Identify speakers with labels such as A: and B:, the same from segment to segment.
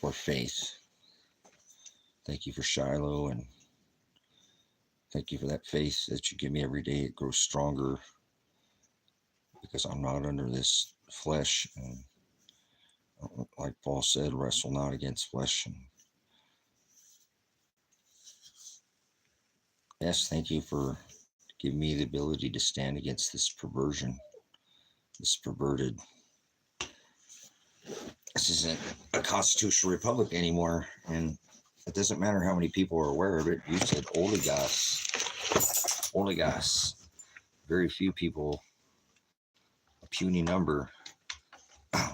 A: or faith. Thank you for Shiloh, and thank you for that faith that you give me every day. It grows stronger because I'm not under this flesh. And like Paul said, wrestle not against flesh. And yes, thank you for giving me the ability to stand against this perversion, this perverted. This isn't a constitutional republic anymore, and it doesn't matter how many people are aware of it. You said oligos. Very few people, a puny number,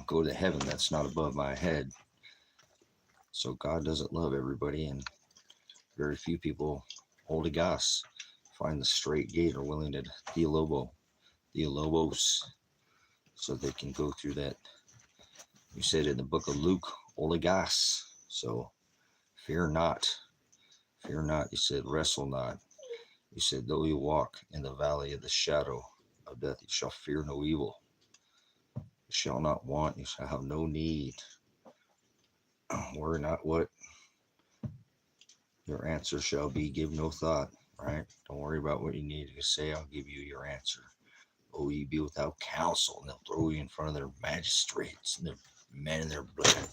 A: go to heaven. That's not above my head. So God doesn't love everybody, and very few people, oligos, find the straight gate or willing to theolobos, so they can go through that. You said in the book of Luke, oligos. So fear not. Fear not. You said wrestle not. You said though you walk in the valley of the shadow of death, you shall fear no evil. You shall not want. You shall have no need. Worry not what your answer shall be. Give no thought. Right? Don't worry about what you need to say. I'll give you your answer. Oh, ye be without counsel, and they'll throw you in front of their magistrates and their men in their black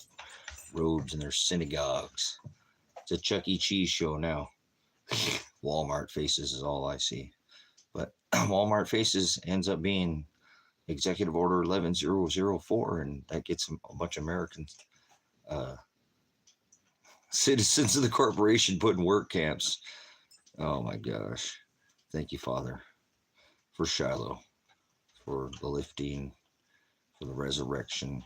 A: robes and their synagogues. It's a Chuck E. Cheese show now. Walmart Faces is all I see. But Walmart Faces ends up being Executive Order 11004, and that gets a bunch of American citizens of the corporation put in work camps. Oh my gosh. Thank you, Father, for Shiloh, for the lifting, for the resurrection.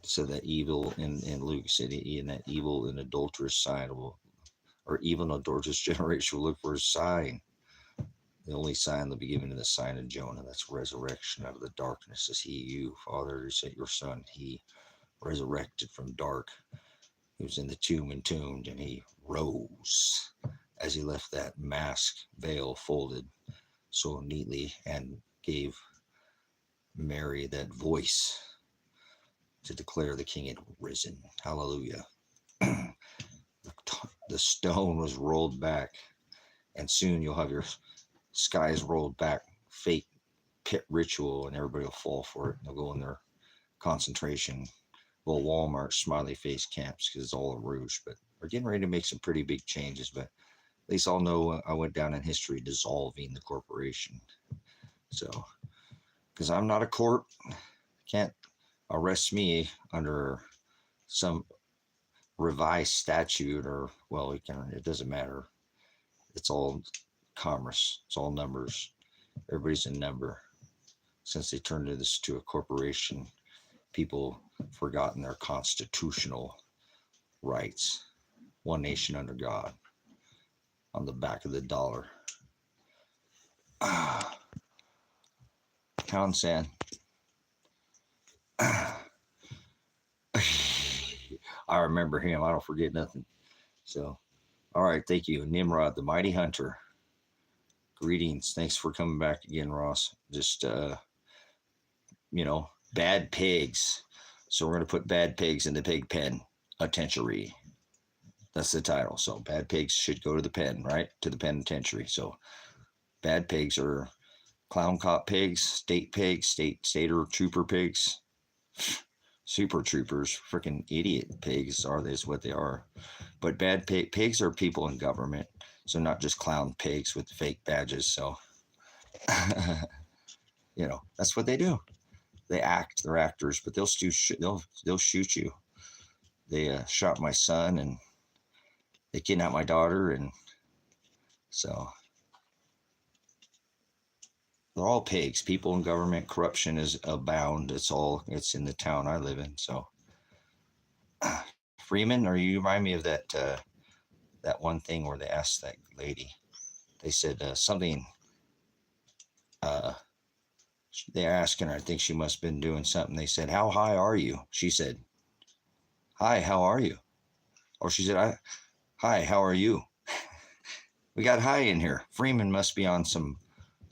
A: So that evil in Luke said, in that evil and adulterous sign will, or evil and adulterous generation will look for a sign. The only sign they'll be given is the sign of Jonah. That's resurrection out of the darkness. Is he you, Father, who sent your Son? He resurrected from dark. He was in the tomb entombed, and he rose as he left that mask veil folded so neatly and gave Mary that voice to declare the King had risen. Hallelujah. The stone was rolled back, and soon you'll have your skies rolled back, fake pit ritual, and everybody will fall for it. They'll go in their concentration, well, Walmart smiley face camps, because it's all a rouge. But we're getting ready to make some pretty big changes. But at least I'll know I went down in history dissolving the corporation. So, because I'm not a corp, can't arrest me under some revised statute, or, well, it doesn't matter. It's all commerce. It's all numbers. Everybody's a number. Since they turned this to a corporation, people forgotten their constitutional rights. One nation under God on the back of the dollar. Pound sand. I remember him. I don't forget nothing. So, all right. Thank you. Nimrod, the mighty hunter. Greetings. Thanks for coming back again, Ross. Just, bad pigs. So we're going to put bad pigs in the pig pen. Itentiary. That's the title. So bad pigs should go to the pen, right? To the penitentiary. So bad pigs are clown cop pigs, state pigs, stater trooper pigs, super troopers, freaking idiot pigs is what they are. But bad pigs are people in government. So not just clown pigs with fake badges. So, that's what they do. They act. They're actors, but they'll shoot you. They shot my son, and they kidnapped my daughter, and so they're all pigs. People in government, corruption is abound. It's in the town I live in. So, Freeman, or you remind me of that one thing where they asked that lady. They said something. They're asking her. I think she must have been doing something. They said, "How high are you?" She said, "Hi, how are you?" Or she said, "Hi, how are you?" We got high in here. Freeman must be on some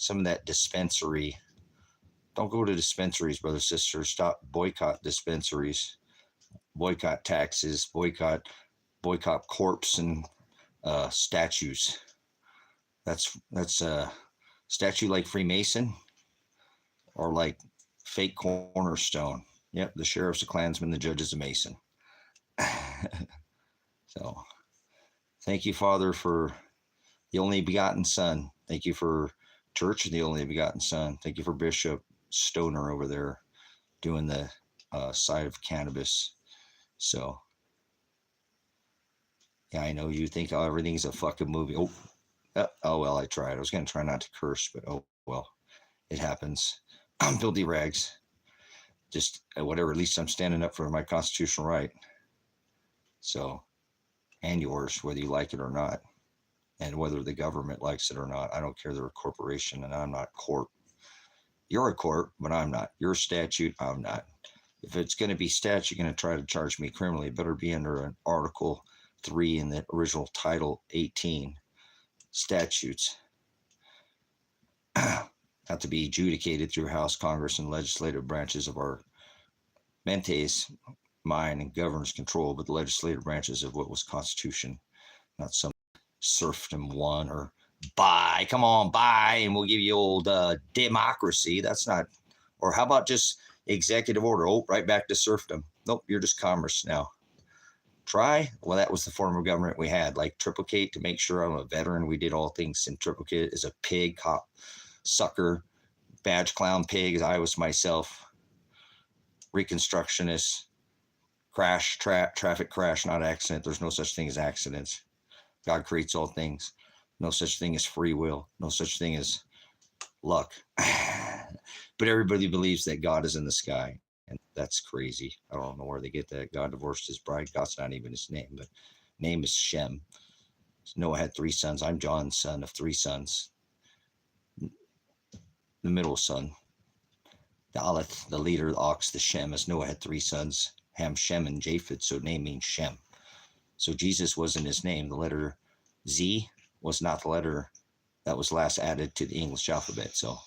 A: of that dispensary. Don't go to dispensaries, brothers, sisters. Stop, boycott dispensaries. boycott taxes, boycott corpse and statues. That's a statue like Freemason or like fake cornerstone. Yep, the sheriff's a Klansman, the judge is a Mason. So thank you, Father, for the only begotten Son. Thank you for Church of the only begotten Son. Thank you for Bishop Stoner over there doing the side of cannabis. So yeah, I know you think everything's a fucking movie. Oh well, I tried. I was gonna try not to curse, but oh well, it happens. I'm filthy rags. Just whatever. At least I'm standing up for my constitutional right. So, and yours, whether you like it or not, and whether the government likes it or not. I don't care. They're a corporation, and I'm not court. You're a court, but I'm not. You're a statute. I'm not. If it's going to be statute, you're going to try to charge me criminally. It better be under an Article 3 in the original Title 18 statutes. Have to be adjudicated through House, Congress, and legislative branches of our mentes, mind, and governor's control, but the legislative branches of what was Constitution, not some serfdom one or buy. Come on, buy, and we'll give you old democracy. That's not. Or how about just executive order? Oh, right back to serfdom. Nope, you're just commerce now. Try? Well, that was the form of government we had, like triplicate to make sure I'm a veteran. We did all things in triplicate as a pig, cop, sucker, badge clown pig, as I was myself, reconstructionist, crash, traffic crash, not accident. There's no such thing as accidents. God creates all things. No such thing as free will. No such thing as luck. But everybody believes that God is in the sky. And that's crazy. I don't know where they get that. God divorced his bride. God's not even his name, but name is Shem. Noah had 3 sons. I'm John's son of 3 sons. The middle son, the Aleph, the leader, the ox, the Shem, as Noah had 3 sons, Ham, Shem, and Japheth. So name means Shem. So Jesus wasn't his name. The letter Z was not the letter that was last added to the English alphabet. So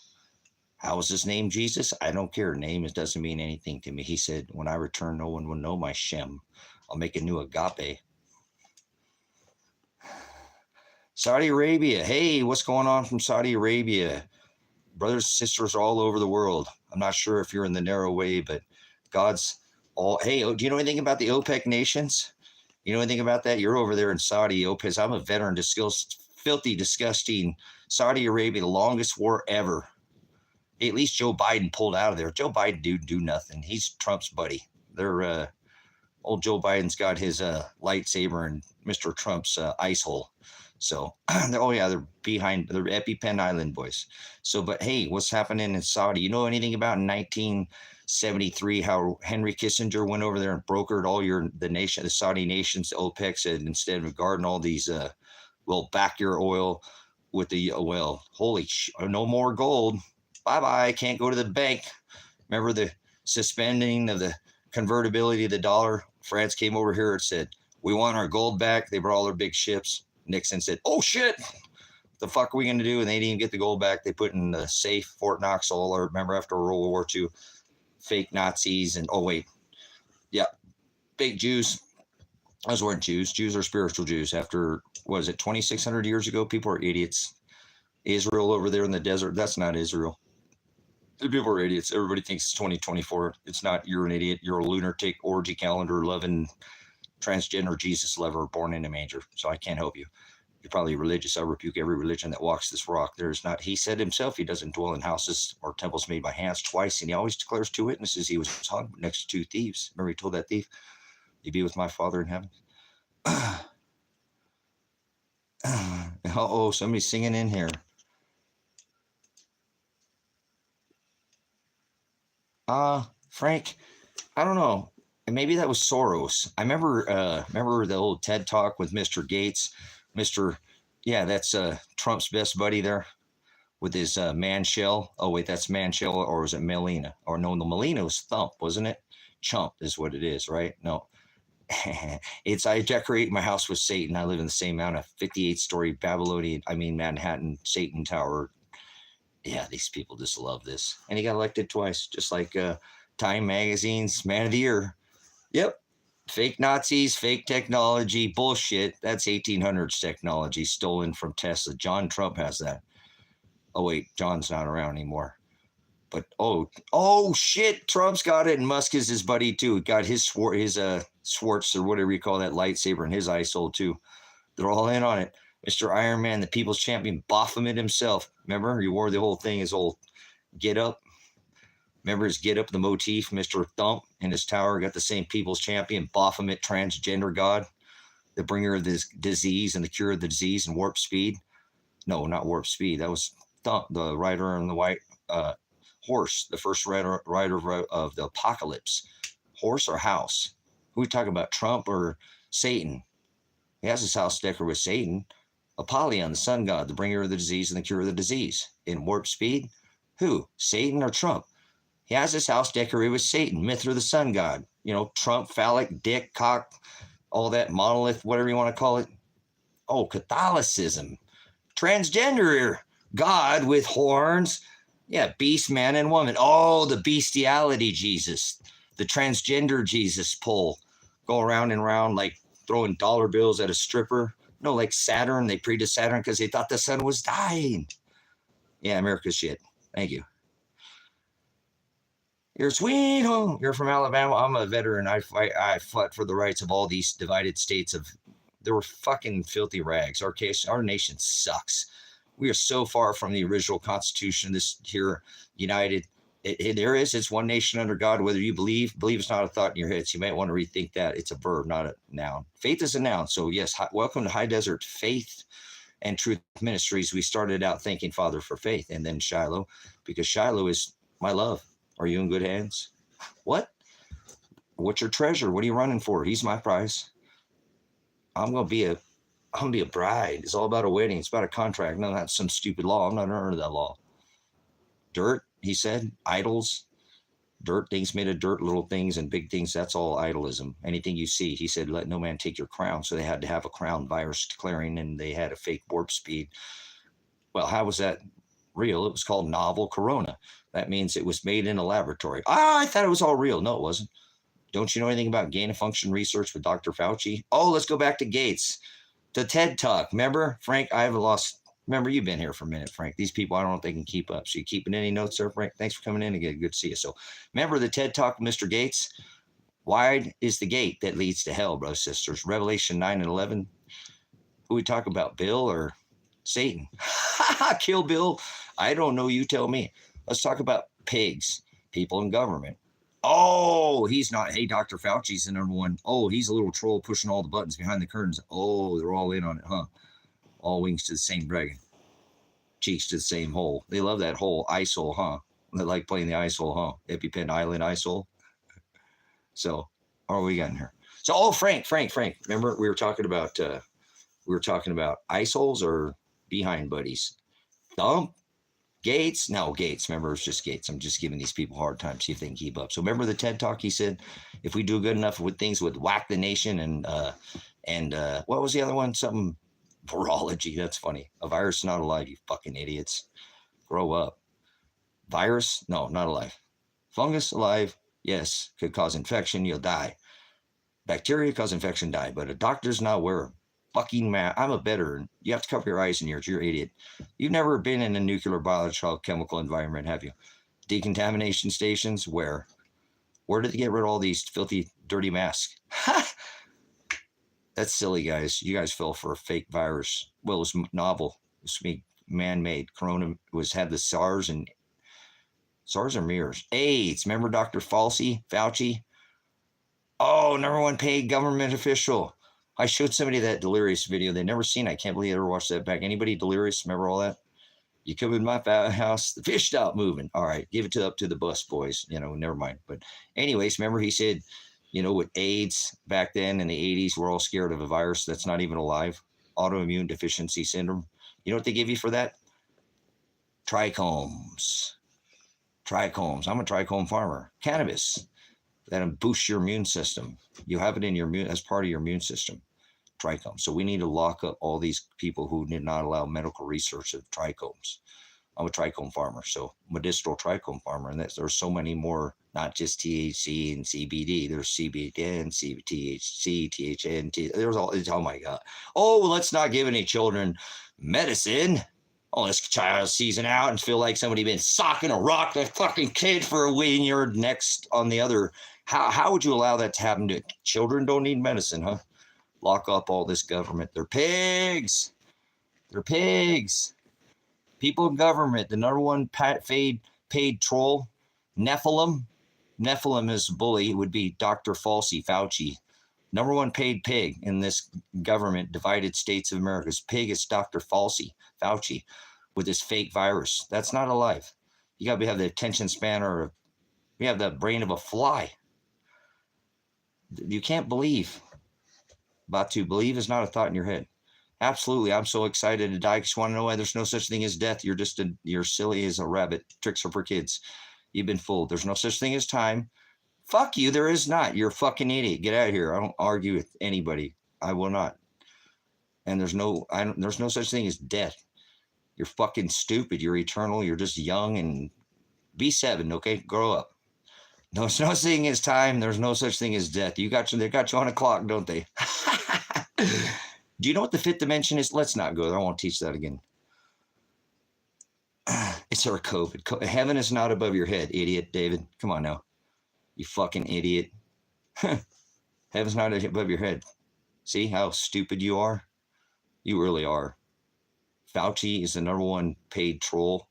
A: how is his name Jesus? I don't care. Name, it doesn't mean anything to me. He said, when I return, no one will know my Shem. I'll make a new Agape. Saudi Arabia. Hey, what's going on from Saudi Arabia? Brothers and sisters all over the world. I'm not sure if you're in the narrow way, but God's all. Hey, do you know anything about the OPEC nations? You know anything about that? You're over there in Saudi, OPEC. I'm a veteran, filthy, disgusting. Saudi Arabia, the longest war ever. At least Joe Biden pulled out of there. Joe Biden do nothing. He's Trump's buddy. They're old Joe Biden's got his lightsaber in Mr. Trump's ice hole. So, they're behind, they're EpiPen Island boys. So, but hey, what's happening in Saudi? You know anything about in 1973 how Henry Kissinger went over there and brokered all the Saudi nations, the OPEC said instead of guarding all these, back your oil with the, no more gold. Bye-bye, can't go to the bank. Remember the suspending of the convertibility of the dollar? France came over here and said, we want our gold back. They brought all their big ships. Nixon said, oh, shit, what the fuck are we going to do? And they didn't even get the gold back. They put in the safe Fort Knox, remember after World War II, fake Nazis and, fake Jews. Those weren't Jews. Jews are spiritual Jews. After, 2,600 years ago? People are idiots. Israel over there in the desert, that's not Israel. People are idiots. Everybody thinks it's 2024. It's not. You're an idiot. You're a lunatic, orgy calendar loving, transgender Jesus lover born in a manger. So I can't help you. You're probably religious. I rebuke every religion that walks this rock. There's not. He said himself he doesn't dwell in houses or temples made by hands twice. And he always declares 2 witnesses. He was hung next to 2 thieves. Remember he told that thief, you be with my Father in heaven. Uh-oh, somebody's singing in here. Frank, I don't know. Maybe that was Soros. I remember the old TED Talk with Mr. Gates. That's Trump's best buddy there with his man shell. Oh, wait, that's man shell, or was it Melina? Or no, the Melina was Thump, wasn't it? Chump is what it is, right? No. I decorate my house with Satan. I live in the same mountain, a 58-story Manhattan Satan Tower. Yeah, these people just love this. And he got elected twice, just like Time Magazine's Man of the Year. Yep. Fake Nazis, fake technology, bullshit. That's 1800s technology stolen from Tesla. John Trump has that. Oh wait, John's not around anymore. But oh shit, Trump's got it, and Musk is his buddy too. Got his Swartz or whatever you call that lightsaber in his ISOL too. They're all in on it. Mr. Iron Man, the people's champion, Baphomet himself. Remember, he wore the whole thing, his old get up. Remember his get up, the motif, Mr. Thump in his tower, got the same people's champion, Baphomet, transgender god, the bringer of this disease and the cure of the disease and warp speed. No, not warp speed. That was Thump, the rider on the white horse, the first rider of the apocalypse. Horse or house? Who are we talking about, Trump or Satan? He has his house decorated with Satan. Apollyon, the sun god, the bringer of the disease and the cure of the disease. In warp speed, who? Satan or Trump? He has his house decorated with Satan, Mithra, the sun god. You know, Trump, phallic, dick, cock, all that, monolith, whatever you want to call it. Oh, Catholicism. Transgender God with horns. Yeah, beast, man, and woman. Oh, the bestiality Jesus. The transgender Jesus pull. Go around and around like throwing dollar bills at a stripper. No, like Saturn. They prayed to Saturn because they thought the sun was dying. Yeah, America's shit. Thank you. You're sweet home. You're from Alabama. I'm a veteran. I fought for the rights of all these divided states. There were fucking filthy rags. Our nation sucks. We are so far from the original Constitution. This here, united. It's one nation under God. Whether you believe is not a thought in your head. So you might want to rethink that. It's a verb, not a noun. Faith is a noun. So yes, welcome to High Desert Faith and Truth Ministries. We started out thanking Father for faith, and then Shiloh, because Shiloh is my love. Are you in good hands? What? What's your treasure? What are you running for? He's my prize. I'm gonna be a bride. It's all about a wedding. It's about a contract. No, that's some stupid law. I'm not under that law. Dirt, he said. Idols. Dirt, things made of dirt, little things and big things. That's all idolism. Anything you see. He said, let no man take your crown. So they had to have a crown virus declaring, and they had a fake warp speed. Well, how was that real? It was called novel corona. That means it was made in a laboratory. I thought it was all real. No, it wasn't. Don't you know anything about gain of function research with Dr. Fauci? Oh, let's go back to Gates. The TED Talk. Remember, Frank? I haven't lost. Remember, you've been here for a minute, Frank. These people, I don't know if they can keep up. So you keeping any notes there, Frank? Thanks for coming in again. Good to see you. So remember the TED Talk, Mr. Gates? Wide is the gate that leads to hell, brothers and sisters. Revelation 9 and 11. Who we talk about, Bill or Satan? Kill Bill. I don't know. You tell me. Let's talk about pigs, people in government. Oh, he's not. Hey, Dr. Fauci's the number one. Oh, he's a little troll pushing all the buttons behind the curtains. Oh, they're all in on it, huh? All wings to the same dragon. Cheeks to the same hole. They love that hole. ISOL, huh? They like playing the ISOL, huh? EpiPen Island ISOL. So, what are we got in here? So, Frank. Remember we were talking about ISOLs or behind buddies? Thump? Gates? No, Gates. Remember, it's just Gates. I'm just giving these people a hard time, see if they can keep up. So remember the TED Talk? He said, if we do good enough with things with whack the nation and what was the other one? Something virology. That's funny. A virus is not alive, you fucking idiots. Grow up. Virus? No, not alive. Fungus? Alive? Yes. Could cause infection. You'll die. Bacteria cause infection, die. But a doctor's not aware of fucking mask. I'm a veteran. You have to cover your eyes and ears. You're an idiot. You've never been in a nuclear, biological, chemical environment, have you? Decontamination stations? Where? Where did they get rid of all these filthy, dirty masks? That's silly, guys. You guys fell for a fake virus. Well, it was novel. It was man-made. Corona had the SARS or MERS. AIDS. Remember Dr. Fauci? Oh, number one paid government official. I showed somebody that delirious video they'd never seen. I can't believe I ever watched that back. Anybody delirious? Remember all that? You come in my house, the fish stopped moving. All right, give it up to the bus boys. Never mind. But anyways, remember he said, with AIDS back then in the 80s, we're all scared of a virus that's not even alive. Autoimmune deficiency syndrome. You know what they give you for that? Trichomes. I'm a trichome farmer. Cannabis. That'll boost your immune system. You have it in your as part of your immune system. Trichomes. So we need to lock up all these people who did not allow medical research of trichomes. I'm a trichome farmer, so medicinal trichome farmer, and there's so many more, not just THC and CBD. There's CBN, THC, THN. There's all. Oh my God. Oh, let's not give any children medicine. Oh, this child season out and feel like somebody been socking a rock to fucking kid for a week, and you're next on the other. How would you allow that to happen to children? Don't need medicine, huh? Lock up all this government. They're pigs. They're pigs. People in government, the number one paid troll, Nephilim. Nephilim is a bully. It would be Dr. Fauci. Number one paid pig in this government, divided states of America's pig is Dr. Fauci with his fake virus. That's not alive. You got to have the attention span, or you have the brain of a fly. You can't believe. Batu, believe is not a thought in your head. Absolutely. I'm so excited to die. I just want to know why there's no such thing as death. You're silly as a rabbit. Tricks are for kids. You've been fooled. There's no such thing as time. Fuck you. There is not. You're a fucking idiot. Get out of here. I don't argue with anybody. I will not. And there's no such thing as death. You're fucking stupid. You're eternal. You're just young and be 7. Okay. Grow up. No such thing as time. There's no such thing as death. They got you on a clock, don't they? Do you know what the 5th dimension is? Let's not go there. I won't teach that again. It's our COVID. Heaven is not above your head, idiot, David. Come on now. You fucking idiot. Heaven's not above your head. See how stupid you are? You really are. Fauci is the number one paid troll,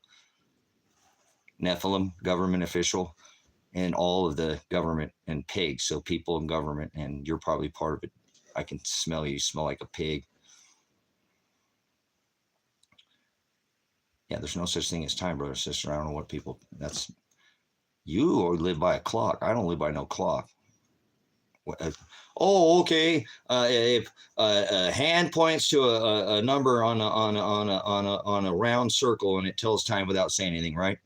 A: Nephilim, government official, and all of the government and pigs. So people in government, and you're probably part of it. I can smell you. You smell like a pig. Yeah, there's no such thing as time, brother, sister. I don't know what people. That's you or live by a clock. I don't live by no clock. What, oh, okay. If a hand points to a number on a round circle and it tells time without saying anything, right?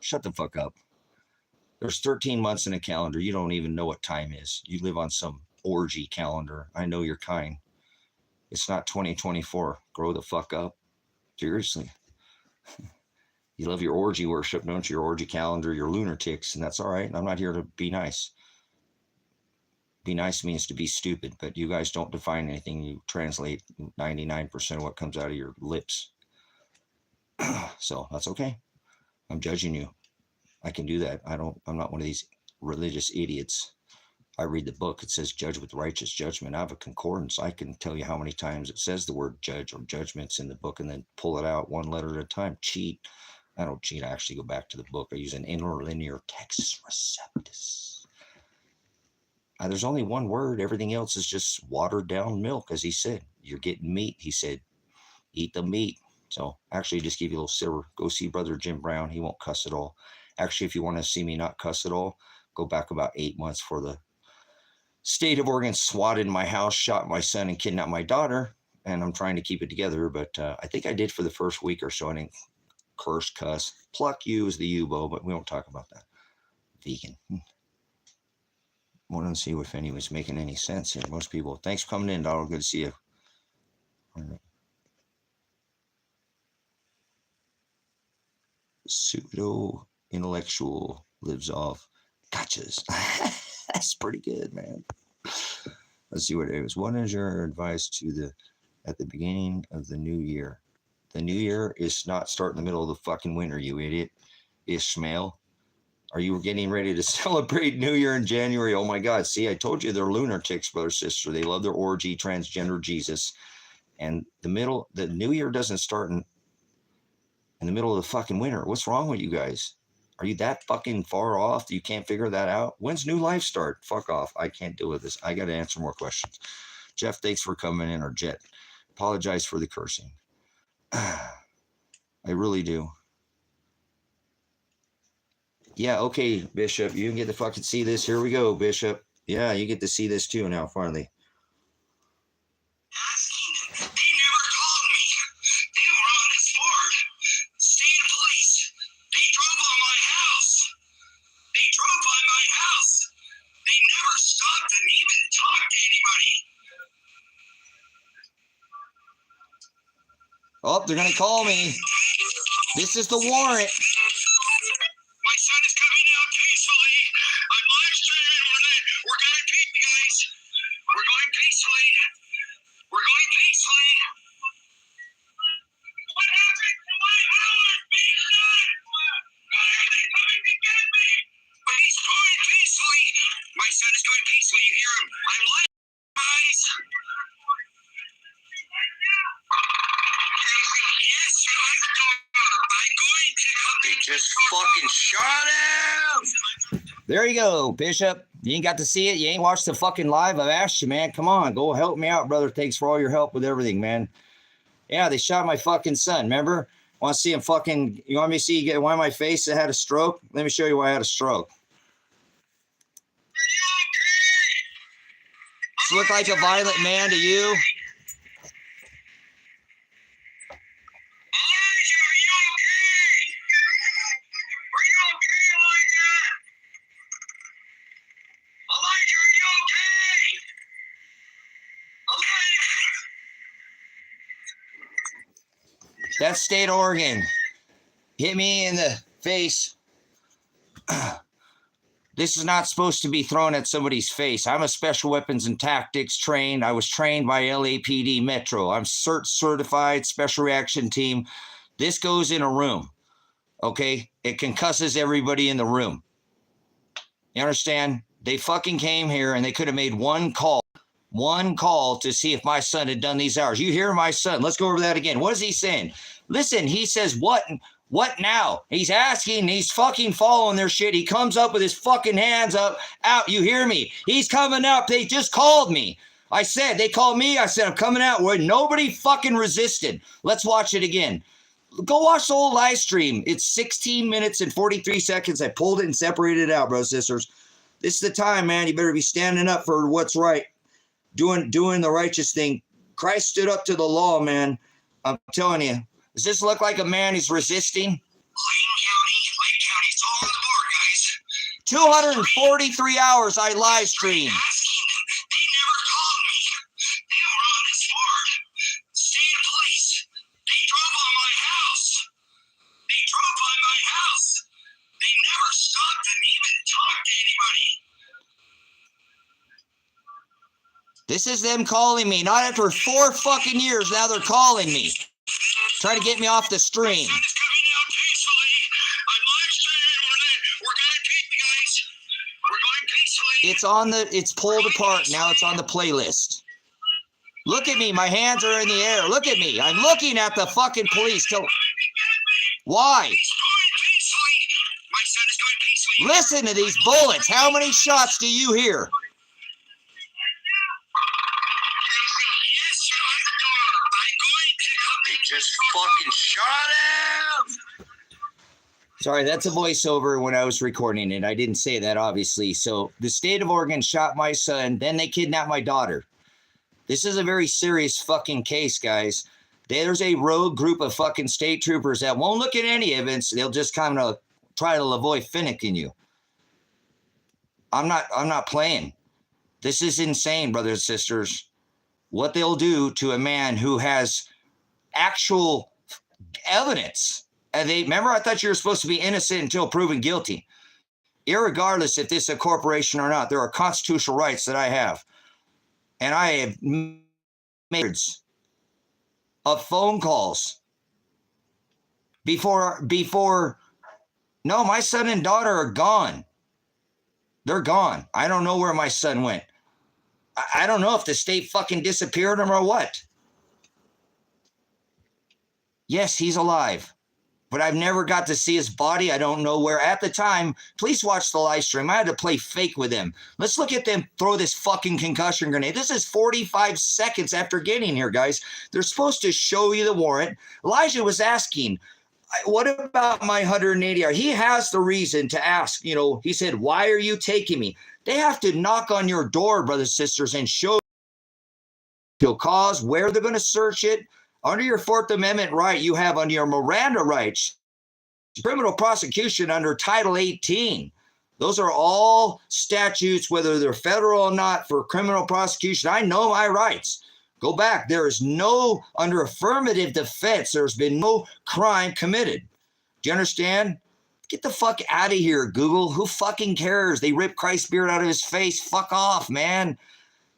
A: Shut the fuck up. There's 13 months in a calendar. You don't even know what time is. You live on some orgy calendar. I know your kind. It's not 2024. Grow the fuck up. Seriously. You love your orgy worship, don't you? Your orgy calendar, your lunatics, and that's all right. I'm not here to be nice. Be nice means to be stupid, but you guys don't define anything. You translate 99% of what comes out of your lips. So that's okay. I'm judging you. I can do that. I'm not one of these religious idiots. I read the book. It says judge with righteous judgment. I have a concordance. I can tell you how many times it says the word judge or judgments in the book and then pull it out one letter at a time. Cheat. I don't cheat. I actually go back to the book. I use an interlinear text receptus. There's only one word. Everything else is just watered down milk, as he said. You're getting meat. He said, eat the meat. So actually just give you a little silver. Go see Brother Jim Brown. He won't cuss at all. Actually, if you want to see me not cuss at all, go back about 8 months for the state of Oregon swatted my house, shot my son, and kidnapped my daughter. And I'm trying to keep it together, but I think I did for the first week or so. I didn't curse, cuss. Pluck you is the U-bow, but we don't talk about that. Vegan. Want to see if any was making any sense here. Most people. Thanks for coming in, Donald. Good to see you. All right. Pseudo-intellectual lives off. Gotchas. That's pretty good, man. Let's see what it is. What is your advice at the beginning of the new year? The new year is not start in the middle of the fucking winter, you idiot. Ishmael. Are you getting ready to celebrate New Year in January? Oh my God. See, I told you they're lunatics, brother, sister. They love their orgy, transgender Jesus. And the New Year doesn't start in the middle of the fucking winter. What's wrong with you guys? Are you that fucking far off? You can't figure that out? When's new life start? Fuck off. I can't deal with this. I got to answer more questions. Jeff, thanks for coming in, or Jet. Apologize for the cursing. I really do. Yeah, okay, Bishop. You can get to fucking see this. Here we go, Bishop. Yeah, you get to see this too now, finally.
B: Asking. They never called me. They were on this board. State police. They drove on my house. They drove by my house. They never stopped and even talked to anybody.
A: Oh, they're going to call me. This is the warrant.
B: My son is coming out peacefully. I'm live streaming. We're going peacefully, guys. We're going peacefully. We're going peacefully. What happened to my hours being done? Why are they coming to get me? But he's going peacefully. My son is going peacefully. You hear him? I'm live, guys. Yes, sir. I'm going to come. They just fucking shot him.
A: There you go, Bishop. You ain't got to see it. You ain't watched the fucking live. I've asked you, man. Come on, go help me out, brother. Thanks for all your help with everything, man. Yeah, they shot my fucking son. Remember? Want to see him fucking? You want me to see you get why my face had a stroke? Let me show you why I had a stroke. Does it look like a violent man to you? That's State Oregon. Hit me in the face. This is not supposed to be thrown at somebody's face. I'm a special weapons and tactics trained. I was trained by LAPD Metro. I'm certified special reaction team. This goes in a room, okay? It concusses everybody in the room. You understand? They fucking came here and they could have made one call to see if my son had done these hours. You hear my son. Let's go over that again. What is he saying? Listen, he says, what now? He's asking, he's fucking following their shit. He comes up with his fucking hands up, out. You hear me? He's coming up. They just called me. I said, they called me. I said, I'm coming out. Where nobody fucking resisted. Let's watch it again. Go watch the whole live stream. It's 16 minutes and 43 seconds. I pulled it and separated it out, brothers and sisters. This is the time, man. You better be standing up for what's right. Doing the righteous thing. Christ stood up to the law, man. I'm telling you. Does this look like a man who's resisting?
B: Lake County, it's all on the board, guys.
A: 243 hours I live streamed.
B: They never called me. They were on this board. State police. They drove on my house. They drove by my house. They never stopped and even talked to anybody.
A: This is them calling me. Not after 4 fucking years. Now they're calling me. Trying to get me off the stream. It's pulled apart. Now it's on the playlist. Look at me. My hands are in the air. Look at me. I'm looking at the fucking police. Why? Listen to these bullets. How many shots do you hear?
B: Just fucking shot him.
A: Sorry, that's a voiceover when I was recording it. I didn't say that, obviously. So the state of Oregon shot my son. Then they kidnapped my daughter. This is a very serious fucking case, guys. There's a rogue group of fucking state troopers that won't look at any evidence. They'll just kind of try to avoid finicking you. I'm not playing. This is insane, brothers and sisters. What they'll do to a man who has actual evidence. And remember, I thought you were supposed to be innocent until proven guilty. Irregardless if this is a corporation or not, there are constitutional rights that I have. And I have hundreds of phone calls before, no, my son and daughter are gone. They're gone. I don't know where my son went. I don't know if the state fucking disappeared him or what. Yes, he's alive, but I've never got to see his body. I don't know where. At the time, please watch the live stream. I had to play fake with him. Let's look at them throw this fucking concussion grenade. This is 45 seconds after getting here, guys. They're supposed to show you the warrant. Elijah was asking, what about my 180 hours? He has the reason to ask. You know, he said, why are you taking me? They have to knock on your door, brothers and sisters, and show you cause, where they're going to search it. Under your Fourth Amendment right, you have under your Miranda rights, criminal prosecution under Title 18. Those are all statutes, whether they're federal or not, for criminal prosecution. I know my rights. Go back. There is no, under affirmative defense, there's been no crime committed. Do you understand? Get the fuck out of here, Google. Who fucking cares? They ripped Christ's beard out of his face. Fuck off, man.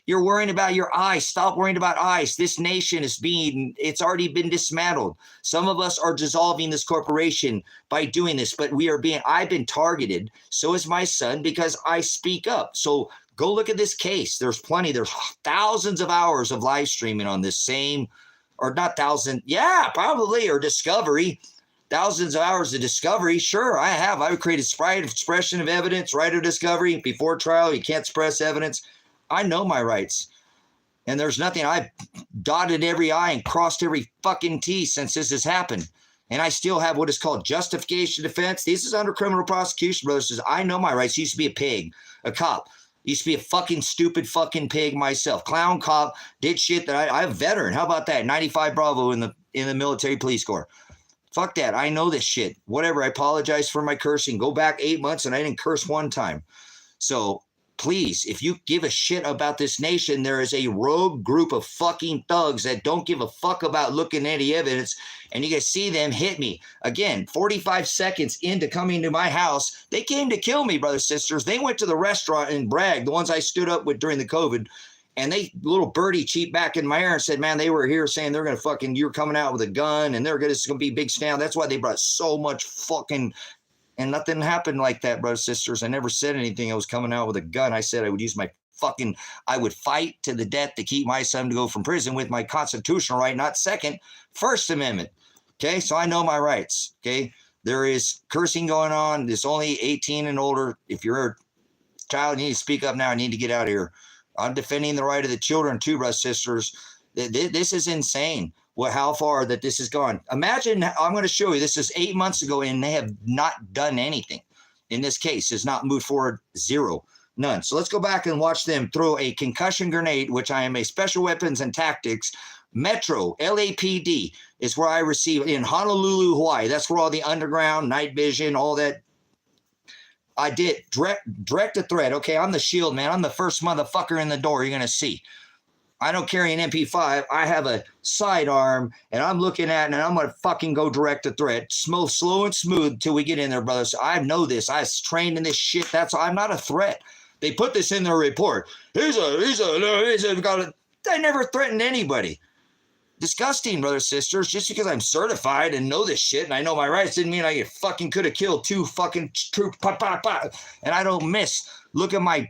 A: You're worrying about your ICE. Stop worrying about ICE. This nation it's already been dismantled. Some of us are dissolving this corporation by doing this, but I've been targeted. So is my son because I speak up. So go look at this case. There's thousands of hours of live streaming on this or not thousand. Yeah, probably, or Discovery. Thousands of hours of Discovery. Sure, I have. I would create a expression of evidence, right of Discovery. Before trial, you can't suppress evidence. I know my rights. And there's nothing. I've dotted every I and crossed every fucking T since this has happened. And I still have what is called justification defense. This is under criminal prosecution, brother. Says I know my rights. Used to be a pig, a cop. Used to be a fucking stupid fucking pig myself. Clown cop, did shit that I'm a veteran. How about that? 95 Bravo in the military police corps. Fuck that. I know this shit. Whatever. I apologize for my cursing. Go back 8 months and I didn't curse one time. So please, if you give a shit about this nation, there is a rogue group of fucking thugs that don't give a fuck about looking at any evidence, and you can see them hit me. Again, 45 seconds into coming to my house, they came to kill me, brothers, sisters. They went to the restaurant and bragged, the ones I stood up with during the COVID, and little birdie cheat back in my ear and said, man, they were here saying they're going to you're coming out with a gun, and it's going to be a big stand. That's why they brought so much fucking. And nothing happened like that, brothers, sisters. I never said anything. I was coming out with a gun. I said I would use I would fight to the death to keep my son to go from prison with my constitutional right, not second, First Amendment. Okay, so I know my rights. Okay, there is cursing going on. It's only 18 and older. If you're a child, you need to speak up now. I need to get out of here. I'm defending the right of the children too, brothers, sisters. This is insane. How far that this has gone. Imagine, I'm going to show you, this is 8 months ago, and they have not done anything. In this case, has not moved forward, zero, none. So let's go back and watch them throw a concussion grenade, which I am a special weapons and tactics. Metro, LAPD, is where I receive in Honolulu, Hawaii. That's where all the underground, night vision, all that. I did direct a threat. Okay, I'm the shield, man. I'm the first motherfucker in the door you're going to see. I don't carry an MP5. I have a sidearm, and I'm looking at it, and I'm going to fucking go direct a threat. Slow and smooth till we get in there, brothers. I know this. I was trained in this shit. I'm not a threat. They put this in their report. I never threatened anybody. Disgusting, brothers, sisters. Just because I'm certified and know this shit and I know my rights didn't mean I fucking could have killed 2 fucking troops. And I don't miss. Look at my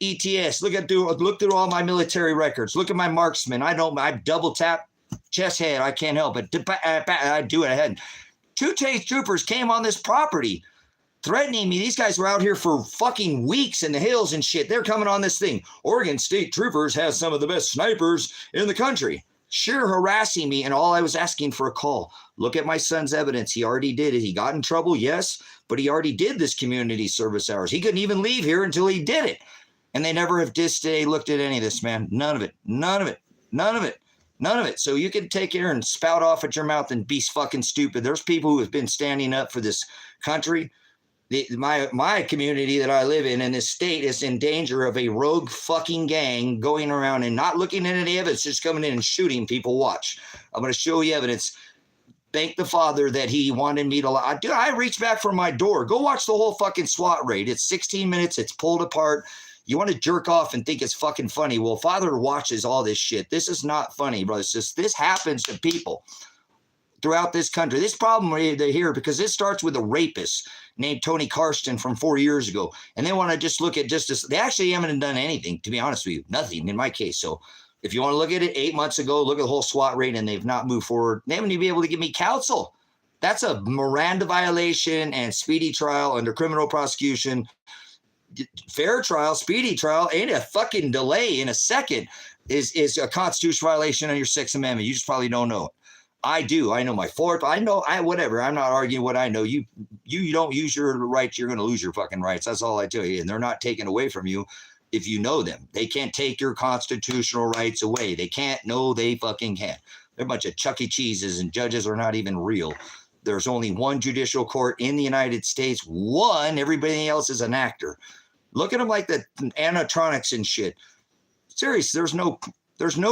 A: ETS. Look through all my military records. Look at my marksman. I double tap chest head. I can't help it. I do it ahead. 2 Chase troopers came on this property threatening me. These guys were out here for fucking weeks in the hills and shit. They're coming on this thing. Oregon State Troopers has some of the best snipers in the country. Sure, harassing me, and all I was asking for a call. Look at my son's evidence. He already did it. He got in trouble, yes, but he already did this community service hours. He couldn't even leave here until he did it. And they never have looked at any of this, man. None of it. So you can take here and spout off at your mouth and be fucking stupid. There's people who have been standing up for this country. My community that I live in this state is in danger of a rogue fucking gang going around and not looking at any evidence, just coming in and shooting people. Watch. I'm going to show you evidence. Thank the Father that he wanted me to lie. Dude, I reached back from my door. Go watch the whole fucking SWAT raid. It's 16 minutes. It's pulled apart. You want to jerk off and think it's fucking funny. Well, Father watches all this shit. This is not funny, brothers. This happens to people throughout this country. This problem they're here because it starts with a rapist named Tony Karsten from 4 years ago. And they want to just look at justice. They actually haven't done anything, to be honest with you. Nothing in my case. So if you want to look at it 8 months ago, look at the whole SWAT raid, and they've not moved forward. They haven't even been able to give me counsel. That's a Miranda violation and speedy trial under criminal prosecution. Fair trial, speedy trial, ain't a fucking delay in a second is a constitutional violation on your 6th Amendment. You just probably don't know it. I do. I know my 4th. Whatever. I'm not arguing what I know. You don't use your rights, you're going to lose your fucking rights. That's all I tell you. And they're not taken away from you if you know them. They can't take your constitutional rights away. They can't. No, they fucking can't. They're a bunch of Chuck E. Cheeses, and judges are not even real. There's only one judicial court in the United States. One. Everybody else is an actor. Look at them like the animatronics and shit. Serious. There's no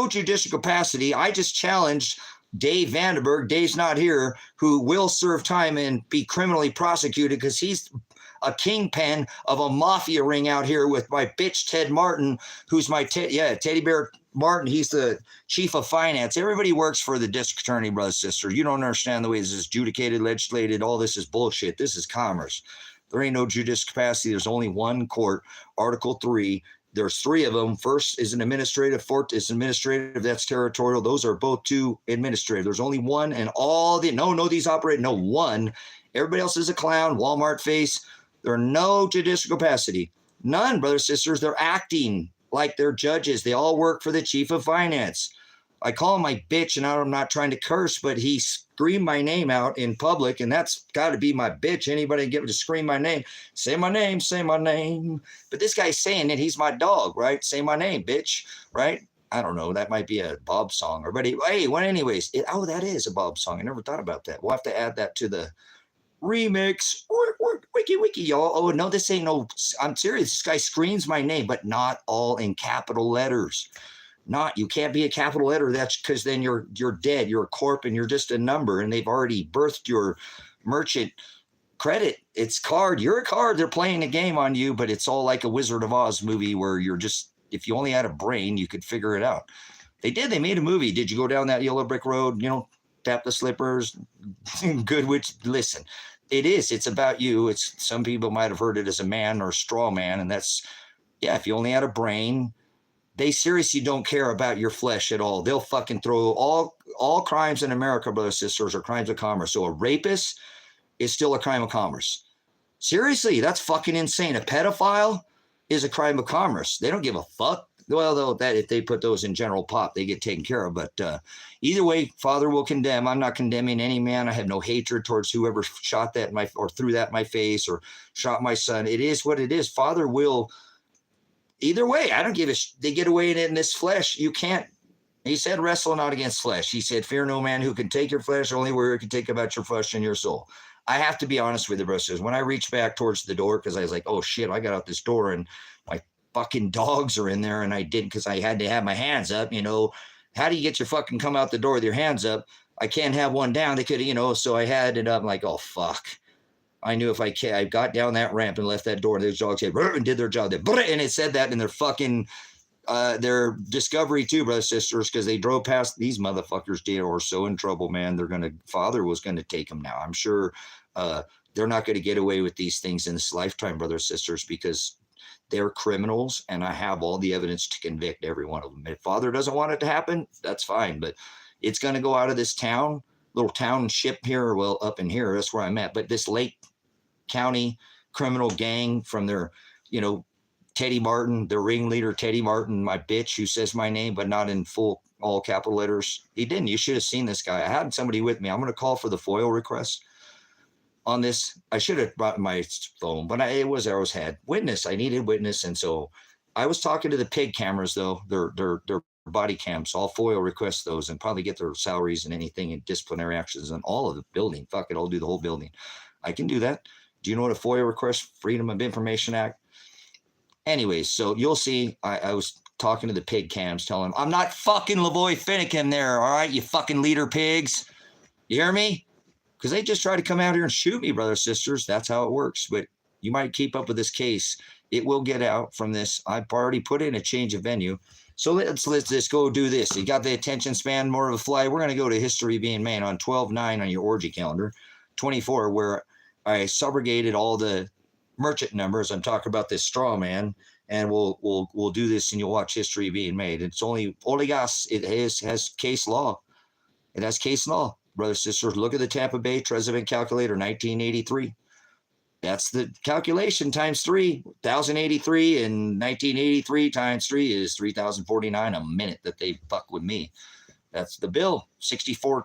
A: judicial capacity. I just challenged Dave Vandenberg, Dave's not here, who will serve time and be criminally prosecuted because he's a kingpin of a mafia ring out here with my bitch Ted Martin, who's my Teddy Bear Martin. He's the chief of finance. Everybody works for the district attorney, brothers and sisters. You don't understand the way this is adjudicated, legislated. All this is bullshit. This is commerce. There ain't no judicial capacity. There's only one court. Article 3. There's 3 of them. First is an administrative. Fourth is administrative. That's territorial. Those are both 2 administrative. There's only one, and all the these operate. No, one. Everybody else is a clown. Walmart face. There are no judicial capacity. None, brothers and sisters. They're acting like they're judges. They all work for the chief of finance. I call him my bitch, and I'm not trying to curse, but he screamed my name out in public, and that's got to be my bitch. Anybody get to scream my name? Say my name, say my name. But this guy's saying it. He's my dog, right? Say my name, bitch, right? I don't know. That might be a Bob song. Anyways, that is a Bob song. I never thought about that. We'll have to add that to the remix. Wiki, y'all. Oh, no, this ain't no. I'm serious. This guy screams my name, but not all in capital letters. You can't be a capital letter. That's because then you're dead. You're a corp and you're just a number, and they've already birthed your merchant credit. It's card. You're a card. They're playing a game on you, but it's all like a Wizard of Oz movie where you're just, if you only had a brain, you could figure it out. They made a movie. Did you go down that yellow brick road? Tap the slippers. Listen, it's about you. Some people might have heard it as a man or a straw man. And that's, if you only had a brain, they seriously don't care about your flesh at all. They'll fucking throw all crimes in America, brothers and sisters, are crimes of commerce. So a rapist is still a crime of commerce. Seriously, that's fucking insane. A pedophile is a crime of commerce. They don't give a fuck. Well, that if they put those in general pop, they get taken care of. But either way, Father will condemn. I'm not condemning any man. I have no hatred towards whoever shot that or threw that in my face or shot my son. It is what it is. Father will. Either way, I don't give a they get away in this flesh. You can't. He said, wrestle not against flesh. He said, fear no man who can take your flesh, only where he can take about your flesh and your soul. I have to be honest with you, brothers. When I reached back towards the door, because I was like, oh shit, I got out this door and my fucking dogs are in there, and I didn't because I had to have my hands up. How do you get your fucking come out the door with your hands up? I can't have one down. They could, so I had it up. I'm like, oh fuck. I knew if I got down that ramp and left that door, those dogs said, and did their job. And it said that in their fucking, their discovery too, brothers and sisters, because they drove past these motherfuckers did or so in trouble, man. Father was going to take them now. I'm sure they're not going to get away with these things in this lifetime, brothers and sisters, because they're criminals, and I have all the evidence to convict every one of them. If Father doesn't want it to happen, that's fine, but it's going to go out of this little township here, well, up in here, that's where I'm at, but this Lake County criminal gang from their, Teddy Martin, the ringleader, Teddy Martin, my bitch, who says my name, but not in full, all capital letters. He didn't. You should have seen this guy. I had somebody with me. I'm going to call for the FOIL request on this. I should have brought my phone, but I had witness. I needed witness. And so I was talking to the PIG cameras, though, their body cams. I'll FOIL request those and probably get their salaries and anything and disciplinary actions on all of the building. Fuck it, I'll do the whole building. I can do that. Do you know what a FOIA request, Freedom of Information Act? Anyways, so you'll see, I was talking to the pig cams, telling them, I'm not fucking Lavoy Finnegan there, all right, you fucking leader pigs. You hear me? Because they just try to come out here and shoot me, brothers, sisters. That's how it works. But you might keep up with this case. It will get out from this. I've already put in a change of venue. So let's just go do this. You got the attention span, more of a fly. We're going to go to history being made on 12/9 on your orgy calendar, 24, where I subrogated all the merchant numbers. I'm talking about this straw man, and we'll do this, and you'll watch history being made. It's only gas. It has case law. It has case law, brothers, sisters. Look at the Tampa Bay Treasury calculator, 1983. That's the calculation times 3. 1,083 and 1983 times 3 is 3,049 a minute that they fuck with me. That's the bill. $64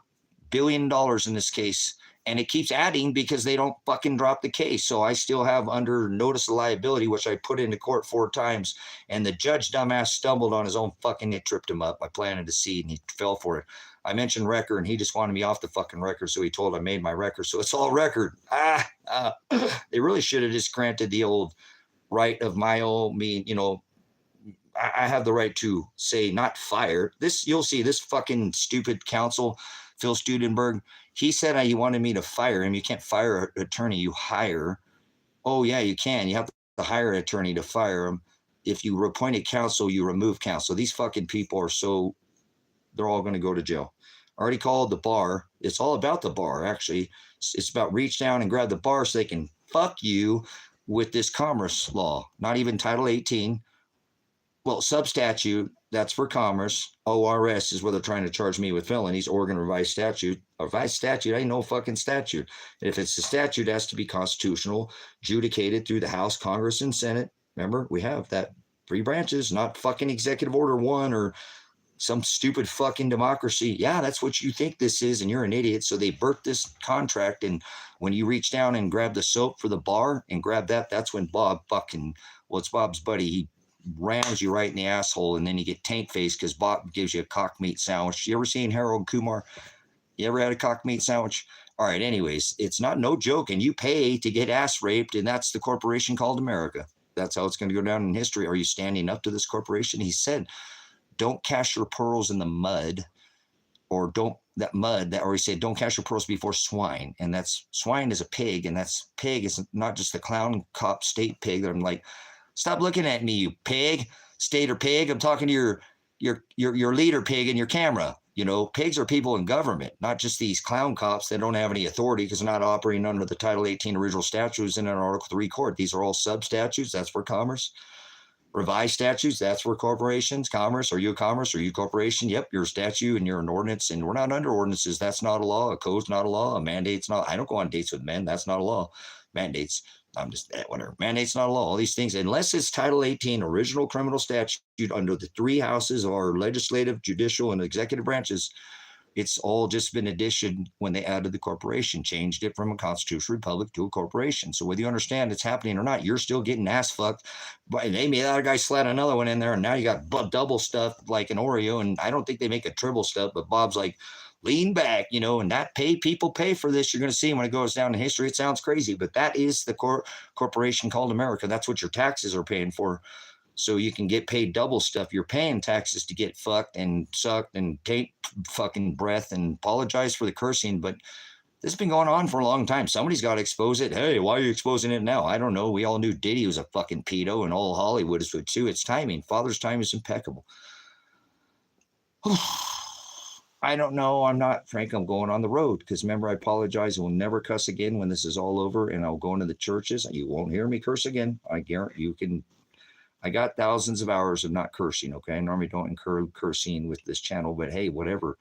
A: billion in this case. And it keeps adding because they don't fucking drop the case. So I still have under notice of liability, which I put into court 4 times. And the judge dumbass stumbled on his own fucking, it tripped him up. I planted a seed and he fell for it. I mentioned record and he just wanted me off the fucking record. So he told I made my record. So it's all record. They really should have just granted the old right of my own, I have the right to say not fire. This, you'll see this fucking stupid council Phil Studenberg, he said he wanted me to fire him. You can't fire an attorney, you hire. Oh, yeah, you can. You have to hire an attorney to fire him. If you appointed counsel, you remove counsel. These fucking people are so, they're all going to go to jail. Already called the bar. It's all about the bar, actually. It's about reach down and grab the bar so they can fuck you with this commerce law. Not even Title 18. Well, substatute, that's for commerce. ORS is where they're trying to charge me with felonies. Oregon revised statute. Revised statute, I ain't no fucking statute. And if it's a statute, it has to be constitutional, adjudicated through the House, Congress, and Senate. Remember, we have that 3 branches, not fucking executive order 1 or some stupid fucking democracy. Yeah, that's what you think this is, and you're an idiot. So they birthed this contract, and when you reach down and grab the soap for the bar and grab that, that's when Bob fucking, well, it's Bob's buddy, he rams you right in the asshole, and then you get tank face because Bob gives you a cock meat sandwich. You ever seen Harold Kumar? You ever had a cock meat sandwich? All right, anyways, it's not no joke, and you pay to get ass raped, and that's the corporation called America. That's how it's going to go down in history. Are you standing up to this corporation? He said, don't cast your pearls in the mud, or don't, that mud, that, or he said, don't cast your pearls before swine. And that's, swine is a pig, and that's, pig is not just the clown cop state pig that I'm like, stop looking at me, you pig, state or pig. I'm talking to your leader pig in your camera. You know, pigs are people in government, not just these clown cops that don't have any authority because they're not operating under the Title 18 original statutes in an Article 3 court. These are all sub-statutes. That's for commerce. Revised statutes, that's for corporations. Commerce, are you a commerce? Are you a corporation? Yep, you're a statute and you're an ordinance, and we're not under ordinances. That's not a law. A code's not a law. A mandate's not. I don't go on dates with men. That's not a law. Mandates, I'm just, whatever. Mandate's not a law. All these things, unless it's Title 18 original criminal statute under the 3 houses of our legislative, judicial, and executive branches, it's all just been addition when they added the corporation, changed it from a constitutional republic to a corporation. So whether you understand it's happening or not, you're still getting ass fucked. But maybe that guy slid another one in there, and now you got double stuff like an Oreo. And I don't think they make a triple stuff, but Bob's like, lean back, you know, and that people pay for this. You're going to see when it goes down in history. It sounds crazy, but that is the corporation called America. That's what your taxes are paying for. So you can get paid double stuff. You're paying taxes to get fucked and sucked and take fucking breath and apologize for the cursing. But this has been going on for a long time. Somebody's got to expose it. Hey, why are you exposing it now? I don't know. We all knew Diddy was a fucking pedo, and all Hollywood is too. It's timing. Father's time is impeccable. I don't know. I'm not, Frank, I'm going on the road because remember, I apologize. I will never cuss again when this is all over, and I'll go into the churches. You won't hear me curse again. I guarantee you can. I got thousands of hours of not cursing, okay? I normally don't encourage cursing with this channel, but hey, whatever.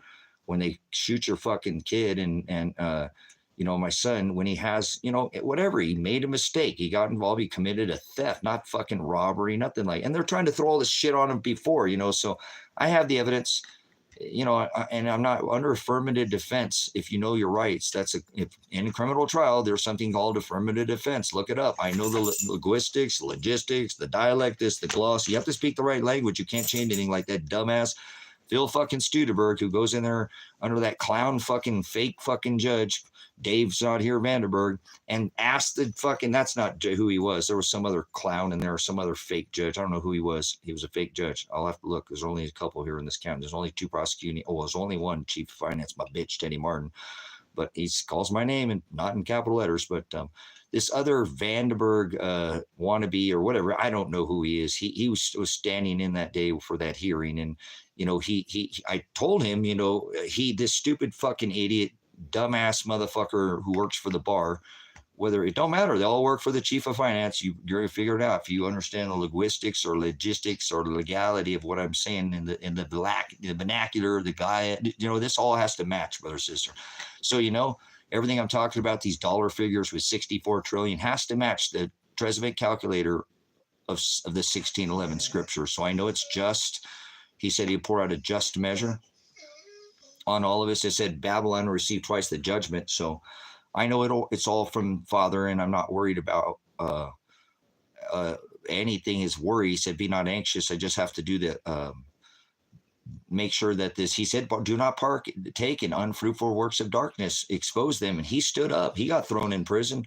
A: When they shoot your fucking kid and you know, my son, when he has, you know, whatever, he made a mistake. He got involved. He committed a theft, not fucking robbery, nothing like, and they're trying to throw all this shit on him before, you know, so I have the evidence, you know, and I'm not under affirmative defense. If you know your rights, that's if in a criminal trial, there's something called affirmative defense. Look it up. I know the linguistics, logistics, the dialectics, the gloss. You have to speak the right language. You can't change anything like that dumbass Phil fucking Studeberg, who goes in there under that clown fucking fake fucking judge, Dave's not here, Vanderberg, and asked the fucking, that's not who he was. There was some other clown in there, some other fake judge. I don't know who he was. He was a fake judge. I'll have to look. There's only a couple here in this county. There's only 2 prosecuting. Oh, there's only one chief of finance, my bitch, Teddy Martin. But he calls my name and not in capital letters. But this other Vanderberg wannabe or whatever, I don't know who he is. He was standing in that day for that hearing, and you know, I told him, you know, this stupid fucking idiot, dumbass motherfucker who works for the bar, whether it don't matter, they all work for the chief of finance. You're going to figure it out if you understand the linguistics or logistics or the legality of what I'm saying in the vernacular, the guy, you know, this all has to match, brother, sister. So, you know, everything I'm talking about, these dollar figures with 64 trillion has to match the Treasury calculator of the 1611 scripture. So I know it's just. He said he'd pour out a just measure on all of us. It said Babylon received twice the judgment. So I know it's all from Father, and I'm not worried about anything is worry. He said, be not anxious. I just have to do the make sure that this, he said, do not take in unfruitful works of darkness, expose them. And he stood up. He got thrown in prison.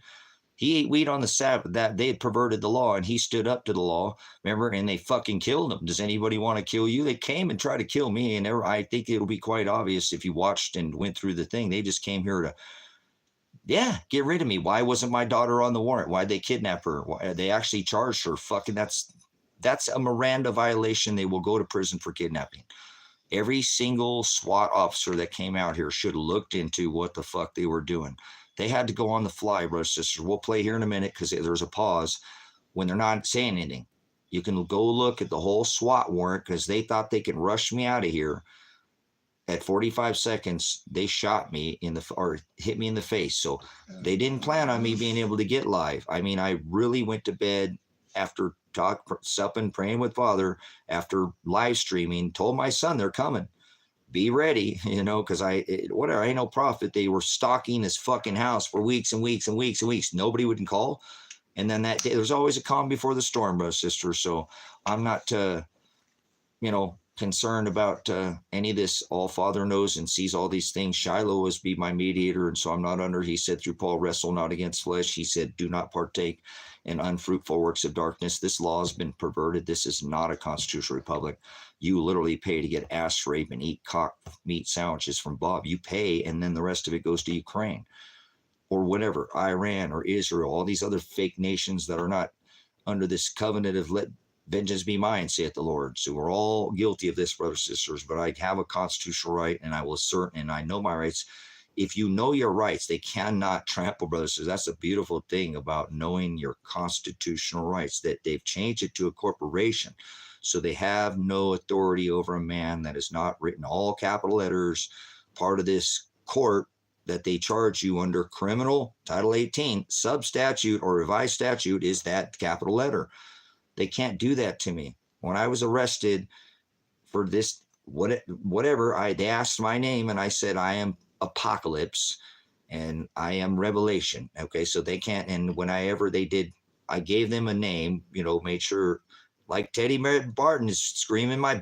A: He ate weed on the Sabbath. That they had perverted the law, and he stood up to the law. Remember, and they fucking killed him. Does anybody want to kill you? They came and tried to kill me, and I think it'll be quite obvious if you watched and went through the thing. They just came here to, yeah, get rid of me. Why wasn't my daughter on the warrant? Why'd they kidnap her? Why, they actually charged her. Fucking, that's a Miranda violation. They will go to prison for kidnapping. Every single SWAT officer that came out here should have looked into what the fuck they were doing. They had to go on the fly, brothers and sisters. We'll play here in a minute because there's a pause when they're not saying anything. You can go look at the whole SWAT warrant because they thought they could rush me out of here. At 45 seconds, they shot me or hit me in the face. So they didn't plan on me being able to get live. I mean, I really went to bed after supping, praying with Father, after live streaming, told my son they're coming. Be ready, because I ain't no prophet. They were stalking this fucking house for weeks and weeks and weeks and weeks. Nobody wouldn't call. And then that day, there's always a calm before the storm, brother, sister. So I'm not, concerned about any of this. All Father knows and sees all these things. Shiloh is be my mediator, and so I'm not under. He said through Paul, wrestle not against flesh. He said, do not partake in unfruitful works of darkness. This law has been perverted. This is not a constitutional republic. You literally pay to get ass rape and eat cock meat sandwiches from Bob. You pay, and then the rest of it goes to Ukraine or whatever, Iran or Israel, all these other fake nations that are not under this covenant of let vengeance be mine, saith the Lord. So we're all guilty of this, brothers and sisters, but I have a constitutional right, and I will assert, and I know my rights. If you know your rights, they cannot trample, brothers and sisters. That's a beautiful thing about knowing your constitutional rights, that they've changed it to a corporation. So they have no authority over a man that is not written all capital letters, part of this court that they charge you under criminal Title 18 substatute or revised statute is that capital letter. They can't do that to me. When I was arrested for this, whatever, they asked my name, and I said, I am Apocalypse and I am Revelation. Okay, so they can't. And whenever they did, I gave them a name, made sure, like Teddy Bear Barton is screaming my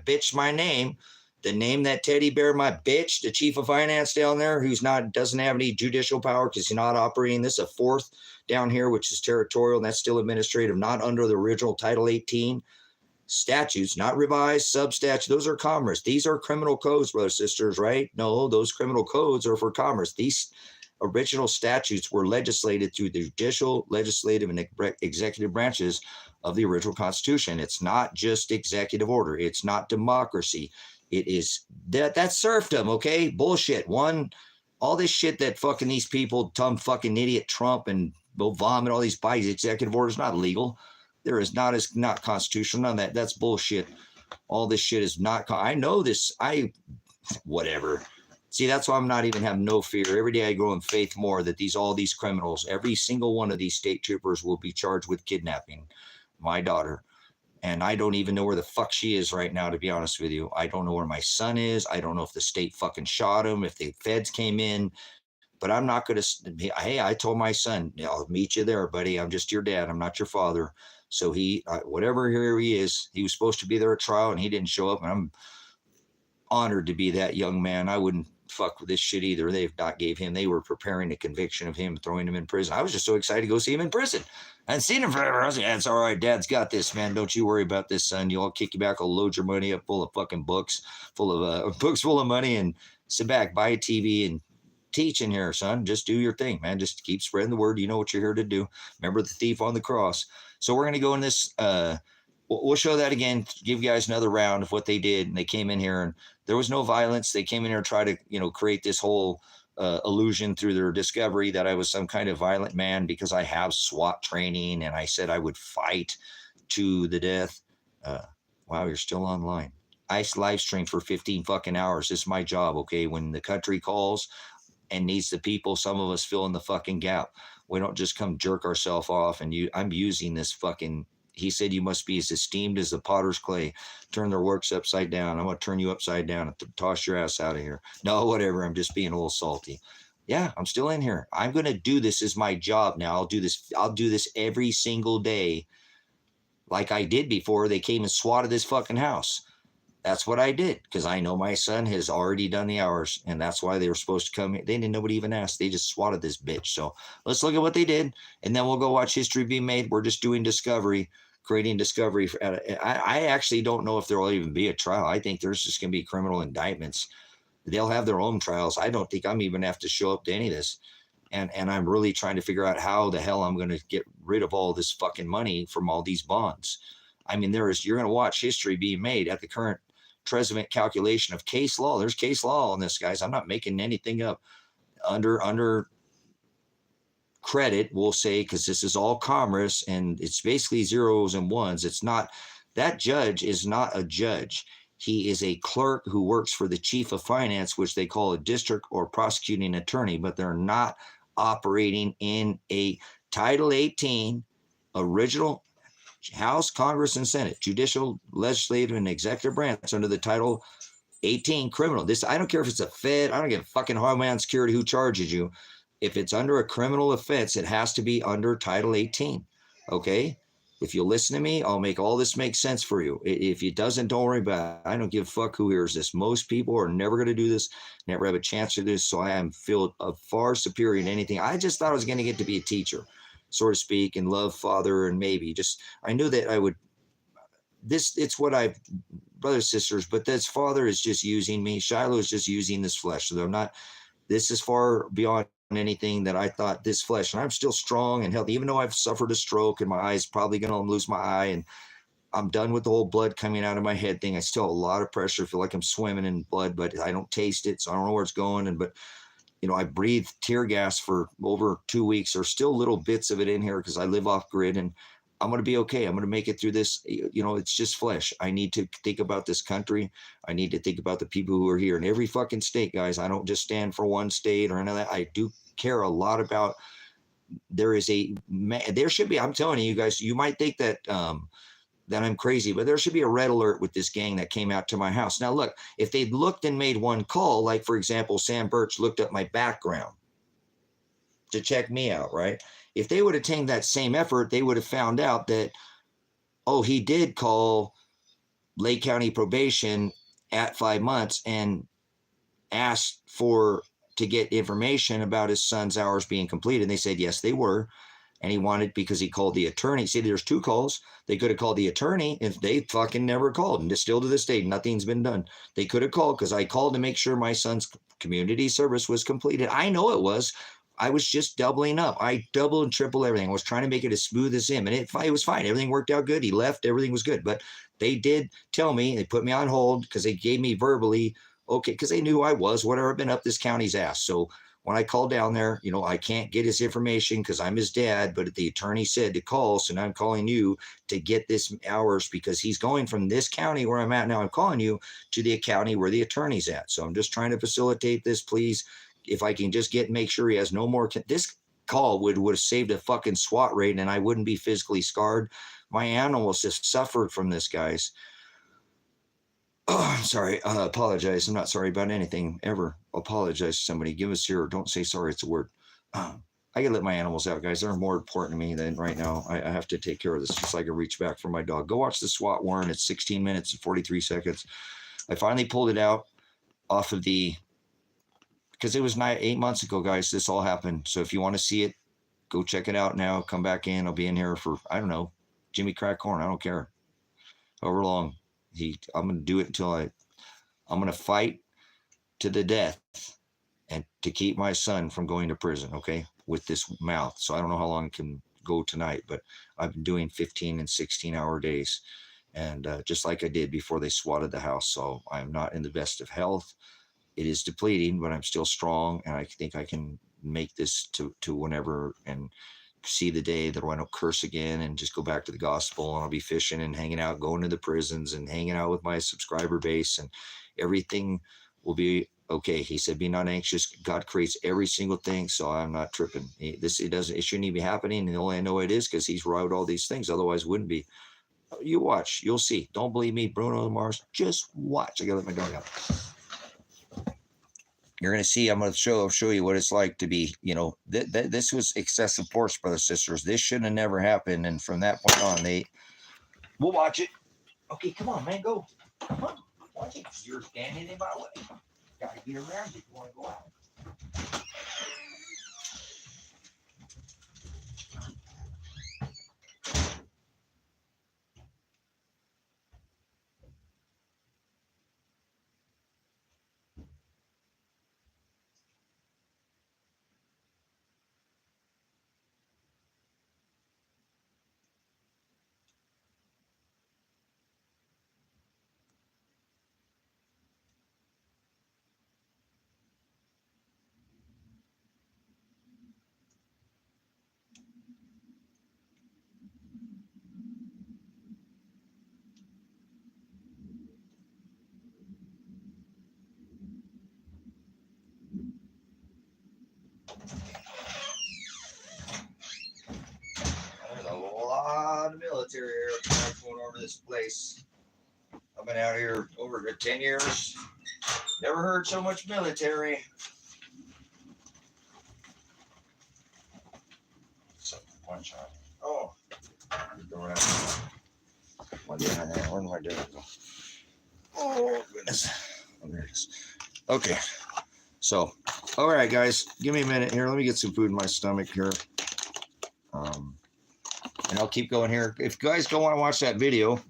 A: name. The name that teddy bear, my bitch, the chief of finance down there, doesn't have any judicial power because he's not operating. This is a fourth down here, which is territorial, and that's still administrative, not under the original Title 18 statutes, not revised, substatutes. Those are commerce. These are criminal codes, brothers and sisters, right? No, those criminal codes are for commerce. These original statutes were legislated through the judicial, legislative, and executive branches of the original Constitution. It's not just executive order. It's not democracy. It is that's serfdom, okay? Bullshit. All this shit that fucking these people, some fucking idiot Trump and will vomit all these Biden's executive orders, not legal. There is not constitutional. None of that. That's bullshit. All this shit is not. I know this. Whatever. See, that's why I'm not even having no fear. Every day I grow in faith more that all these criminals, every single one of these state troopers will be charged with kidnapping my daughter. And I don't even know where the fuck she is right now, to be honest with you. I don't know where my son is. I don't know if the state fucking shot him, if the feds came in. But I'm not going to, hey, I told my son, I'll meet you there, buddy. I'm just your dad. I'm not your father. So whatever here he is, he was supposed to be there at trial and he didn't show up. And I'm honored to be that young man. I wouldn't fuck with this shit either. They were preparing a conviction of him, throwing him in prison. I was just so excited to go see him in prison. I hadn't seen him forever. I was like, it's all right. Dad's got this, man. Don't you worry about this, son. I'll kick you back. I'll load your money up full of fucking books full of money, and sit back, buy a TV and teach in here, son. Just do your thing, man. Just keep spreading the word. You know what you're here to do. Remember the thief on the cross. So we're going to go in this, we'll show that again, give you guys another round of what they did. And they came in here and there was no violence. They came in here and tried to, create this whole illusion through their discovery that I was some kind of violent man because I have SWAT training and I said I would fight to the death. Wow, you're still online. I live stream for 15 fucking hours. This is my job, okay? When the country calls and needs the people, some of us fill in the fucking gap. We don't just come jerk ourselves off. And I'm using this fucking, he said, you must be as esteemed as the potter's clay. Turn their works upside down. I'm going to turn you upside down and toss your ass out of here. No, whatever. I'm just being a little salty. Yeah, I'm still in here. I'm going to do this as my job now. I'll do this every single day like I did before they came and swatted this fucking house. That's what I did because I know my son has already done the hours, and that's why they were supposed to come. They didn't. Nobody even asked. They just swatted this bitch. So let's look at what they did, and then we'll go watch history be made. We're just doing discovery, creating discovery. I actually don't know if there will even be a trial. I think there's just going to be criminal indictments. They'll have their own trials. I don't think I'm even have to show up to any of this. And I'm really trying to figure out how the hell I'm going to get rid of all this fucking money from all these bonds. I mean, you're going to watch history being made at the current Treasument calculation of case law. There's case law on this, guys. I'm not making anything up. Under credit, we'll say, because this is all commerce and it's basically zeros and ones. It's not, that judge is not a judge. He is a clerk who works for the chief of finance, which they call a district or prosecuting attorney, but they're not operating in a Title 18 original House, Congress, and Senate, judicial, legislative, and executive branch under the Title 18 criminal. This, I don't care if it's a Fed, I don't give a fucking Homeland Security who charges you. If it's under a criminal offense, it has to be under Title 18. Okay? If you listen to me, I'll make all this make sense for you. If it doesn't, don't worry about it. I don't give a fuck who hears this. Most people are never going to do this, never have a chance to do this. So I am feel far superior to anything. I just thought I was going to get to be a teacher, so to speak, and love father, and maybe just, I knew that I would, it's what I, brothers, sisters, but this father is just using me. Shiloh is just using this flesh. So I'm not, this is far beyond anything that I thought this flesh, and I'm still strong and healthy, even though I've suffered a stroke and my eye's probably going to lose my eye, and I'm done with the whole blood coming out of my head thing. I still have a lot of pressure, feel like I'm swimming in blood, but I don't taste it, so I don't know where it's going. But I breathed tear gas for over 2 weeks. There's still little bits of it in here because I live off grid, and I'm going to be okay. I'm going to make it through this. It's just flesh. I need to think about this country. I need to think about the people who are here in every fucking state, guys. I don't just stand for one state or any of that. I do care a lot about, there should be, I'm telling you guys, you might think that, that I'm crazy, but there should be a red alert with this gang that came out to my house. Now, look, if they'd looked and made one call, like, for example, Sam Birch looked up my background to check me out, right? If they would have taken that same effort, they would have found out that, oh, he did call Lake County probation at 5 months and asked to get information about his son's hours being completed. And they said, yes, they were. And he wanted, because he called the attorney. See, there's 2 calls. They could have called the attorney if they fucking never called. And still to this day, nothing's been done. They could have called, because I called to make sure my son's community service was completed. I know it was. I was just doubling up. I doubled and tripled everything. I was trying to make it as smooth as him. And it was fine. Everything worked out good. He left. Everything was good. But they did tell me, they put me on hold because they gave me verbally, okay, because they knew who I was, whatever, I've been up this county's ass. So when I called down there, I can't get his information because I'm his dad, but the attorney said to call, so now I'm calling you to get this hours, because he's going from this county where I'm at now, I'm calling you, to the county where the attorney's at. So I'm just trying to facilitate this, please. If I can just make sure he has no more, this call would have saved a fucking SWAT raid, and I wouldn't be physically scarred. My animals just suffered from this, guys. Oh, I'm sorry. I apologize. I'm not sorry about anything. Ever apologize to somebody. Give us your, don't say sorry. It's a word. I gotta let my animals out, guys. They're more important to me than right now. I have to take care of this, just so I can reach back for my dog. Go watch the SWAT warrant. It's 16 minutes and 43 seconds. I finally pulled it out off of because it was 8 months ago, guys. This all happened. So if you want to see it, go check it out now. Come back in. I'll be in here for, I don't know, Jimmy Crack Corn. I don't care. However long. I'm going to do it until I'm going to fight to the death and to keep my son from going to prison, okay, with this mouth. So I don't know how long it can go tonight, but I've been doing 15 and 16-hour days, and just like I did before they swatted the house. So I'm not in the best of health. It is depleting, but I'm still strong, and I think I can make this to whenever, and see the day that I don't curse again, and just go back to the gospel, and I'll be fishing and hanging out, going to the prisons and hanging out with my subscriber base, and everything will be okay. He said, be not anxious. God creates every single thing. So I'm not tripping. It shouldn't even be happening. And the only I know it is because he's wrote all these things. Otherwise it wouldn't be. You watch, you'll see. Don't believe me, Bruno Mars. Just watch. I gotta let my dog out. You're going to see, I'm going to show you what it's like to be, this was excessive force, brothers, sisters. This shouldn't have never happened. And from that point on, we'll watch it. Okay, come on, man, go. Come on. Watch it, 'cause you're standing in my way. Gotta get around if you want to go out. There's a lot of military aircraft going over this place. I've been out here over 10 years. Never heard so much military. So, one shot. Oh, going out. One behind there. Where am I doing? Oh, goodness. Oh, there it is. Okay. So, all right, guys. Give me a minute here. Let me get some food in my stomach here. And I'll keep going here. If you guys don't want to watch that video,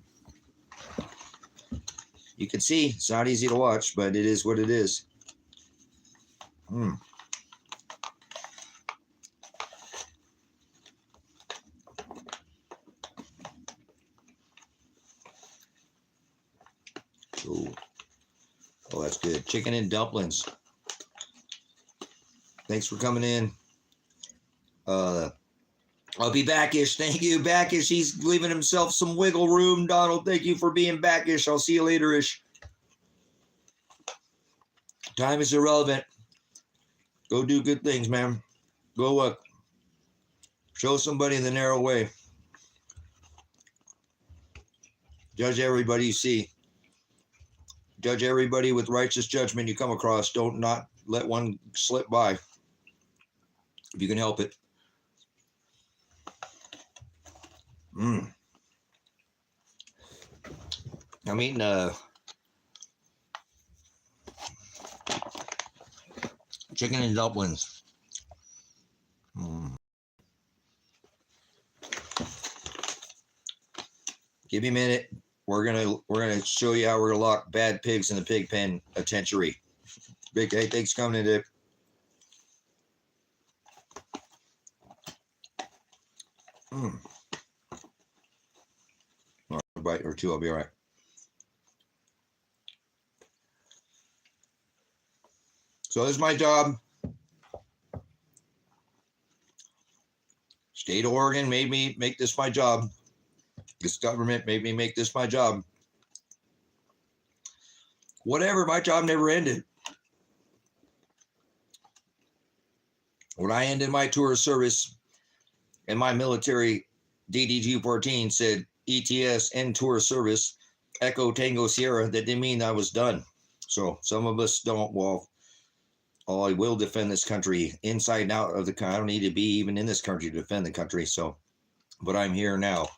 A: you can see it's not easy to watch, but it is what it is. Ooh. Oh, that's good. Chicken and dumplings. Thanks for coming in. I'll be backish. Thank you, backish. He's leaving himself some wiggle room. Donald, thank you for being backish. I'll see you later-ish. Time is irrelevant. Go do good things, man. Go show somebody the narrow way. Judge everybody you see. Judge everybody with righteous judgment you come across. Don't not let one slip by. If you can help it. I'm eating chicken and dumplings. Give me a minute. We're gonna show you how we're gonna lock bad pigs in the pig pen itentiary. Big hey, thanks for coming in, Dick. A bite or two, I'll be all right. So this is my job. State of Oregon made me make this my job. This government made me make this my job. Whatever, my job never ended. When I ended my tour of service and my military DDG-14 said ETS end tour of service, Echo Tango Sierra, that didn't mean I was done. So some of us don't, well, I will defend this country inside and out of the country. I don't need to be even in this country to defend the country. So, but I'm here now.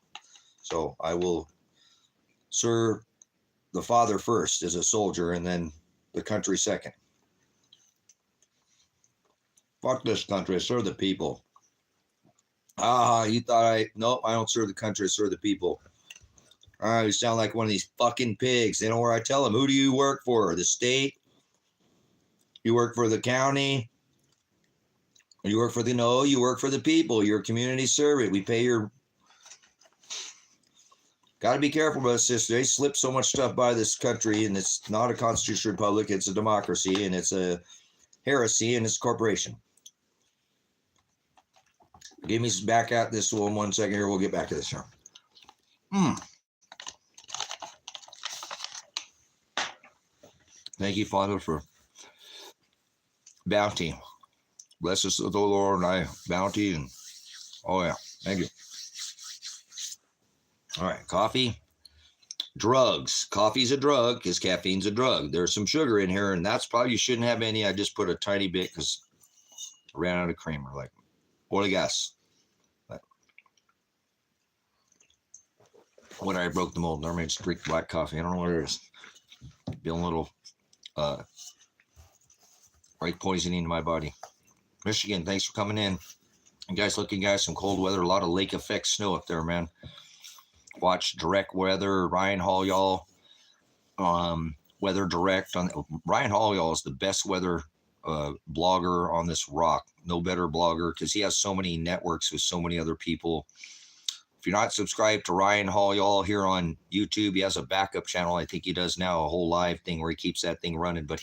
A: So I will serve the father first as a soldier and then the country second. Fuck this country, I serve the people. You thought nope, I don't serve the country, I serve the people. All right, you sound like one of these fucking pigs. They know where I tell them, who do you work for? The state? You work for the county? You work for you work for the people. You're a community servant. We pay your... Got to be careful about this, sister. They slip so much stuff by this country, and it's not a constitutional republic. It's a democracy, and it's a heresy, and it's a corporation. Give me back at this one second here. We'll get back to this here. Thank you, Father, for bounty. Bless us, the Lord, and I bounty. And oh, yeah. Thank you. All right. Coffee. Drugs. Coffee's a drug because caffeine's a drug. There's some sugar in here, and that's probably you shouldn't have any. I just put a tiny bit because I ran out of creamer. Like, oil gas. When I broke the mold, I made straight black coffee. I don't know what it is. building a little right poisoning in my body. Michigan, thanks for coming in. You guys looking, guys, some cold weather, a lot of lake effect snow up there, man. Watch Direct Weather, Ryan Hall, y'all. Weather Direct on Ryan Hall, y'all, is the best weather blogger on this rock. No better blogger, because he has so many networks with so many other people. If you're not subscribed to Ryan Hall, y'all, here on YouTube, he has a backup channel. I think he does now, a whole live thing where he keeps that thing running. But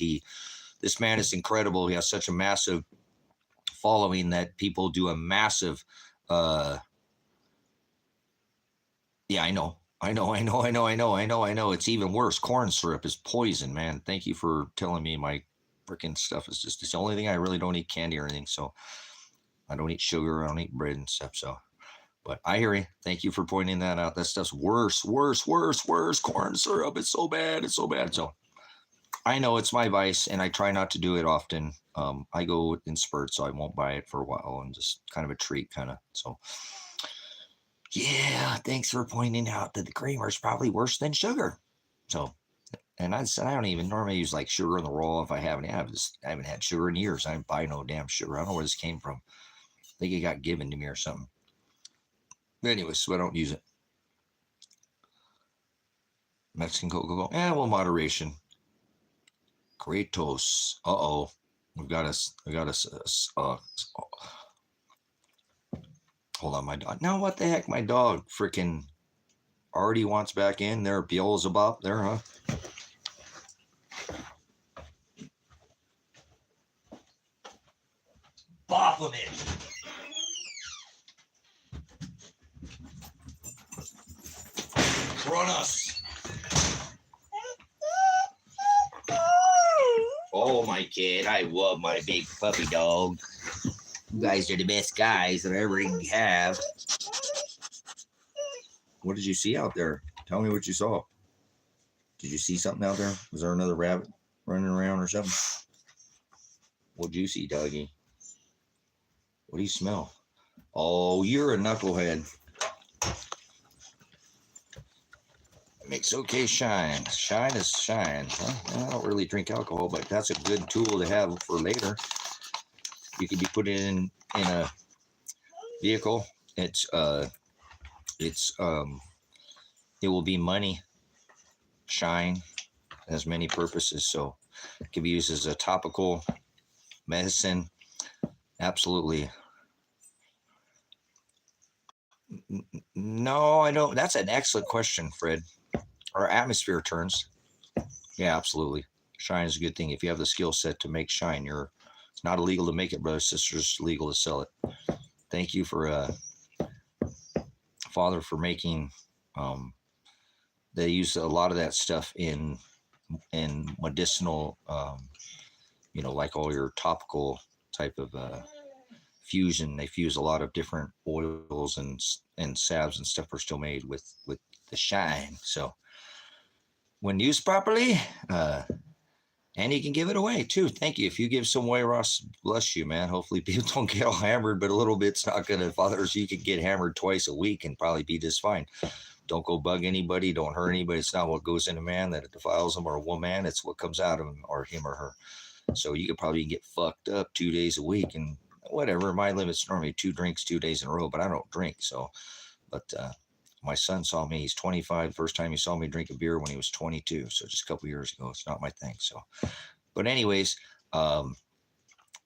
A: this man is incredible. He has such a massive following that people do a massive yeah, I know. It's even worse. Corn syrup is poison, man. Thank you for telling me. My freaking stuff is just, it's the only thing. I really don't eat candy or anything. So I don't eat sugar. I don't eat bread and stuff. So, but I hear you. Thank you for pointing that out. That stuff's worse. Corn syrup. It's so bad. So I know it's my vice, and I try not to do it often. I go in spurts, so I won't buy it for a while, and just kind of a treat, kind of. So, yeah, thanks for pointing out that the creamer is probably worse than sugar. So, and I said I don't even normally use like sugar in the roll if I haven't. I haven't had sugar in years. I didn't buy no damn sugar. I don't know where this came from. I think it got given to me or something. But anyway, so I don't use it. Mexican Coca-Cola. Well, moderation. Kratos. Uh-oh. We got us. Hold on, my dog. Now, what the heck? My dog freaking already wants back in there. Beelzebub there, huh? Baphomet. Run us. Oh, my kid. I love my big puppy dog. You guys are the best guys that I ever have. What did you see out there? Tell me what you saw. Did you see something out there? Was there another rabbit running around or something? What'd you see, doggy? What do you smell? Oh, you're a knucklehead. Makes okay shine. Shine is shine. Huh? I don't really drink alcohol, but that's a good tool to have for later. You could be putting it in a vehicle. It will be money. Shine has many purposes, so it can be used as a topical medicine. Absolutely. No, I don't. That's an excellent question, Fred. Our atmosphere turns. Yeah, absolutely. Shine is a good thing. If you have the skill set to make shine, it's not illegal to make it, brothers, sisters. Legal to sell it. Thank you for Father for making. They use a lot of that stuff in medicinal. Like all your topical type of fusion. They fuse a lot of different oils and salves and stuff are still made with the shine. So when used properly, and you can give it away too. Thank you. If you give some away, Ross, bless you, man. Hopefully people don't get all hammered, but a little bit's not going to bother us. You could get hammered twice a week and probably be just fine. Don't go bug anybody. Don't hurt anybody. It's not what goes in a man that defiles him or a woman. It's what comes out of him or him or her. So you could probably get fucked up 2 days a week and whatever. My limit's normally 2 drinks 2 days in a row, but I don't drink. So, but my son saw me. He's 25. First time he saw me drink a beer when he was 22. So just a couple years ago. It's not my thing. So, but anyways,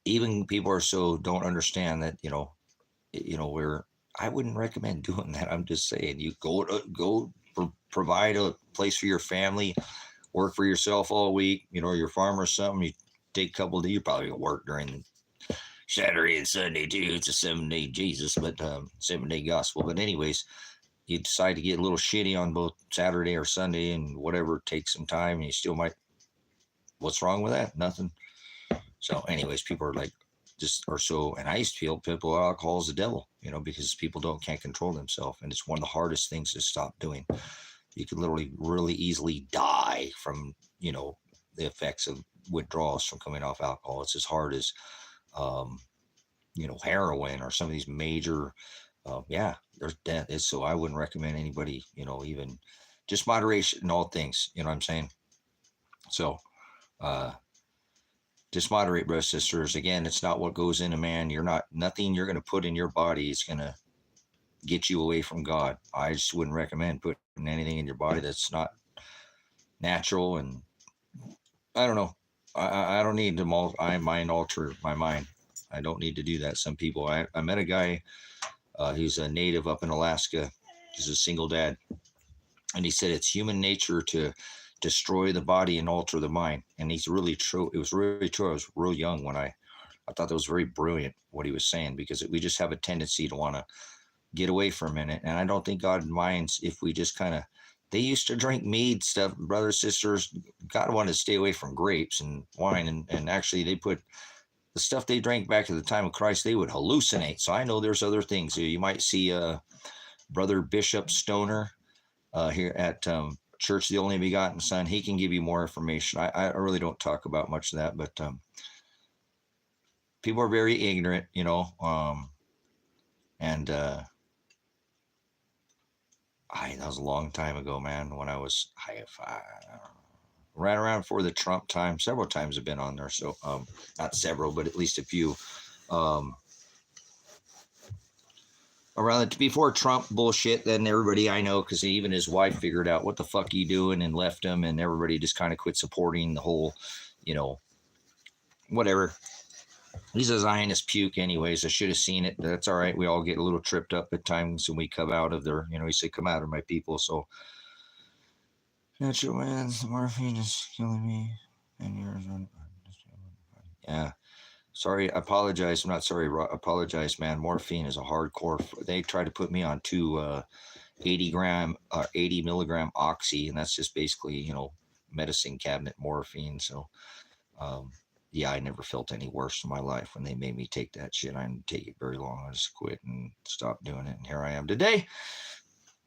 A: even people don't understand that, where I wouldn't recommend doing that. I'm just saying, you provide a place for your family, work for yourself all week. You're a farmer or something. You take a couple of days. You probably work during Saturday and Sunday too. It's a 7-day Jesus, but 7-day gospel. But anyways, you decide to get a little shitty on both Saturday or Sunday and whatever, take some time, and you still might. What's wrong with that? Nothing. So anyways, people are like, and I used to feel people alcohol is the devil, because people can't control themselves. And it's one of the hardest things to stop doing. You can literally really easily die from, the effects of withdrawals from coming off alcohol. It's as hard as, heroin or some of these major, there's death. So I wouldn't recommend anybody, even just moderation in all things, you know what I'm saying? So, just moderate, brothers, sisters. Again, it's not what goes in a man. Nothing you're going to put in your body is going to get you away from God. I just wouldn't recommend putting anything in your body that's not natural. And I don't know. I don't need to mind alter my mind. I don't need to do that. Some people, I met a guy, he's a native up in Alaska. He's a single dad. And he said it's human nature to destroy the body and alter the mind. And he's really true. It was really true. I was real young when I thought that was very brilliant what he was saying, because we just have a tendency to want to get away for a minute. And I don't think God minds if we just kind of, they used to drink mead stuff, brothers, sisters. God wanted to stay away from grapes and wine. And actually they put the stuff they drank back at the time of Christ, they would hallucinate. So I know there's other things. You might see Brother Bishop Stoner here at Church of the Only Begotten Son. He can give you more information. I really don't talk about much of that, but people are very ignorant, and that was a long time ago, man, when I was right around before the Trump time. Several times I've been on there, so not several, but at least a few. Around before Trump bullshit, then everybody I know, because even his wife figured out what the fuck you doing and left him, and everybody just kind of quit supporting the whole, whatever. He's a Zionist puke anyways. I should have seen it. That's all right. We all get a little tripped up at times when we come out of there. He said, come out of my people. So, natural man, the morphine is killing me. And yours. Yeah. Sorry, I apologize. I'm not sorry. Apologize, man. Morphine is a hardcore. They tried to put me on 80 milligram oxy, and that's just basically, medicine cabinet morphine. So, yeah, I never felt any worse in my life when they made me take that shit. I didn't take it very long. I just quit and stopped doing it. And here I am today.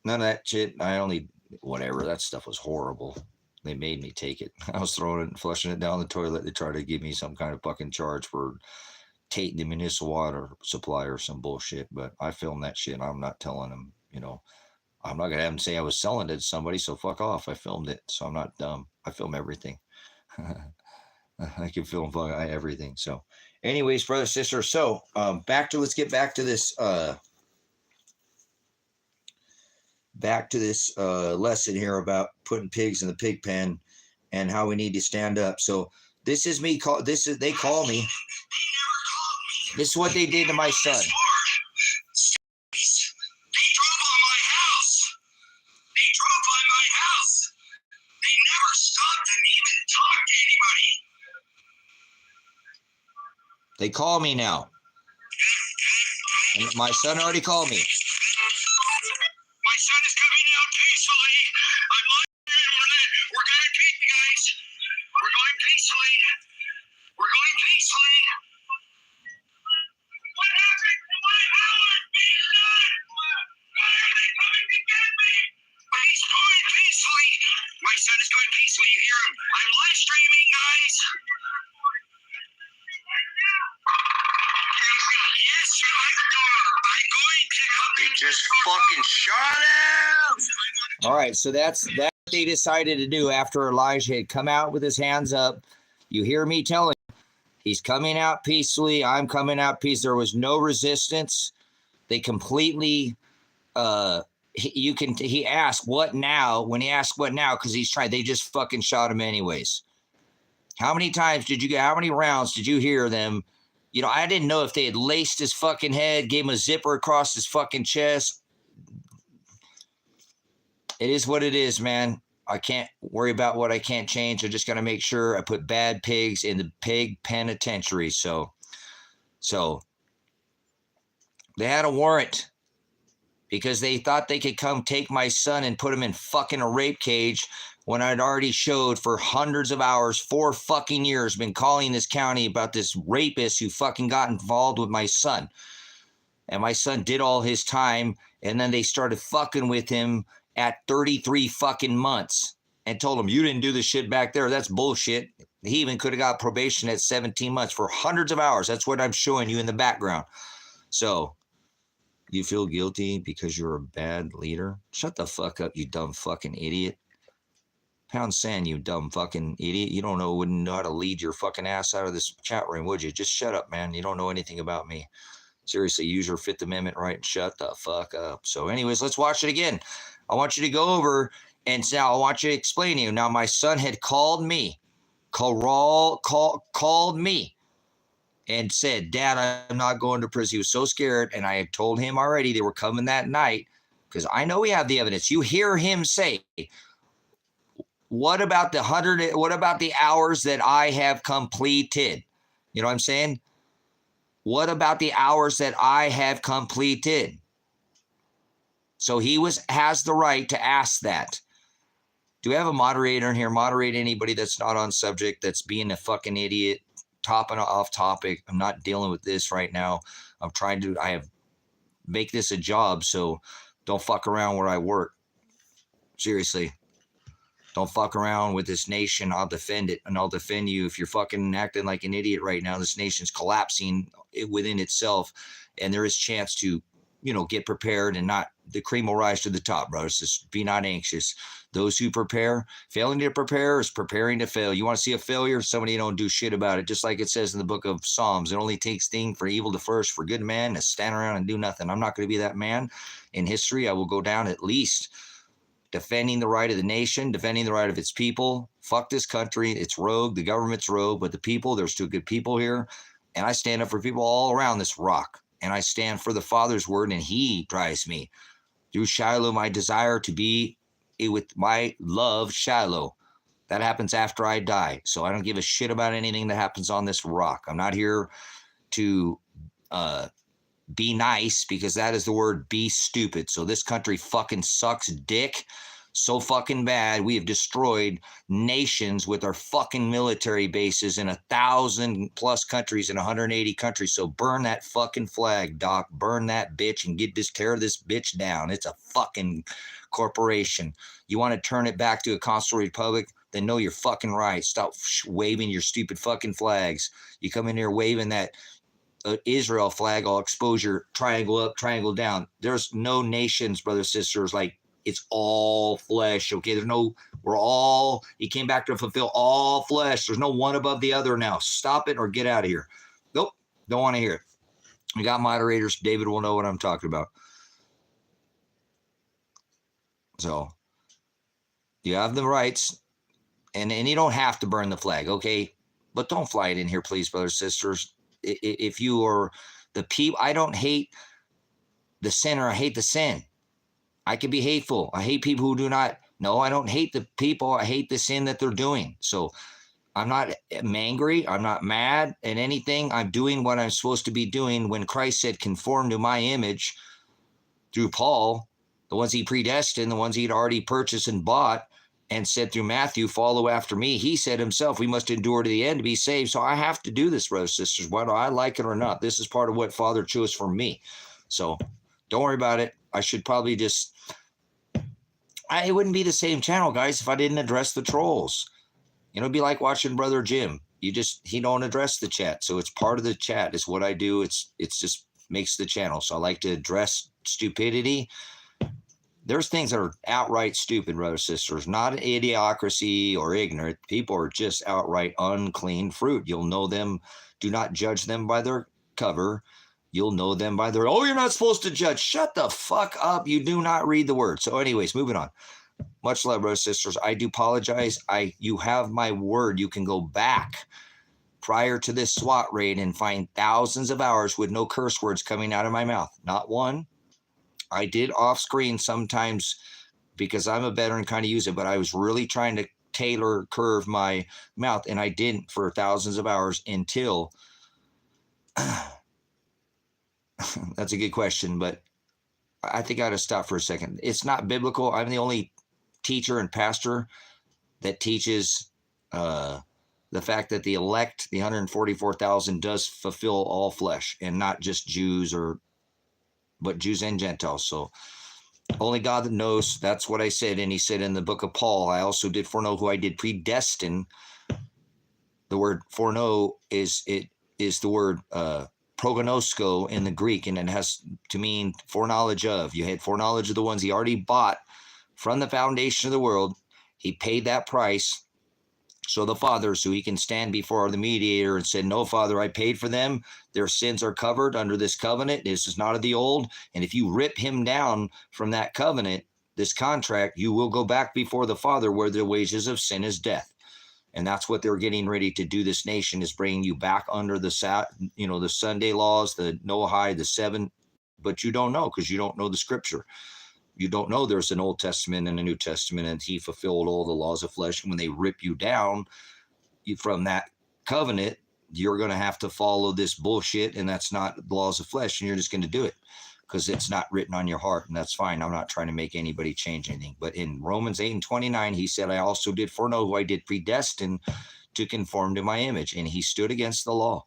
A: None of that shit. Whatever. That stuff was horrible. They made me take it. I was throwing it and flushing it down the toilet. They tried to give me some kind of fucking charge for taking the municipal water supply or some bullshit. But I filmed that shit. I'm not telling them, I'm not going to have them say I was selling it to somebody. So fuck off. I filmed it. So I'm not dumb. I film everything. I can film everything. So anyways, brother, sister. So let's get back to this lesson here about putting pigs in the pig pen and how we need to stand up. So this is me. They call me. This is what they did to my son.
B: They drove on my house. They drove by my house. They never stopped and even talked to anybody.
A: They call me now. And my son already called me.
B: My son is coming out peacefully. I'm live. We're going peacefully, guys. We're going peacefully. We're going peacefully. What happened to my hours being done? Why are they coming to get me? But he's going peacefully. My son is going peacefully. You hear him? I'm live streaming, guys. Yes, I'm going to come. They just fucking shot him.
A: All right, so that's what they decided to do after Elijah had come out with his hands up. You hear me telling you, he's coming out peacefully. I'm coming out peacefully. There was no resistance. They completely, he asked, what now? When he asked what now, because they just fucking shot him anyways. How many rounds did you hear them? I didn't know if they had laced his fucking head, gave him a zipper across his fucking chest. It is what it is, man. I can't worry about what I can't change. I just got to make sure I put bad pigs in the pig penitentiary. So they had a warrant because they thought they could come take my son and put him in fucking a rape cage when I'd already showed for hundreds of hours, 4 fucking years, been calling this county about this rapist who fucking got involved with my son. And my son did all his time, and then they started fucking with him at 33 fucking months and told him, you didn't do this shit back there. That's bullshit. He even could have got probation at 17 months for hundreds of hours. That's what I'm showing you in the background. So you feel guilty because you're a bad leader? Shut the fuck up, you dumb fucking idiot. Pound sand, you dumb fucking idiot. You don't know, wouldn't know how to lead your fucking ass out of this chat room, would you? Just shut up, man. You don't know anything about me. Seriously, use your Fifth Amendment right and shut the fuck up. So anyways, let's watch it again. I want you to go over and now I want you to explain to you. Now, my son had called me, called me and said, Dad, I'm not going to prison. He was so scared. And I had told him already they were coming that night because I know we have the evidence. You hear him say, what about the hours that I have completed? You know what I'm saying? What about the hours that I have completed? So he has the right to ask that. Do we have a moderator in here? Moderate anybody that's not on subject, that's being a fucking idiot, topping off topic. I'm not dealing with this right now. I have make this a job, so don't fuck around where I work. Seriously. Don't fuck around with this nation. I'll defend it, and I'll defend you. If you're fucking acting like an idiot right now, this nation's collapsing within itself, and there is chance to, get prepared, and not the cream will rise to the top, brothers. Just be not anxious. Those who prepare, failing to prepare is preparing to fail. You want to see a failure? Somebody don't do shit about it. Just like it says in the book of Psalms, it only takes thing for evil to flourish, for good man to stand around and do nothing. I'm not going to be that man in history. I will go down at least defending the right of the nation, defending the right of its people. Fuck this country. It's rogue. The government's rogue, but the people, there's two good people here. And I stand up for people all around this rock. And I stand for the Father's word, and he drives me. Through Shiloh, my desire to be with my love, Shiloh. That happens after I die. So I don't give a shit about anything that happens on this rock. I'm not here to be nice, because that is the word be stupid. So this country fucking sucks dick so fucking bad. We have destroyed nations with our fucking military bases in 1,000+ countries in 180 countries. So burn that fucking flag, Doc. Burn that bitch and tear this bitch down. It's a fucking corporation. You want to turn it back to a constitutional republic? Then know you're fucking right. Stop waving your stupid fucking flags. You come in here waving that Israel flag, all exposure, triangle up, triangle down. There's no nations, brothers, sisters, like it's all flesh. Okay, he came back to fulfill all flesh. There's no one above the other now. Stop it or get out of here. Nope, don't want to hear it. We got moderators. David will know what I'm talking about. So you have the rights, and you don't have to burn the flag, okay? But don't fly it in here, please, brothers, sisters. If you are the people, I don't hate the sinner. I hate the sin. I can be hateful. I hate people who do not. No, I don't hate the people. I hate the sin that they're doing. So I'm not angry. I'm not mad at anything. I'm doing what I'm supposed to be doing. When Christ said, conform to my image through Paul, the ones he predestined, the ones he'd already purchased and bought, and said through Matthew, follow after me. He said himself, we must endure to the end to be saved. So I have to do this, brothers and sisters, whether I like it or not. This is part of what Father chose for me. So don't worry about it. I should probably it wouldn't be the same channel, guys, if I didn't address the trolls. It'd be like watching Brother Jim. He don't address the chat. So it's part of the chat. It's what I do. It's just makes the channel. So I like to address stupidity. There's things that are outright stupid, brothers, sisters, not idiocracy or ignorant. People are just outright unclean fruit. You'll know them. Do not judge them by their cover. You'll know them by their, you're not supposed to judge. Shut the fuck up. You do not read the word. So anyways, moving on. Much love, brothers, sisters. I do apologize. You have my word. You can go back prior to this SWAT raid and find thousands of hours with no curse words coming out of my mouth. Not one. I did off screen sometimes because I'm a veteran, kind of use it, but I was really trying to curve my mouth, and I didn't for thousands of hours until that's a good question, but I think I ought to stop for a second. It's not biblical. I'm the only teacher and pastor that teaches the fact that the elect, the 144,000, does fulfill all flesh and not just Jews but Jews and Gentiles. So only God that knows. That's what I said. And he said in the book of Paul, I also did foreknow who I did predestine. The word foreknow is the word prognosko in the Greek, and it has to mean foreknowledge of. You had foreknowledge of the ones he already bought from the foundation of the world, He paid that price. So the Father, so he can stand before the mediator and say, no, Father, I paid for them. Their sins are covered under this covenant. This is not of the old. And if you rip him down from that covenant, this contract, you will go back before the Father where the wages of sin is death. And that's what they're getting ready to do. This nation is bringing you back under the Sunday laws, the Noahide, the 7. But you don't know because you don't know the scripture. You don't know there's an Old Testament and a New Testament, and he fulfilled all the laws of flesh. And when they rip you down from that covenant, you're going to have to follow this bullshit, and that's not the laws of flesh, and you're just going to do it because it's not written on your heart, and that's fine. I'm not trying to make anybody change anything. But in Romans 8:29, he said, I also did foreknow who I did predestine to conform to my image, and he stood against the law.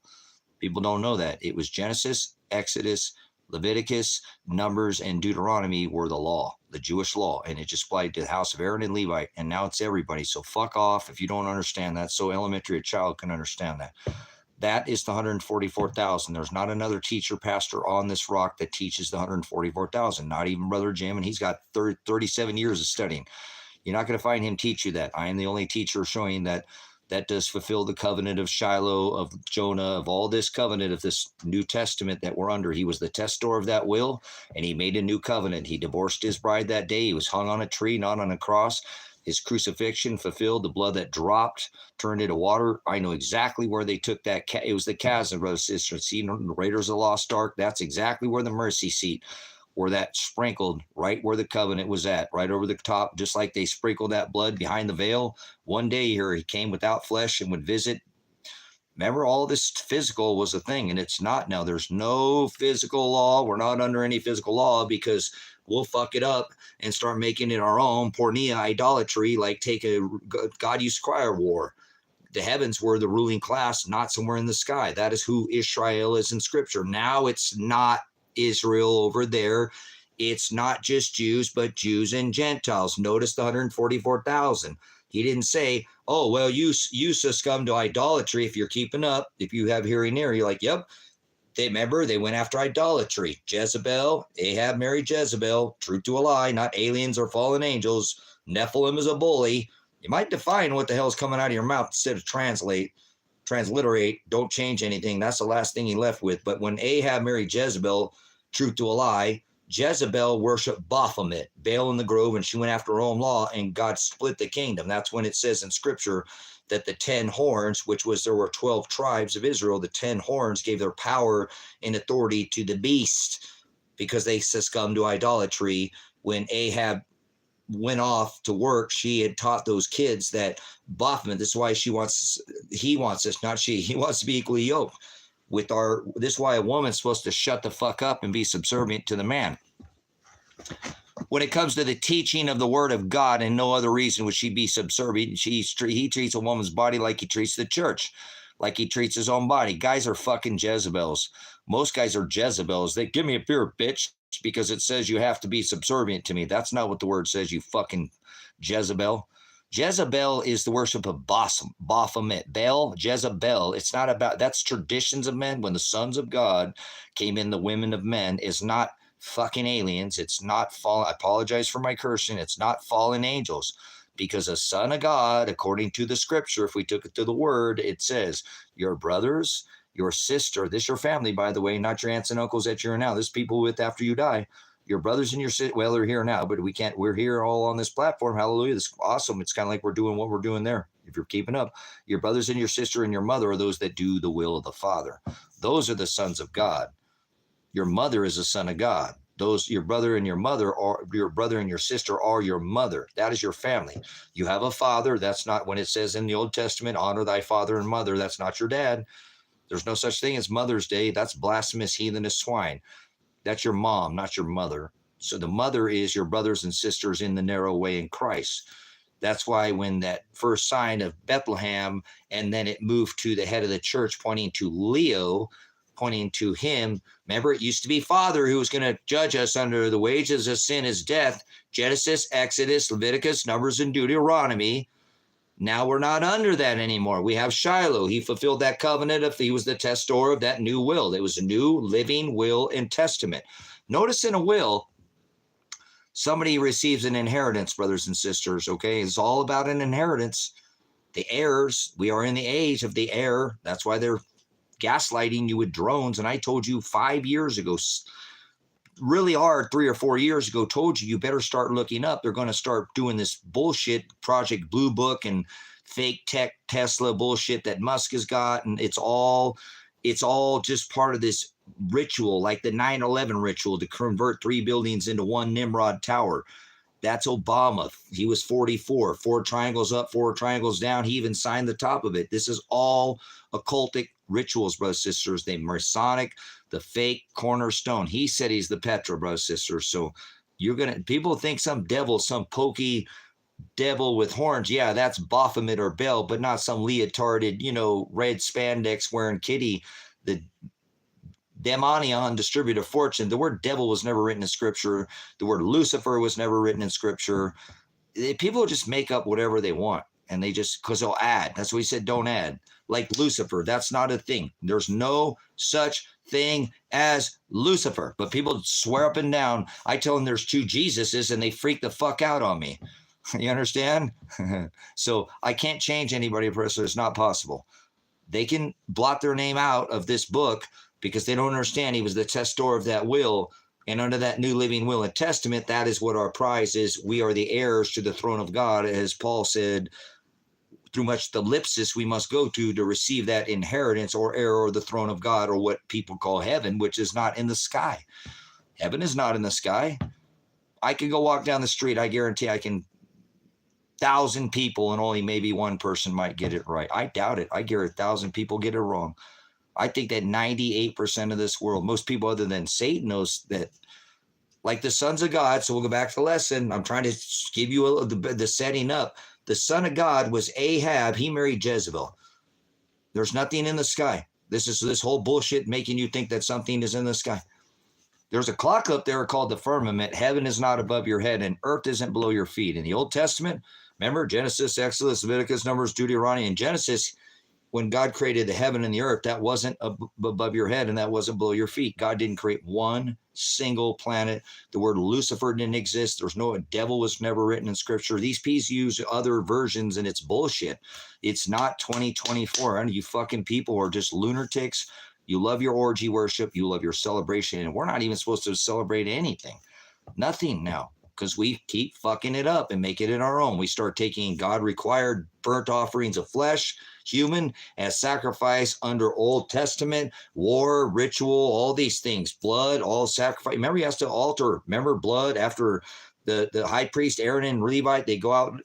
A: People don't know that. It was Genesis, Exodus, Leviticus, Numbers, and Deuteronomy were the law, the Jewish law, and it just applied to the house of Aaron and Levi, and now it's everybody. So fuck off if you don't understand that. So elementary, a child can understand that. That is the 144,000. There's not another teacher, pastor on this rock that teaches the 144,000, not even Brother Jim, and he's got 37 years of studying. You're not going to find him teach you that. I am the only teacher showing that does fulfill the covenant of Shiloh, of Jonah, of all this covenant of this New Testament that we're under. He was the testor of that will, and he made a new covenant. He divorced his bride that day. He was hung on a tree, not on a cross. His crucifixion fulfilled the blood that dropped, turned into water. I know exactly where they took that. It was the chasm, brothers and sisters. See, the Raiders of the Lost Ark, that's exactly where the mercy seat, where that sprinkled right where the covenant was at, right over the top, just like they sprinkled that blood behind the veil. One day here, he came without flesh and would visit. Remember, all this physical was a thing, and it's not now. There's no physical law. We're not under any physical law because we'll fuck it up and start making it our own. Pornea, idolatry, like take a God used choir war. The heavens were the ruling class, not somewhere in the sky. That is who Israel is in scripture. Now it's not Israel over there. It's not just Jews, but Jews and Gentiles. Notice the 144,000. He didn't say, oh, well, you succumb to idolatry if you're keeping up. If you have hearing ear, you're like, yep. They went after idolatry. Jezebel, Ahab married Jezebel. Truth to a lie, not aliens or fallen angels. Nephilim is a bully. You might define what the hell is coming out of your mouth instead of transliterate. Don't change anything. That's the last thing he left with. But when Ahab married Jezebel, truth to a lie, Jezebel worshiped Baphomet, Baal in the grove, and she went after her own law, and God split the kingdom. That's when it says in scripture that the 10 horns, there were 12 tribes of Israel, the 10 horns gave their power and authority to the beast because they succumbed to idolatry. When Ahab went off to work, she had taught those kids that Baphomet, this is why he wants us, not she. He wants to be equally yoked with this is why a woman's supposed to shut the fuck up and be subservient to the man. When it comes to the teaching of the word of God, and no other reason would she be subservient. He treats a woman's body like he treats the church, like he treats his own body. Guys are fucking Jezebels. Most guys are Jezebels. They give me a beer, bitch, because it says you have to be subservient to me. That's not what the word says, you fucking Jezebel. Jezebel is the worship of Baphomet. Baal, Jezebel. It's not about, that's traditions of men. When the sons of God came in, the women of men is not fucking aliens. It's not fallen. I apologize for my cursing. It's not fallen angels, because a son of God, according to the scripture, if we took it to the word, it says your brothers, your sister, this your family, by the way, not your aunts and uncles that you're now. This people with after you die. Your brothers and your sisters, well, they're here now, but we're here all on this platform. Hallelujah. This is awesome. It's kind of like we're doing what we're doing there. If you're keeping up, your brothers and your sister and your mother are those that do the will of the Father. Those are the sons of God. Your mother is a son of God. Your brother and your mother, or your brother and your sister are your mother. That is your family. You have a father. That's not when it says in the Old Testament, honor thy father and mother. That's not your dad. There's no such thing as Mother's Day. That's blasphemous, heathenous swine. That's your mom, not your mother. So the mother is your brothers and sisters in the narrow way in Christ. That's why when that first sign of Bethlehem, and then it moved to the head of the church, pointing to Leo, pointing to him. Remember, it used to be Father who was going to judge us under the wages of sin is death. Genesis, Exodus, Leviticus, Numbers, and Deuteronomy. Now we're not under that anymore. We have Shiloh. He fulfilled that covenant if he was the testor of that new will. It was a new living will and testament. Notice in a will, Somebody receives an inheritance, brothers and sisters, okay? It's all about an inheritance. The heirs, we are in the age of the heir. That's why they're gaslighting you with drones. And I told you 5 years ago, really hard 3 or 4 years ago, told you better start looking up. They're going to start doing this bullshit Project Blue Book and fake tech Tesla bullshit that Musk has got. And it's all just part of this ritual, like the 9/11 ritual to convert 3 buildings into one Nimrod tower. That's Obama. He was 44, 4 triangles up, 4 triangles down. He even signed the top of it. This is all occultic rituals, brothers and sisters. The Masonic, the fake cornerstone. He said he's the Petra, brothers and sisters. So people think some devil, some pokey devil with horns. Yeah, that's Baphomet or Bel, but not some leotarded, red spandex wearing kitty. The Demonion, distributor fortune. The word devil was never written in scripture. The word Lucifer was never written in scripture. People just make up whatever they want. And they just, because they'll add. That's what he said, don't add. Like Lucifer, that's not a thing. There's no such thing as Lucifer. But people swear up and down. I tell them there's 2 Jesuses and they freak the fuck out on me. You understand? So I can't change anybody, person. It's not possible. They can blot their name out of this book because they don't understand he was the testor of that will. And under that new living will and testament, that is what our prize is. We are the heirs to the throne of God, as Paul said, through much the ellipsis we must go to receive that inheritance or heir or the throne of God, or what people call heaven, which is not in the sky. Heaven is not in the sky. I can go walk down the street. I guarantee I can 1,000 people and only maybe one person might get it right. I doubt it. I guarantee 1,000 people get it wrong. I think that 98% of this world, most people other than Satan knows that, like the sons of God. So we'll go back to the lesson. I'm trying to give you the setting up. The son of God was Ahab. He married Jezebel. There's nothing in the sky. This is this whole bullshit making you think that something is in the sky. There's a clock up there called the firmament. Heaven is not above your head and earth isn't below your feet. In the Old Testament, remember Genesis, Exodus, Leviticus, Numbers, Deuteronomy, and Genesis, when God created the heaven and the earth, that wasn't above your head and that wasn't below your feet. God didn't create one single planet. The word Lucifer didn't exist. There's no devil was never written in scripture. These P's use other versions and it's bullshit. It's not 2024. And you fucking people are just lunatics. You love your orgy worship. You love your celebration. And we're not even supposed to celebrate anything. Nothing now. Because we keep fucking it up and make it in our own. We start taking God-required burnt offerings of flesh, human, as sacrifice under Old Testament, war, ritual, all these things, blood, all sacrifice. Remember, he has to alter. Remember, blood after the high priest Aaron and Levite, they go out,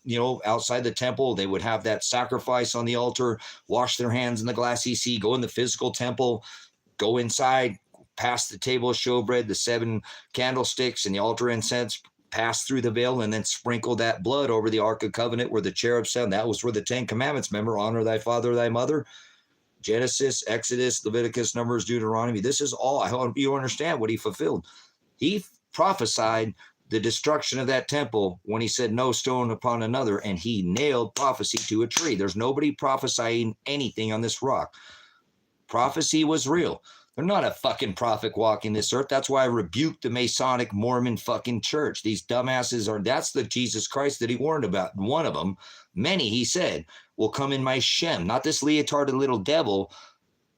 A: outside the temple. They would have that sacrifice on the altar, wash their hands in the glassy sea, go in the physical temple, go inside, pass the table of showbread, the 7 candlesticks, and the altar incense, pass through the veil, and then sprinkle that blood over the Ark of Covenant where the cherub sat. That was where the 10 Commandments, remember, honor thy father, thy mother. Genesis, Exodus, Leviticus, Numbers, Deuteronomy. This is all, I hope you understand what he fulfilled. He prophesied the destruction of that temple when he said no stone upon another, and he nailed prophecy to a tree. There's nobody prophesying anything on this rock. Prophecy was real. They're not a fucking prophet walking this earth. That's why I rebuked the Masonic Mormon fucking church. These dumbasses that's the Jesus Christ that he warned about. One of them, many, he said, will come in my Shem. Not this leotarded little devil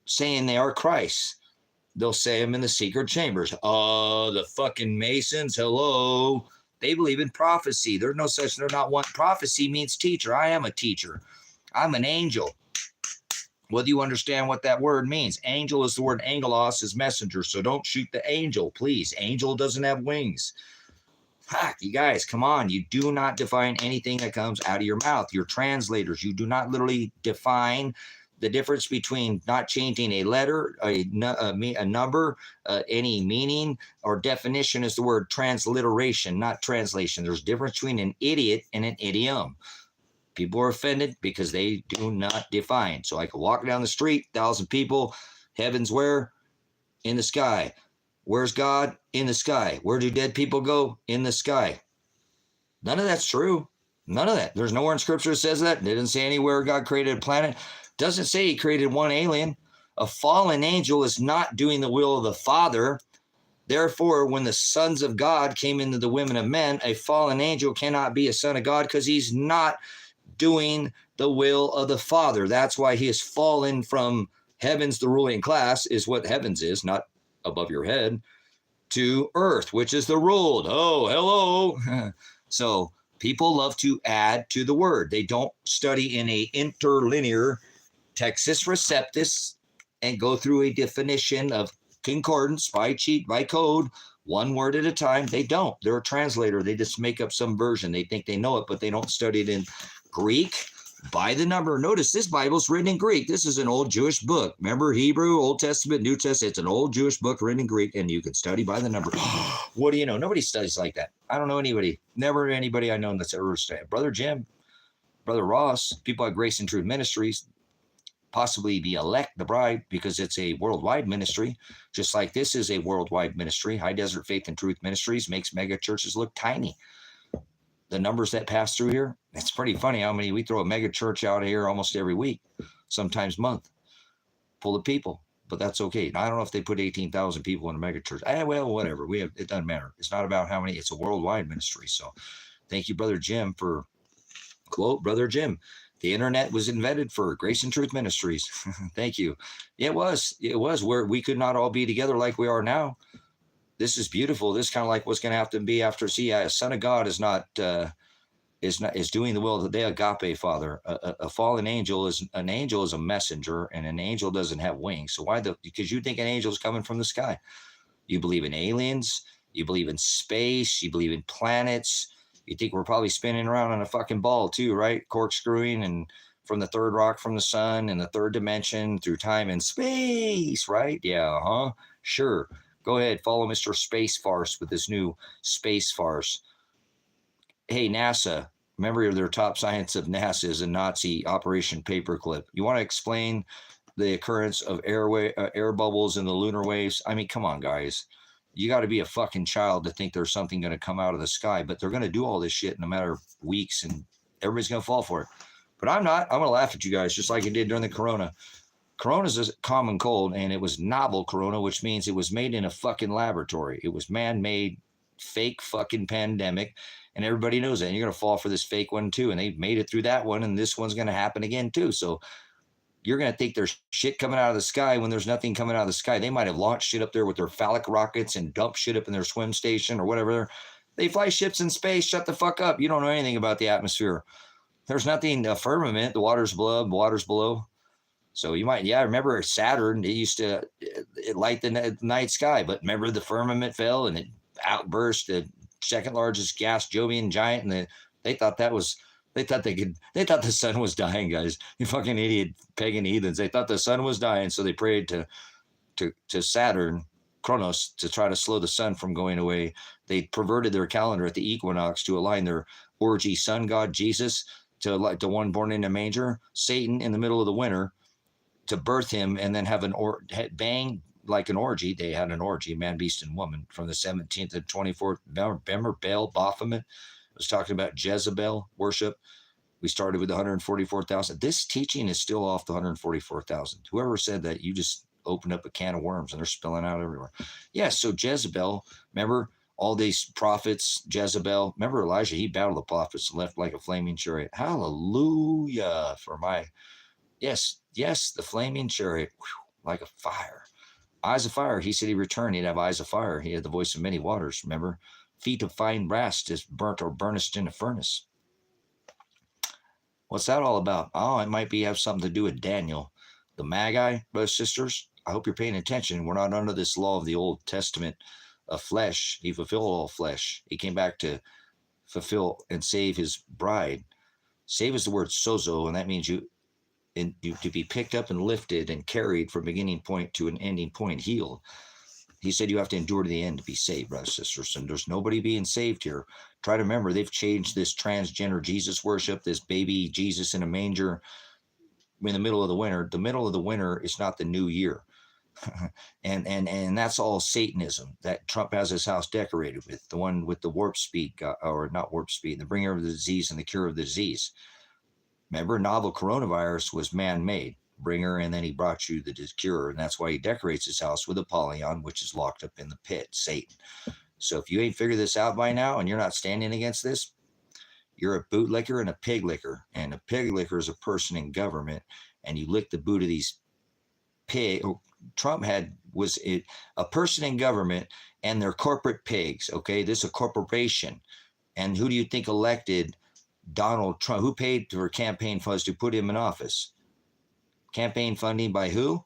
A: saying they are Christ. They'll say them in the secret chambers. Oh, the fucking Masons, hello. They believe in prophecy. There's no such, they're not one. Prophecy means teacher. I am a teacher. I'm an angel. Whether you understand what that word means. Angel is the word angelos, is messenger. So don't shoot the angel, please. Angel doesn't have wings. Fuck, you guys, come on. You do not define anything that comes out of your mouth. You're translators. You do not literally define the difference between not changing a letter, a number, any meaning or definition is the word transliteration, not translation. There's a difference between an idiot and an idiom. People are offended because they do not define. So I could walk down the street, 1,000 people. Heaven's where? In the sky. Where's God? In the sky. Where do dead people go? In the sky. None of that's true. None of that. There's nowhere in scripture that says that. It didn't say anywhere God created a planet. Doesn't say he created one alien. A fallen angel is not doing the will of the Father. Therefore, when the sons of God came into the women of men, a fallen angel cannot be a son of God because he's not doing the will of the Father. That's why he has fallen from heaven's the ruling class, is what heavens is, not above your head, to earth, which is the ruled. Oh, hello. So people love to add to the word. They don't study in a interlinear Textus Receptus and go through a definition of concordance by cheat, by code, one word at a time. They don't. They're a translator. They just make up some version. They think they know it, but they don't study it in Greek by the number. Notice this Bible's written in Greek. This is an old Jewish book. Remember, Hebrew, Old Testament, New Testament. It's an old Jewish book written in Greek, and you can study by the number. What do you know? Nobody studies like that. I don't know anybody. Never anybody I know that's ever studied. Brother Jim, Brother Ross, people at Grace and Truth Ministries, possibly the elect, the bride, because it's a worldwide ministry, just like this is a worldwide ministry. High Desert Faith and Truth Ministries makes mega churches look tiny. The numbers that pass through here, it's pretty funny how many we throw a mega church out here almost every week, sometimes month, full of people. But that's okay. I don't know if they put 18,000 people in a mega church. Well, whatever. It doesn't matter. It's not about how many. It's a worldwide ministry. So thank you, Brother Jim, for quote, Brother Jim. The internet was invented for Grace and Truth Ministries. Thank you. It was where we could not all be together like we are now. This is beautiful. This is kind of like what's going to have to be after. See, a son of God is doing the will of the Agape Father. A fallen angel is a messenger, and an angel doesn't have wings. So because you think an angel is coming from the sky. You believe in aliens. You believe in space. You believe in planets. You think we're probably spinning around on a fucking ball too, right? Corkscrewing and from the third rock from the sun in the third dimension through time and space, right? Yeah, huh? Sure. Go ahead, follow Mr. Space Farce with this new space farce. Hey, NASA, remember their top science of NASA is a Nazi Operation Paperclip. You want to explain the occurrence of air bubbles in the lunar waves? I mean, come on, guys. You got to be a fucking child to think there's something going to come out of the sky, but they're going to do all this shit in a matter of weeks, and everybody's going to fall for it. But I'm not. I'm going to laugh at you guys just like it did during the corona. Corona's a common cold, and it was novel corona, which means it was made in a fucking laboratory. It was man-made, fake fucking pandemic, and everybody knows that. And you're going to fall for this fake one too, and they made it through that one, and this one's going to happen again too. So you're going to think there's shit coming out of the sky when there's nothing coming out of the sky. They might have launched shit up there with their phallic rockets and dumped shit up in their swim station or whatever. They fly ships in space. Shut the fuck up. You don't know anything about the atmosphere. There's nothing, a firmament. The water's above, the water's below. So you might, I remember Saturn, it used to light the night sky, but remember the firmament fell and it outburst the second largest gas Jovian giant, and they thought the sun was dying, guys. You fucking idiot pagan heathens. They thought the sun was dying, so they prayed to Saturn, Kronos, to try to slow the sun from going away. They perverted their calendar at the equinox to align their orgy sun god Jesus to one born in a manger, Satan in the middle of the winter, to birth him and then have bang like an orgy. They had an orgy, man, beast, and woman, from the 17th to 24th. Remember Baal Baphomet was talking about Jezebel worship. We started with 144,000. This teaching is still off the 144,000. Whoever said that, you just opened up a can of worms and they're spilling out everywhere. Yeah, so Jezebel, remember all these prophets, Jezebel. Remember Elijah, he battled the prophets and left like a flaming chariot. Hallelujah for my... Yes, the flaming chariot, like a fire. Eyes of fire. He said he returned. He'd have eyes of fire. He had the voice of many waters. Remember, feet of fine brass is burnt or burnest in a furnace. What's that all about? Oh, it might have something to do with Daniel. The Magi, brothers, sisters, I hope you're paying attention. We're not under this law of the Old Testament of flesh. He fulfilled all flesh. He came back to fulfill and save his bride. Save is the word sozo, and that means you to be picked up and lifted and carried from beginning point to an ending point, healed. He said you have to endure to the end to be saved, brothers and sisters, and there's nobody being saved here. Try to remember, they've changed this transgender Jesus worship, this baby Jesus in a manger in the middle of the winter. The middle of the winter is not the new year. and that's all Satanism that Trump has his house decorated with, the one with the warp speed, or not warp speed, the bringer of the disease and the cure of the disease. Remember, novel coronavirus was man-made. bringer, and then he brought you the cure. And that's why he decorates his house with Apollyon, which is locked up in the pit, Satan. So if you ain't figured this out by now and you're not standing against this, you're a bootlicker and a pig licker. And a pig licker is a person in government, and you lick the boot of these pig. Trump was a person in government, and they're corporate pigs. Okay, this is a corporation. And who do you think elected Donald Trump? Who paid for campaign funds to put him in office? Campaign funding by who?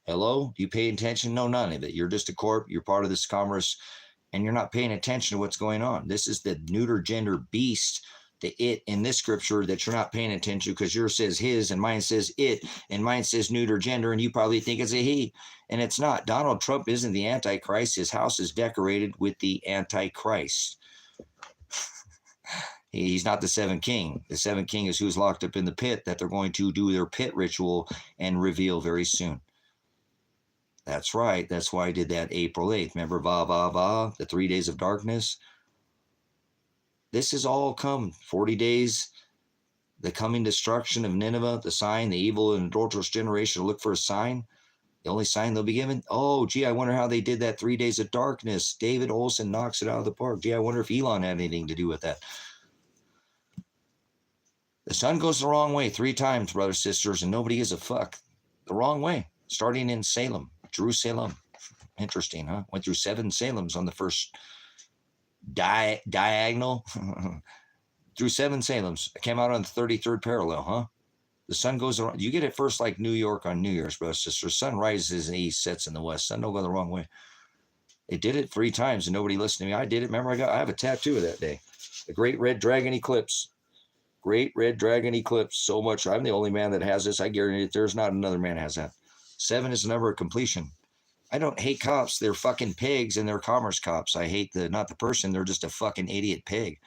A: Hello? Do you pay attention? No, none of it. You're just a corp. You're part of this commerce, and you're not paying attention to what's going on. This is the neuter gender beast, the it in this scripture that you're not paying attention to, because yours says his and mine says it and mine says neuter gender, and you probably think it's a he, and it's not. Donald Trump isn't the Antichrist. His house is decorated with the Antichrist. He's not the seventh king. The seventh king is who's locked up in the pit that they're going to do their pit ritual and reveal very soon. That's right. That's why I did that April 8th. Remember, the 3 days of darkness? This has all come. 40 days, the coming destruction of Nineveh, the sign, the evil and adulterous generation will look for a sign. The only sign they'll be given? Oh, gee, I wonder how they did that 3 days of darkness. David Olson knocks it out of the park. Gee, I wonder if Elon had anything to do with that. The sun goes the wrong way 3 times, brothers, sisters, and nobody gives a fuck. The wrong way, starting in Salem, Jerusalem. Interesting, huh? Went through 7 Salems on the first diagonal. Through 7 Salems. I came out on the 33rd parallel, huh? The sun goes around. You get it first like New York on New Year's, brothers, sisters. Sun rises in the east, sets in the west. Sun don't go the wrong way. They did it 3 times and nobody listened to me. I did it. Remember, I have a tattoo of that day. The Great Red Dragon Eclipse. Great Red Dragon Eclipse. So much. I'm the only man that has this. I guarantee there's not another man that has that. 7 is the number of completion. I don't hate cops. They're fucking pigs and they're commerce cops. I hate not the person. They're just a fucking idiot pig.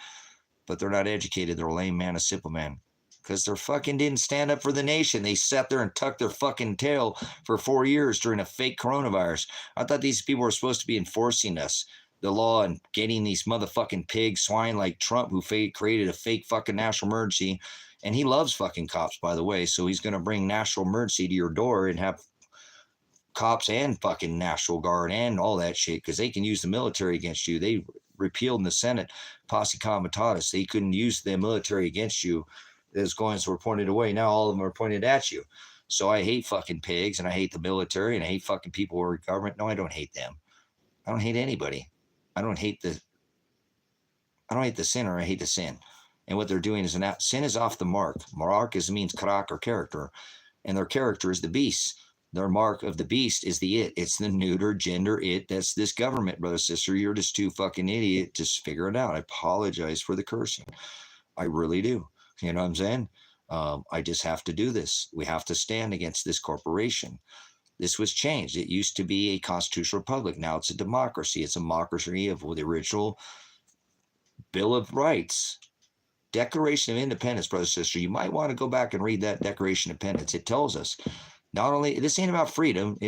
A: But they're not educated. They're a lame man, a simple man. Because they fucking didn't stand up for the nation. They sat there and tucked their fucking tail for 4 years during a fake coronavirus. I thought these people were supposed to be enforcing us, the law, and getting these motherfucking pig swine like Trump, who created a fake fucking national emergency. And he loves fucking cops, by the way. So he's going to bring national emergency to your door and have cops and fucking National Guard and all that shit, because they can use the military against you. They repealed in the Senate posse comitatus. They couldn't use the military against you. Those guns were pointed away. Now all of them are pointed at you. So I hate fucking pigs, and I hate the military, and I hate fucking people who are in government. No, I don't hate them. I don't hate anybody. I don't hate the sinner. I hate the sin. And what they're doing is sin is off the mark. Mark means karak or character, and their character is the beast. Their mark of the beast is the it. It's the neuter gender it. That's this government, brother, sister. You're just too fucking idiot. Just figure it out. I apologize for the cursing. I really do. You know what I'm saying? I just have to do this. We have to stand against this corporation. This was changed. It used to be a constitutional republic. Now it's a democracy. It's a democracy of the original Bill of Rights. Declaration of Independence, brother, sister. You might want to go back and read that Declaration of Independence. It tells us not only, this ain't about freedom.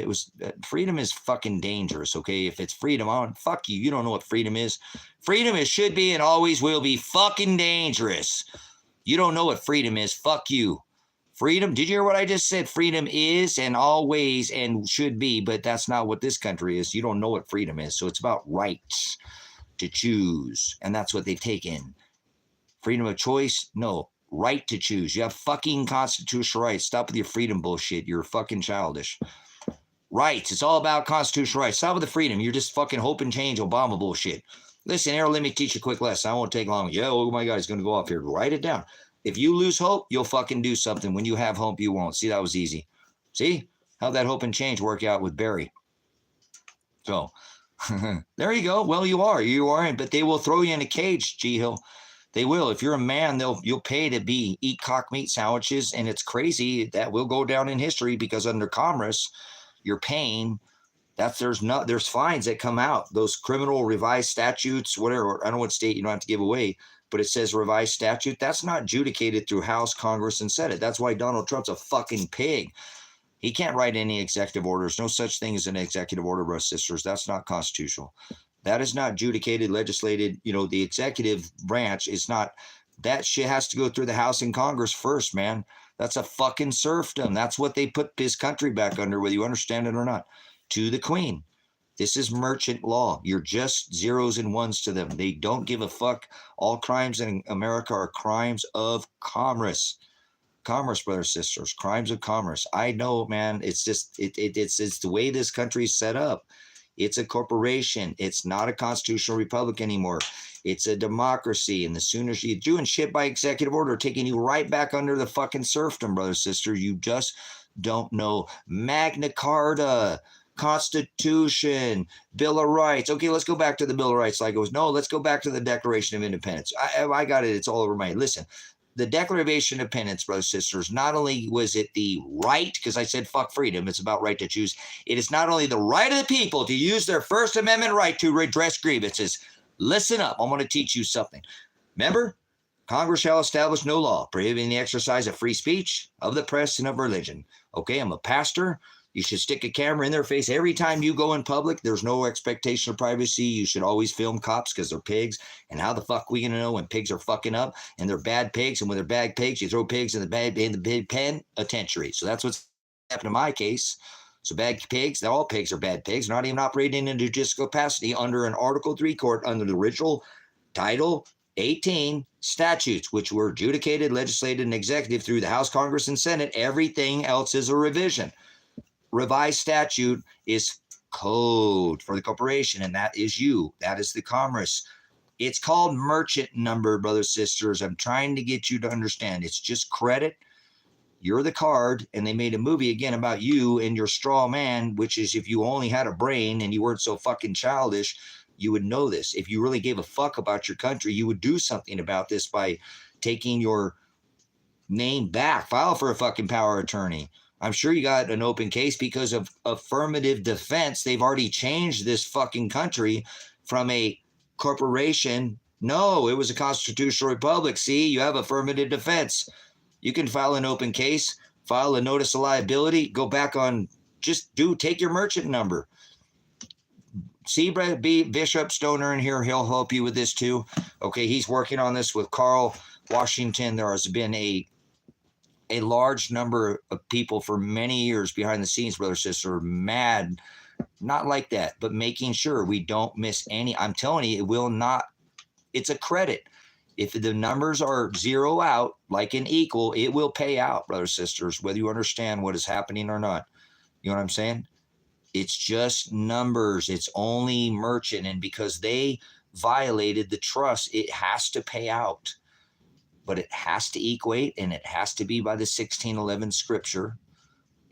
A: Freedom is fucking dangerous, okay? If it's freedom, fuck you. You don't know what freedom is. Freedom, it should be and always will be fucking dangerous. You don't know what freedom is. Fuck you. Freedom, did you hear what I just said? Freedom is and always and should be, but that's not what this country is. You don't know what freedom is. So it's about rights to choose. And that's what they've taken. Freedom of choice? No. Right to choose. You have fucking constitutional rights. Stop with your freedom bullshit. You're fucking childish. Rights. It's all about constitutional rights. Stop with the freedom. You're just fucking hope and change Obama bullshit. Listen, Errol, let me teach you a quick lesson. I won't take long. Yeah, oh my God, he's going to go off here. Write it down. If you lose hope, you'll fucking do something. When you have hope, you won't. See, that was easy. See? How'd that hope and change work out with Barry? So, there you go. Well, you are, but they will throw you in a cage, G Hill. They will. If you're a man, you'll pay to eat cock meat sandwiches, and it's crazy. That will go down in history because under commerce, you're paying. There's fines that come out. Those criminal revised statutes, whatever. I don't know what state you don't have to give away, but it says revised statute. That's not adjudicated through House, Congress, and Senate. That's why Donald Trump's a fucking pig. He can't write any executive orders. No such thing as an executive order, brothers, sisters. That's not constitutional. That is not adjudicated, legislated. You know, the executive branch is not. That shit has to go through the House and Congress first, man. That's a fucking serfdom. That's what they put this country back under, whether you understand it or not, to the queen. This is merchant law. You're just zeros and ones to them. They don't give a fuck. All crimes in America are crimes of commerce. Commerce, brothers, sisters, crimes of commerce. I know, man. It's just it's the way this country is set up. It's a corporation. It's not a constitutional republic anymore. It's a democracy. And the sooner you're doing shit by executive order, taking you right back under the fucking serfdom, brothers, sisters. You just don't know. Magna Carta, Constitution, Bill of Rights. Okay, let's go back to the Bill of Rights. Like it was, no, let's go back to the Declaration of Independence. I got it. It's all over my head. Listen, the Declaration of Independence, brothers and sisters, not only was it the right, because I said fuck freedom, it's about right to choose. It is not only the right of the people to use their First Amendment right to redress grievances. Listen up. I'm going to teach you something. Remember, Congress shall establish no law prohibiting the exercise of free speech, of the press, and of religion. Okay, I'm a pastor. You should stick a camera in their face every time you go in public. There's no expectation of privacy. You should always film cops because they're pigs. And how the fuck are we going to know when pigs are fucking up and they're bad pigs? And when they're bad pigs, you throw pigs in the pig pen, itentiary. So that's what's happened in my case. So bad pigs, all pigs are bad pigs, not even operating in judicial capacity under an Article 3 court under the original Title 18 statutes, which were adjudicated, legislated, and executive through the House, Congress, and Senate. Everything else is a revision. Revised statute is code for the corporation, and that is you. That is the commerce. It's called merchant number, brothers, sisters. I'm trying to get you to understand. It's just credit. You're the card, and they made a movie again about you and your straw man, which is if you only had a brain and you weren't so fucking childish, you would know this. If you really gave a fuck about your country, you would do something about this by taking your name back. File for a fucking power of attorney. I'm sure you got an open case because of affirmative defense. They've already changed this fucking country from a corporation. No, it was a constitutional republic. See, you have affirmative defense. You can file an open case, file a notice of liability, go back on, take your merchant number. See Bishop Stoner in here. He'll help you with this too. Okay, he's working on this with Carl Washington. There has been a large number of people for many years behind the scenes, brother, sister, mad, not like that, but making sure we don't miss any. I'm telling you, it will not, it's a credit. If the numbers are zero out, like an equal, it will pay out, brothers, sisters, whether you understand what is happening or not. You know what I'm saying? It's just numbers. It's only merchant. And because they violated the trust, it has to pay out. But it has to equate, and it has to be by the 1611 scripture,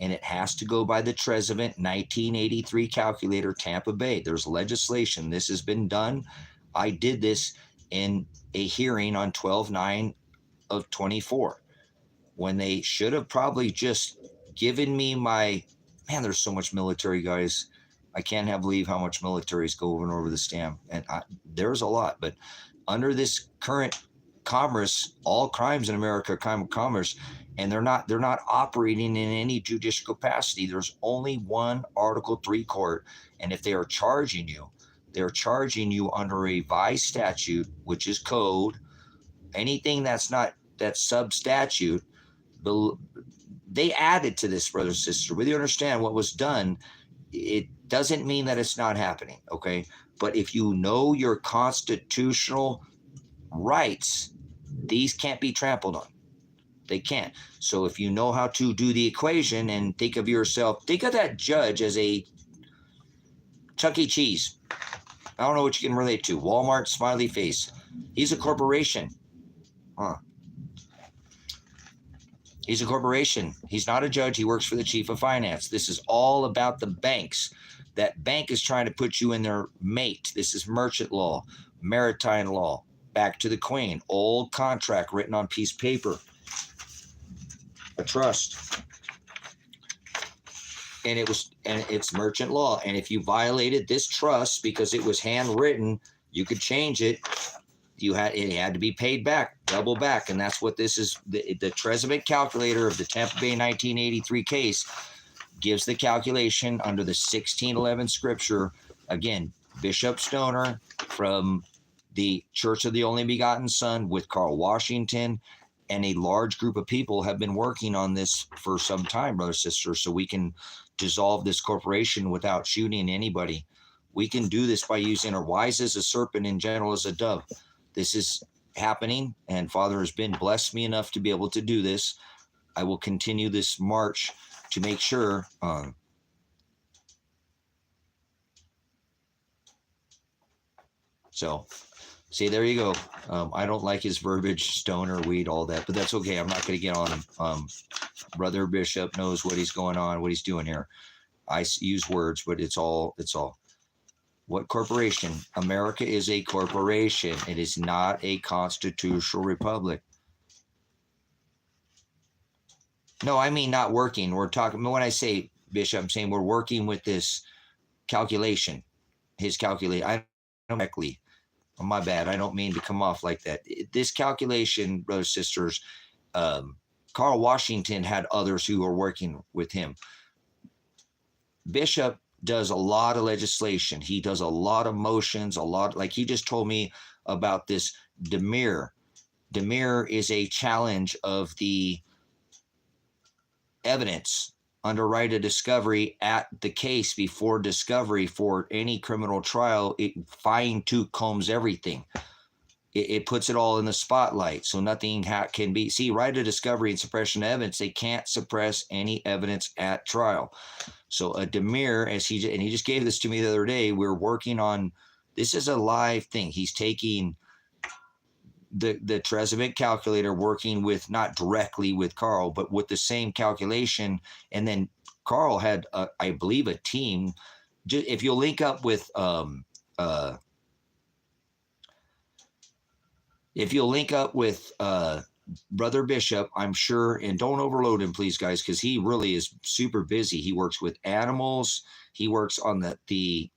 A: and it has to go by the Treasument 1983 calculator, Tampa Bay. There's legislation. This has been done. I did this in a hearing on 12/9 of 24, when they should have probably just given me my, man, there's so much military, guys. I can't believe how much militaries go over the stamp. And there's a lot, but under this current commerce, all crimes in America are crime of commerce, and they're not operating in any judicial capacity. There's only one Article 3 court, and if they are charging you, they're charging you under a revised statute, which is code. Anything that's not that sub statute, they added to this, brother, sister. Whether you understand what was done, it doesn't mean that it's not happening, okay? But if you know your constitutional rights, these can't be trampled on. They can't. So if you know how to do the equation and think of yourself, think of that judge as a Chuck E. Cheese. I don't know what you can relate to. Walmart, smiley face. He's a corporation. He's a corporation. He's not a judge. He works for the chief of finance. This is all about the banks. That bank is trying to put you in their mate. This is merchant law, maritime law. Back to the queen. Old contract written on piece of paper. A trust. And it's merchant law. And if you violated this trust because it was handwritten, you could change it. It had to be paid back, double back. And that's what this is. The Treasument calculator of the Tampa Bay 1983 case gives the calculation under the 1611 scripture. Again, Bishop Stoner from the Church of the Only Begotten Son with Carl Washington. and a large group of people have been working on this for some time, brothers and sisters, so we can dissolve this corporation without shooting anybody. We can do this by using our wise as a serpent and gentle as a dove. This is happening, and Father has been blessed me enough to be able to do this. I will continue this march to make sure. So, see, there you go. I don't like his verbiage, stoner, weed, all that, but that's okay. I'm not going to get on him. Brother Bishop knows what he's going on, what he's doing here. I use words, but it's all. What corporation? America is a corporation. It is not a constitutional republic. No, I mean not working. We're talking, when I say, Bishop, I'm saying we're working with this calculation. His calculate. I don't correctly. Oh, my bad. I don't mean to come off like that. This calculation, brothers, sisters, Carl Washington had others who were working with him. Bishop does a lot of legislation. He does a lot of motions, like he just told me about this demur. Demur is a challenge of the evidence under right of discovery at the case before discovery for any criminal trial. It fine-tooth combs everything. It puts it all in the spotlight, so nothing can be. See, right of discovery and suppression of evidence, they can't suppress any evidence at trial. So a demur, and he just gave this to me the other day. We're working on, this is a live thing. He's taking the Trezevant calculator, working with, not directly with Carl, but with the same calculation. And then Carl had, I believe, a team. If you'll link up with, Brother Bishop, I'm sure, and don't overload him, please, guys, because he really is super busy. He works with animals. He works on the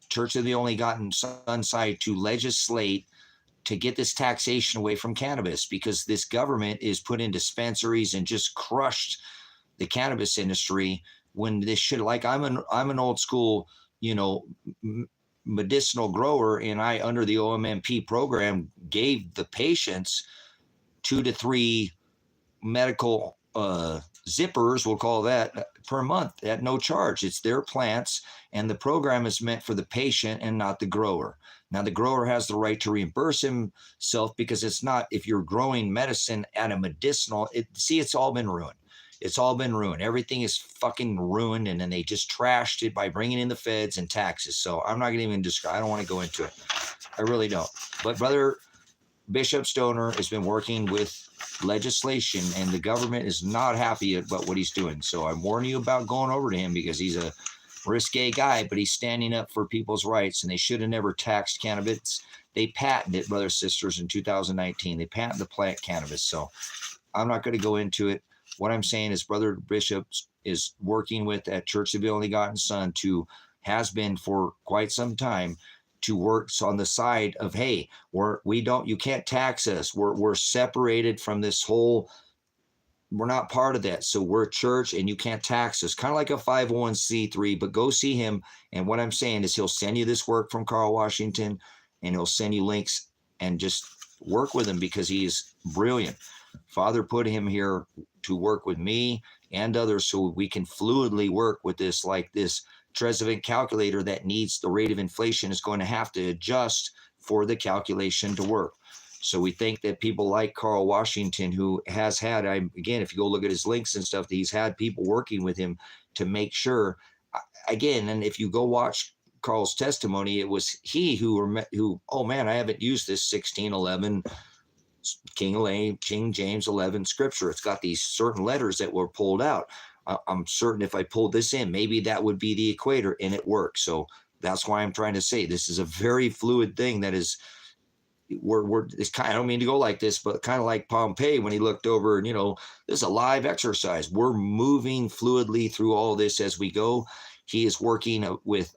A: Church of the Only Begotten Son side to legislate to get this taxation away from cannabis, because this government is put in dispensaries and just crushed the cannabis industry when this should, like, I'm an old school, medicinal grower, and I, under the OMMP program, gave the patients 2 to 3 medical zippers, we'll call that, per month at no charge. It's their plants, and the program is meant for the patient and not the grower. Now, the grower has the right to reimburse himself, because it's not, if you're growing medicine at a medicinal, it's all been ruined. It's all been ruined. Everything is fucking ruined, and then they just trashed it by bringing in the feds and taxes. So I'm not going to even describe. I don't want to go into it. I really don't. But Brother Bishop Stoner has been working with legislation, and the government is not happy about what he's doing. So I'm warning you about going over to him, because he's a risque guy, but he's standing up for people's rights, and they should have never taxed cannabis. They patented it, brothers and sisters, in 2019. They patented the plant cannabis. So I'm not going to go into it. What I'm saying is Brother Bishop is working with at Church of the Only Begotten Son has been for quite some time, to work on the side of, hey, you can't tax us. We're separated from this whole, we're not part of that. So we're a church, and you can't tax us. Kind of like a 501c3, but go see him. And what I'm saying is he'll send you this work from Carl Washington, and he'll send you links, and just work with him, because he's brilliant. Father put him here to work with me and others, so we can fluidly work with this, like this Trezevant calculator that needs, the rate of inflation is going to have to adjust for the calculation to work. So we think that people like Carl Washington, who has had, again, if you go look at his links and stuff, he's had people working with him to make sure, again, and if you go watch Carl's testimony, it was he who, oh man, I haven't used this 1611 King James 11 scripture. It's got these certain letters that were pulled out. I'm certain if I pulled this in, maybe that would be the equator, and it works. So that's why I'm trying to say this is a very fluid thing that is, it's kind of, I don't mean to go like this, but kind of like Pompey when he looked over and, this is a live exercise. We're moving fluidly through all this as we go. He is working with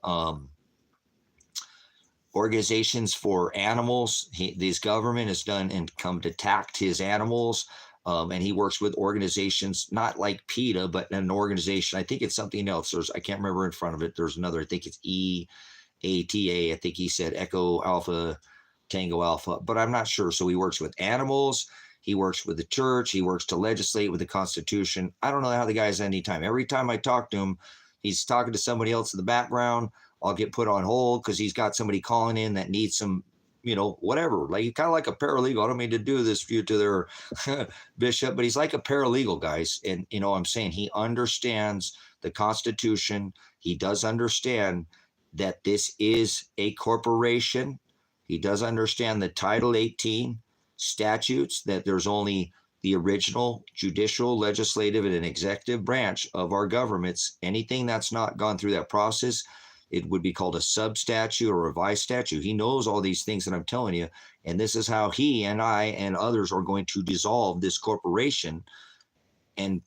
A: organizations for animals. This government has done and come to tax his animals. And he works with organizations, not like PETA, but an organization. I think it's something else. I can't remember in front of it. There's another, I think it's EATA. I think he said Echo Alpha, Tango Alpha, but I'm not sure. So he works with animals. He works with the church. He works to legislate with the Constitution. I don't know how the guy's any time. Every time I talk to him, he's talking to somebody else in the background. I'll get put on hold because he's got somebody calling in that needs some, whatever. Like, kind of like a paralegal. I don't mean to do this view to their bishop, but he's like a paralegal, guys. And, I'm saying he understands the Constitution. He does understand that this is a corporation. He does understand the Title 18 statutes, that there's only the original judicial, legislative, and an executive branch of our governments. Anything that's not gone through that process, it would be called a sub-statute or revised statute. He knows all these things that I'm telling you, and this is how he and I and others are going to dissolve this corporation. And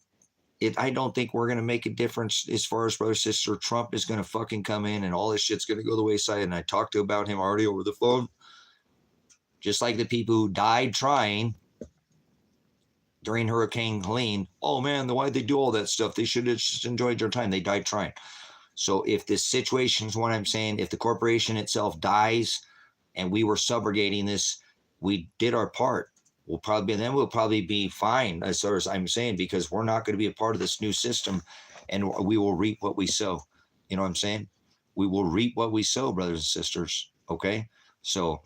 A: I don't think we're going to make a difference as far as brother, sister. Trump is going to fucking come in and all this shit's going to go the wayside. And I talked about him already over the phone. Just like the people who died trying during Hurricane Helene. Oh man, why'd they do all that stuff? They should have just enjoyed their time. They died trying. So if this situation is what I'm saying, if the corporation itself dies and we were subrogating this, we did our part. We'll probably be fine, as far as I'm saying, because we're not going to be a part of this new system, and we will reap what we sow. You know what I'm saying? We will reap what we sow, brothers and sisters. Okay? So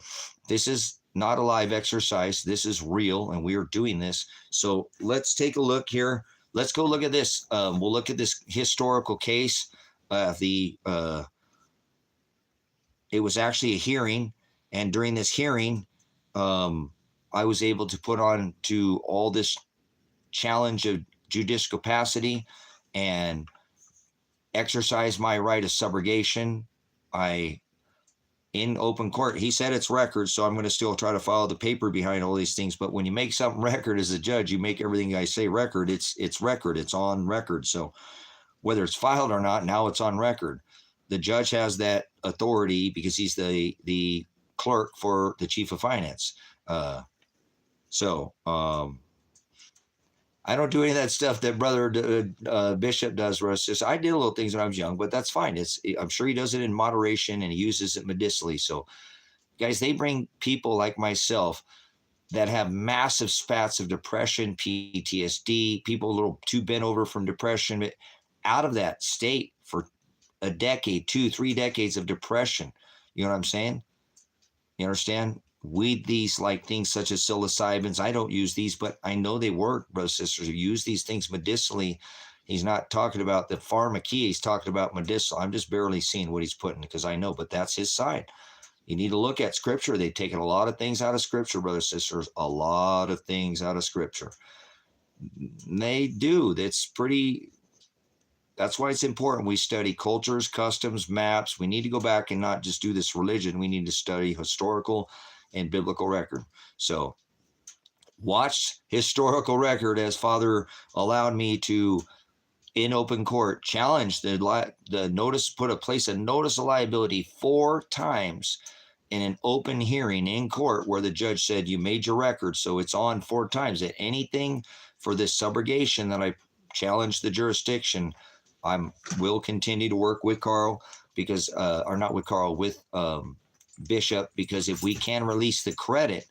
A: this is not a live exercise. This is real, and we are doing this. So let's take a look here. Let's go look at this. We'll look at this historical case. It was actually a hearing, and during this hearing, I was able to put on to all this challenge of judicial capacity and exercise my right of subrogation. In open court, he said it's record, so I'm going to still try to follow the paper behind all these things. But when you make something record as a judge, you make everything I say record. It's record. It's on record. So whether it's filed or not, now it's on record. The judge has that authority because he's the clerk for the chief of finance. I don't do any of that stuff that brother Bishop does. I did little things when I was young, but that's fine. I'm sure he does it in moderation and he uses it medicinally. So guys, they bring people like myself that have massive spats of depression, PTSD, people a little too bent over from depression, but out of that state for a decade, 2-3 decades of depression. You know what I'm saying? You understand? Weed these like things such as psilocybins. I don't use these, but I know they work, brothers and sisters. Who use these things medicinally. He's not talking about the pharmacia. He's talking about medicinal. I'm just barely seeing what he's putting because I know, but that's his side. You need to look at scripture. They've taken a lot of things out of scripture, brothers and sisters. A lot of things out of scripture. They do. That's why it's important we study cultures, customs, maps. We need to go back and not just do this religion. We need to study historical and biblical record. So watch historical record as Father allowed me to, in open court, challenge the notice, place a notice of liability 4 times in an open hearing in court where the judge said, you made your record. So it's on 4 times. That anything for this subrogation that I challenged the jurisdiction, will continue to work with Carl because, or not with Carl, with Bishop, because if we can release the credit,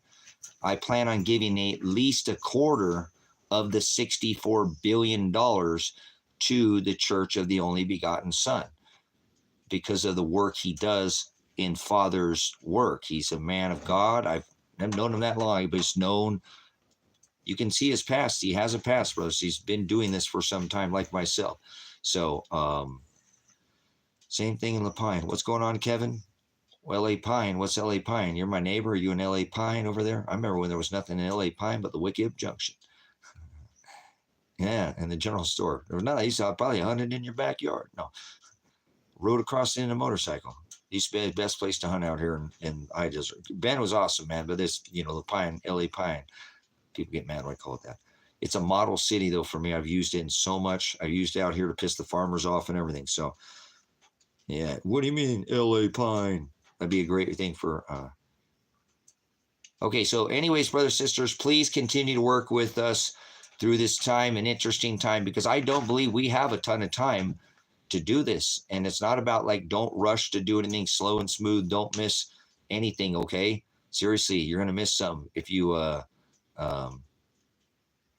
A: I plan on giving at least a quarter of the $64 billion to the Church of the Only Begotten Son because of the work he does in Father's work. He's a man of God. I've never known him that long, but he's known. You can see his past. He has a past, brothers. He's been doing this for some time, like myself. So, same thing in La Pine. What's going on, Kevin? Well, LA Pine. What's LA Pine? You're my neighbor. Are you in LA Pine over there? I remember when there was nothing in LA Pine but the Wicked Junction. Yeah, and the general store. There was nothing. You saw probably 100 in your backyard. No. Rode across in a motorcycle. Used to be the best place to hunt out here in I Desert. Ben was awesome, man. But this, the Pine, LA Pine. People get mad when I call it that. It's a model city, though, for me. I've used it in so much. I've used it out here to piss the farmers off and everything. So, yeah. What do you mean, LA Pine? That'd be a great thing for. Okay, so anyways, brothers, sisters, please continue to work with us through this time, an interesting time, because I don't believe we have a ton of time to do this. And it's not about don't rush to do anything, slow and smooth. Don't miss anything, okay? Seriously, you're going to miss some if you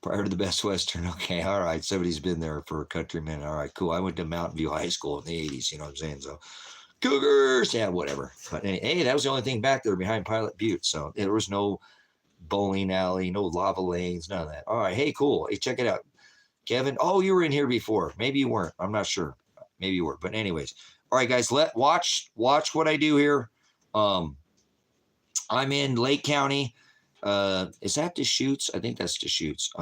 A: prior to the Best Western. Okay, all right. Somebody's been there for a countryman. All right, cool. I went to Mountain View High School in the 80s, you know what I'm saying? So Cougars, yeah, whatever. But hey, that was the only thing back there behind Pilot Butte. So there was no bowling alley, no lava lanes, none of that. All right, hey, cool. Hey, check it out. Kevin, oh, you were in here before. Maybe you weren't. I'm not sure. Maybe you were. But anyways, all right, guys, watch what I do here. I'm in Lake County. Is that Deschutes? I think that's Deschutes.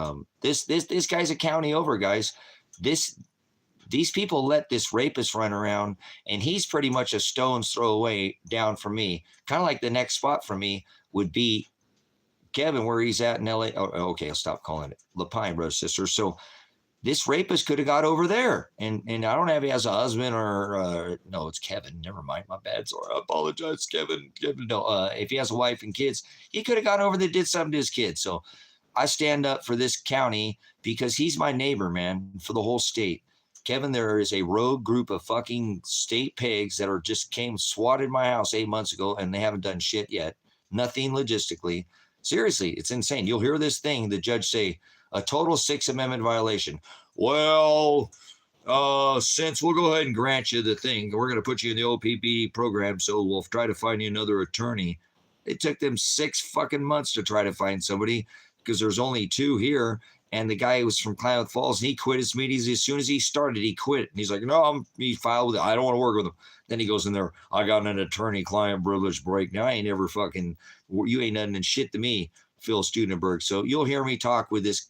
A: This guy's a county over, guys. These people let this rapist run around, and he's pretty much a stone's throw away down from me. Kind of like the next spot for me would be Kevin, where he's at in LA. Oh, okay, I'll stop calling it Lapine, bro, sister. So this rapist could have got over there, and I don't have he has a husband or no, it's Kevin. Never mind, my bad. Sorry, I apologize, Kevin. No, if he has a wife and kids, he could have gone over there, did something to his kids. So I stand up for this county because he's my neighbor, man, for the whole state. Kevin, there is a rogue group of fucking state pigs that are just swatted my house 8 months ago, and they haven't done shit yet. Nothing logistically. Seriously, it's insane. You'll hear this thing, the judge say, a total Sixth Amendment violation. Well, since we'll go ahead and grant you the thing, we're going to put you in the OPP program, so we'll try to find you another attorney. It took them 6 fucking months to try to find somebody because there's only 2 here. And the guy was from Klamath Falls, and he quit his meetings as soon as he started. He quit. And he's like, no, he filed with it. I don't want to work with him. Then he goes in there, I got an attorney-client privilege break. Now, I ain't ever fucking, you ain't nothing and shit to me, Phil Studenberg. So you'll hear me talk with this,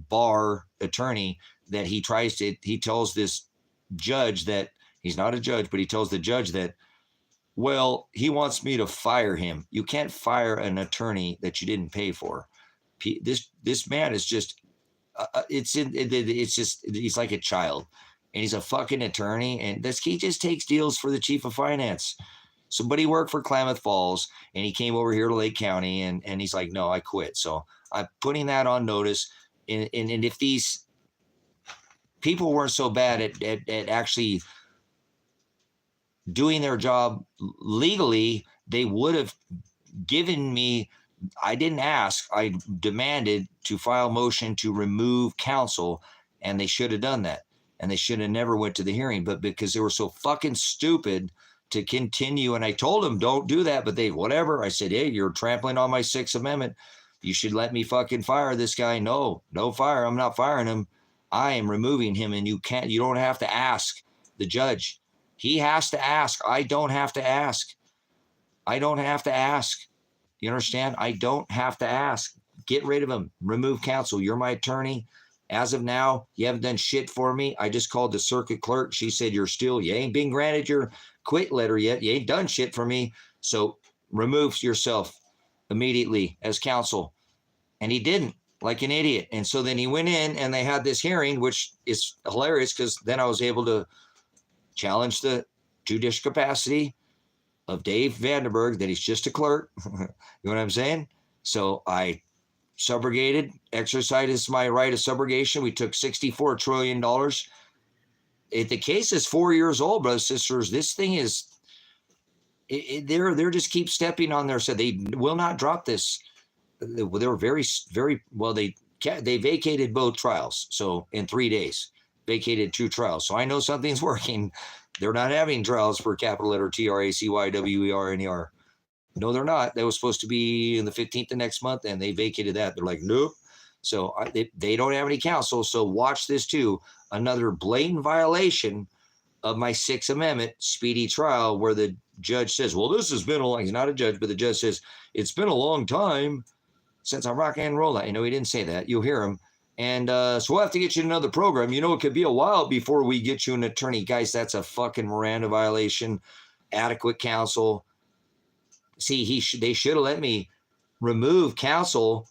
A: bar attorney that he tells this judge that, he's not a judge, but he tells the judge that, well, he wants me to fire him. You can't fire an attorney that you didn't pay for. This man is just, he's like a child, and he's a fucking attorney, and he just takes deals for the chief of finance. So, but he worked for Klamath Falls, and he came over here to Lake County, and he's like, no, I quit. So I'm putting that on notice. And if these people weren't so bad at actually doing their job legally, they would have given me, I didn't ask, I demanded to file a motion to remove counsel, and they should have done that. And they should have never went to the hearing, but because they were so fucking stupid to continue, and I told them, don't do that, but whatever. I said, hey, you're trampling on my Sixth Amendment. You should let me fucking fire this guy. No fire. I'm not firing him. I am removing him, and you don't have to ask the judge. He has to ask. I don't have to ask. You understand? I don't have to ask. Get rid of him. Remove counsel. You're my attorney. As of now, you haven't done shit for me. I just called the circuit clerk. She said, you ain't been granted your quit letter yet. You ain't done shit for me. So remove yourself immediately as counsel. And he didn't, like an idiot. And so then he went in, and they had this hearing, which is hilarious because then I was able to challenge the judicial capacity of Dave Vandenberg, that he's just a clerk. You know what I'm saying? So I subrogated, exercised my right of subrogation. We took $64 trillion. The case is 4 years old, brothers and sisters. This thing is, they're just keep stepping on there. So they will not drop this. They were very, very, well, they vacated both trials. So in 3 days, vacated 2 trials. So I know something's working. They're not having trials for capital letter TRACYWERNER. No, they're not. That was supposed to be in the 15th of next month, and they vacated that. They're like, nope. So they don't have any counsel. So watch this too. Another blatant violation of my Sixth Amendment speedy trial, where the judge says, well, this has been he's not a judge, but the judge says, it's been a long time since I'm rock and roll. He didn't say that. You'll hear him. And so we'll have to get you another program. It could be a while before we get you an attorney. Guys, that's a fucking Miranda violation. Adequate counsel. See, they should have let me remove counsel,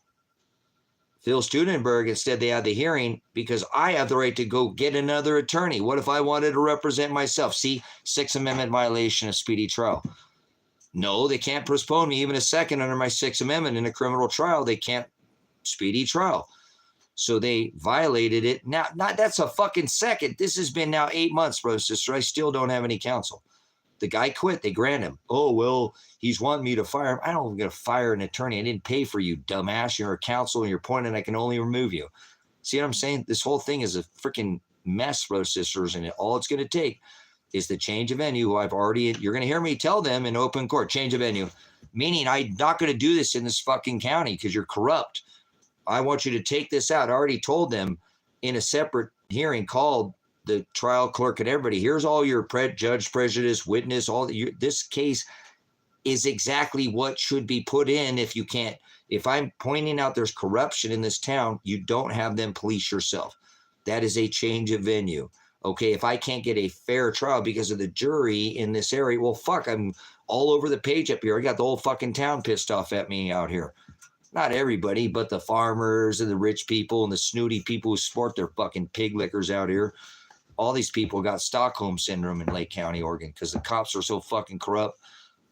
A: Phil Studenberg. Instead, they had the hearing because I have the right to go get another attorney. What if I wanted to represent myself? See, Sixth Amendment violation of speedy trial. No, they can't postpone me even a second under my Sixth Amendment in a criminal trial. They can't speedy trial. So they violated it. Now, that's a fucking second. This has been now 8 months, brother, sister. I still don't have any counsel. The guy quit. They grant him. Oh, well, he's wanting me to fire him. I don't going to fire an attorney. I didn't pay for you, dumbass. You're a counsel and you're pointing. I can only remove you. See what I'm saying? This whole thing is a freaking mess, brothers and sisters. And all it's going to take is the change of venue. Who I've already, you're going to hear me tell them in open court, change of venue. Meaning I'm not going to do this in this fucking county because you're corrupt. I want you to take this out. I already told them in a separate hearing called the trial clerk and everybody, here's all your judge, prejudice, witness, this case is exactly what should be put in. If I'm pointing out there's corruption in this town, you don't have them police yourself. That is a change of venue. Okay, if I can't get a fair trial because of the jury in this area, well, fuck, I'm all over the page up here. I got the whole fucking town pissed off at me out here. Not everybody, but the farmers and the rich people and the snooty people who sport their fucking pig lickers out here. All these people got Stockholm syndrome in Lake County, Oregon, because the cops are so fucking corrupt.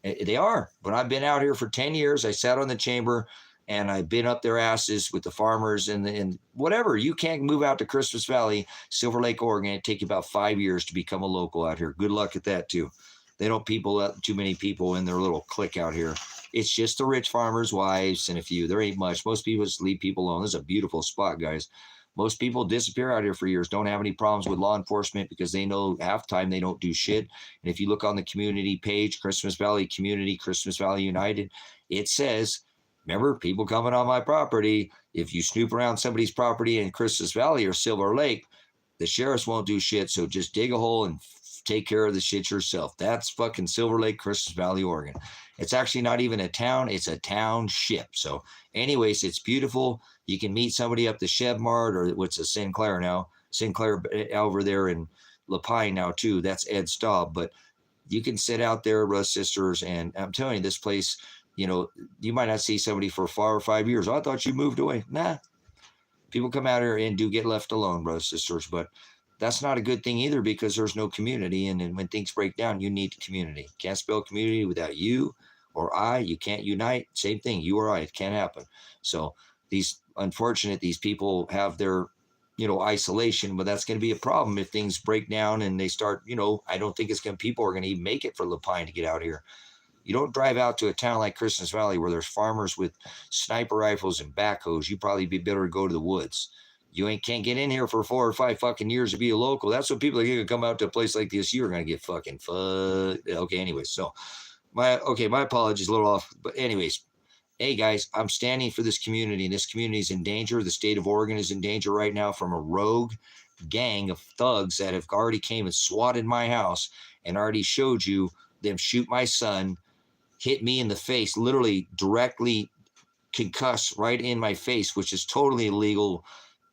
A: They are. But I've been out here for 10 years. I sat on the chamber, and I've been up their asses with the farmers and whatever. You can't move out to Christmas Valley, Silver Lake, Oregon. It'd take you about 5 years to become a local out here. Good luck at that, too. They don't too many people in their little clique out here. It's just the rich farmers' wives and a few. There ain't much. Most people just leave people alone. This is a beautiful spot, guys. Most people disappear out here for years, don't have any problems with law enforcement because they know half the time they don't do shit. And if you look on the community page, Christmas Valley Community, Christmas Valley United, it says, remember, people coming on my property. If you snoop around somebody's property in Christmas Valley or Silver Lake, the sheriffs won't do shit. So just dig a hole and take care of the shit yourself. That's fucking Silver Lake, Christmas Valley, Oregon. It's actually not even a town. It's a township. So anyways, it's beautiful. You can meet somebody up the Chev Mart or what's a Sinclair now. Sinclair over there in Lapine now too. That's Ed Staub. But you can sit out there, Russ Sisters, and I'm telling you, this place, you might not see somebody for 4 or 5 years. Oh, I thought you moved away. Nah. People come out here and do get left alone, brothers, sisters. But that's not a good thing either because there's no community. And then when things break down, you need community. Can't spell community without you or I. You can't unite. Same thing. You or I. It can't happen. So these people have their, isolation, but that's going to be a problem if things break down and they start, I don't think people are going to even make it for Lapine to get out here. You don't drive out to a town like Christmas Valley where there's farmers with sniper rifles and backhoes. You probably be better to go to the woods. You can't get in here for 4 or 5 fucking years to be a local. That's what people are going to come out to a place like this. You're going to get fucking fucked. Okay, anyways, so my apologies, a little off. But anyways, hey guys, I'm standing for this community. This community is in danger. The state of Oregon is in danger right now from a rogue gang of thugs that have already came and swatted my house and already showed you them shoot my son, hit me in the face, literally directly concuss right in my face, which is totally illegal.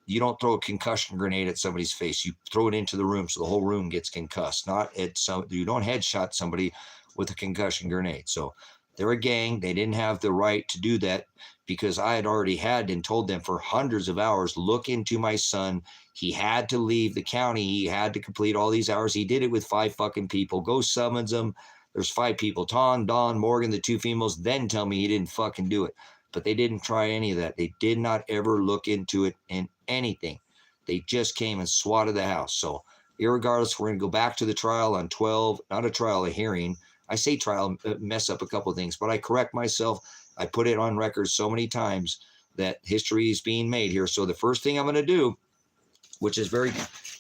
A: You don't throw a concussion grenade at somebody's face. You throw it into the room so the whole room gets concussed. You don't headshot somebody with a concussion grenade. So they're a gang. They didn't have the right to do that because I had already had and told them for hundreds of hours, look into my son. He had to leave the county. He had to complete all these hours. He did it with 5 fucking people. Go summons them. There's 5 people, Dawn, Morgan, the 2 females, then tell me he didn't fucking do it. But they didn't try any of that. They did not ever look into it in anything. They just came and swatted the house. So irregardless, we're going to go back to the trial on 12, not a trial, a hearing. I say trial, mess up a couple of things, but I correct myself. I put it on record so many times that history is being made here. So the first thing I'm going to do, which is very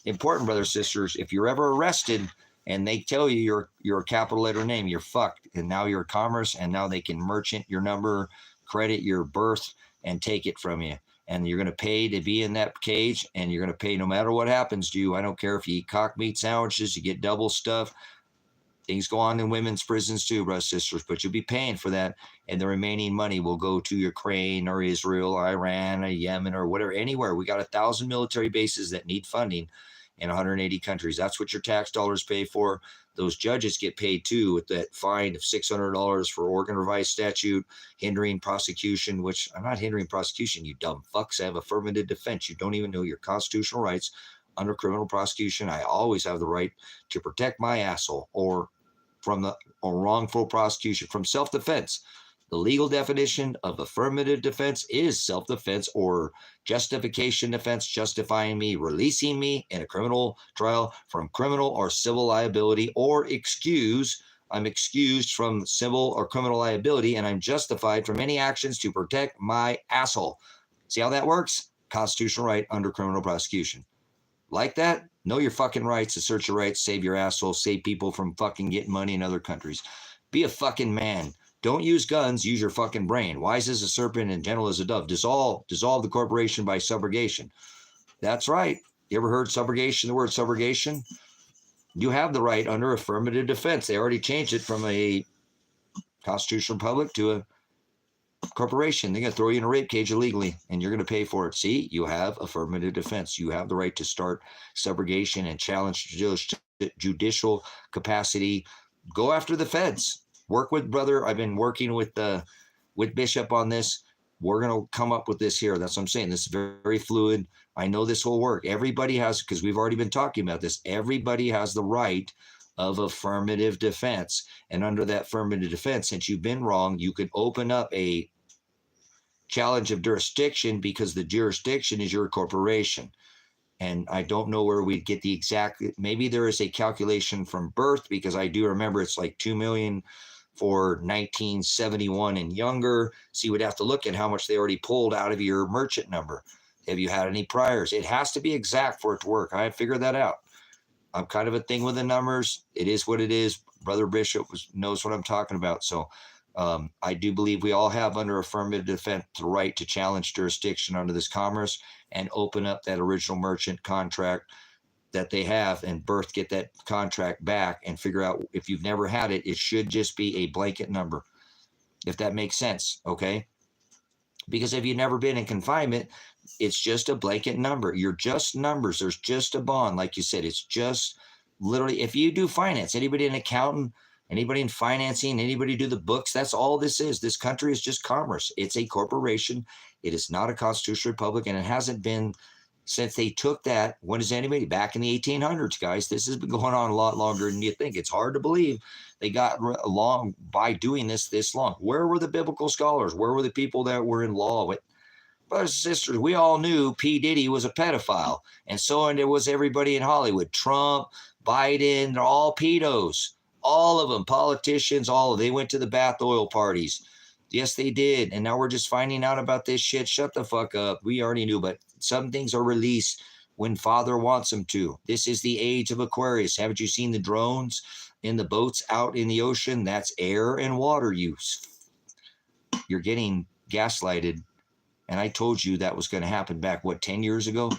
A: important, brothers, sisters, if you're ever arrested, and they tell you you're a capital letter name, you're fucked. And now you're a commerce, and now they can merchant your number, credit your birth, and take it from you. And you're going to pay to be in that cage, and you're going to pay no matter what happens to you. I don't care if you eat cock meat sandwiches, you get double stuff. Things go on in women's prisons too, brothers, sisters, but you'll be paying for that. And the remaining money will go to Ukraine or Israel, Iran, or Yemen, or whatever, anywhere. We got 1,000 military bases that need funding in 180 countries. That's what your tax dollars pay for. Those judges get paid too with that fine of $600 for Oregon revised statute, hindering prosecution, which I'm not hindering prosecution, you dumb fucks. I have affirmative defense. You don't even know your constitutional rights under criminal prosecution. I always have the right to protect my asshole or wrongful prosecution from self-defense. The legal definition of affirmative defense is self-defense or justification defense, justifying me, releasing me in a criminal trial from criminal or civil liability or excuse I'm excused from civil or criminal liability, and I'm justified from any actions to protect my asshole. See how that works? Constitutional right under criminal prosecution. Like that? Know your fucking rights, assert your rights, save your asshole, save people from fucking getting money in other countries. Be a fucking man. Don't use guns, use your fucking brain. Wise as a serpent and gentle as a dove. Dissolve the corporation by subrogation. That's right. You ever heard subrogation, the word subrogation? You have the right under affirmative defense. They already changed it from a constitutional republic to a corporation. They're going to throw you in a rape cage illegally, and you're going to pay for it. See, you have affirmative defense. You have the right to start subrogation and challenge judicial capacity. Go after the feds. Work with brother. I've been working with Bishop on this. We're going to come up with this here. That's what I'm saying. This is very, very fluid. I know this will work. Everybody has, because we've already been talking about this, everybody has the right of affirmative defense. And under that affirmative defense, since you've been wrong, you could open up a challenge of jurisdiction because the jurisdiction is your corporation. And I don't know where we'd get the exact, maybe there is a calculation from birth, because I do remember it's like 2 million for 1971 and younger. So you would have to look at how much they already pulled out of your merchant number. Have you had any priors? It has to be exact for it to work. I figured that out. I'm kind of a thing with the numbers. It is what it is. Brother Bishop knows what I'm talking about. So I do believe we all have under affirmative defense the right to challenge jurisdiction under this commerce and open up that original merchant contract that they have, and birth get that contract back and figure out, if you've never had it, it should just be a blanket number, if that makes sense. Okay. Because if you've never been in confinement, it's just a blanket number. You're just numbers. There's just a bond. Like you said, it's just literally, if you do finance, anybody an accountant, anybody in financing, anybody do the books, that's all this is. This country is just commerce. It's a corporation. It is not a constitutional republic, and it hasn't been since they took that. When is anybody back in the 1800s, guys? This has been going on a lot longer than you think. It's hard to believe they got along by doing this long. Where were the biblical scholars? Where were the people that were in law? Brothers and sisters, we all knew P. Diddy was a pedophile, and so and there was everybody in Hollywood. Trump, Biden, they're all pedos. All of them, politicians, all of them. They went to the bath oil parties. Yes, they did. And now we're just finding out about this shit. Shut the fuck up. We already knew, but some things are released when Father wants them to. This is the age of Aquarius. Haven't you seen the drones in the boats out in the ocean? That's air and water use. You're getting gaslighted. And I told you that was going to happen back, 10 years ago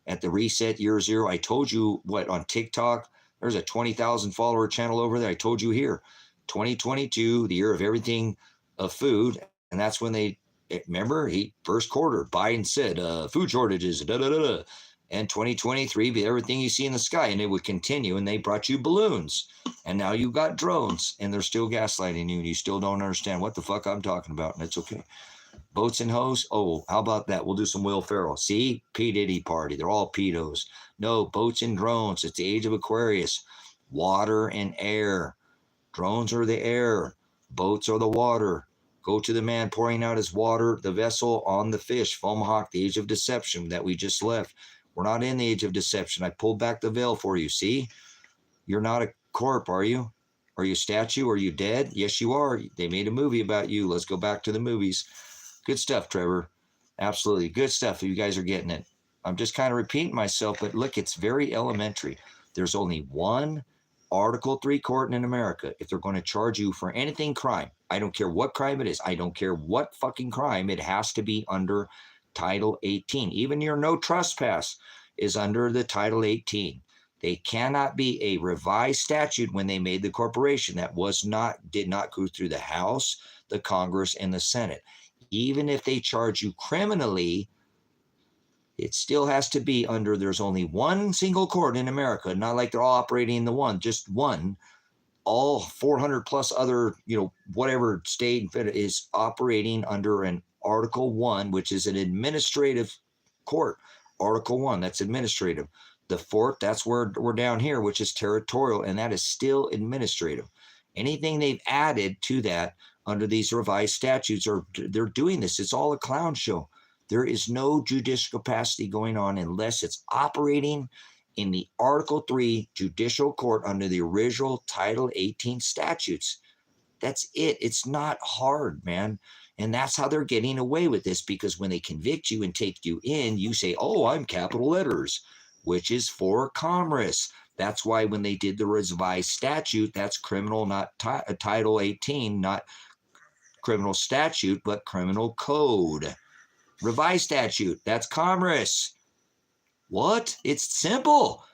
A: at the reset year 0. I told you on TikTok, there's a 20,000 follower channel over there. I told you here, 2022, the year of everything of food. And that's when they, remember, first quarter, Biden said, food shortages, And 2023, be everything you see in the sky. And it would continue. And they brought you balloons. And now you got drones. And they're still gaslighting you. And you still don't understand what the fuck I'm talking about. And it's okay. Boats and hoes? Oh, how about that? We'll do some Will Ferrell. See? P. Diddy party. They're all pedos. No, boats and drones. It's the age of Aquarius. Water and air. Drones are the air. Boats are the water. Go to the man pouring out his water, the vessel on the fish. Foamahawk, the age of deception that we just left. We're not in the age of deception. I pulled back the veil for you. See? You're not a corp, are you? Are you a statue? Are you dead? Yes, you are. They made a movie about you. Let's go back to the movies. Good stuff, Trevor. Absolutely. Good stuff. You guys are getting it. I'm just kind of repeating myself, but look, it's very elementary. There's only one Article 3 court in America. If they're going to charge you for anything crime, I don't care what crime it is. I don't care what fucking crime. It has to be under Title 18. Even your no trespass is under the Title 18. They cannot be a revised statute when they made the corporation. That did not go through the House, the Congress, and the Senate. Even if they charge you criminally, it still has to be under, there's only one single court in America, not like they're all operating in the one, just one. All 400 plus other, whatever state is operating under an Article 1, which is an administrative court. Article 1, that's administrative. The fourth, that's where we're down here, which is territorial, and that is still administrative. Anything they've added to that under these revised statutes, they're doing this. It's all a clown show. There is no judicial capacity going on unless it's operating in the Article 3 Judicial Court under the original Title 18 statutes. That's it. It's not hard, man. And that's how they're getting away with this, because when they convict you and take you in, you say, oh, I'm capital letters, which is for commerce. That's why when they did the revised statute, that's criminal, not Title 18, not criminal statute, but criminal code. Revised statute, that's commerce. What? It's simple.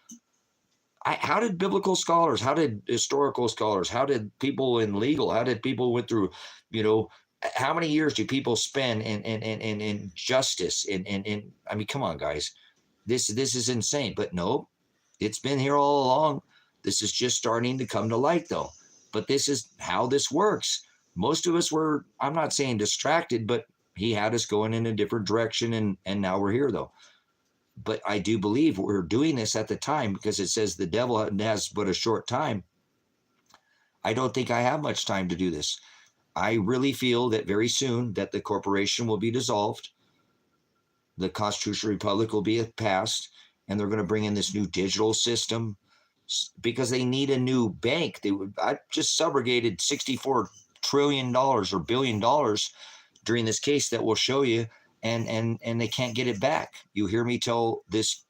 A: How did biblical scholars, how did historical scholars, how did people in legal, how did people went through, how many years do people spend in justice? I mean, come on, guys. This is insane. But no, it's been here all along. This is just starting to come to light, though. But this is how this works. Most of us were, I'm not saying distracted, but he had us going in a different direction, and now we're here, though. But I do believe we're doing this at the time, because it says the devil has but a short time. I don't think I have much time to do this. I really feel that very soon that the corporation will be dissolved, the Constitutional Republic will be passed, and they're going to bring in this new digital system, because they need a new bank. I just subrogated $64 trillion or $1 billion during this case that we'll show you, and they can't get it back. You hear me tell this,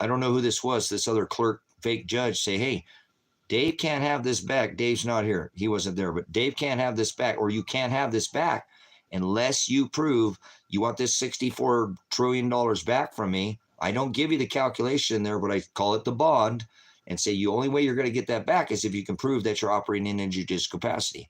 A: I don't know who this was, this other clerk, fake judge, say, hey, Dave can't have this back. Dave's not here. He wasn't there, but Dave can't have this back, or you can't have this back unless you prove you want this $64 trillion back from me. I don't give you the calculation there, but I call it the bond, and say the only way you're going to get that back is if you can prove that you're operating in a judicial capacity.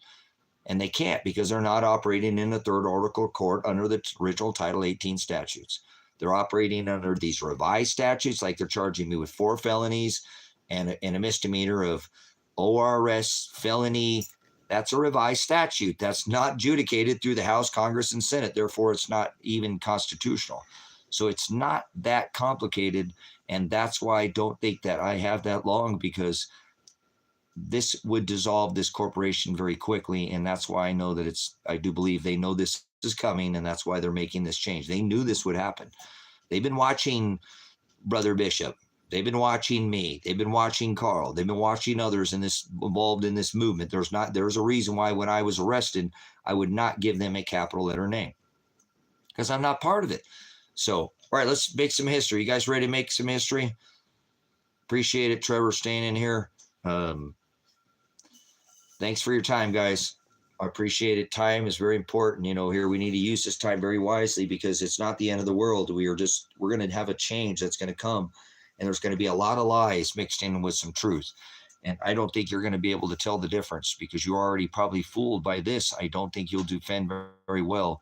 A: And they can't, because they're not operating in the third article court under the original Title 18 statutes. They're operating under these revised statutes, like they're charging me with 4 felonies and a misdemeanor of ORS felony. That's a revised statute. That's not adjudicated through the House, Congress, and Senate. Therefore, it's not even constitutional. So it's not that complicated. And that's why I don't think that I have that long, because this would dissolve this corporation very quickly. And that's why I know that I do believe they know this is coming, and that's why they're making this change. They knew this would happen. They've been watching Brother Bishop. They've been watching me. They've been watching Carl. They've been watching others involved in this movement. There's a reason why when I was arrested, I would not give them a capital letter name, because I'm not part of it. So, all right, let's make some history. You guys ready to make some history? Appreciate it, Trevor, staying in here. Thanks for your time, guys. I appreciate it. Time is very important. Here we need to use this time very wisely, because it's not the end of the world. We're going to have a change that's going to come, and there's going to be a lot of lies mixed in with some truth. And I don't think you're going to be able to tell the difference, because you're already probably fooled by this. I don't think you'll defend very well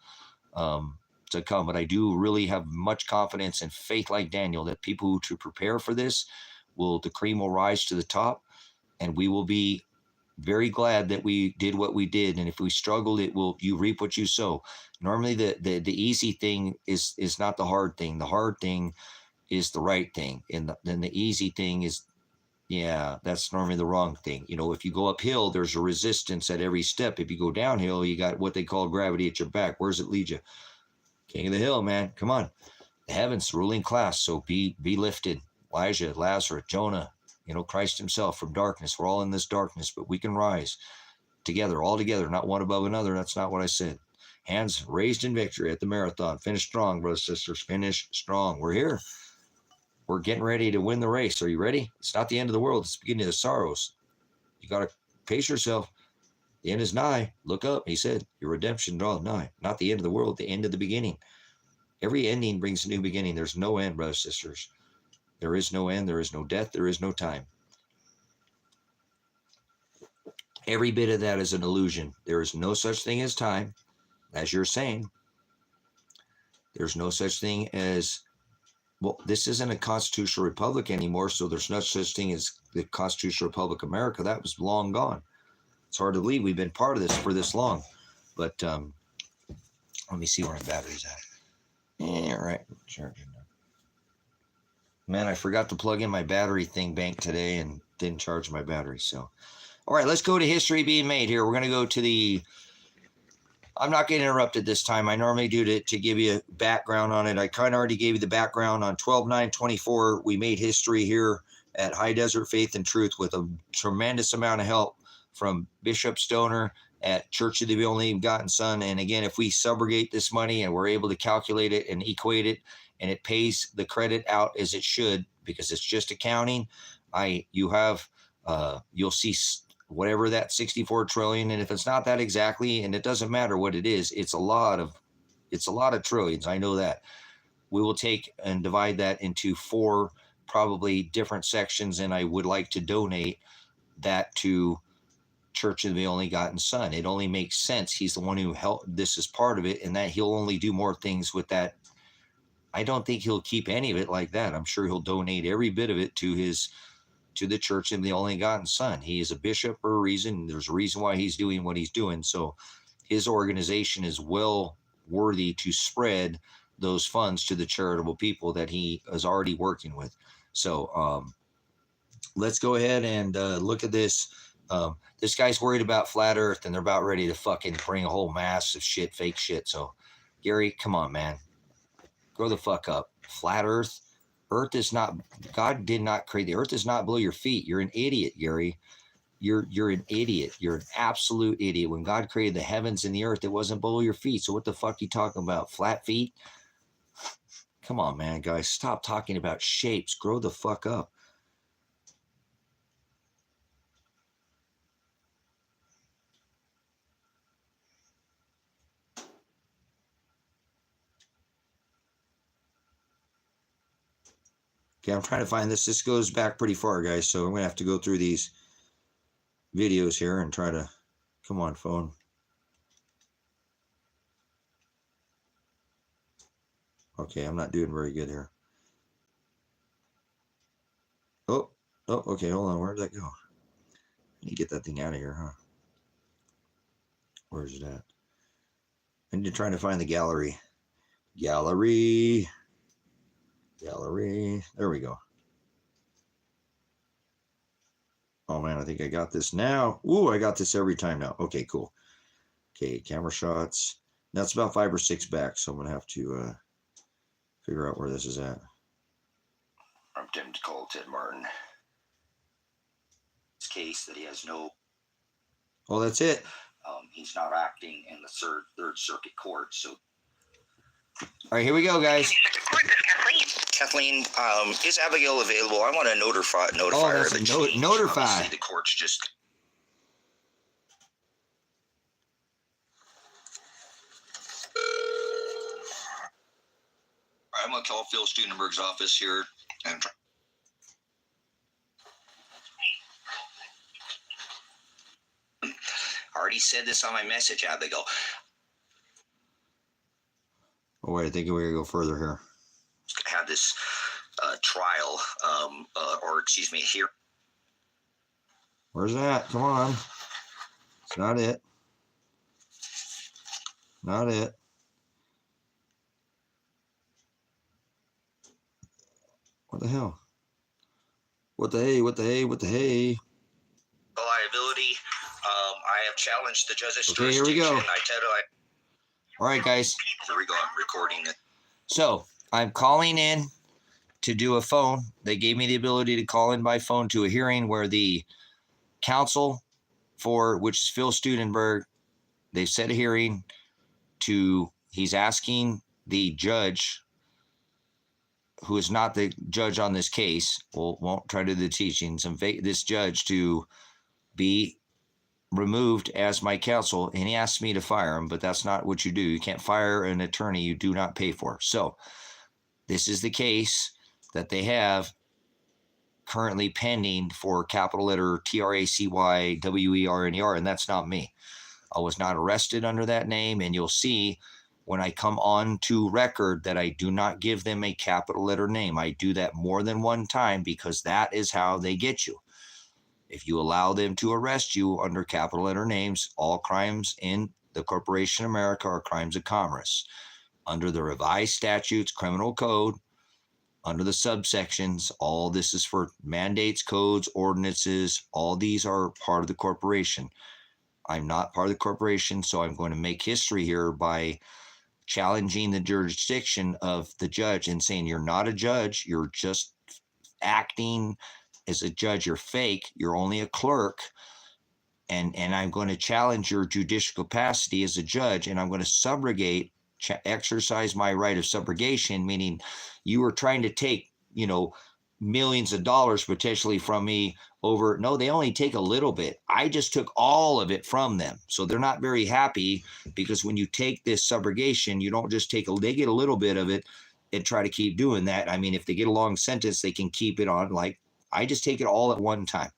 A: to come. But I do really have much confidence and faith, like Daniel, that people who to prepare for this the cream will rise to the top, and we will be very glad that we did what we did. And if we struggled, you reap what you sow. Normally the easy thing is not the hard thing. The hard thing is the right thing. And then the easy thing is, that's normally the wrong thing. If you go uphill, there's a resistance at every step. If you go downhill, you got what they call gravity at your back. Where's it lead you? King of the hill, man. Come on. The heavens, ruling class. So be lifted. Elijah, Lazarus, Jonah, Christ himself from darkness. We're all in this darkness, but we can rise together, all together, not one above another. That's not what I said. Hands raised in victory at the marathon. Finish strong, brothers and sisters. Finish strong. We're here. We're getting ready to win the race. Are you ready? It's not the end of the world. It's the beginning of the sorrows. You got to pace yourself. The end is nigh. Look up. He said, your redemption draweth nigh. Not the end of the world, the end of the beginning. Every ending brings a new beginning. There's no end, brothers and sisters. There is no end. There is no death. There is no time. Every bit of that is an illusion. There is no such thing as time, as you're saying. There's no such thing as, this isn't a constitutional republic anymore, so there's no such thing as the Constitutional Republic of America. That was long gone. It's hard to believe we've been part of this for this long. But let me see where my battery's at. Yeah, right. Charging. Man, I forgot to plug in my battery bank today and didn't charge my battery. So, all right, let's go to history being made here. We're going to go to the I'm not getting interrupted this time. I normally do to give you a background on it. I kind of already gave you the background on 12/9/24. We made history here at High Desert Faith and Truth with a tremendous amount of help from Bishop Stoner at Church of the Only Begotten Son. And again, if we subrogate this money and we're able to calculate it and equate it, and it pays the credit out as it should, because it's just accounting, you'll see whatever that 64 trillion, and if it's not that exactly, and it doesn't matter what it is, it's a lot of trillions. I know that. We will take and divide that into 4 probably different sections, and I would like to donate that to Church of the Only Begotten Son. It only makes sense. He's the one who helped. This is part of it, and that he'll only do more things with that. I don't think he'll keep any of it like that. I'm sure he'll donate every bit of it to the Church of the Only Begotten Son. He is a bishop for a reason. There's a reason why he's doing what he's doing. So his organization is well worthy to spread those funds to the charitable people that he is already working with. So let's go ahead and look at this. This guy's worried about flat earth, and they're about ready to fucking bring a whole mass of shit, fake shit. So Gary, come on, man. Grow the fuck up. Flat earth. Earth is not, God did not create the earth is not below your feet. You're an idiot, Gary. You're an idiot. You're an absolute idiot. When God created the heavens and the earth, it wasn't below your feet. So what the fuck are you talking about? Flat feet? Come on, man, guys. Stop talking about shapes. Grow the fuck up. Okay, I'm trying to find this. This goes back pretty far, guys. So I'm going to have to go through these videos here and try to, come on, phone. Okay, I'm not doing very good here. Oh, okay, hold on. Where did that go? I need to get that thing out of here, huh? Where's it at? I need to try to find the gallery. Gallery. There we go. Oh, man, I think I got this now. Ooh, I got this every time now. Okay, cool. Okay, camera shots. That's about 5 or 6 back, so I'm going to have to figure out where this is at. I'm tempted to call Ted Martin. This case that he has no... Oh, that's it. He's not acting in the third circuit court, so... All right, here we go, guys.
B: Kathleen, is Abigail available? I want to notify her that she,
A: notify.
B: Obviously, the court's just... I'm going to call Phil Studenberg's office here and try. I already said this on my message, Abigail.
A: Oh, wait, I think we're going to go further here.
B: Have this trial, or excuse me, here.
A: Where's that? Come on. It's not it. Not it. What the hell? What the hey? What the hey? What the hey?
B: Liability. I have challenged the judge's
A: okay, here we go. All right, guys.
B: Here we go. I'm recording it.
A: So I'm calling in to do a phone. They gave me the ability to call in by phone to a hearing where the counsel for, which is Phil Studenberg, they've set a hearing to, he's asking the judge, who is not the judge on this case, won't try to do the teachings, and this judge to be removed as my counsel, and he asked me to fire him, but that's not what you do. You can't fire an attorney you do not pay for. So this is the case that they have currently pending for capital letter TRACYWERNER, and that's not me. I was not arrested under that name, and you'll see when I come on to record that I do not give them a capital letter name. I do that more than one time because that is how they get you. If you allow them to arrest you under capital letter names, all crimes in the Corporation of America are crimes of commerce. Under the revised statutes, criminal code, under the subsections, all this is for mandates, codes, ordinances. All these are part of the corporation. I'm not part of the corporation, so I'm going to make history here by challenging the jurisdiction of the judge and saying, you're not a judge, you're just acting as a judge, you're fake, you're only a clerk, and I'm going to challenge your judicial capacity as a judge, and I'm going to subrogate, exercise my right of subrogation, meaning you were trying to take, millions of dollars potentially from me over. No, they only take a little bit. I just took all of it from them. So they're not very happy, because when you take this subrogation, you don't just take they get a little bit of it and try to keep doing that. I mean, if they get a long sentence, they can keep it on. Like, I just take it all at one time.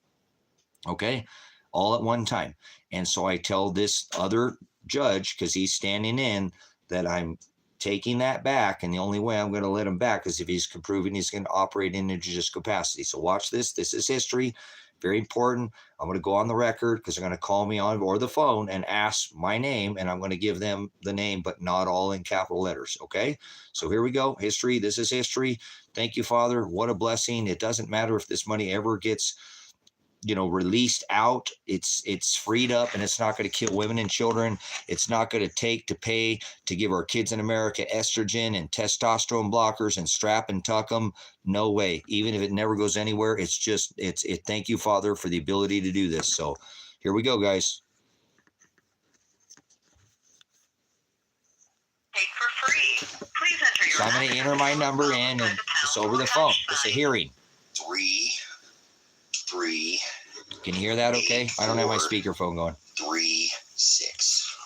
A: Okay. All at one time. And so I tell this other judge, because he's standing in, that I'm taking that back, and the only way I'm going to let him back is if he's proving he's going to operate in a judicial capacity. So watch this. This is history. Very important. I'm going to go on the record, because they're going to call me on or the phone and ask my name, and I'm going to give them the name, but not all in capital letters. Okay. So here we go. History. This is history. Thank you, Father. What a blessing. It doesn't matter if this money ever gets released out. It's freed up, and it's not going to kill women and children. It's not going to take to pay to give our kids in America estrogen and testosterone blockers and strap and tuck them. No way. Even if it never goes anywhere, it's thank you, Father, for the ability to do this. So here we go, guys.
B: Take for free. Please enter your.
A: So I'm going to enter my number in, and it's over the phone. It's a hearing.
B: 3.
A: Can you hear that okay? I don't have my speakerphone going.
B: 3 6.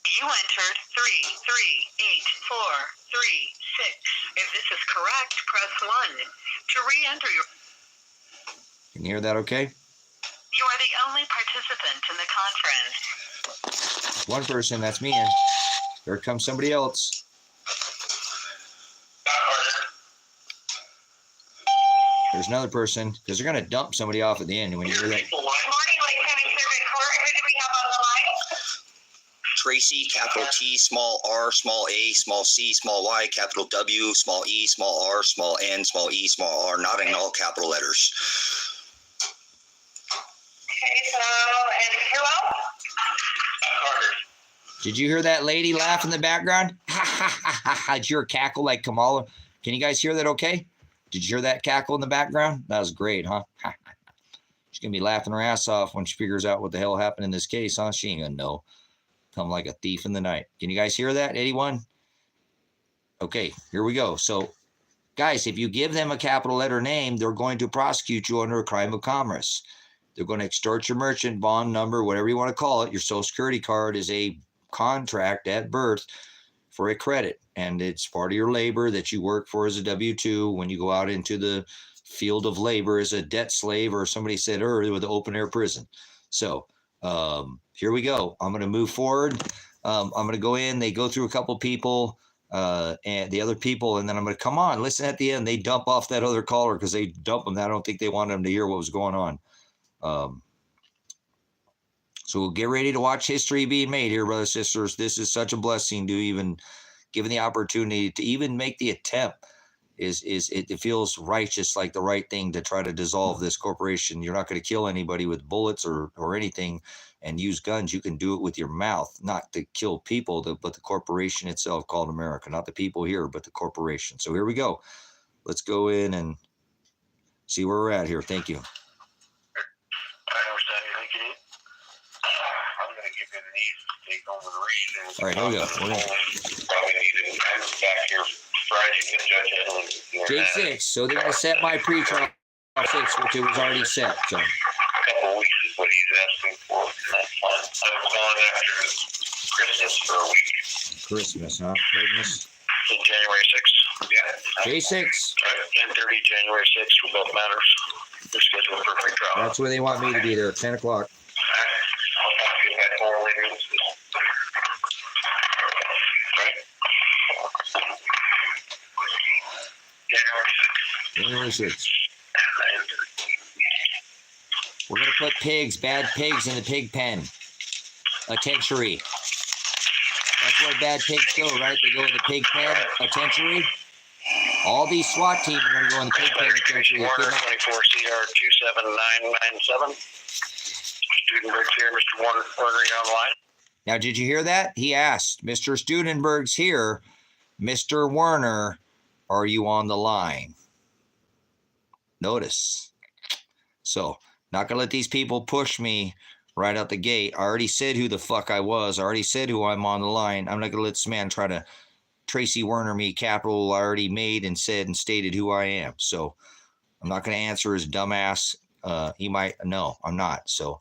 B: You entered 3384336. If this is correct, press 1. To re-enter your.
A: Can you hear that okay?
B: You are the only participant in the conference.
A: One person, that's me. And here comes somebody else. There's another person, because they're going to dump somebody off at the end. When you hear that.
B: Good morning, Lake County Circuit Court. Who do we have on the line? Tracy, capital T, small r, small a, small c, small y, capital W, small e, small r, small n, small e, small r, not in all capital letters. Okay, so, and who else? Carter.
A: Did you hear that lady laugh in the background? Ha ha ha ha ha. Did you hear a cackle like Kamala? Can you guys hear that okay? Did you hear that cackle in the background? That was great, huh? She's going to be laughing her ass off when she figures out what the hell happened in this case, huh? She ain't going to know. Come like a thief in the night. Can you guys hear that, 81? Okay, here we go. So, guys, if you give them a capital letter name, they're going to prosecute you under a crime of commerce. They're going to extort your merchant bond number, whatever you want to call it. Your Social Security card is a contract at birth for a credit, and it's part of your labor that you work for as a W-2 when you go out into the field of labor as a debt slave, or somebody said earlier, with the open air prison. So here we go. I'm going to move forward. I'm going to go in. They go through a couple people and the other people, and then I'm going to come on. Listen, at the end, they dump off that other caller because they dump them. I don't think they wanted them to hear what was going on. So we'll get ready to watch history being made here, brothers and sisters. This is such a blessing to even given the opportunity to even make the attempt. It feels righteous, like the right thing to try to dissolve this corporation. You're not going to kill anybody with bullets or anything and use guns. You can do it with your mouth, not to kill people, but the corporation itself called America, not the people here, but the corporation. So here we go. Let's go in and see where we're at here. Thank you. All right, here we go.
B: Probably need to back here Friday to judge
A: J6. So they're going to set my pre-trial 6, which it was already set. So.
B: A couple of weeks is what he's asking for. That's fine. I'm gone after Christmas for a week.
A: Christmas, huh? Christmas.
B: So January 6th. Yeah.
A: J6.
B: 10:30, January 6th for both matters. They're scheduled for a pre-trial.
A: That's where they want me to be there, 10 o'clock.
B: I'll talk to you back more later.
A: January 6th. We're going to put pigs, bad pigs, in the pig pen. Itentiary. That's where bad pigs go, right? They go in the pig pen. Itentiary. All these SWAT teams are going to go in the pig
B: Tracy
A: penitentiary.
B: Werner, 24 CR 27997. Studenberg's here. Mr. Werner, you online?
A: Now, did you hear that? He asked, Mr. Studenberg's here. Mr. Werner, are you on the line? Notice. So, not going to let these people push me right out the gate. I already said who the fuck I was. I already said who I'm on the line. I'm not going to let this man try to Tracy Werner me capital. I already made and said and stated who I am. So, I'm not going to answer his dumbass. He might. No, I'm not. So,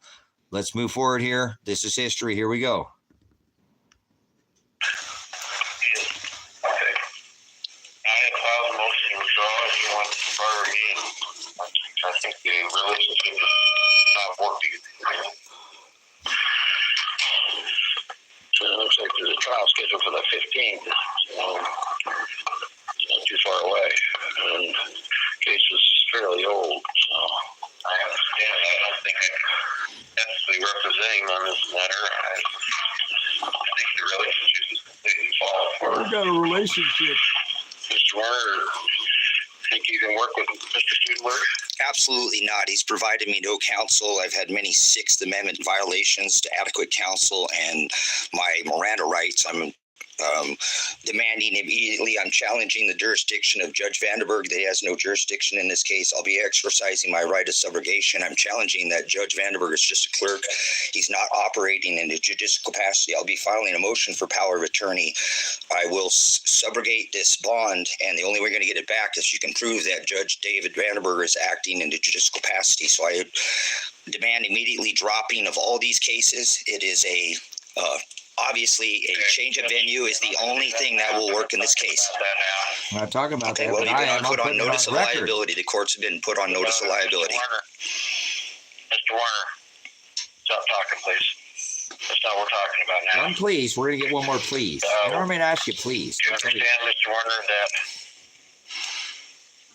A: let's move forward here. This is history. Here we go.
B: Okay. I had filed a motion to withdraw if you want to further again. I think the relationship is not working. So it looks like there's a trial scheduled for the 15th. So, not too far away. And the case is fairly old. So I understand. I don't think I can ethically representing on this matter. I think the relationship is completely fallen apart.
A: We've got a relationship.
B: Mr. Werner, think you can work with Mr. Studenberg?
C: Absolutely not. He's provided me no counsel. I've had many Sixth Amendment violations to adequate counsel and my Miranda rights. I'm demanding immediately. I'm challenging the jurisdiction of Judge Vandenberg that he has no jurisdiction in this case. I'll be exercising my right of subrogation. I'm challenging that Judge Vandenberg is just a clerk. He's not operating in a judicial capacity. I'll be filing a motion for power of attorney. I will subrogate this bond, and the only way we're going to get it back is you can prove that Judge David Vandenberg is acting in a judicial capacity. So I demand immediately dropping of all these cases. It is a obviously, a change of venue is the only thing that will work in this case.
A: I'm not talking about
C: Okay,
A: that,
C: well,
A: but
C: you've
A: I
C: been
A: am
C: put on notice of
A: record.
C: liability. The courts have been put on notice of liability.
B: Mr. Werner, stop talking, please. That's not what we're talking about now.
A: One please. We're going to get one more please. I don't mean to ask you please.
B: Do you understand, Mr. Werner, that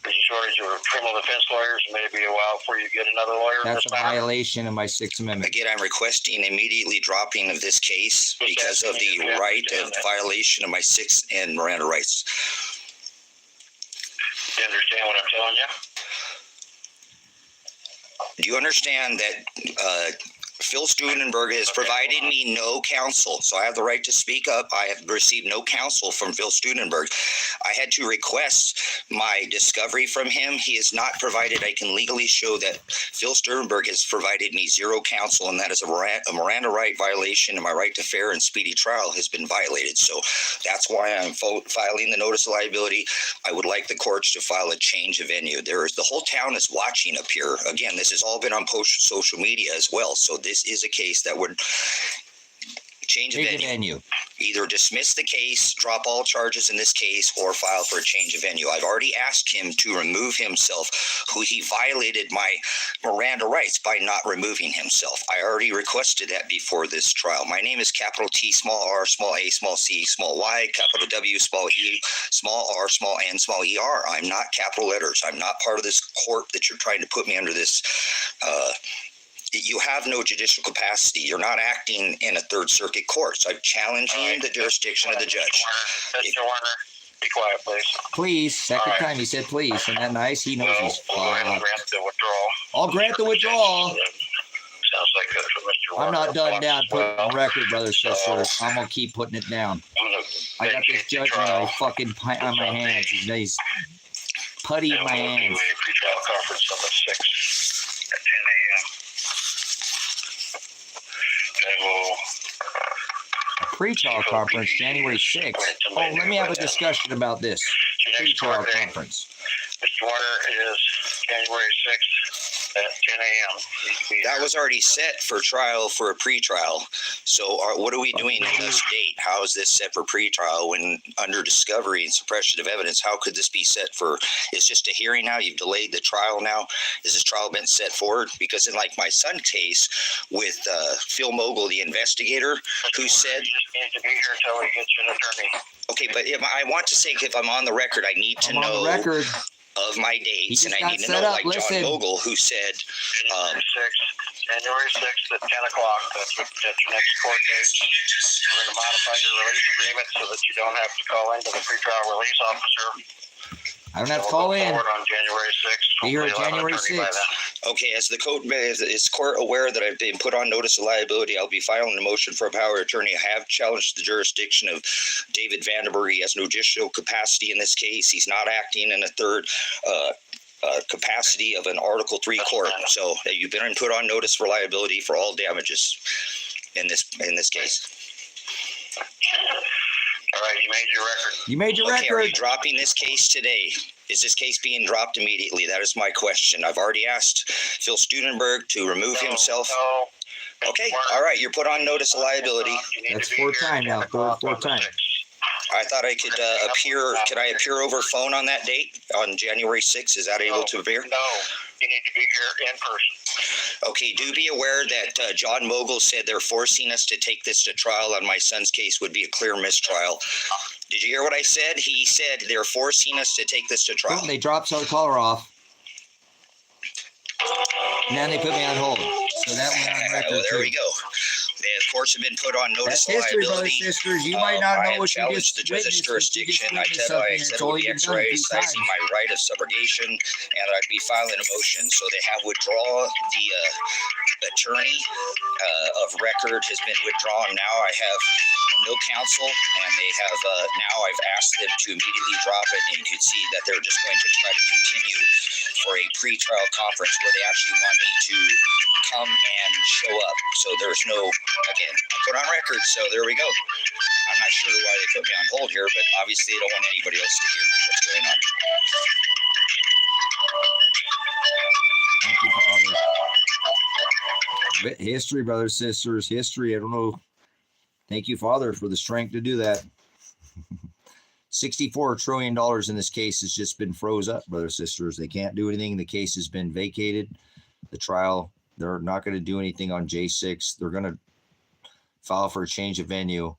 B: there's a shortage of criminal defense lawyers and maybe a while before you get another lawyer?
A: That's a violation of my Sixth Amendment.
C: Again, I'm requesting immediately dropping of this case because of the right of violation of my Sixth and Miranda rights.
B: Do you understand what I'm telling you?
C: Do you understand that Phil Studenberg has provided me no counsel, so I have the right to speak up. I have received no counsel from Phil Studenberg. I had to request my discovery from him. He has not provided. I can legally show that Phil Studenberg has provided me zero counsel, and that is a Miranda right violation, and my right to fair and speedy trial has been violated. So that's why I'm filing the notice of liability. I would like the courts to file a change of venue. The whole town is watching up here. Again, this has all been on social media as well. So this is a case that would change of venue. Either dismiss the case, drop all charges in this case, or file for a change of venue. I've already asked him to remove himself, he violated my Miranda rights by not removing himself. I already requested that before this trial. My name is capital T, small r, small a, small c, small y, capital W, small e, small r, small n, small er. I'm not capital letters. I'm not part of this court that you're trying to put me under this. You have no judicial capacity. You're not acting in a Third Circuit court. So I'm challenging the jurisdiction of the judge.
B: Mr. Werner, be quiet, please.
A: Please. Second time he said please. Isn't that nice? He knows he's
B: We'll go ahead and grant the withdrawal.
A: I'll grant the withdrawal.
B: Sounds like that's what Mr. Werner
A: I'm not done down putting it on record, brothers and
B: So-
A: sisters. I'm going to keep putting it down. I got this
B: vacate the
A: judgment
B: trial.
A: on fucking on my hands. He's putty in
B: And
A: my
B: we'll do
A: hands.
B: a pre-trial conference on the 6th at 10 a.m. And we'll
A: Pre-trial conference, January 6th. Oh, let me have a discussion about this.
B: your next
A: Pre-trial
B: court date,
A: conference.
B: Mr. Werner, is January 6th at 10 a.m.
C: That was already set for trial for a pretrial. So what are we doing on this date? How is this set for pretrial when under discovery and suppression of evidence? How could this be set for? It's just a hearing now. You've delayed the trial now. Is this trial been set forward? Because in like my son's case with Phil Mogul, the investigator, who said,
B: you just need to be here until we get you an attorney.
C: okay, but I want to say if I'm on the record, I need to
A: I'm on the record.
C: of my dates,
A: He
C: and
A: just
C: I
A: got
C: need to
A: set
C: know,
A: up.
C: like
A: Listen.
C: John Mogul, who said,
B: January 6th at 10 o'clock. That's your next court date. We're going to modify your release agreement so that you don't have to call into the pretrial release officer
A: I don't have to
B: So
A: call
B: we'll go
A: in.
B: forward on January 6th.
A: Be here
B: Hopefully
A: January
B: you'll have an attorney by
A: 6th.
B: then.
C: Okay, as the court aware that I've been put on notice of liability, I'll be filing a motion for a power of attorney. I have challenged the jurisdiction of David Vandenberg. He has no judicial capacity in this case. He's not acting in a third capacity of an Article 3 court. So you've been put on notice for liability for all damages in this case.
B: All right, you made your record.
A: You made your
C: Okay, are you
A: record.
C: dropping this case today? Is this case being dropped immediately? That is my question. I've already asked Phil Studenberg to remove himself.
B: No.
C: Okay, all right, you're put on notice of liability.
B: You need
A: That's
B: to be
A: fourth
B: here
A: time
B: at
A: now,
B: 10 o'clock
A: fourth
B: on the
A: time.
B: 6th.
C: I thought I could appear. Could I appear over phone on that date on January 6th? Is that able to appear?
B: No, you need to be here in person.
C: Okay, do be aware that John Mogul said they're forcing us to take this to trial on my son's case would be a clear mistrial. Did you hear what I said? He said they're forcing us to take this to trial.
A: Boom, they dropped the caller off. And then they put me on hold. So that went on record.
C: Well, there
A: too.
C: we go. They, of course, have been put on notice
A: That's
C: of
A: history, brothers
C: liability.
A: and sisters. You might not
C: I
A: know
C: have
A: what you
C: challenged
A: just
C: the judge's
A: witnessed.
C: jurisdiction. I
A: Witnessed
C: said I
A: something
C: said
A: that's
C: it would
A: only
C: be
A: been done a few
C: exercising
A: times.
C: my right of subrogation, and I'd be filing a motion. So they have withdrawn the attorney of record has been withdrawn. Now I have no counsel, and they have now I've asked them to immediately drop it, and you can see that they're just going to try to continue for a pre-trial conference where they actually want me to come and show up. So there's no, again, I put on record, so there we go. I'm not sure why they put me on hold here, but obviously they don't want anybody else to hear what's going on.
A: Thank you, Father. History, brothers, sisters, history. I don't know. Thank you, Father, for the strength to do that. $64 trillion in this case has just been froze up, brothers, sisters. They can't do anything. The case has been vacated. The trial, they're not going to do anything on J6. They're going to file for a change of venue,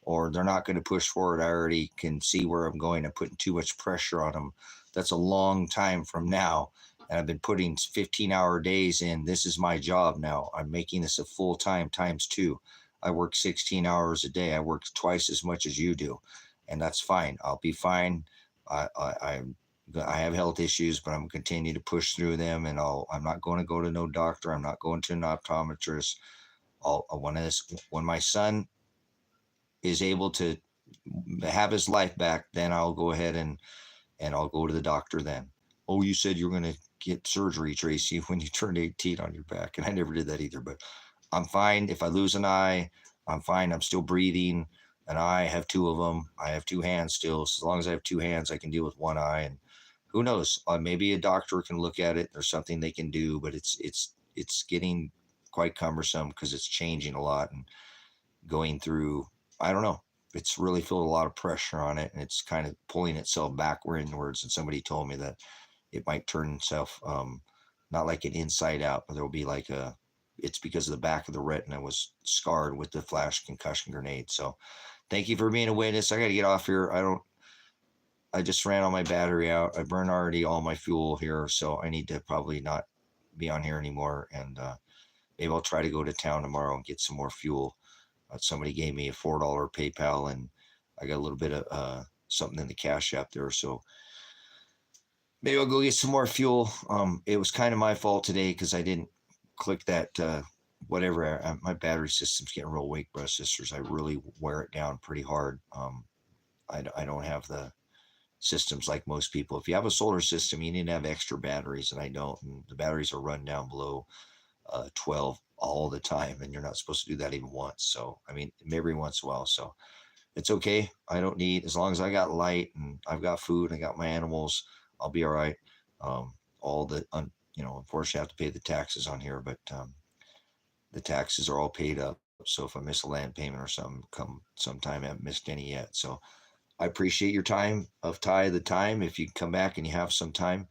A: or they're not going to push forward. I already can see where I'm going. I'm putting too much pressure on them. That's a long time from now. And I've been putting 15-hour days in. This is my job now. I'm making this a full-time times 2. I work 16 hours a day. I work twice as much as you do. And that's fine. I'll be fine. I have health issues, but I'm going to continue to push through them. And I'm not going to go to no doctor. I'm not going to an optometrist. When my son is able to have his life back, then I'll go ahead and I'll go to the doctor then. Oh, you said you were going to get surgery, Tracy, when you turned 18 on your back. And I never did that either, but I'm fine. If I lose an eye, I'm fine. I'm still breathing. An eye, I have 2 of them. I have 2 hands still. So as long as I have 2 hands, I can deal with one eye. And who knows? Maybe a doctor can look at it. There's something they can do, but it's getting quite cumbersome because it's changing a lot and going through. I don't know. It's really felt a lot of pressure on it, and it's kind of pulling itself backwards. And somebody told me that it might turn itself not like an inside out, but there'll be like it's because of the back of the retina was scarred with the flash concussion grenade. So thank you for being a witness. I got to get off here. I just ran all my battery out. I burned already all my fuel here. So I need to probably not be on here anymore. And maybe I'll try to go to town tomorrow and get some more fuel. Somebody gave me a $4 PayPal, and I got a little bit of something in the Cash App there. So maybe I'll go get some more fuel. It was kind of my fault today because I didn't click that whatever. My battery system's getting real weak, brothers and sisters. I really wear it down pretty hard. I don't have the systems like most people. If you have a solar system, you need to have extra batteries, and I don't. And the batteries are run down below 12 all the time, and you're not supposed to do that even once. So I mean, every once in a while. So it's okay. I don't need, as long as I got light and I've got food and I got my animals, I'll be all right. Unfortunately, I have to pay the taxes on here, but the taxes are all paid up. So if I miss a land payment or something, come sometime, I haven't missed any yet. So I appreciate your time of the time. If you come back and you have some time,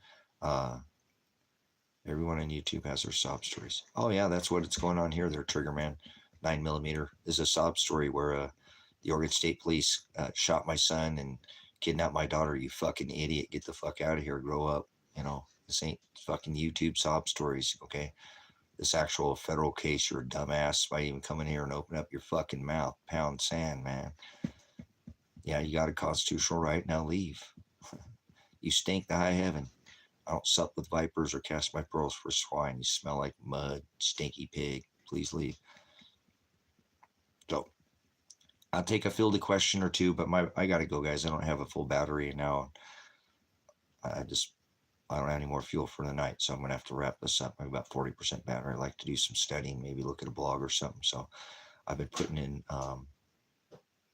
A: everyone on YouTube has their sob stories. Oh yeah, that's what it's going on here. There, Trigger Man, 9mm is a sob story where the Oregon State Police shot my son and kidnapped my daughter. You fucking idiot! Get the fuck out of here. Grow up. This ain't fucking YouTube sob stories. Okay, this actual federal case. You're a dumbass by even coming here and open up your fucking mouth. Pound sand, man. Yeah, you got a constitutional right. Now leave. You stink to high heaven. I don't sup with vipers or cast my pearls for swine. You smell like mud, stinky pig. Please leave. So I'll take a field question or two, but I gotta go, guys. I don't have a full battery now. I don't have any more fuel for the night, so I'm gonna have to wrap this up. I'm about 40% battery. I'd like to do some studying, maybe look at a blog or something. So I've been putting in,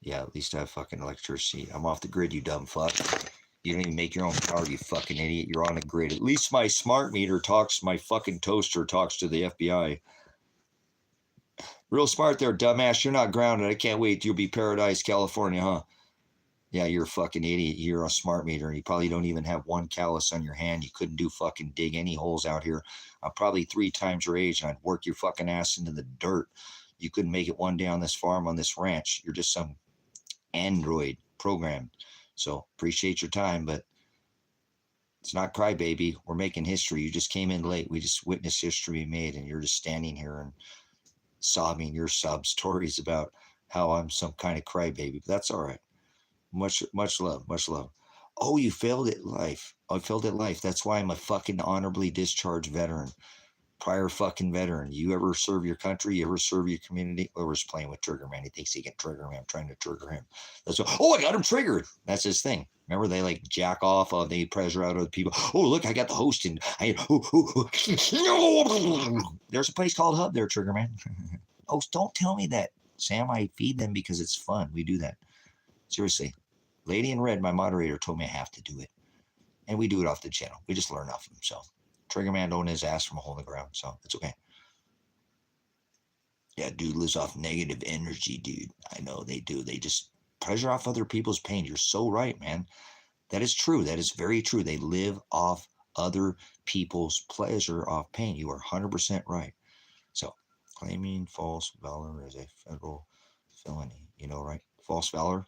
A: yeah, at least I have fucking electricity. I'm off the grid, you dumb fuck. You don't even make your own power, you fucking idiot. You're on a grid. At least my smart meter talks, my fucking toaster talks to the FBI. Real smart there, dumbass. You're not grounded. I can't wait. You'll be Paradise, California, huh? Yeah, you're a fucking idiot. You're a smart meter. You probably don't even have one callus on your hand. You couldn't do fucking dig any holes out here. I'm probably 3 times your age, and I'd work your fucking ass into the dirt. You couldn't make it one day on this farm, on this ranch. You're just some android program. So appreciate your time, but it's not crybaby. We're making history. You just came in late. We just witnessed history made, and you're just standing here and sobbing your sob stories about how I'm some kind of crybaby. But that's all right. Much love, much love. Oh, you failed at life. I failed at life. That's why I'm a fucking honorably discharged veteran. Prior fucking veteran. You ever serve your country? You ever serve your community? Whoever's playing with Trigger, man. He thinks he can trigger me. I'm trying to trigger him. That's what, oh, I got him triggered. That's his thing. Remember, they like jack off. They pressure out other people. Oh, look, I got the host in. There's a place called Hub there, Trigger Man. Oh, don't tell me that, Sam. I feed them because it's fun. We do that. Seriously. Lady in Red, my moderator, told me I have to do it. And we do it off the channel. We just learn off of him. So Trigger Man don't his ass from a hole in the ground. So it's okay. Yeah, dude lives off negative energy, dude. I know they do. They just pressure off other people's pain. You're so right, man. That is true. That is very true. They live off other people's pleasure off pain. You are 100% right. So claiming false valor is a federal felony. You know, right? False valor.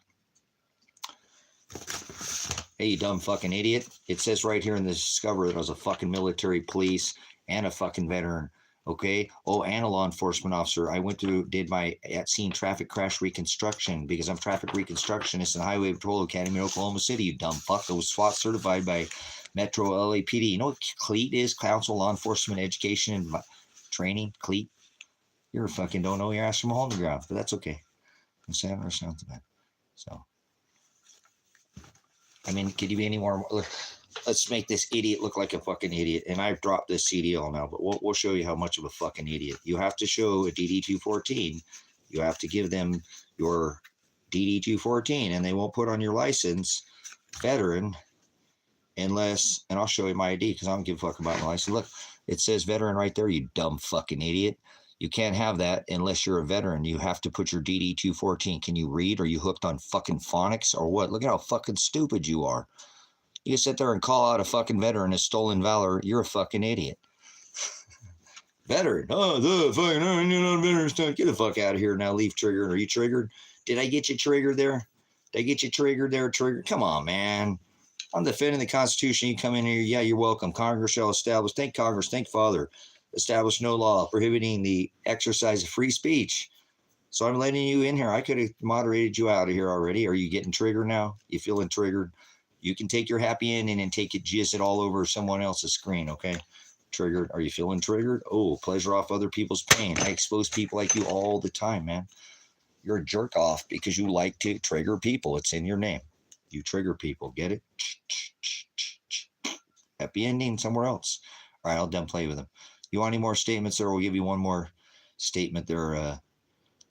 A: Hey, you dumb fucking idiot. It says right here in the discover that I was a fucking military police and a fucking veteran. Okay. Oh, and a law enforcement officer. I did my at scene traffic crash reconstruction because I'm traffic reconstructionist in Highway Patrol Academy in Oklahoma City, you dumb fuck. I was SWAT certified by Metro LAPD. You know what CLEAT is? Council Law Enforcement Education and Training. CLEAT. You're fucking don't know your ass from a hole in the ground, but that's okay. I'm saying or sounds bad. So. I mean, could you be any more? Let's make this idiot look like a fucking idiot. And I've dropped this CDL now, but we'll show you how much of a fucking idiot. You have to show a DD-214. You have to give them your DD-214, and they won't put on your license veteran unless, and I'll show you my ID because I don't give a fuck about my license. Look, it says veteran right there, you dumb fucking idiot. You can't have that unless you're a veteran. You have to put your DD-214. Can you read? Are you hooked on fucking phonics or what? Look at how fucking stupid you are. You sit there and call out a fucking veteran as stolen valor. You're a fucking idiot. Veteran. Oh, the fucking, you're not a veteran stuff. Get the fuck out of here now. Leave Trigger. Are you triggered? Did I get you triggered there? Did I get you triggered there, Trigger? Come on, man. I'm defending the Constitution. You come in here. Yeah, you're welcome. Congress shall establish. Thank Congress. Thank Father. Establish no law prohibiting the exercise of free speech. So I'm letting you in here. I could have moderated you out of here already. Are you getting triggered now? You feeling triggered? You can take your happy ending and take it, jizz it all over someone else's screen, okay? Triggered. Are you feeling triggered? Oh, pleasure off other people's pain. I expose people like you all the time, man. You're a jerk off because you like to trigger people. It's in your name. You trigger people. Get it? Happy ending somewhere else. All right, I'll done play with them. You want any more statements there? We'll give you one more statement there,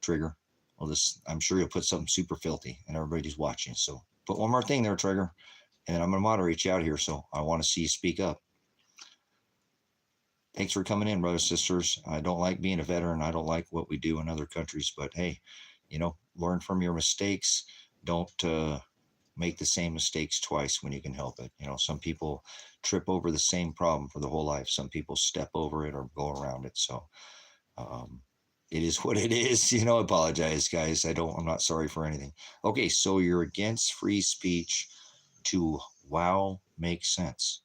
A: Trigger. I'm sure you'll put something super filthy and everybody's watching. So put one more thing there, Trigger. And then I'm going to moderate you out here. So I want to see you speak up. Thanks for coming in, brothers, sisters. I don't like being a veteran. I don't like what we do in other countries. But hey, learn from your mistakes. Don't make the same mistakes twice when you can help it. Some people trip over the same problem for the whole life. Some people step over it or go around it. So it is what it is. I apologize, guys. I'm not sorry for anything. Okay, so you're against free speech to wow make sense.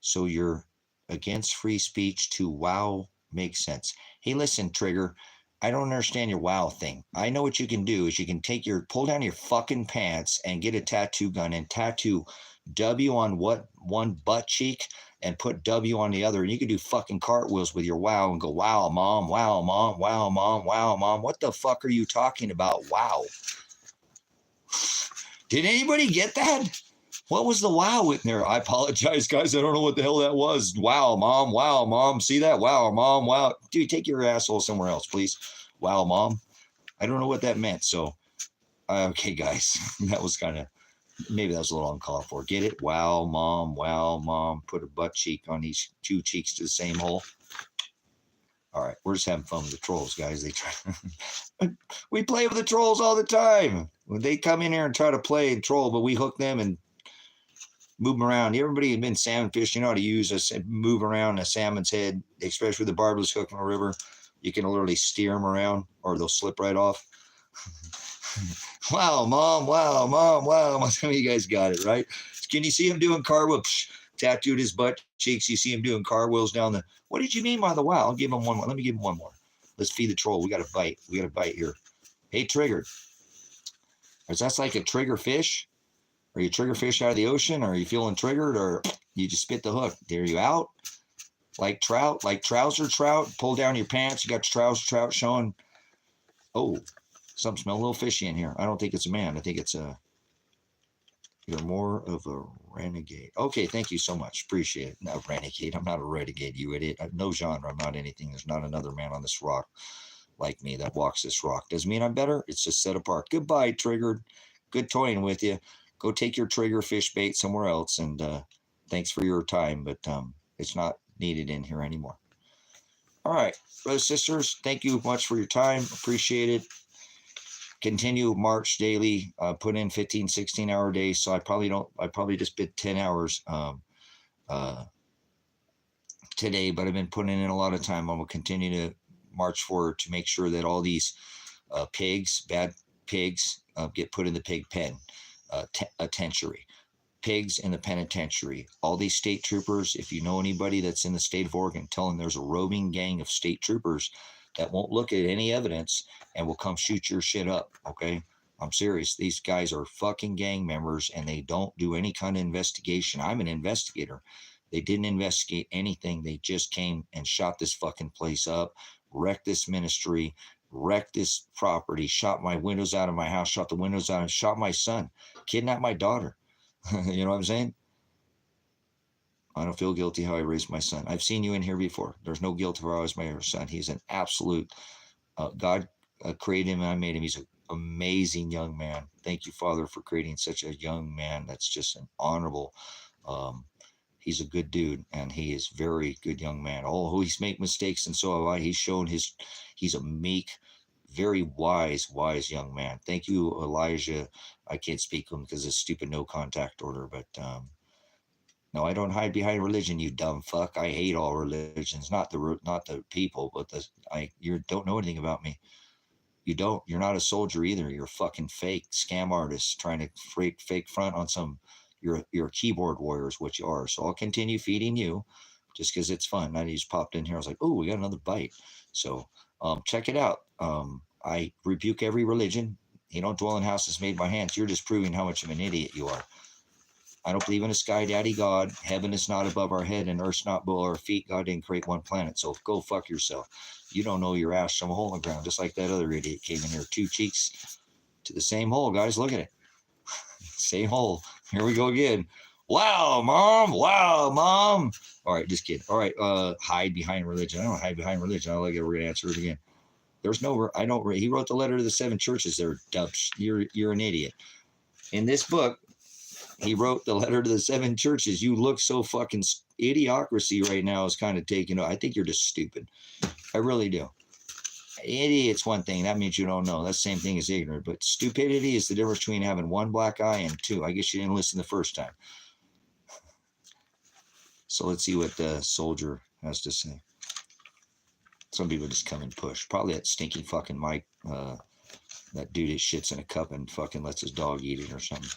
A: So you're against free speech to wow make sense. Hey, listen, Trigger. I don't understand your wow thing. I know what you can do is you can pull down your fucking pants and get a tattoo gun and tattoo W on one butt cheek and put W on the other, and you can do fucking cartwheels with your wow and go, wow, mom, wow, mom, wow, mom, wow, mom. What the fuck are you talking about? Wow. Did anybody get that? What was the wow in there? I apologize, guys. I don't know what the hell that was. Wow, mom. Wow, mom. See that? Wow, mom. Wow. Dude, take your asshole somewhere else, please. Wow, mom. I don't know what that meant. So, okay, guys. That was kind of, maybe that was a little uncalled for. Get it? Wow, mom. Wow, mom. Put a butt cheek on each two cheeks to the same hole. All right. We're just having fun with the trolls, guys. They try. We play with the trolls all the time. When they come in here and try to play and troll, but we hook them and move them around. Everybody has been salmon fishing. You know how to use a move around a salmon's head, especially with the barbless hook in the river. You can literally steer them around or they'll slip right off. Wow, mom. Wow, mom. Wow. Some of you guys got it, right? Can you see him doing cartwheels? Tattooed his butt cheeks. You see him doing cartwheels down the. What did you mean by the wow? I'll give him one more. Let me give him one more. Let's feed the troll. We got a bite. We got a bite here. Hey, triggered. Is that like a trigger fish? Are you trigger fish out of the ocean? Or are you feeling triggered? Or you just spit the hook? Are you out? Like trout? Like trouser trout? Pull down your pants. You got your trouser trout showing. Oh, something smells a little fishy in here. I don't think it's a man. I think it's a. You're more of a renegade. Okay, thank you so much. Appreciate it. Not renegade. I'm not a renegade, you idiot. No genre. I'm not anything. There's not another man on this rock like me that walks this rock. Doesn't mean I'm better. It's just set apart. Goodbye, triggered. Good toying with you. Go take your trigger fish bait somewhere else. And thanks for your time, but it's not needed in here anymore. All right, brothers, sisters, thank you much for your time. Appreciate it. Continue March daily. Put in 15, 16-hour days. So I probably just bit 10 hours today, but I've been putting in a lot of time. I'm going to continue to march forward to make sure that all these pigs, bad pigs, get put in the pig pen, itentiary. Pigs in the penitentiary. All these state troopers, if you know anybody that's in the state of Oregon, tell them there's a roving gang of state troopers that won't look at any evidence and will come shoot your shit up, okay? I'm serious. These guys are fucking gang members and they don't do any kind of investigation. I'm an investigator. They didn't investigate anything. They just came and shot this fucking place up, wrecked this ministry, wrecked this property, shot my windows out of my house, shot the windows out, and shot my son, kidnapped my daughter. You know what I'm saying? I don't feel guilty how I raised my son. I've seen you in here before. There's no guilt for how I raised my son. He's an absolute, God created him and I made him. He's an amazing young man. Thank you, Father, for creating such a young man that's just an honorable, he's a good dude, and he is very good young man. Oh, he's made mistakes, and so have I. He's shown he's a meek, very wise young man. Thank you, Elijah. I can't speak to him because of stupid no contact order, but no, I don't hide behind religion, you dumb fuck. I hate all religions, not the people, but you don't know anything about me. You don't. You're not a soldier either. You're a fucking fake scam artist trying to fake front on some. You're a keyboard warrior is what you are. So I'll continue feeding you, just because it's fun. I just popped in here. I was like, oh, we got another bite. So check it out. I rebuke every religion. You don't dwell in houses made by hands. You're just proving how much of an idiot you are. I don't believe in a sky daddy God. Heaven is not above our head and earth's not below our feet. God didn't create one planet. So go fuck yourself. You don't know your ass from a hole in the ground, just like that other idiot came in here. 2 cheeks to the same hole, guys. Look at it. Same hole. Here we go again. Wow, mom. Wow, mom. All right, just kidding. All right, hide behind religion. I don't hide behind religion. I like it. We're going to answer it again. There's no, I don't, he wrote the letter to the 7 churches. They're dubs. You're an idiot. In this book, he wrote the letter to the 7 churches. You look so fucking idiocracy right now is kind of taking. I think you're just stupid. I really do. Idiot's one thing. That means you don't know. That's the same thing as ignorant. But stupidity is the difference between having 1 black eye and 2. I guess you didn't listen the first time. So let's see what the soldier has to say. Some people just come and push. Probably that stinky fucking Mike. That dude that shits in a cup and fucking lets his dog eat it or something.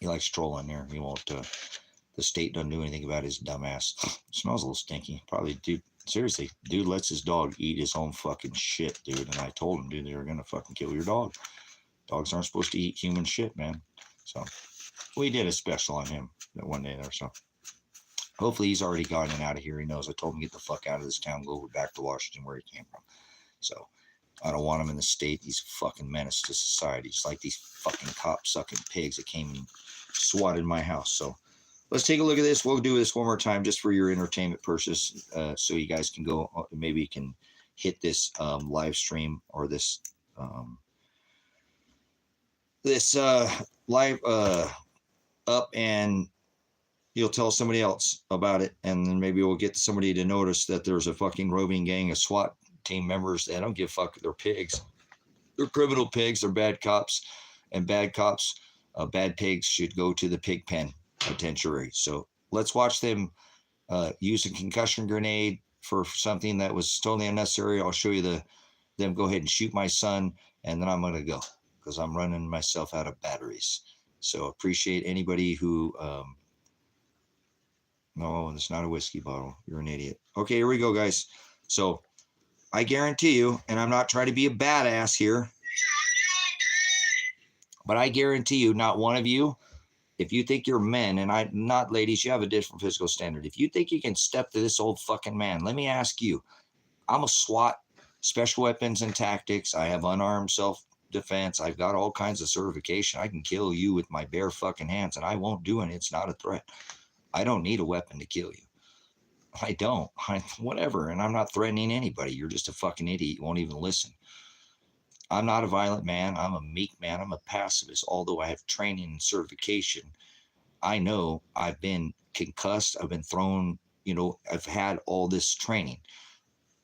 A: He likes trolling there. He won't. The state doesn't do anything about his dumb ass. Smells a little stinky. Probably, dude. Seriously, dude lets his dog eat his own fucking shit, dude. And I told him, dude, they were gonna fucking kill your dog. Dogs aren't supposed to eat human shit, man. So, We did a special on him that one day there, so hopefully he's already gone and out of here. He knows I told him get the fuck out of this town, go back to Washington where he came from. So I don't want him in the state. He's a fucking menace to society. It's like these fucking cop-sucking pigs that came and swatted my house. So let's take a look at this. We'll do this one more time just for your entertainment purposes, so you guys can go, maybe you can hit this live stream or this live up, and you'll tell somebody else about it, and then maybe we'll get somebody to notice that there's a fucking roving gang of SWAT team members that don't give a fuck. They're pigs. They're criminal pigs. They're bad cops, and bad cops, bad pigs should go to the pig pen itentiary. So let's watch them use a concussion grenade for something that was totally unnecessary. I'll show you them go ahead and shoot my son, and then I'm going to go because I'm running myself out of batteries. So appreciate anybody who, no, it's not a whiskey bottle. You're an idiot. Okay, here we go, guys. So I guarantee you, and I'm not trying to be a badass here, but I guarantee you, not one of you, if you think you're men, and not ladies, you have a different physical standard. If you think you can step to this old fucking man, let me ask you, I'm a SWAT, special weapons and tactics. I have unarmed self-defense. I've got all kinds of certification. I can kill you with my bare fucking hands, and I won't do it. It's not a threat. I don't need a weapon to kill you. I don't. Whatever. And I'm not threatening anybody. You're just a fucking idiot. You won't even listen. I'm not a violent man. I'm a meek man. I'm a pacifist. Although I have training and certification, I know I've been concussed. I've been thrown, I've had all this training.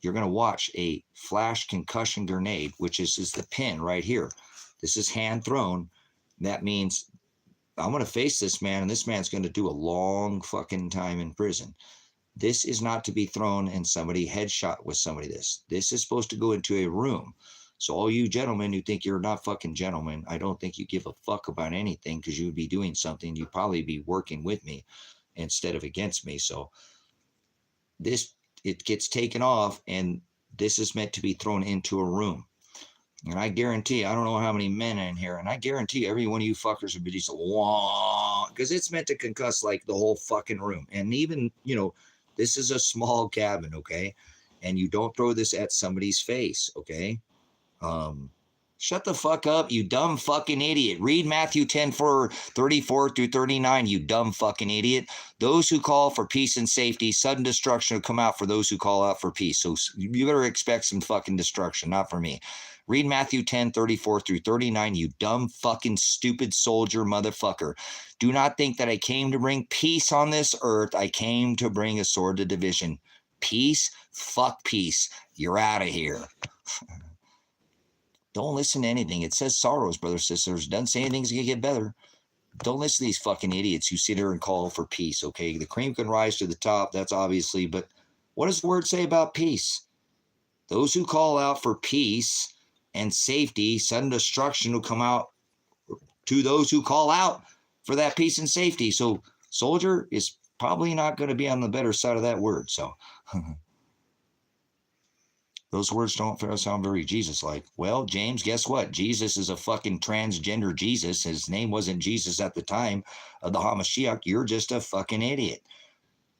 A: You're going to watch a flash concussion grenade, which is the pin right here. This is hand thrown. That means I'm going to face this man, and this man's going to do a long fucking time in prison. This is not to be thrown and somebody headshot with somebody. This is supposed to go into a room. So all you gentlemen who think you're not fucking gentlemen, I don't think you give a fuck about anything, because you would be doing something. You'd probably be working with me instead of against me. So it gets taken off, and this is meant to be thrown into a room. And I guarantee, I don't know how many men are in here, and I guarantee every one of you fuckers would be just wah, because it's meant to concuss like the whole fucking room. And even, this is a small cabin, okay? And you don't throw this at somebody's face, okay? Shut the fuck up, you dumb fucking idiot. Read Matthew 10:34 through 39, you dumb fucking idiot. Those who call for peace and safety, sudden destruction will come out for those who call out for peace. So you better expect some fucking destruction, not for me. Read Matthew 10:34 through 39, you dumb fucking stupid soldier motherfucker. Do not think that I came to bring peace on this earth. I came to bring a sword of division. Peace? Fuck peace. You're out of here. Don't listen to anything. It says sorrows, brothers, sisters. It doesn't say anything's going to get better. Don't listen to these fucking idiots who sit here and call for peace, okay? The cream can rise to the top, that's obviously, but what does the word say about peace? Those who call out for peace and safety, sudden destruction will come out to those who call out for that peace and safety. So soldier is probably not going to be on the better side of that word, so... Those words don't sound very Jesus-like. Well, James, guess what? Jesus is a fucking transgender Jesus. His name wasn't Jesus at the time of the Hamashiach. You're just a fucking idiot.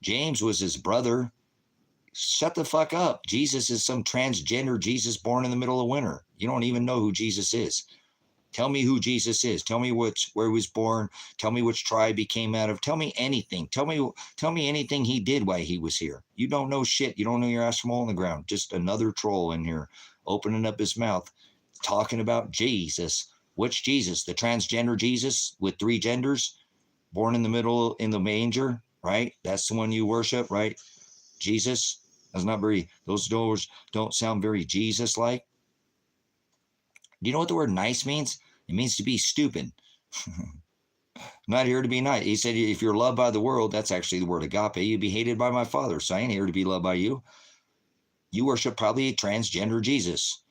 A: James was his brother. Shut the fuck up. Jesus is some transgender Jesus born in the middle of winter. You don't even know who Jesus is. Tell me who Jesus is. Tell me where he was born. Tell me which tribe he came out of. Tell me anything. Tell me anything he did while he was here. You don't know shit. You don't know your ass from hole in the ground. Just another troll in here opening up his mouth, talking about Jesus. Which Jesus? The transgender Jesus with 3 genders, born in the middle in the manger, right? That's the one you worship, right? Jesus. That's not very. Those doors don't sound very Jesus-like. Do you know what the word nice means? It means to be stupid. I'm not here to be nice. He said, if you're loved by the world, that's actually the word agape, you'd be hated by my Father. So I ain't here to be loved by you. You worship probably a transgender Jesus.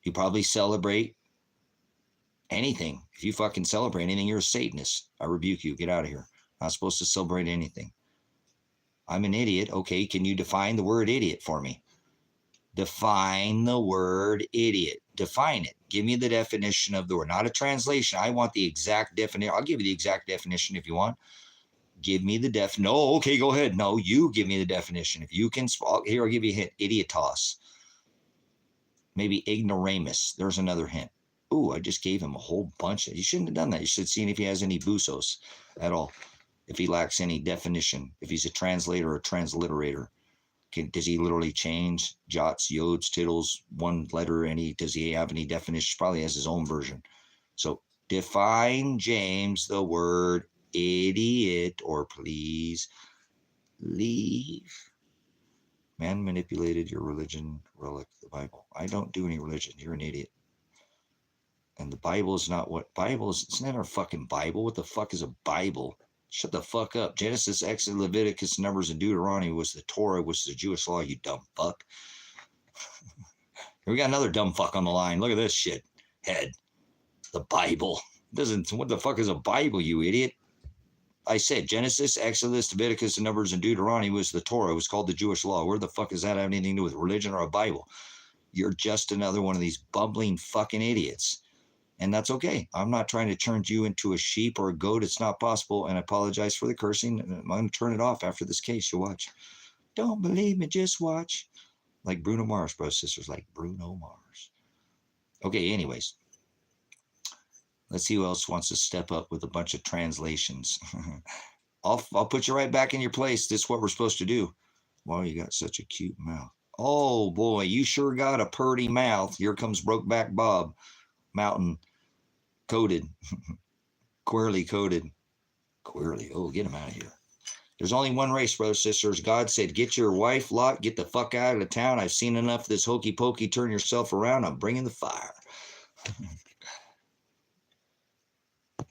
A: You probably celebrate anything. If you fucking celebrate anything, you're a Satanist. I rebuke you. Get out of here. Not supposed to celebrate anything. I'm an idiot. Okay, can you define the word idiot for me? Define the word idiot. define it. Give me the definition of the word, not a translation. I want the exact definition. I'll give you the exact definition if you want. Give me the no, okay, go ahead. No, you give me the definition. If you can, here, I'll give you a hint. Idiotos. Maybe ignoramus. There's another hint. Ooh, I just gave him a whole bunch. You shouldn't have done that. You should have seen if he has any busos at all. If he lacks any definition. If he's a translator or transliterator. Does he literally change jots, yods, tittles, one letter? Does he have any definition? Probably has his own version. So define, James, the word idiot, or please leave. Man manipulated your religion, relic, the Bible. I don't do any religion. You're an idiot. And the Bible is not what Bible is. It's not our fucking Bible. What the fuck is a Bible? Shut the fuck up. Genesis, Exodus, Leviticus, Numbers, and Deuteronomy was the Torah, was the Jewish law, you dumb fuck. We got another dumb fuck on the line. Look at this shit. Head. The Bible. What the fuck is a Bible, you idiot? I said Genesis, Exodus, Leviticus, and Numbers, and Deuteronomy was the Torah. It was called the Jewish law. Where the fuck does that have anything to do with religion or a Bible? You're just another one of these bumbling fucking idiots. And that's okay. I'm not trying to turn you into a sheep or a goat. It's not possible. And I apologize for the cursing. I'm going to turn it off after this case. You'll watch. Don't believe me, just watch. Like Bruno Mars, brothers and sisters, like Bruno Mars. Okay, anyways. Let's see who else wants to step up with a bunch of translations. I'll put you right back in your place. This is what we're supposed to do. Wow, you got such a cute mouth. Oh, boy, you sure got a purty mouth. Here comes Brokeback Bob. Mountain coated. Queerly coated. Queerly. Oh, get him out of here. There's only one race, brothers and sisters. God said, get your wife, Lot, get the fuck out of the town. I've seen enough of this hokey pokey. Turn yourself around. I'm bringing the fire.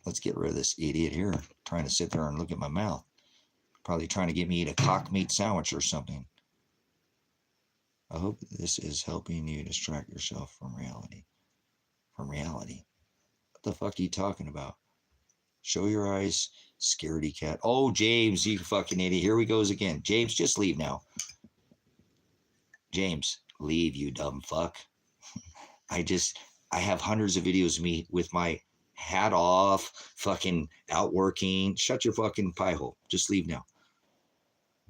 A: Let's get rid of this idiot here trying to sit there and look at my mouth. Probably trying to get me to eat a cock meat sandwich or something. I hope this is helping you distract yourself from reality. From reality. What the fuck are you talking about? Show your eyes, scaredy cat. Oh, James, you fucking idiot. Here we goes again. James, just leave now. James, leave, you dumb fuck. I have hundreds of videos of me with my hat off, fucking out working. Shut your fucking pie hole. Just leave now.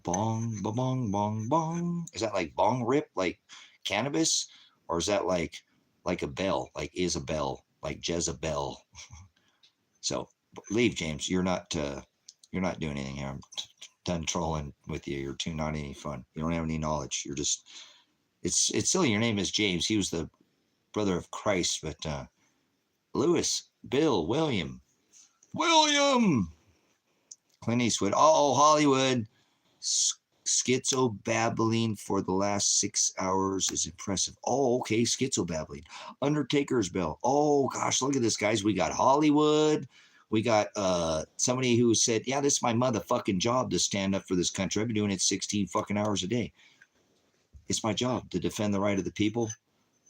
A: Bong, ba bong, bong, bong. Is that like bong rip, like cannabis? Or is that like a bell, like Isabel, like Jezebel? So leave, James. You're not doing anything here. I'm done trolling with you. You're not any fun. You don't have any knowledge. You're just, it's silly. Your name is James. He was the brother of Christ, but Lewis, Bill, William, Clint Eastwood. Oh, Hollywood. Schizo-babbling for the last 6 hours is impressive. Oh, okay, schizo-babbling. Undertaker's bell. Oh, gosh, look at this, guys. We got Hollywood. We got somebody who said, yeah, this is my motherfucking job to stand up for this country. I've been doing it 16 fucking hours a day. It's my job to defend the right of the people.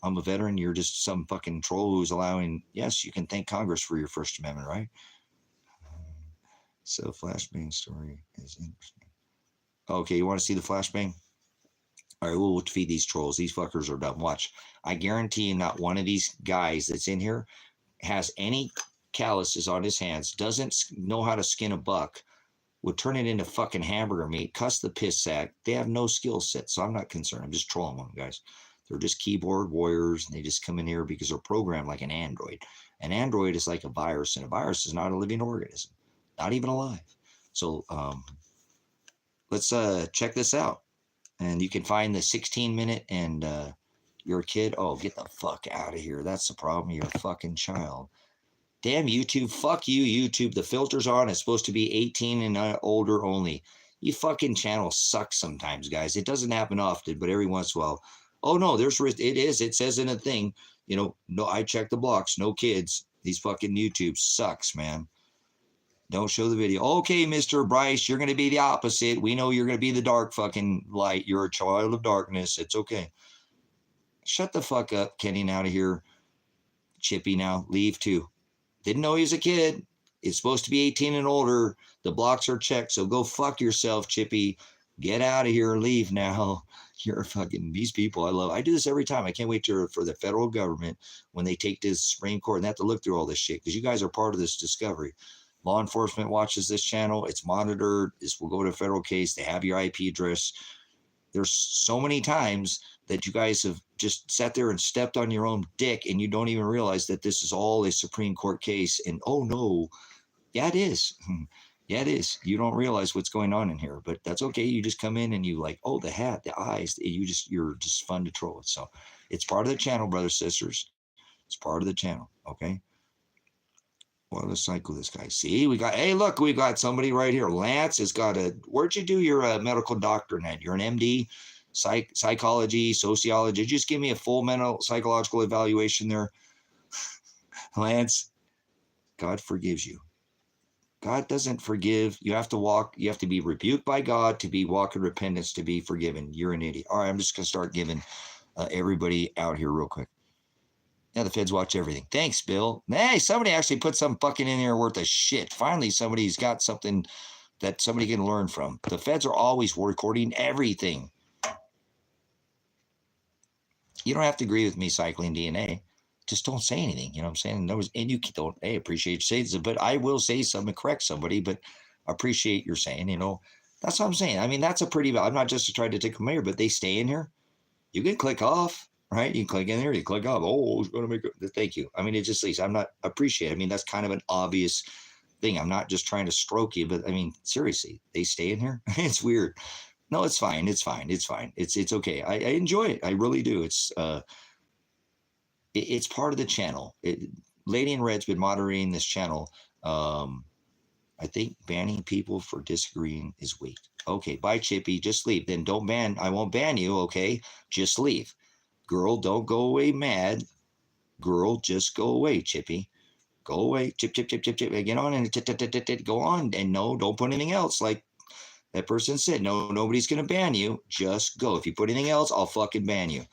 A: I'm a veteran. You're just some fucking troll who's allowing, yes, you can thank Congress for your First Amendment, right? So flashbang story is interesting. Okay, you want to see the flashbang? All right, we'll defeat these trolls. These fuckers are dumb. Watch. I guarantee you not one of these guys that's in here has any calluses on his hands, doesn't know how to skin a buck, would turn it into fucking hamburger meat, cuss the piss sack. They have no skill set, so I'm not concerned. I'm just trolling them, guys. They're just keyboard warriors, and they just come in here because they're programmed like an android. An android is like a virus, and a virus is not a living organism, not even alive. So, let's check this out. And you can find the 16-minute, and you're a kid. Oh, get the fuck out of here. That's the problem. You're a fucking child. Damn YouTube. Fuck you, YouTube. The filter's on. It's supposed to be 18 and older only. You fucking channel sucks sometimes, guys. It doesn't happen often, but every once in a while. Oh, no, it is. It says in a thing, no, I check the blocks. No kids. These fucking YouTube sucks, man. Don't show the video. Okay, Mr. Bryce, you're going to be the opposite. We know you're going to be the dark fucking light. You're a child of darkness. It's okay. Shut the fuck up, getting out of here. Chippy now. Leave too. Didn't know he was a kid. It's supposed to be 18 and older. The blocks are checked, so go fuck yourself, Chippy. Get out of here and leave now. You're fucking, these people I do this every time. I can't wait for the federal government when they take this Supreme Court and they have to look through all this shit because you guys are part of this discovery. Law enforcement watches this channel. It's monitored. This will go to a federal case. They have your IP address. There's so many times that you guys have just sat there and stepped on your own dick and you don't even realize that this is all a Supreme Court case. And oh no, yeah, it is. Yeah, it is. You don't realize what's going on in here, but that's okay. You just come in and you like, oh, the hat, the eyes, you're just fun to troll with. So it's part of the channel, brothers, sisters. It's part of the channel. Okay. Well, let's cycle this guy. See, hey, look, we got somebody right here. Lance has got where'd you do your medical doctorate at? You're an MD, psychology, sociology. Just give me a full mental psychological evaluation there. Lance, God forgives you. God doesn't forgive. You have to be rebuked by God to be walk in repentance to be forgiven. You're an idiot. All right, I'm just going to start giving everybody out here real quick. Yeah, the feds watch everything. Thanks, Bill. Hey, somebody actually put some fucking in there worth of shit. Finally, somebody's got something that somebody can learn from. The feds are always recording everything. You don't have to agree with me cycling DNA. Just don't say anything. You know what I'm saying? And you don't, hey, appreciate you saying this, but I will say something, correct somebody, but appreciate your saying, that's what I'm saying. I mean, that's a pretty, I'm not just trying to take a mayor, but they stay in here. You can click off, right? You click in there, you click off. Oh, it's going to make it. Thank you. I mean, it just leaves. I'm not appreciate. I mean, that's kind of an obvious thing. I'm not just trying to stroke you, but I mean, seriously, they stay in here. It's weird. No, it's fine. It's fine. It's fine. It's okay. I enjoy it. I really do. It's part of the channel. Lady in Red's been moderating this channel. I think banning people for disagreeing is weak. Okay, bye, Chippy. Just leave. Then don't ban. I won't ban you, okay? Just leave. Girl, don't go away mad. Girl, just go away, Chippy. Go away. Chip, chip, chip, chip, chip. Get on and go on. And no, don't put anything else. Like that person said, no, nobody's going to ban you. Just go. If you put anything else, I'll fucking ban you.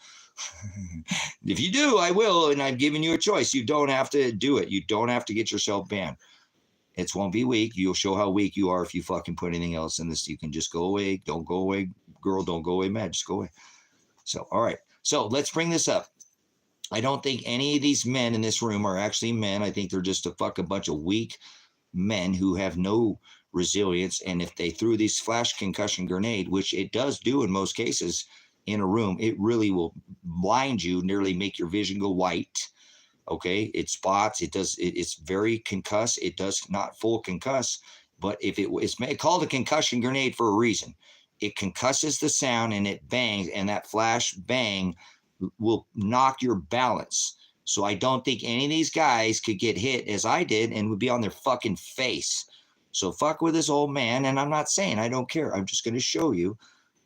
A: If you do, I will, and I've given you a choice. You don't have to do it. You don't have to get yourself banned. It won't be weak. You'll show how weak you are if you fucking put anything else in this. You can just go away. Don't go away, girl. Don't go away, mad. Just go away. So, all right. So let's bring this up. I don't think any of these men in this room are actually men. I think they're just a bunch of weak men who have no resilience. And if they threw these flash concussion grenade, which it does do in most cases, in a room, it really will blind you, nearly make your vision go white. Okay, it spots. It's very concuss. It does not full concuss, but if it's called a concussion grenade for a reason. It concusses the sound and it bangs, and that flash bang will knock your balance. So I don't think any of these guys could get hit as I did and would be on their fucking face. So fuck with this old man, and I'm not saying I don't care. I'm just going to show you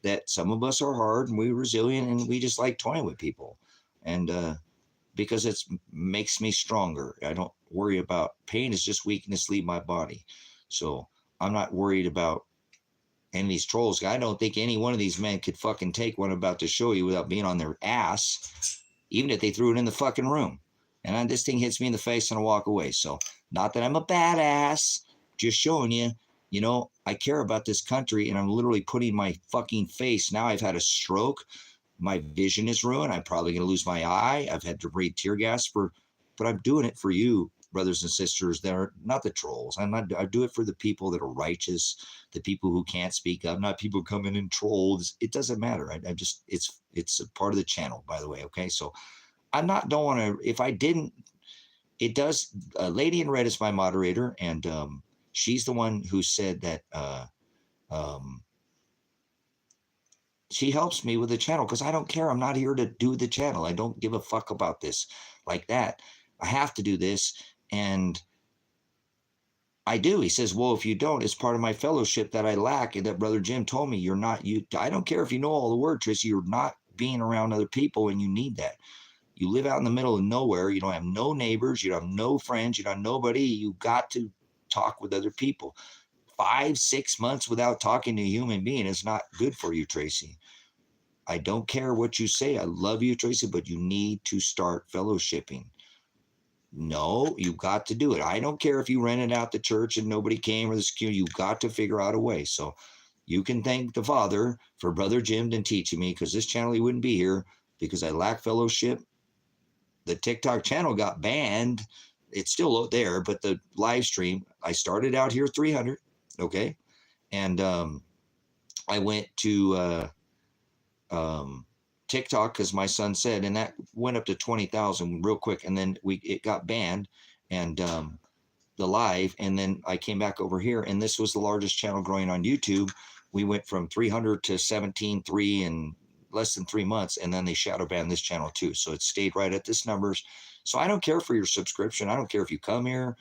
A: that some of us are hard and we're resilient and we just like toying with people. And because it makes me stronger. I don't worry about pain. Is just weakness leave my body. So I'm not worried about any of these trolls. I don't think any one of these men could fucking take what I'm about to show you without being on their ass, even if they threw it in the fucking room. And this thing hits me in the face and I walk away. So not that I'm a badass, just showing you, I care about this country and I'm literally putting my fucking face. Now I've had a stroke. My vision is ruined. I'm probably going to lose my eye. I've had to breathe tear gas but I'm doing it for you, brothers and sisters that are not the trolls. I do it for the people that are righteous, the people who can't speak up, not people coming in trolls. It doesn't matter. It's a part of the channel, by the way. Okay. So don't want to, if I didn't, it does. Lady in Red is my moderator. And, she's the one who said that, she helps me with the channel because I don't care. I'm not here to do the channel. I don't give a fuck about this like that. I have to do this. And I do. He says, well, if you don't, it's part of my fellowship that I lack. And that Brother Jim told me I don't care if you know all the word, Tracy, you're not being around other people and you need that. You live out in the middle of nowhere. You don't have no neighbors. You don't have no friends. You don't have nobody. You got to talk with other people. 5-6 months without talking to a human being is not good for you, Tracy. I don't care what you say. I love you, Tracy, but you need to start fellowshipping. No, you got to do it. I don't care if you rented out the church and nobody came or the security. You got to figure out a way. So You can thank the Father for Brother Jim and teaching me, because this channel, he wouldn't be here because I lack fellowship. The TikTok channel got banned. It's still out there, but the live stream, I started out here 300, okay? And I went to TikTok because my son said, and that went up to 20,000 real quick, and then it got banned, and the live, and then I came back over here, and this was the largest channel growing on YouTube. We went from 300 to 17.3 in less than 3 months, and then they shadow banned this channel too. So it stayed right at this numbers. So I don't care for your subscription. I don't care if you come here,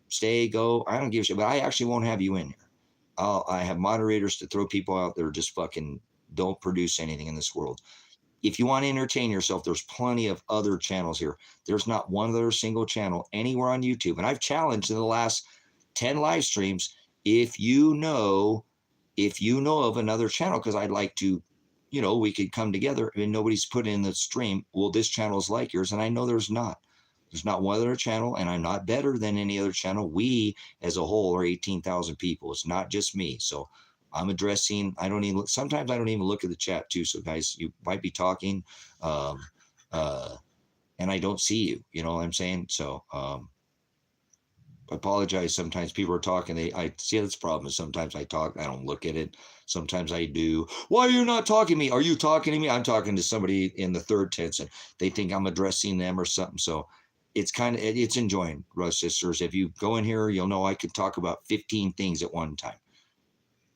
A: stay, go. I don't give a shit, but I actually won't have you in here. I have moderators to throw people out that are just fucking don't produce anything in this world. If you want to entertain yourself, there's plenty of other channels here. There's not one other single channel anywhere on YouTube. And I've challenged in the last 10 live streams, if you know of another channel, because I'd like to, we could come together, and nobody's put in the stream, well, this channel is like yours. And I know there's not. There's not one other channel, and I'm not better than any other channel. We, as a whole, are 18,000 people. It's not just me. So I'm addressing, sometimes I don't even look at the chat too. So guys, you might be talking, and I don't see you, you know what I'm saying? So, I apologize. Sometimes people are talking. I see that's the problem. Sometimes I talk, I don't look at it. Sometimes I do. Why are you not talking to me? Are you talking to me? I'm talking to somebody in the third tense, and they think I'm addressing them or something. So it's enjoying, brothers, sisters. If you go in here, you'll know I could talk about 15 things at one time.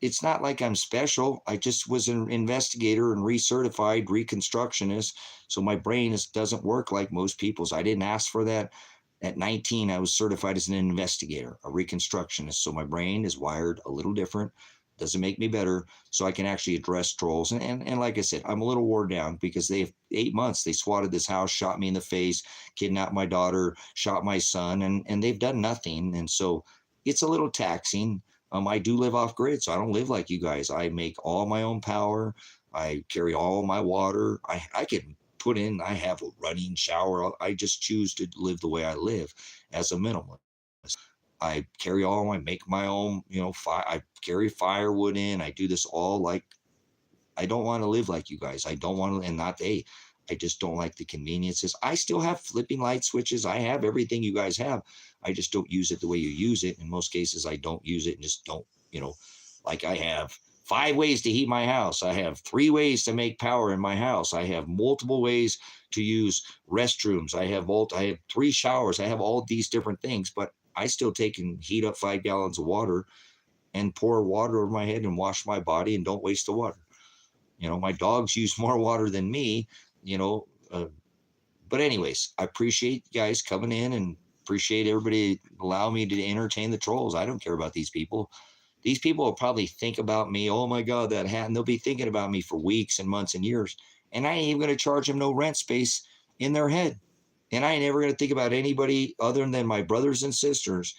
A: It's not like I'm special. I just was an investigator and recertified reconstructionist. So my brain doesn't work like most people's. I didn't ask for that. At 19, I was certified as an investigator, a reconstructionist. So my brain is wired a little different. Doesn't make me better. So I can actually address trolls. And like I said, I'm a little wore down because 8 months, they swatted this house, shot me in the face, kidnapped my daughter, shot my son, and they've done nothing. And so it's a little taxing. I do live off grid, so I don't live like you guys. I make all my own power. I carry all my water. I can put in, I have a running shower. I just choose to live the way I live as a minimalist. I make my own, I carry firewood in. I do this all like, I don't want to live like you guys. I don't want to, and not they. I just don't like the conveniences. I still have flipping light switches. I have everything you guys have. I just don't use it the way you use it. In most cases, I don't use it and just don't, like I have 5 ways to heat my house. I have 3 ways to make power in my house. I have multiple ways to use restrooms. I have 3 showers. I have all these different things, but I still take and heat up 5 gallons of water and pour water over my head and wash my body and don't waste the water. My dogs use more water than me, but anyways, I appreciate you guys coming in and appreciate everybody allowing me to entertain the trolls. I don't care about these people. These people will probably think about me. Oh my God, that hat. And they'll be thinking about me for weeks and months and years. And I ain't even going to charge them no rent space in their head. And I ain't ever going to think about anybody other than my brothers and sisters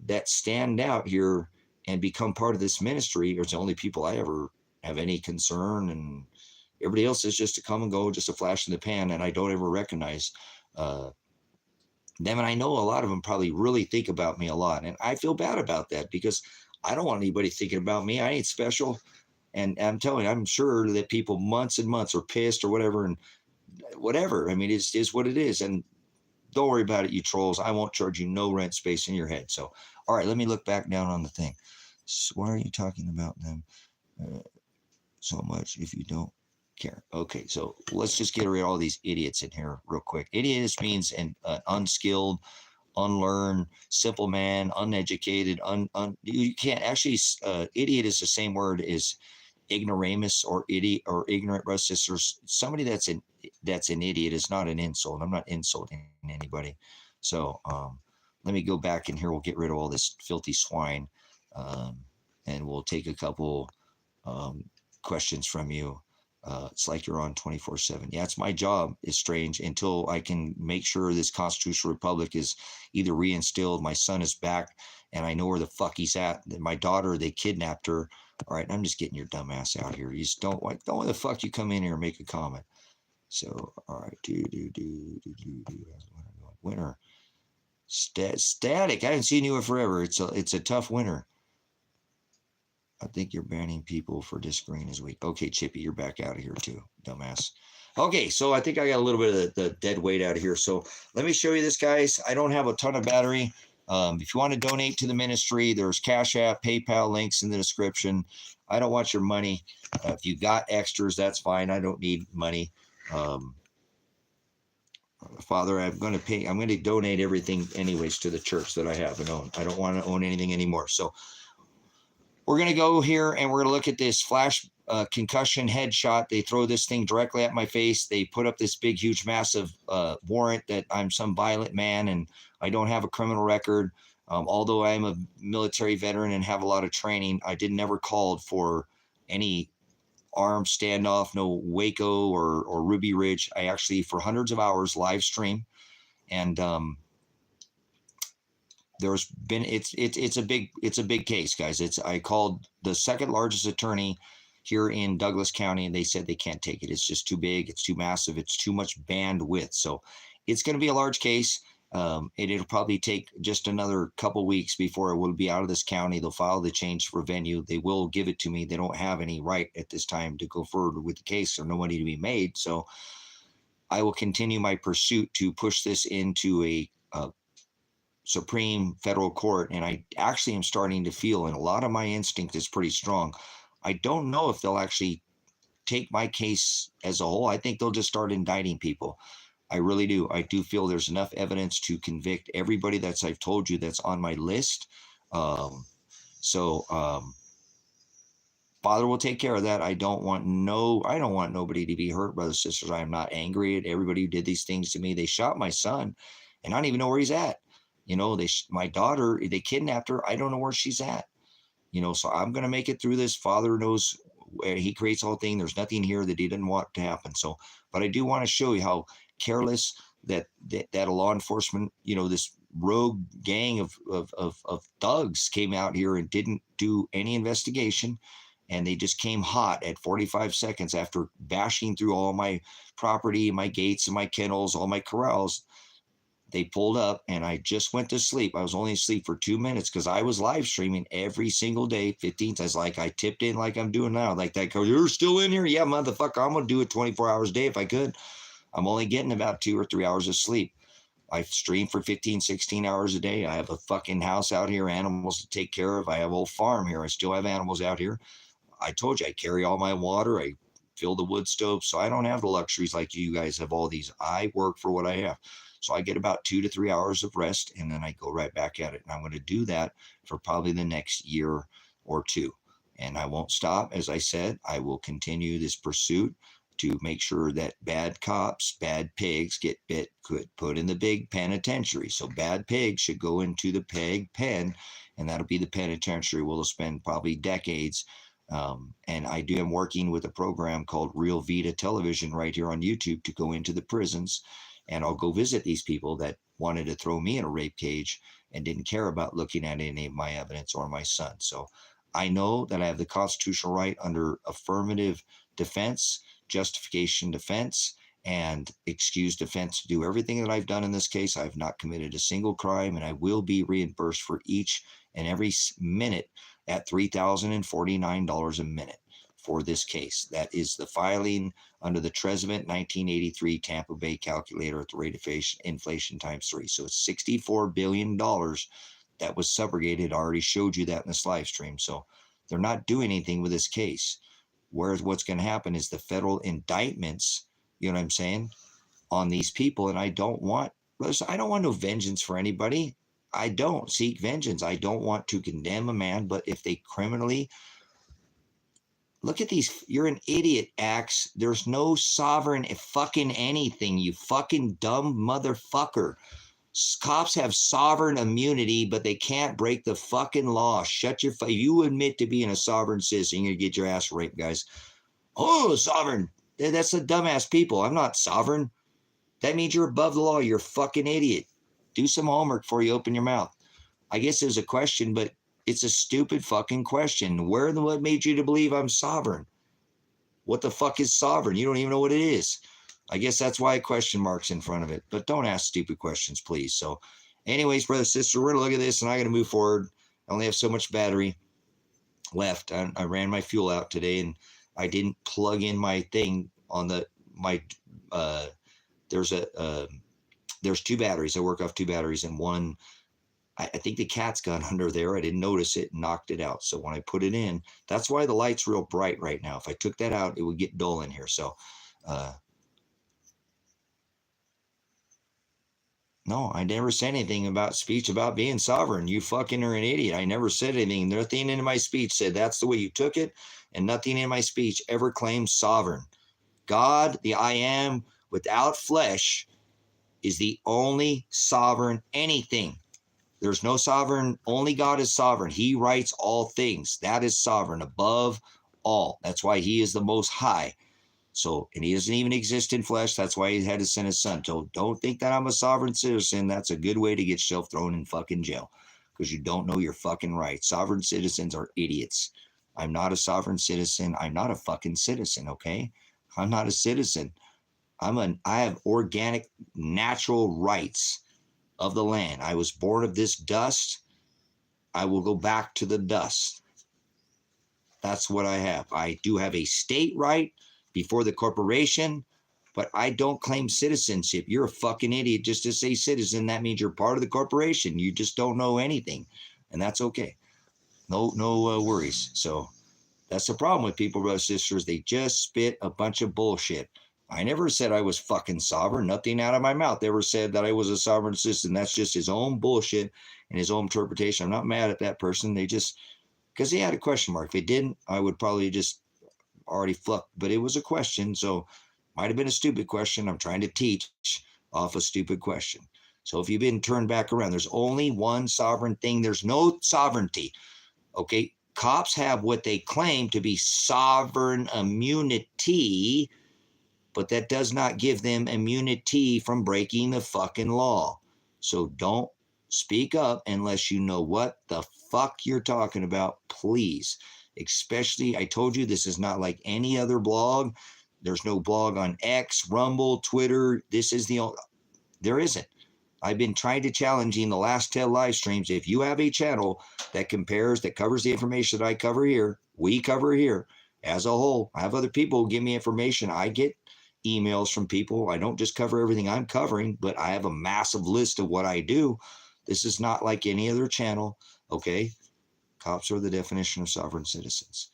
A: that stand out here and become part of this ministry. It's the only people I ever have any concern, and everybody else is just to come and go, just a flash in the pan, and I don't ever recognize them. And I know a lot of them probably really think about me a lot, and I feel bad about that because I don't want anybody thinking about me. I ain't special, and I'm telling you, I'm sure that people months and months are pissed or whatever, and whatever. I mean, it is what it is, and don't worry about it, you trolls. I won't charge you no rent space in your head. So, all right, let me look back down on the thing. So why are you talking about them so much if you don't care? Okay, so let's just get rid of all these idiots in here real quick. Idiot means an unskilled, unlearned, simple man, uneducated. You can't actually. Idiot is the same word as ignoramus or idiot or ignorant, brothers and sisters. Somebody that's an idiot is not an insult. I'm not insulting anybody. So let me go back in here. We'll get rid of all this filthy swine, and we'll take a couple questions from you. It's like you're on 24/7. Yeah, it's my job. It's strange until I can make sure this constitutional republic is either reinstilled. My son is back, and I know where the fuck he's at. My daughter, they kidnapped her. All right, I'm just getting your dumb ass out here. You just don't why the fuck you come in here and make a comment. So, all right, winter. Static. I haven't seen you in forever. It's a tough winter. I think you're banning people for disagreeing this week. Okay, Chippy, you're back out of here too, dumbass. Okay, so I think I got a little bit of the dead weight out of here. So let me show you this, guys. I don't have a ton of battery. If you want to donate to the ministry, there's Cash App, PayPal links in the description. I don't want your money. If you got extras, that's fine. I don't need money. Father, I'm going to donate everything anyways to the church that I have and own. I don't want to own anything anymore. So we're going to go here and we're going to look at this flash concussion headshot. They throw this thing directly at my face. They put up this big, huge, massive warrant that I'm some violent man and I don't have a criminal record. Although I am a military veteran and have a lot of training, I never called for any armed standoff, no Waco or Ruby Ridge. I actually, for hundreds of hours, live stream. And there's been it's a big case, guys. I called the second largest attorney here in Douglas County, and they said they can't take it. It's just too big. It's too massive. It's too much bandwidth. So it's going to be a large case. It'll probably take just another couple weeks before it will be out of this county. They'll file the change for venue. They will give it to me. They don't have any right at this time to go forward with the case or no money to be made. So I will continue my pursuit to push this into a Supreme Federal Court. And I actually am starting to feel, and a lot of my instinct is pretty strong, I don't know if they'll actually take my case as a whole. I think they'll just start indicting people. I really do. I do feel there's enough evidence to convict everybody I've told you that's on my list. Father will take care of that. I don't want nobody to be hurt, brothers and sisters. I am not angry at everybody who did these things to me. They shot my son, and I don't even know where he's at. My daughter, they kidnapped her. I don't know where she's at. So I'm going to make it through this. Father knows where he creates all things. There's nothing here that he didn't want to happen. So, but I do want to show you how careless that a law enforcement, this rogue gang of thugs came out here and didn't do any investigation. And they just came hot at 45 seconds after bashing through all my property, my gates and my kennels, all my corrals. They pulled up and I just went to sleep. I was only asleep for 2 minutes because I was live streaming every single day, 15. I tipped in like I'm doing now. Like that goes, you're still in here? Yeah, motherfucker, I'm going to do it 24 hours a day if I could. I'm only getting about 2 or 3 hours of sleep. I stream for 15, 16 hours a day. I have a fucking house out here, animals to take care of. I have a whole farm here. I still have animals out here. I told you I carry all my water. I fill the wood stove. So I don't have the luxuries like you guys have all these. I work for what I have. So I get about 2 to 3 hours of rest and then I go right back at it. And I'm going to do that for probably the next year or two. And I won't stop. As I said, I will continue this pursuit to make sure that bad cops, bad pigs get put in the big penitentiary. So bad pigs should go into the pig pen, and that'll be the penitentiary. We'll spend probably decades. And I'm working with a program called Real Vita Television right here on YouTube to go into the prisons. And I'll go visit these people that wanted to throw me in a rape cage and didn't care about looking at any of my evidence or my son. So I know that I have the constitutional right under affirmative defense, justification defense, and excused defense to do everything that I've done in this case. I've not committed a single crime, and I will be reimbursed for each and every minute at $3,049 a minute for this case. That is the filing under the Treasument 1983 Tampa Bay calculator at the rate of inflation times 3. So it's $64 billion that was subrogated. I already showed you that in this live stream. So they're not doing anything with this case. Whereas what's going to happen is the federal indictments, you know what I'm saying, on these people. And I don't want no vengeance for anybody. I don't seek vengeance. I don't want to condemn a man, but if they criminally look at these, you're an idiot, Axe. There's no sovereign fucking anything, you fucking dumb motherfucker. Cops have sovereign immunity, but they can't break the fucking law. Shut your face. You admit to being a sovereign citizen, you're going to get your ass raped, guys. Oh, sovereign. That's the dumbass people. I'm not sovereign. That means you're above the law. You're a fucking idiot. Do some homework before you open your mouth. I guess there's a question, but it's a stupid fucking question. What made you to believe I'm sovereign? What the fuck is sovereign? You don't even know what it is. I guess that's why a question mark's in front of it. But don't ask stupid questions, please. So anyways, brother, sister, we're going to look at this, and I'm going to move forward. I only have so much battery. left. I ran my fuel out today, and I didn't plug in my thing on there's 2 batteries. I work off 2 batteries, and one, I think the cat's got under there. I didn't notice it and knocked it out. So when I put it in, that's why the light's real bright right now. If I took that out, it would get dull in here. So, no, I never said anything about speech about being sovereign. You fucking are an idiot. I never said anything. Nothing in my speech said that's the way you took it, and nothing in my speech ever claims sovereign. God, the I am without flesh, is the only sovereign anything. There's no sovereign. Only God is sovereign. He writes all things. That is sovereign above all. That's why he is the most high. So, and he doesn't even exist in flesh. That's why he had to send his son. So don't think that I'm a sovereign citizen. That's a good way to get yourself thrown in fucking jail, because you don't know your fucking rights. Sovereign citizens are idiots. I'm not a sovereign citizen. I'm not a fucking citizen, okay? I'm not a citizen. I have organic, natural rights of the land. I was born of this dust. I will go back to the dust. That's what I have. I do have a state right before the corporation, but I don't claim citizenship. You're a fucking idiot just to say citizen. That means you're part of the corporation. You just don't know anything, and that's okay. No worries. So that's the problem with people, brothers and sisters. They just spit a bunch of bullshit. I never said I was fucking sovereign. Nothing out of my mouth ever said that I was a sovereign citizen. That's just his own bullshit and his own interpretation. I'm not mad at that person. They just, because he had a question mark. If it didn't, I would probably just already fucked. But it was a question, so might have been a stupid question. I'm trying to teach off a stupid question. So if you've been turned back around, there's only one sovereign thing. There's no sovereignty. Okay, cops have what they claim to be sovereign immunity, but that does not give them immunity from breaking the fucking law. So don't speak up unless you know what the fuck you're talking about, please. Especially, I told you, this is not like any other blog. There's no blog on X, Rumble, Twitter. This is the only, there isn't. I've been trying to challenge you in the last 10 live streams. If you have a channel that compares, that covers the information that I cover here, we cover here as a whole. I have other people who give me information. I get emails from people. I don't just cover everything I'm covering, but I have a massive list of what I do. This is not like any other channel, okay? Cops are the definition of sovereign citizens.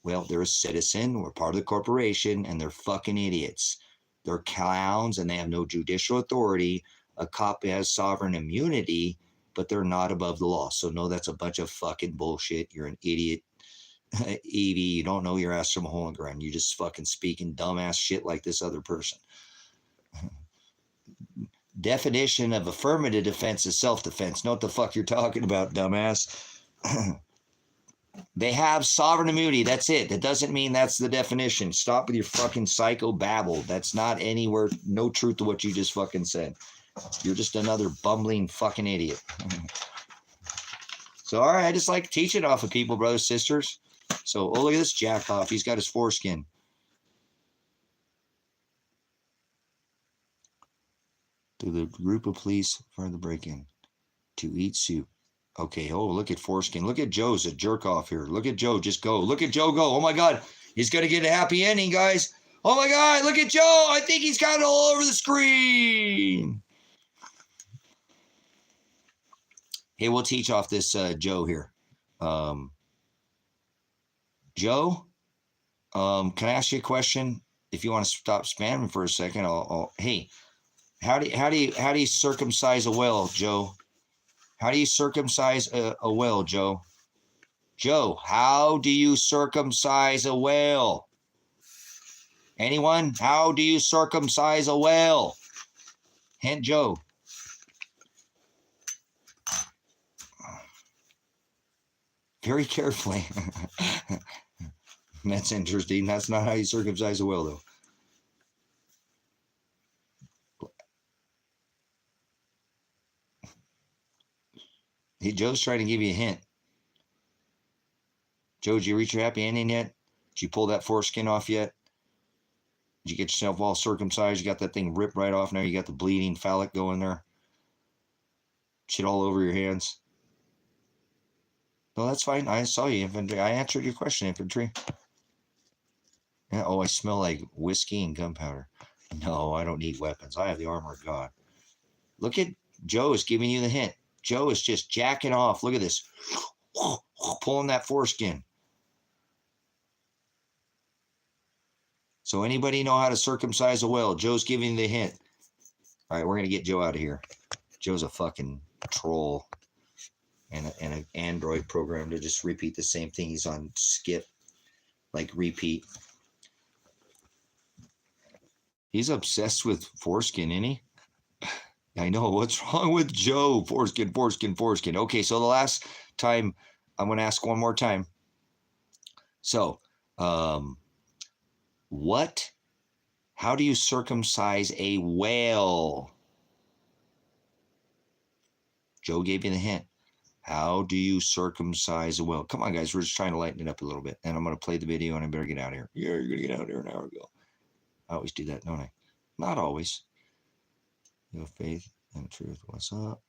A: Well, they're a citizen, we're part of the corporation, and they're fucking idiots. They're clowns, and they have no judicial authority. A cop has sovereign immunity, but they're not above the law. So no, that's a bunch of fucking bullshit. You're an idiot. Evie, you don't know your ass from a hole in the ground. You just fucking speaking dumbass shit like this other person. Definition of affirmative defense is self-defense. Know what the fuck you're talking about, dumbass. They have sovereign immunity. That's it. That doesn't mean that's the definition. Stop with your fucking psycho babble. That's not anywhere, no truth to what you just fucking said. You're just another bumbling fucking idiot. So, all right, I just like teaching off of people, brothers, sisters. So, oh, look at this jack off. He's got his foreskin. To the group of police for the break-in. To eat soup. Okay, oh, look at foreskin. Look at Joe's a jerk off here. Look at Joe, just go. Look at Joe go. Oh, my God. He's going to get a happy ending, guys. Oh, my God. Look at Joe. I think he's got it all over the screen. Hey, we'll teach off this Joe here. Joe, can I ask you a question? If you want to stop spamming for a second, hey, how do you circumcise a whale, Joe? How do you circumcise a whale, Joe? Joe, how do you circumcise a whale? Anyone? How do you circumcise a whale? Hint, Joe. Very carefully. That's interesting. That's not how you circumcise a whale, though. Hey, Joe's trying to give you a hint. Joe, did you reach your happy ending yet? Did you pull that foreskin off yet? Did you get yourself all circumcised? You got that thing ripped right off now. You got the bleeding phallic going there. Shit all over your hands. No, that's fine. I saw you, infantry. I answered your question, infantry. Yeah, oh, I smell like whiskey and gunpowder. No, I don't need weapons. I have the armor of God. Look at Joe is giving you the hint. Joe is just jacking off. Look at this. Pulling that foreskin. So anybody know how to circumcise a whale? Joe's giving you the hint. All right, we're going to get Joe out of here. Joe's a fucking troll and an Android program to just repeat the same thing. He's on skip, like repeat. He's obsessed with foreskin, isn't he? I know. What's wrong with Joe? Foreskin, foreskin, foreskin. Okay, so the last time, I'm going to ask one more time. So, how do you circumcise a whale? Joe gave you the hint. How do you circumcise a whale? Come on, guys. We're just trying to lighten it up a little bit. And I'm going to play the video and I better get out of here. Yeah, you're going to get out of here an hour ago. I always do that, don't I? Not always. You have faith and truth. What's up?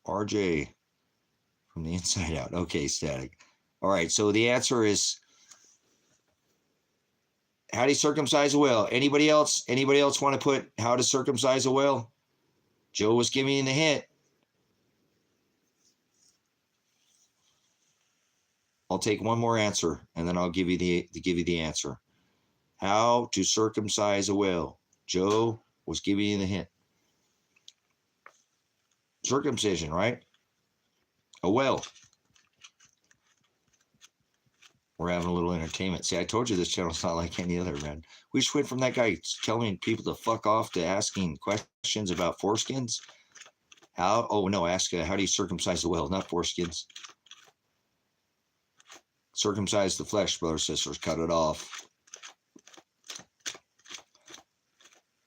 A: RJ from the inside out. Okay, static. All right, so the answer is, how do you circumcise a whale? Anybody else? Anybody else want to put how to circumcise a whale? Joe was giving you the hint. I'll take one more answer and then I'll give you the answer. How to circumcise a whale. Joe was giving you the hint. Circumcision, right? A whale. We're having a little entertainment. See, I told you this channel's not like any other, man. We just went from that guy telling people to fuck off to asking questions about foreskins. How? Oh, no, ask how do you circumcise a whale, not foreskins. Circumcise the flesh, brothers and sisters. Cut it off.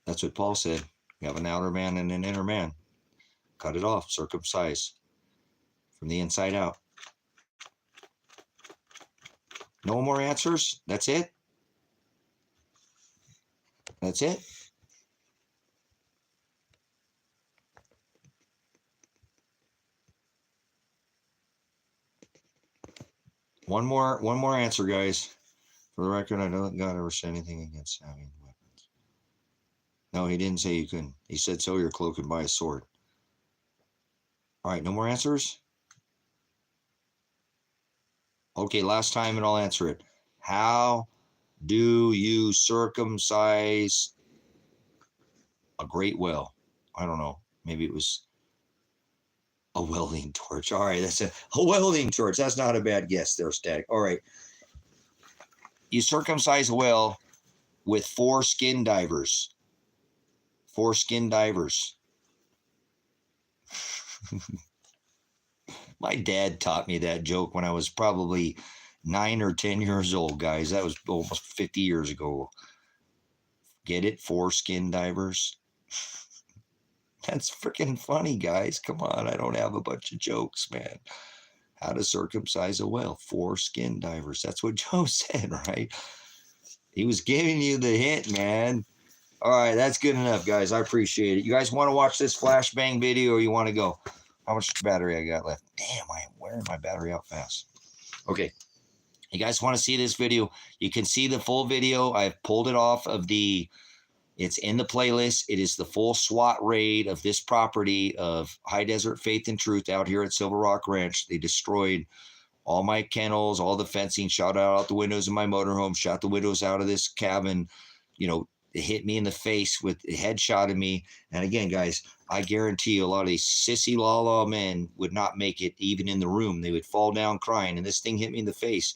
A: That's what Paul said. You have an outer man and an inner man. Cut it off. Circumcise from the inside out. No more answers? That's it? That's it? One more answer, guys. For the record, I don't God ever said anything against having weapons. No, he didn't say you couldn't. He said, so your cloak and buy a sword. All right, no more answers? Okay, last time and I'll answer it. How do you circumcise a great whale? I don't know. Maybe it was a welding torch. All right, that's a welding torch. That's not a bad guess there, Static. All right. You circumcise a whale with 4 skin divers. 4 skin divers. My dad taught me that joke when I was probably 9 or 10 years old, guys. That was almost 50 years ago. Get it? 4 skin divers. That's freaking funny, guys. Come on, I don't have a bunch of jokes, man. How to circumcise a whale. 4 skin divers. That's what Joe said, right? He was giving you the hint, man. All right, that's good enough, guys. I appreciate it. You guys want to watch this flashbang video or you want to go? How much battery I got left? Damn, I am wearing my battery out fast. Okay. You guys want to see this video? You can see the full video. I've pulled it off of it's in the playlist. It is the full SWAT raid of this property of High Desert Faith and Truth out here at Silver Rock Ranch. They destroyed all my kennels, all the fencing, shot out the windows of my motorhome, shot the windows out of this cabin. You know, it hit me in the face with a headshot of me. And again, guys, I guarantee you a lot of these sissy la men would not make it even in the room. They would fall down crying. And this thing hit me in the face.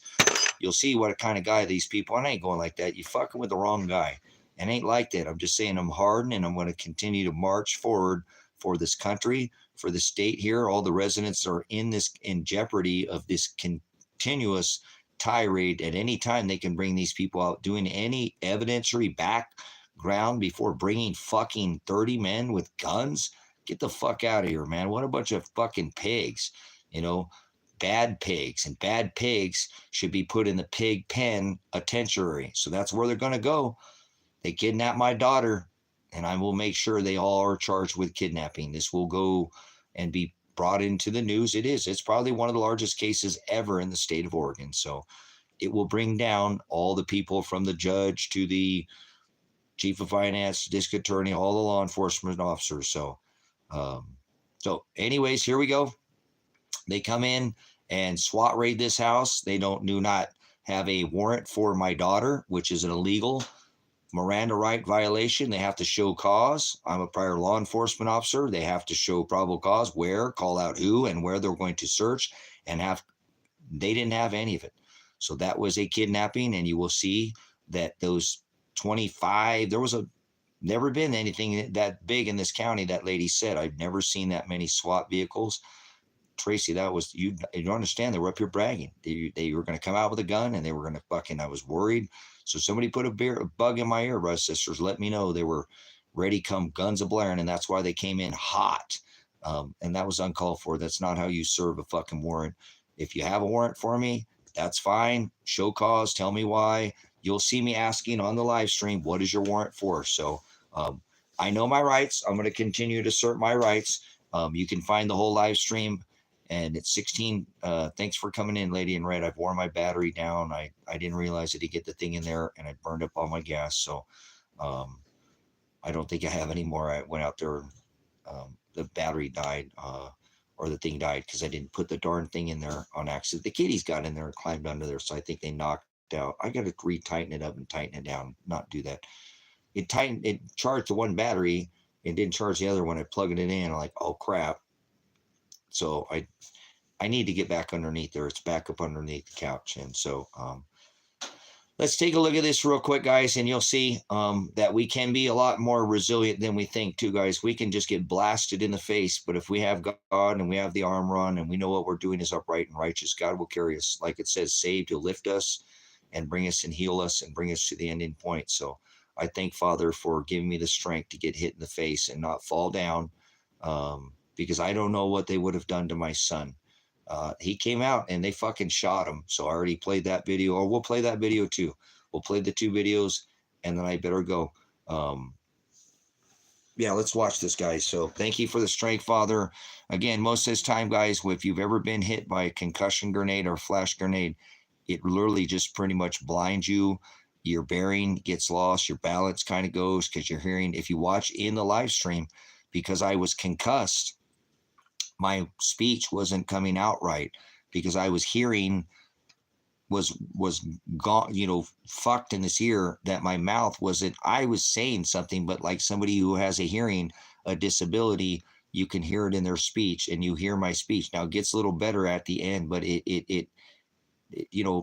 A: You'll see what kind of guy these people, and I ain't going like that. You fucking with the wrong guy. And ain't like that. I'm just saying I'm hardened and I'm going to continue to march forward for this country, for the state here. All the residents are in jeopardy of this continuous tirade. At any time they can bring these people out doing any evidentiary background before bringing fucking 30 men with guns. Get the fuck out of here, man. What a bunch of fucking pigs, you know, bad pigs, and bad pigs should be put in the pig pen itentiary. So that's where they're going to go. They kidnapped my daughter, and I will make sure they all are charged with kidnapping. This will go and be brought brought into the news. It's probably one of the largest cases ever in the state of Oregon. So it will bring down all the people from the judge to the chief of finance, district attorney, all the law enforcement officers. So, anyways, here we go. They come in and SWAT raid this house. They do not have a warrant for my daughter, which is an illegal Miranda right violation. They have to show cause. I'm a prior law enforcement officer. They have to show probable cause, where, call out who, and where they're going to search, and they didn't have any of it. So that was a kidnapping, and you will see that those 25, there was never been anything that big in this county. That lady said, I've never seen that many SWAT vehicles. Tracy, that was, you don't understand, they were up here bragging. They were going to come out with a gun, and they were going to fucking, I was worried. So somebody put a bug in my ear, brothers and sisters, let me know they were ready, come guns a blaring, and that's why they came in hot. And that was uncalled for. That's not how you serve a fucking warrant. If you have a warrant for me, that's fine. Show cause, tell me why. You'll see me asking on the live stream, what is your warrant for? So I know my rights. I'm going to continue to assert my rights. You can find the whole live stream. And it's 16. Thanks for coming in, Lady in Red. I've worn my battery down. I didn't realize that he'd get the thing in there, and I burned up all my gas. So I don't think I have any more. I went out there, the battery died, or the thing died, because I didn't put the darn thing in there on accident. The kitties got in there and climbed under there, so I think they knocked out. I got to retighten it up and tighten it down, not do that. It charged the one battery. It didn't charge the other one. I plugged it in. I'm like, oh, crap. So I need to get back underneath there. It's back up underneath the couch. And so let's take a look at this real quick, guys, and you'll see that we can be a lot more resilient than we think too, guys. We can just get blasted in the face, but if we have God and we have the armor on and we know what we're doing is upright and righteous, God will carry us. Like it says, saved, he'll lift us and bring us and heal us and bring us to the ending point. So I thank Father for giving me the strength to get hit in the face and not fall down, because I don't know what they would have done to my son. He came out and they fucking shot him. So I already played that video, or we'll play that video too. We'll play the 2 videos, and then I better go. Yeah, let's watch this, guys. So thank you for the strength, Father. Again, most of this time, guys, if you've ever been hit by a concussion grenade or flash grenade, it literally just pretty much blinds you. Your bearing gets lost. Your balance kind of goes, because you're hearing, if you watch in the live stream, because I was concussed, my speech wasn't coming out right, because I was hearing was gone, fucked in this ear, that my mouth wasn't, I was saying something, but like somebody who has a disability, you can hear it in their speech, and you hear my speech. Now it gets a little better at the end, but it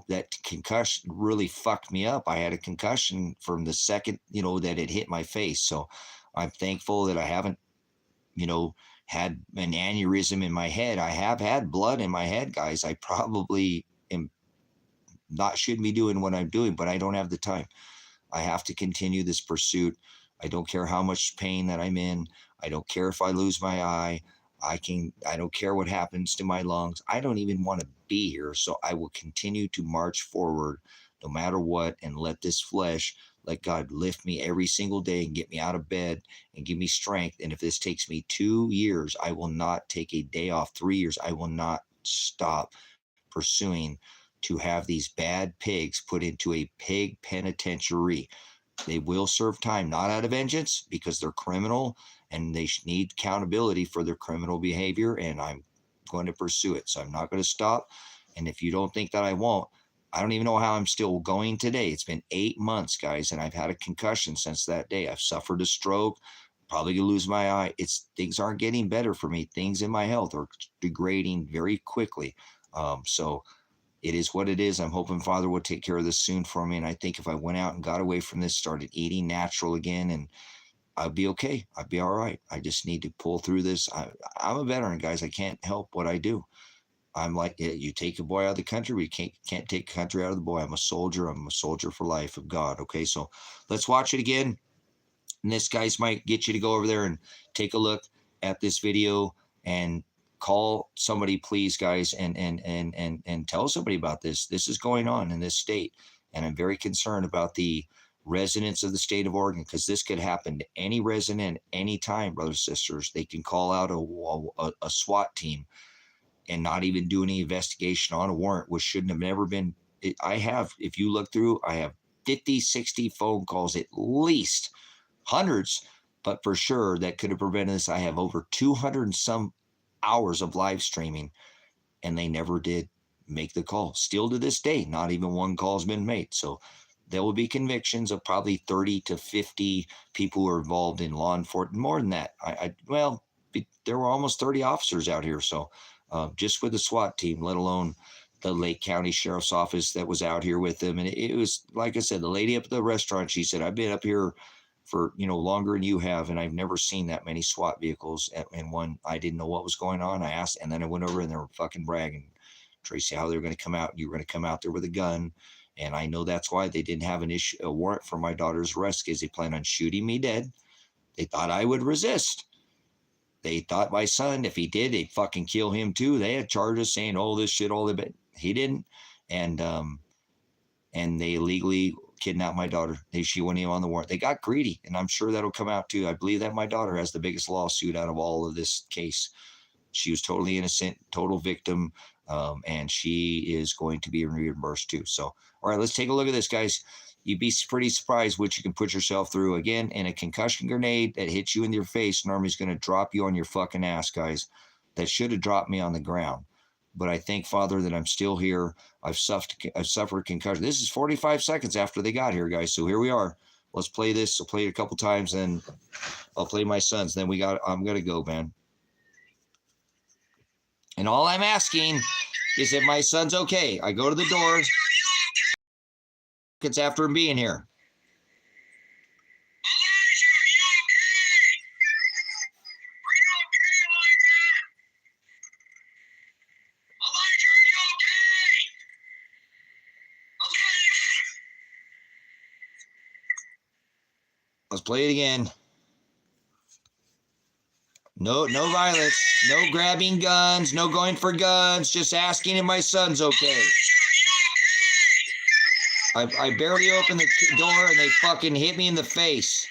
A: that concussion really fucked me up. I had a concussion from the second, that it hit my face. So I'm thankful that I haven't, had an aneurysm in my head. I have had blood in my head, guys. I probably shouldn't be doing what I'm doing, but I don't have the time. I have to continue this pursuit. I don't care how much pain that I'm in. I don't care if I lose my eye. I don't care what happens to my lungs. I don't even want to be here. So I will continue to march forward no matter what, and let this flesh, let God lift me every single day and get me out of bed and give me strength. And if this takes me 2 years, I will not take a day off. 3 years, I will not stop pursuing to have these bad pigs put into a pig penitentiary. They will serve time, not out of vengeance, because they're criminal and they need accountability for their criminal behavior. And I'm going to pursue it. So I'm not going to stop. And if you don't think that I won't, I don't even know how I'm still going today. It's been 8 months, guys, and I've had a concussion since that day. I've suffered a stroke, probably gonna lose my eye. Things aren't getting better for me. Things in my health are degrading very quickly. So it is what it is. I'm hoping Father will take care of this soon for me. And I think if I went out and got away from this, started eating natural again, and I'd be okay. I'd be all right. I just need to pull through this. I'm a veteran, guys. I can't help what I do. I'm like, you take a boy out of the country, we can't take a country out of the boy. I'm a soldier. I'm a soldier for life of God. Okay, so let's watch it again. And this, guys, might get you to go over there and take a look at this video and call somebody, please, guys, and tell somebody about this. This is going on in this state, and I'm very concerned about the residents of the state of Oregon, because this could happen to any resident anytime, brothers and sisters. They can call out a SWAT team and not even do any investigation on a warrant, which shouldn't have never been. If you look through, I have 50, 60 phone calls, at least hundreds, but for sure that could have prevented this. I have over 200 and some hours of live streaming, and they never did make the call. Still to this day, not even one call has been made. So there will be convictions of probably 30 to 50 people who are involved in law enforcement. More than that. There were almost 30 officers out here. So just with the SWAT team, let alone the Lake County Sheriff's Office that was out here with them. And it was, like I said, the lady up at the restaurant, she said, I've been up here for, longer than you have, and I've never seen that many SWAT vehicles. And one, I didn't know what was going on. I asked, and then I went over and they were fucking bragging, Tracy, how they're going to come out. You were going to come out there with a gun. And I know that's why they didn't have a warrant for my daughter's arrest, because they planned on shooting me dead. They thought I would resist. They thought my son, if he did, they'd fucking kill him too. They had charges saying, oh, this shit, all that, but he didn't. And they illegally kidnapped my daughter. She went in on the warrant. They got greedy, and I'm sure that'll come out too. I believe that my daughter has the biggest lawsuit out of all of this case. She was totally innocent, total victim, and she is going to be reimbursed too. So, all right, let's take a look at this, guys. You'd be pretty surprised what you can put yourself through. Again, and a concussion grenade that hits you in your face normally is going to drop you on your fucking ass, guys. That should have dropped me on the ground. But I thank Father that I'm still here. I've suffered concussion. This is 45 seconds after they got here, guys. So here we are. Let's play this. I'll play it a couple times, and I'll play my son's. Then I'm going to go, man. And all I'm asking is if my son's okay. I go to the door. It's after him being here. Let's play it again. No violence, no grabbing guns, no going for guns, just asking if my son's okay. I barely opened the door and they fucking hit me in the face.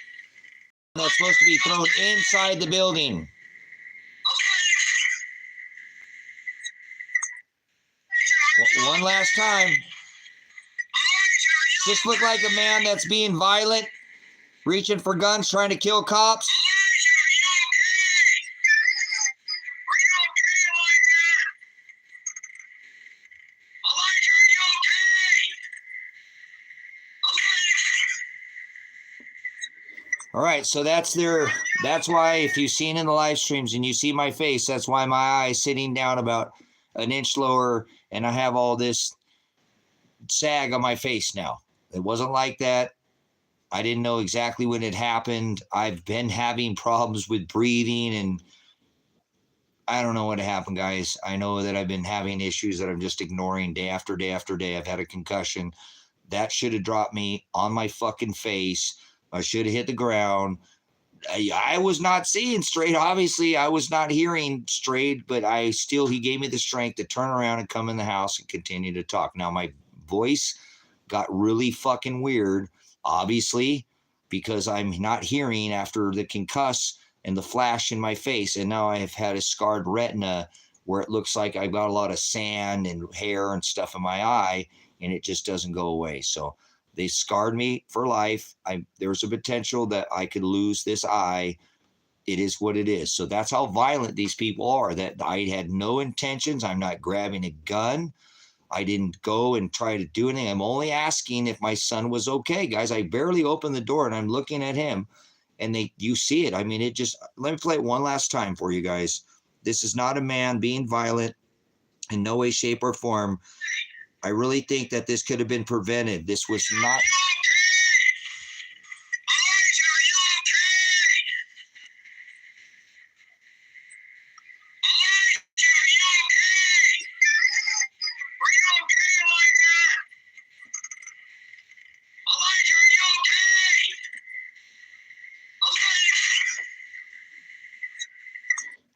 A: That's supposed to be thrown inside the building. One last time. Does this look like a man that's being violent, reaching for guns, trying to kill cops? All right, so that's why if you've seen in the live streams and you see my face, that's why my eye is sitting down about an inch lower and I have all this sag on my face now. It wasn't like that. I didn't know exactly when it happened. I've been having problems with breathing and I don't know what happened, guys. I know that I've been having issues that I'm just ignoring day after day after day. I've had a concussion. That should have dropped me on my fucking face. I should have hit the ground. I was not seeing straight. Obviously, I was not hearing straight, but he gave me the strength to turn around and come in the house and continue to talk. Now, my voice got really fucking weird, obviously, because I'm not hearing after the concuss and the flash in my face. And now I have had a scarred retina where it looks like I've got a lot of sand and hair and stuff in my eye, and it just doesn't go away. So they scarred me for life. There's a potential that I could lose this eye. It is what it is. So that's how violent these people are. That I had no intentions. I'm not grabbing a gun. I didn't go and try to do anything. I'm only asking if my son was okay, guys. I barely opened the door and I'm looking at him, and you see it. I mean, let me play it one last time for you guys. This is not a man being violent in no way, shape, or form. I really think that this could have been prevented. This was not.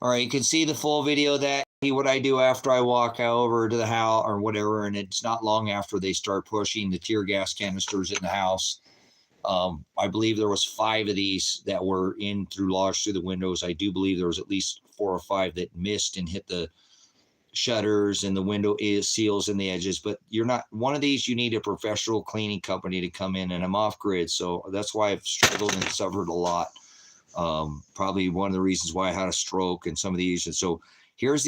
A: All right, you can see the full video of that. What I do after I walk over to the house or whatever, and it's not long after they start pushing the tear gas canisters in the house. I believe there was 5 of these that were in through lodged through the windows. I do believe there was at least 4 or 5 that missed and hit the shutters and the window seals and the edges. But you're not one of these. You need a professional cleaning company to come in, and I'm off grid, so that's why I've struggled and suffered a lot. Probably one of the reasons why I had a stroke and some of these. And so here's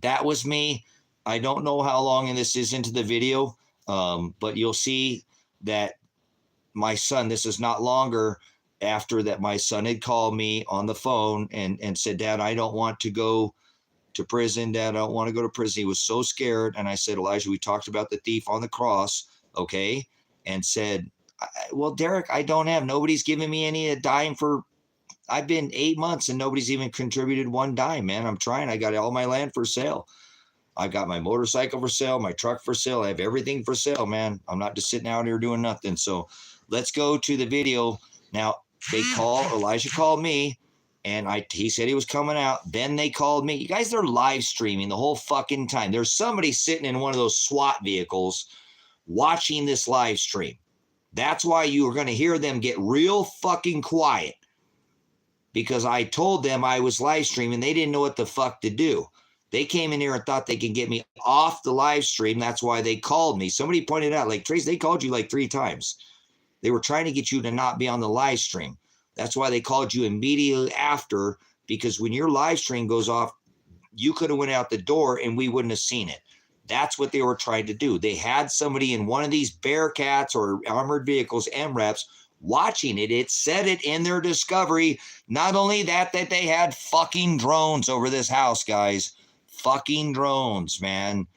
A: that was me. I don't know how long in this is into the video, but you'll see that my son, this is not longer after that my son had called me on the phone and said, Dad, I don't want to go to prison. Dad, I don't want to go to prison. He was so scared. And I said, Elijah, we talked about the thief on the cross, okay? And said, well, Derek, I don't have, nobody's giving me a dime for, I've been 8 months and nobody's even contributed 1 dime, man. I'm trying. I got all my land for sale. I've got my motorcycle for sale, my truck for sale. I have everything for sale, man. I'm not just sitting out here doing nothing. So let's go to the video. Now, Elijah called me, and he said he was coming out. Then they called me. You guys, they're live streaming the whole fucking time. There's somebody sitting in one of those SWAT vehicles watching this live stream. That's why you are going to hear them get real fucking quiet, because I told them I was live streaming. They didn't know what the fuck to do. They came in here and thought they could get me off the live stream. That's why they called me. Somebody pointed out, like, Tracy, they called you like 3 times. They were trying to get you to not be on the live stream. That's why they called you immediately after, because when your live stream goes off, you could have went out the door and we wouldn't have seen it. That's what they were trying to do. They had somebody in one of these Bearcats or armored vehicles, MREPs, watching it. It said it in their discovery. Not only that they had fucking drones over this house, guys. Fucking drones, man.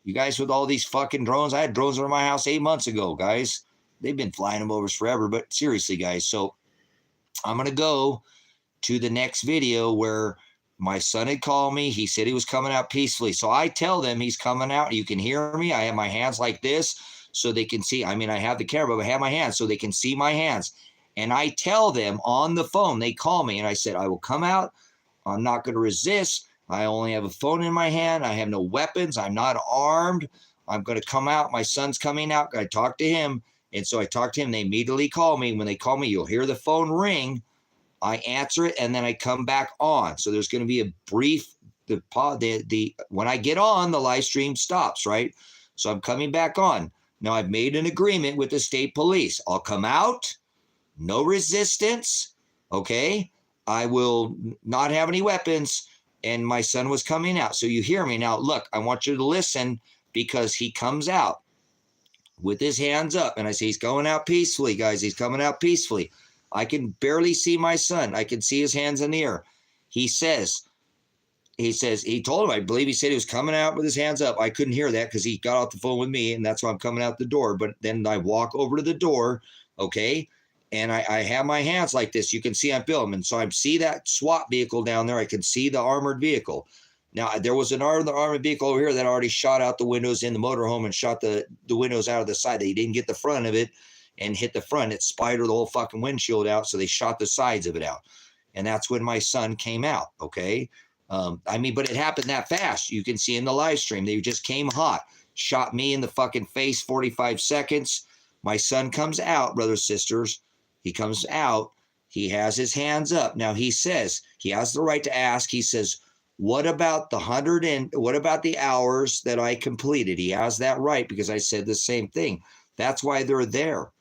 A: You guys with all these fucking drones. I had drones over my house 8 months ago, guys. They've been flying them over forever, but seriously, guys. So I'm going to go to the next video where my son had called me. He said he was coming out peacefully. So I tell them he's coming out. You can hear me. I have my hands like this so they can see. I mean, I have the camera, but I have my hands so they can see my hands. And I tell them on the phone, they call me, and I said, I will come out. I'm not going to resist. I only have a phone in my hand. I have no weapons. I'm not armed. I'm going to come out. My son's coming out. I talked to him. And so I talked to him. They immediately call me. When they call me, you'll hear the phone ring. I answer it, and then I come back on. So there's going to be a brief, when I get on, the live stream stops, right? So I'm coming back on. Now I've made an agreement with the state police. I'll come out, no resistance, okay? I will not have any weapons, and my son was coming out. So you hear me. Now, look, I want you to listen, because he comes out with his hands up, and I say he's going out peacefully, guys. He's coming out peacefully. I can barely see my son. I can see his hands in the air. He told him, I believe he said he was coming out with his hands up. I couldn't hear that because he got off the phone with me, and that's why I'm coming out the door. But then I walk over to the door, okay, and I have my hands like this. You can see I'm filming. So I see that SWAT vehicle down there. I can see the armored vehicle. Now, there was an armored vehicle over here that already shot out the windows in the motorhome and shot the windows out of the side. They didn't get the front of it and hit the front. It spidered the whole fucking windshield out, so they shot the sides of it out. And that's when my son came out, okay? But it happened that fast. You can see in the live stream. They just came hot, shot me in the fucking face, 45 seconds. My son comes out, brothers, sisters. He comes out. He has his hands up. Now, he says, he has the right to ask. He says, what about the hours that I completed? He has that right, because I said the same thing. That's why they're there,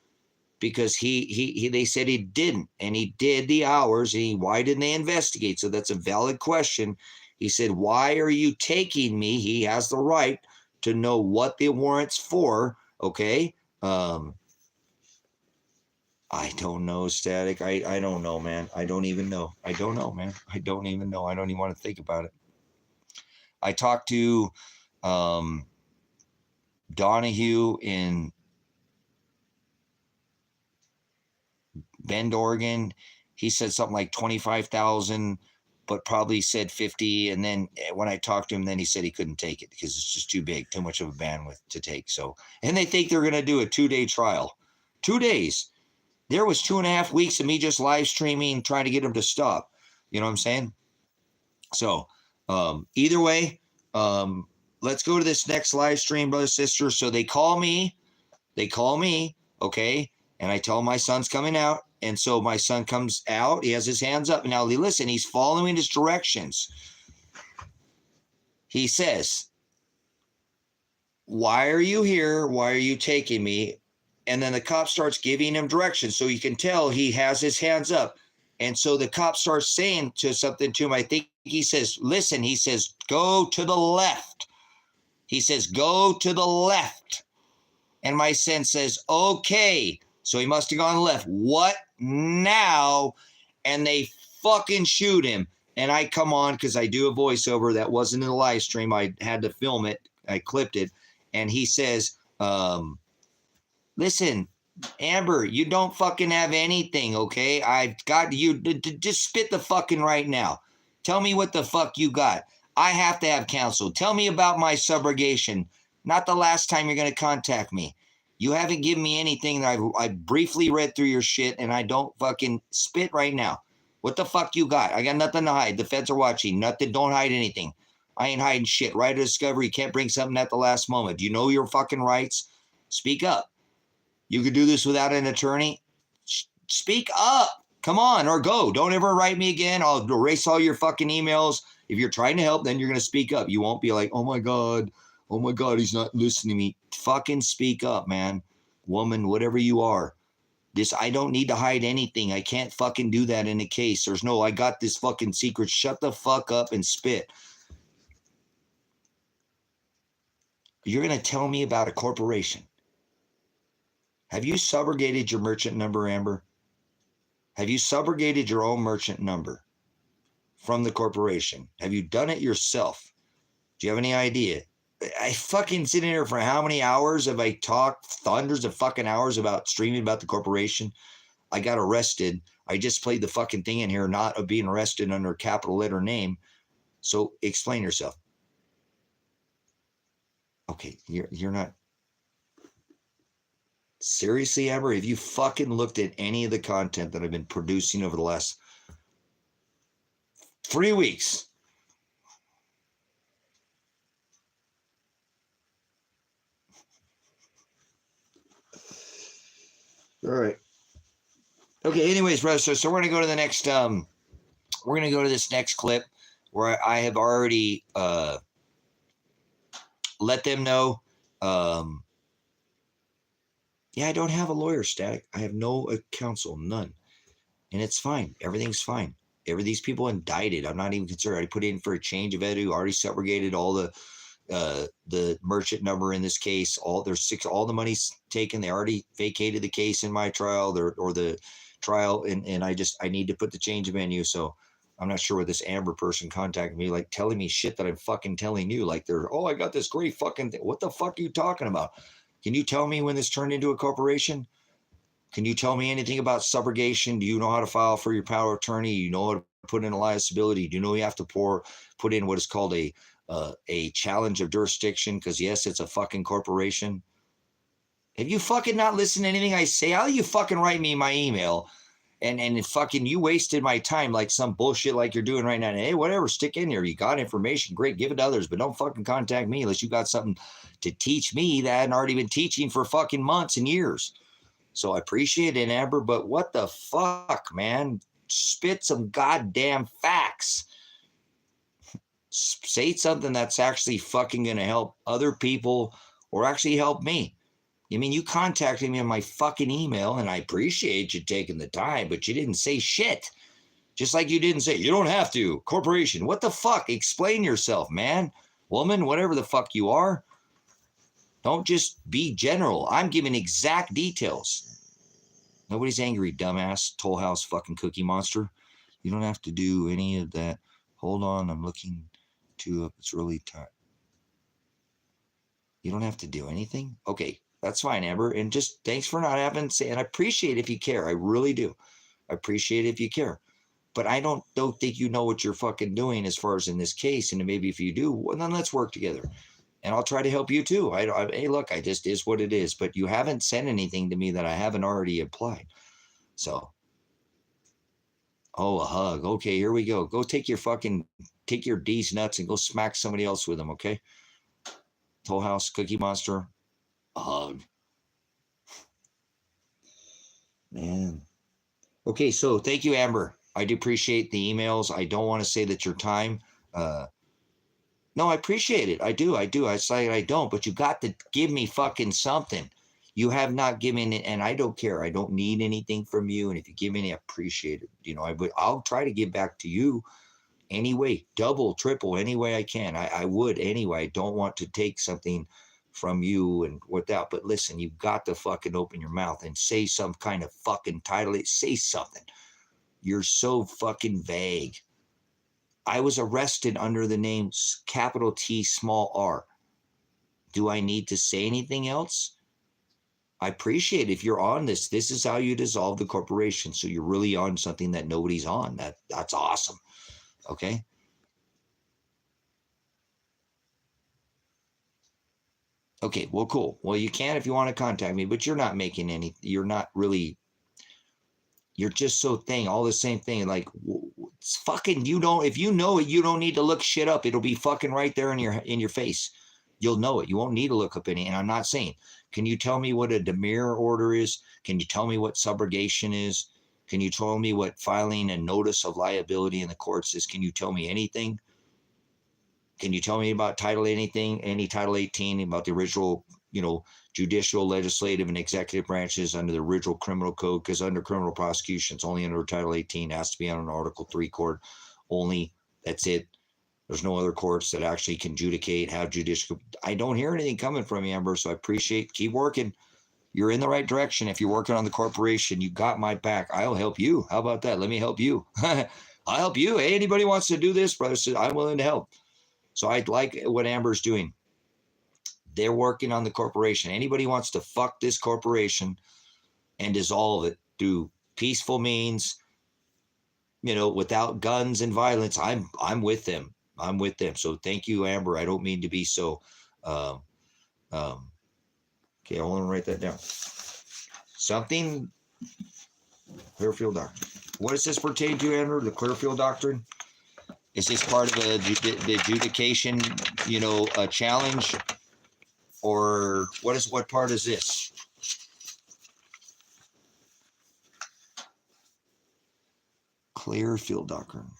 A: because they said he didn't, and he did the hours. And why didn't they investigate? So that's a valid question. He said, why are you taking me? He has the right to know what the warrant's for. Okay. I don't know, Static. I don't know, man. I don't even know. I don't know, man. I don't even know. I don't even want to think about it. I talked to Donahue in Bend, Oregon. He said something like 25,000, but probably said 50. And then when I talked to him, then he said he couldn't take it because it's just too big, too much of a bandwidth to take. So, and they think they're going to do a 2-day trial. 2 days. There was 2.5 weeks of me just live streaming, trying to get them to stop. You know what I'm saying? So either way, let's go to this next live stream, brother, sister. So they call me, okay? And I tell him my son's coming out. And so my son comes out. He has his hands up. Now, listen, he's following his directions. He says, why are you here? Why are you taking me? And then the cop starts giving him directions. So you can tell he has his hands up. And so the cop starts saying something to him. I think he says, listen, he says, go to the left. He says, go to the left. And my son says, okay. So he must have gone left. What now? And they fucking shoot him. And I come on because I do a voiceover that wasn't in the live stream. I had to film it. I clipped it. And he says, listen, Amber, you don't fucking have anything, okay? I've got you. Just spit the fucking right now. Tell me what the fuck you got. I have to have counsel. Tell me about my subrogation. Not the last time you're going to contact me. You haven't given me anything. I briefly read through your shit, and I don't fucking spit right now. What the fuck you got? I got nothing to hide. The feds are watching. Nothing. Don't hide anything. I ain't hiding shit. Right of discovery. You can't bring something at the last moment. Do you know your fucking rights? Speak up. You could do this without an attorney. Speak up. Come on, or go. Don't ever write me again. I'll erase all your fucking emails. If you're trying to help, then you're going to speak up. You won't be like, oh my God, he's not listening to me. Fucking speak up, man. Woman, whatever you are. I don't need to hide anything. I can't fucking do that in a case. I got this fucking secret. Shut the fuck up and spit. You're going to tell me about a corporation. Have you subrogated your merchant number, Amber? Have you subrogated your own merchant number from the corporation? Have you done it yourself? Do you have any idea? I fucking sit in here for how many hours have I talked? Hundreds of fucking hours about streaming about the corporation. I got arrested. I just played the fucking thing in here, not of being arrested under a capital letter name. So explain yourself. Okay, you're not. Seriously, Amber, have you fucking looked at any of the content that I've been producing over the last 3 weeks? All right. Okay, anyways, brother, so we're going to go to the next, we're going to go to this next clip where I have already let them know, yeah, I don't have a lawyer, Static. I have no counsel, none. And it's fine. Everything's fine. These people indicted. I'm not even concerned. I put in for a change of edu, already segregated all the merchant number in this case. All the money's taken. They already vacated the case in my trial or the trial. And I need to put the change of venue. So I'm not sure what this Amber person contacted me, like telling me shit that I'm fucking telling you. Like I got this great fucking thing. What the fuck are you talking about? Can you tell me when this turned into a corporation? Can you tell me anything about subrogation? Do you know how to file for your power of attorney? You know how to put in a liability? Do you know you have to put in what is called a challenge of jurisdiction? Because yes, it's a fucking corporation. Have you fucking not listened to anything I say? How do you fucking write me my email? And fucking you wasted my time like some bullshit like you're doing right now. And, hey, whatever, stick in here. You got information, great, give it to others, but don't fucking contact me unless you got something to teach me that I hadn't already been teaching for fucking months and years. So I appreciate it, Amber, but what the fuck, man? Spit some goddamn facts. Say something that's actually fucking going to help other people or actually help me. I mean, you contacted me on my fucking email, and I appreciate you taking the time, but you didn't say shit. Just like you didn't say, you don't have to. Corporation, what the fuck? Explain yourself, man. Woman, whatever the fuck you are. Don't just be general. I'm giving exact details. Nobody's angry, dumbass, Toll House fucking Cookie Monster. You don't have to do any of that. Hold on, I'm looking to up. It's really tight. You don't have to do anything? Okay. That's fine, Amber. And just thanks for not having to say, and I appreciate if you care. I really do. I appreciate if you care. But I don't think you know what you're fucking doing as far as in this case. And maybe if you do, well, then let's work together. And I'll try to help you too. Hey, look, I just is what it is. But you haven't sent anything to me that I haven't already applied. So, a hug. Okay, here we go. Go take your D's nuts and go smack somebody else with them, okay? Toll House, Cookie Monster. A hug. Man. Okay, so thank you, Amber. I do appreciate the emails. I don't want to say that your time. No, I appreciate it. I do. I say I don't, but you got to give me fucking something. You have not given it, and I don't care. I don't need anything from you. And if you give me, I appreciate it. You know, I'll try to give back to you anyway, double, triple, any way I can. I would anyway. I don't want to take something from you and without. But listen, you've got to fucking open your mouth and say some kind of fucking title. Say something. You're so fucking vague. I was arrested under the name capital T small r. Do I need to say anything else? I appreciate if you're on this. This is how you dissolve the corporation. So you're really on something that nobody's on. That's awesome. Okay. Okay, well, cool. Well, you can if you want to contact me, but you're not making any, you're not really, you're just so all the same thing. Like, it's fucking, you don't, if you know it, you don't need to look shit up. It'll be fucking right there in your face. You'll know it. You won't need to look up any. And I'm not saying, can you tell me what a demurrer order is? Can you tell me what subrogation is? Can you tell me what filing a notice of liability in the courts is? Can you tell me anything? Can you tell me about Title anything, any Title 18, about the original, judicial, legislative, and executive branches under the original criminal code? Because under criminal prosecution, it's only under Title 18. It has to be on an Article 3 court only. That's it. There's no other courts that actually can adjudicate, have judicial. I don't hear anything coming from you, Amber, so I appreciate. Keep working. You're in the right direction. If you're working on the corporation, you got my back. I'll help you. How about that? Let me help you. I'll help you. Hey, anybody wants to do this, brother, I'm willing to help. So I like what Amber's doing. They're working on the corporation. Anybody wants to fuck this corporation and dissolve it through peaceful means, without guns and violence, I'm with them. I'm with them. So thank you, Amber. I don't mean to be so. Okay, I want to write that down. Something. Clearfield Doctrine. What does this pertain to, Amber? The Clearfield Doctrine? Is this part of the adjudication, a challenge? Or what part is this? Clearfield Doctrine.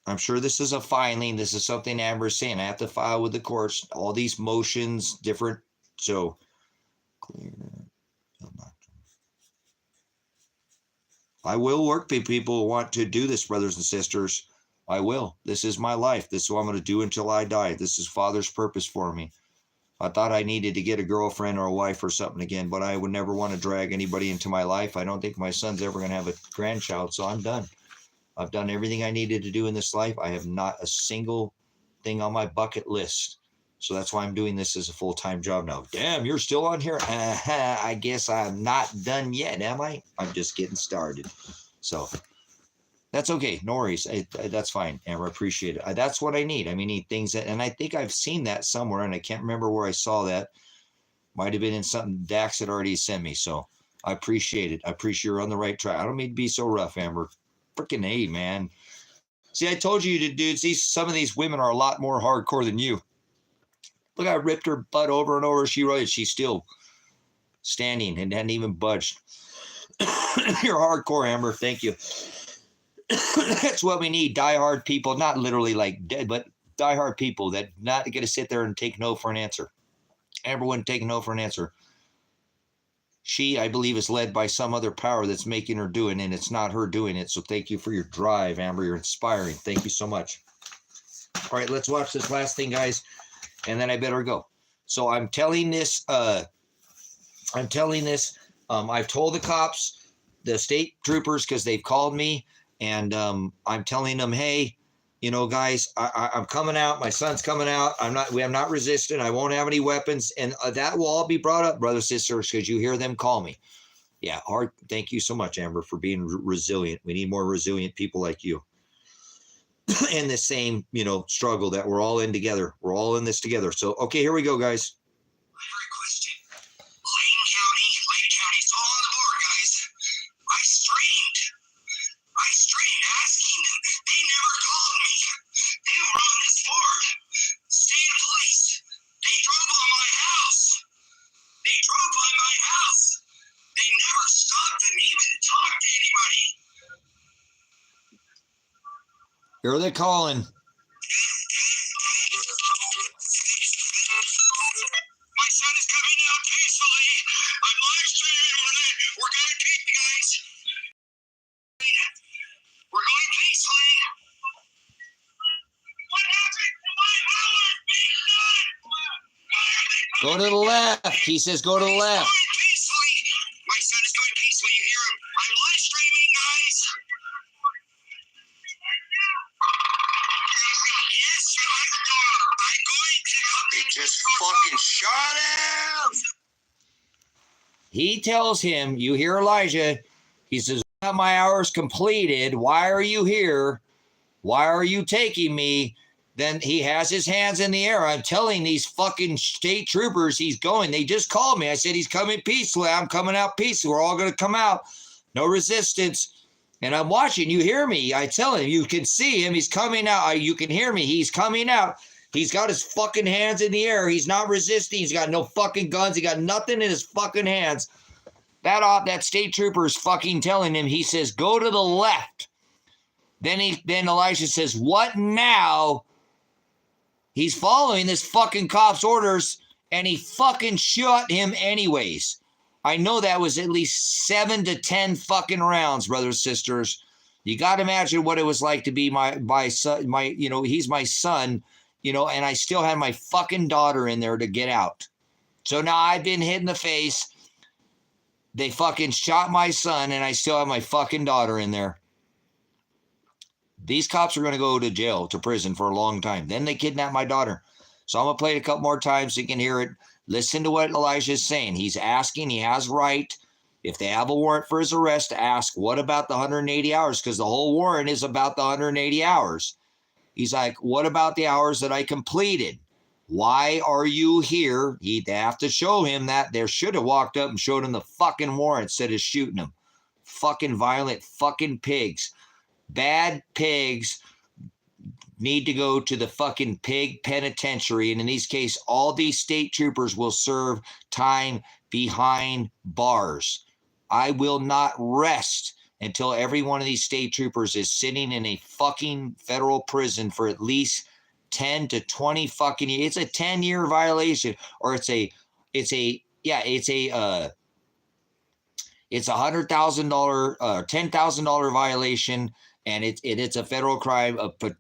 A: I'm sure this is a filing. This is something Amber's saying. I have to file with the courts. All these motions, different. So, Clearfield Doctrine. I will work with people who want to do this, brothers and sisters. I will. This is my life. This is what I'm going to do until I die. This is Father's purpose for me. I thought I needed to get a girlfriend or a wife or something again, but I would never want to drag anybody into my life. I don't think my son's ever going to have a grandchild, so I'm done. I've done everything I needed to do in this life. I have not a single thing on my bucket list. So that's why I'm doing this as a full-time job now. Damn, you're still on here? I guess I'm not done yet, am I? I'm just getting started. So that's okay. No worries. That's fine, Amber. I appreciate it. That's what I need. I need things that, and I think I've seen that somewhere, and I can't remember where I saw that. Might have been in something Dax had already sent me. So I appreciate it. I appreciate you're on the right track. I don't mean to be so rough, Amber. Freaking A, man. See, I told you, dudes, some of these women are a lot more hardcore than you. Look, I ripped her butt over and over. She's still standing and hadn't even budged. You're hardcore, Amber. Thank you. That's what we need. Diehard people, not literally like dead, but diehard people that not going to sit there and take no for an answer. Amber wouldn't take no for an answer. She, I believe, is led by some other power that's making her do it, and it's not her doing it. So thank you for your drive, Amber. You're inspiring. Thank you so much. All right, let's watch this last thing, guys, and then I better go. So I'm telling this. I've told the cops, the state troopers, because they've called me, and I'm telling them, hey, guys, I'm coming out. My son's coming out. I'm not resistant. I won't have any weapons. And that will all be brought up, brothers, sisters, because you hear them call me. Yeah. Hard. Thank you so much, Amber, for being resilient. We need more resilient people like you in the same, struggle that we're all in together. We're all in this together. So, okay, here we go, guys.
B: Every question. Lane County, it's all on the board, guys. I streamed asking them. They never called me. They were on this board. State police. They drove by my house.
A: Here they calling.
B: My son is coming out peacefully. I'm live streaming. We're going peacefully, guys. We're going peacefully. What happened to my hours being done?
A: Go to the left. He says go to the left.
B: Going peacefully. My son is going peacefully. You hear him? I'm live streaming, guys. Yes, I'm going to.
C: They just fucking shot him.
A: He tells him, you hear Elijah, he says, my hours completed. Why are you here? Why are you taking me? Then he has his hands in the air. I'm telling these fucking state troopers he's going. They just called me. I said, he's coming peacefully. I'm coming out peacefully. We're all going to come out. No resistance. And I'm watching. You hear me. I tell him, you can see him. He's coming out. You can hear me. He's coming out. He's got his fucking hands in the air. He's not resisting. He's got no fucking guns. He got nothing in his fucking hands. That state trooper is fucking telling him. He says, go to the left. Then Elijah says, what now? He's following this fucking cop's orders, and he fucking shot him anyways. I know that was at least 7 to 10 fucking rounds, brothers, sisters. You got to imagine what it was like to be my son, he's my son, and I still had my fucking daughter in there to get out. So now I've been hit in the face. They fucking shot my son, and I still have my fucking daughter in there. These cops are going to go to jail, to prison for a long time. Then they kidnapped my daughter. So I'm going to play it a couple more times so you can hear it. Listen to what Elijah is saying. He's asking, he has right, if they have a warrant for his arrest, to ask, what about the 180 hours? Because the whole warrant is about the 180 hours. He's like, what about the hours that I completed? Why are you here? They have to show him that. They should have walked up and showed him the fucking warrant instead of shooting him. Fucking violent fucking pigs. Bad pigs need to go to the fucking pig penitentiary. And in this case, all these state troopers will serve time behind bars. I will not rest until every one of these state troopers is sitting in a fucking federal prison for at least 10 to 20 fucking years. It's a 10-year violation, or it's a $100,000, $10,000 violation. And it's a federal crime.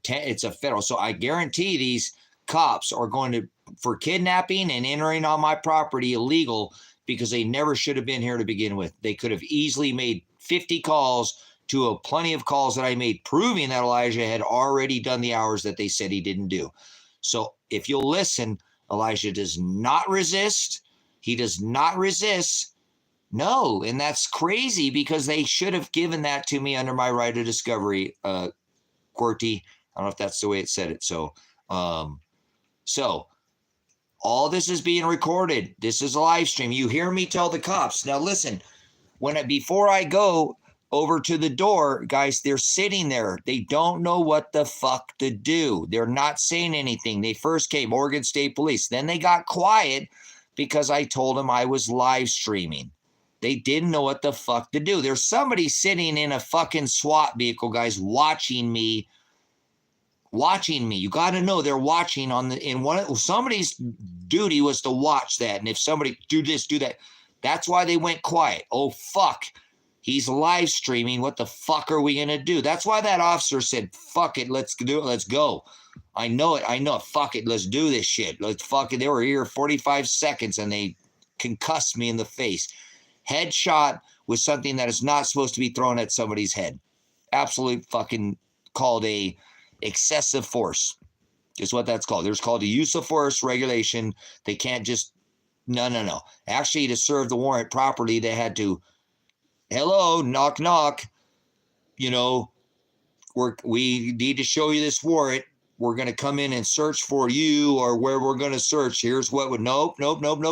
A: It's a federal. So I guarantee these cops are going to, for kidnapping and entering on my property illegal, because they never should have been here to begin with. They could have easily made 50 calls to plenty of calls that I made, proving that Elijah had already done the hours that they said he didn't do. So if you'll listen, Elijah does not resist. He does not resist. No, and that's crazy, because they should have given that to me under my right of discovery, QWERTY. I don't know if that's the way it said it. So all this is being recorded. This is a live stream. You hear me tell the cops. Now listen, before I go over to the door, guys, they're sitting there. They don't know what the fuck to do. They're not saying anything. They first came, Oregon State Police. Then they got quiet because I told them I was live streaming. They didn't know what the fuck to do. There's somebody sitting in a fucking SWAT vehicle, guys, watching me. You got to know they're watching somebody's duty was to watch that. And if somebody do this, do that, that's why they went quiet. Oh, fuck. He's live streaming. What the fuck are we going to do? That's why that officer said, fuck it. Let's do it. Let's go. I know it. Fuck it. Let's do this shit. Let's fuck it. They were here 45 seconds and they concussed me in the face. Headshot with something that is not supposed to be thrown at somebody's head. Absolute fucking called a excessive force is what that's called. There's called a use of force regulation. They can't just, no. Actually, to serve the warrant properly, they had to, hello, knock, knock. We need to show you this warrant. We're going to come in and search for you, or where we're going to search. Here's what would, nope.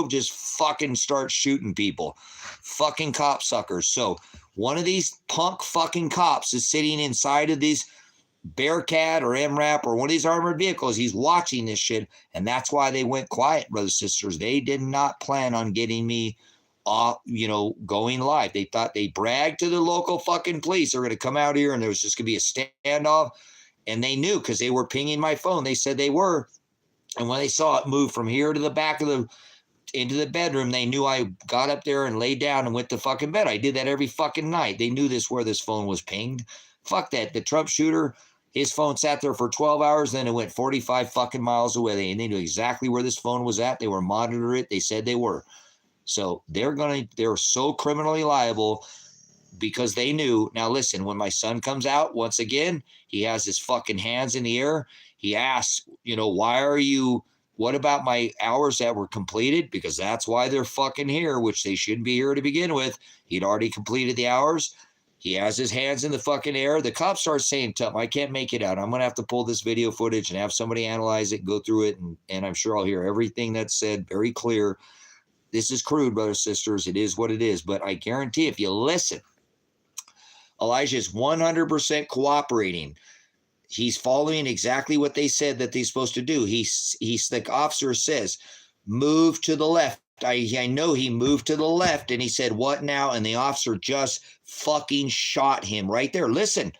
A: Just fucking start shooting people. Fucking cop suckers. So one of these punk fucking cops is sitting inside of these Bearcat or MRAP or one of these armored vehicles. He's watching this shit. And that's why they went quiet, brothers and sisters. They did not plan on getting me going live. They thought they bragged to the local fucking police. They're going to come out here and there was just going to be a standoff. And they knew because they were pinging my phone. They said they were. And when they saw it move from here to the back of into the bedroom, they knew I got up there and laid down and went to fucking bed. I did that every fucking night. They knew where this phone was pinged. Fuck that. The Trump shooter, his phone sat there for 12 hours, then it went 45 fucking miles away. And they knew exactly where this phone was at. They were monitoring it. They said they were. So they're so criminally liable because they knew. Now listen, when my son comes out, once again, he has his fucking hands in the air. He asks, what about my hours that were completed? Because that's why they're fucking here, which they shouldn't be here to begin with. He'd already completed the hours. He has his hands in the fucking air. The cop starts saying to him, I can't make it out. I'm going to have to pull this video footage and have somebody analyze it, go through it, and I'm sure I'll hear everything that's said very clear. This is crude, brothers and sisters. It is what it is. But I guarantee if you listen, Elijah is 100% cooperating. He's following exactly what they said that they're supposed to do. He's the officer says, move to the left. I know he moved to the left and he said, what now? And the officer just fucking shot him right there. Listen,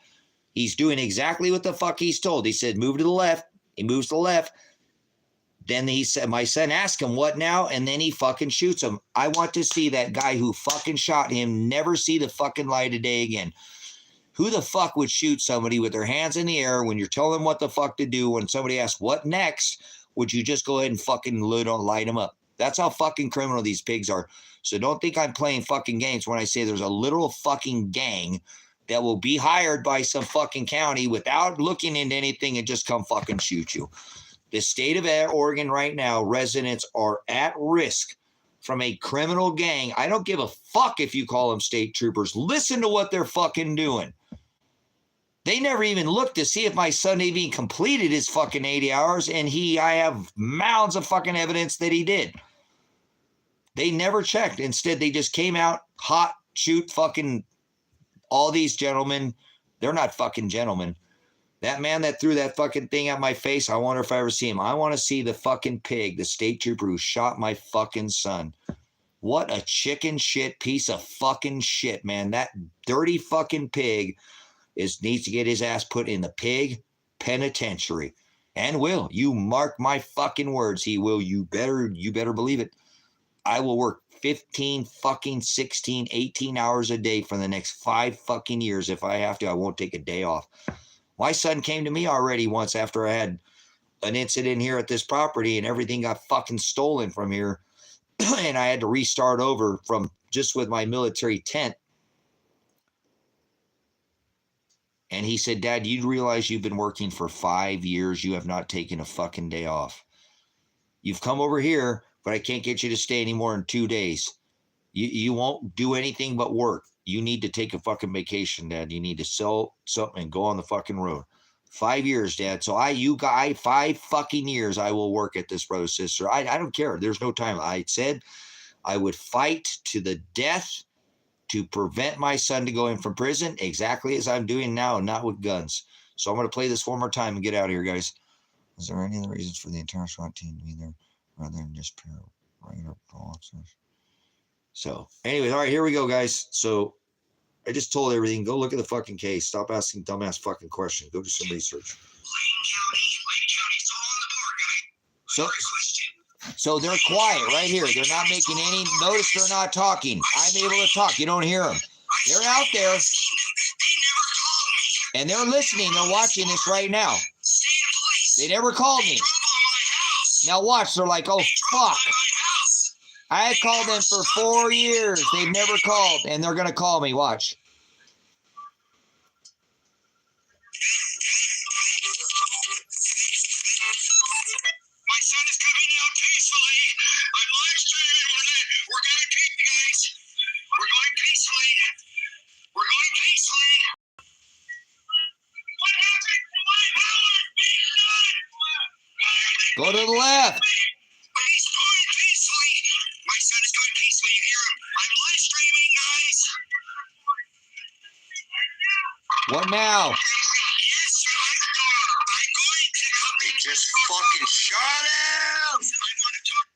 A: he's doing exactly what the fuck he's told. He said, move to the left. He moves to the left. Then he said, my son asked him, what now? And then he fucking shoots him. I want to see that guy who fucking shot him never see the fucking light of day again. Who the fuck would shoot somebody with their hands in the air when you're telling them what the fuck to do? When somebody asks, what next? Would you just go ahead and fucking light them up? That's how fucking criminal these pigs are. So don't think I'm playing fucking games when I say there's a literal fucking gang that will be hired by some fucking county without looking into anything and just come fucking shoot you. The state of Oregon right now, residents are at risk from a criminal gang. I don't give a fuck if you call them state troopers. Listen to what they're fucking doing. They never even looked to see if my son even completed his fucking 80 hours, and I have mounds of fucking evidence that he did. They never checked. Instead, they just came out, hot, shoot fucking all these gentlemen. They're not fucking gentlemen. That man that threw that fucking thing at my face, I wonder if I ever see him. I want to see the fucking pig, the state trooper who shot my fucking son. What a chicken shit piece of fucking shit, man. That dirty fucking pig needs to get his ass put in the pig penitentiary. And will. You mark my fucking words. He will. You better believe it. I will work 15 fucking 16, 18 hours a day for the next 5 fucking years. If I have to, I won't take a day off. My son came to me already once after I had an incident here at this property and everything got fucking stolen from here. And I had to restart over from just with my military tent. And he said, Dad, you realize you've been working for 5 years. You have not taken a fucking day off. You've come over here, but I can't get you to stay any more than 2 days. You won't do anything but work. You need to take a fucking vacation, Dad. You need to sell something and go on the fucking road. 5 years, Dad. So 5 fucking years I will work at this, brother, sister. I don't care. There's no time. I said I would fight to the death to prevent my son to go in from prison exactly as I'm doing now, not with guns. So I'm going to play this one more time and get out of here, guys. Is there any other reasons for the entire SWAT team to be there rather than just regular officers? So anyways, all right, here we go, guys. So I just told everything. Go look at the fucking case. Stop asking dumbass fucking questions. Go do some research.
B: Lane County's all on the board, guy.
A: So they're quiet right here. They're not making any notice. They're not talking. I'm able to talk. You don't hear them. They're out there. And they're listening. They're watching this right now. They never called me. Now watch. They're like, oh, fuck. I called them for 4 years. They've never called. And they're going to call me. Watch.
B: My son is coming out peacefully. I'm live streaming. We're going peacefully, guys. We're going peacefully. We're going peacefully. What happened to my hours being done?
A: Go to the left.
B: He's going peacefully. My son is going peacefully. You hear him? I'm live streaming, guys.
A: What now?
B: Yes, sir. I'm going to come.
C: They just fucking shot him.
B: I want to talk.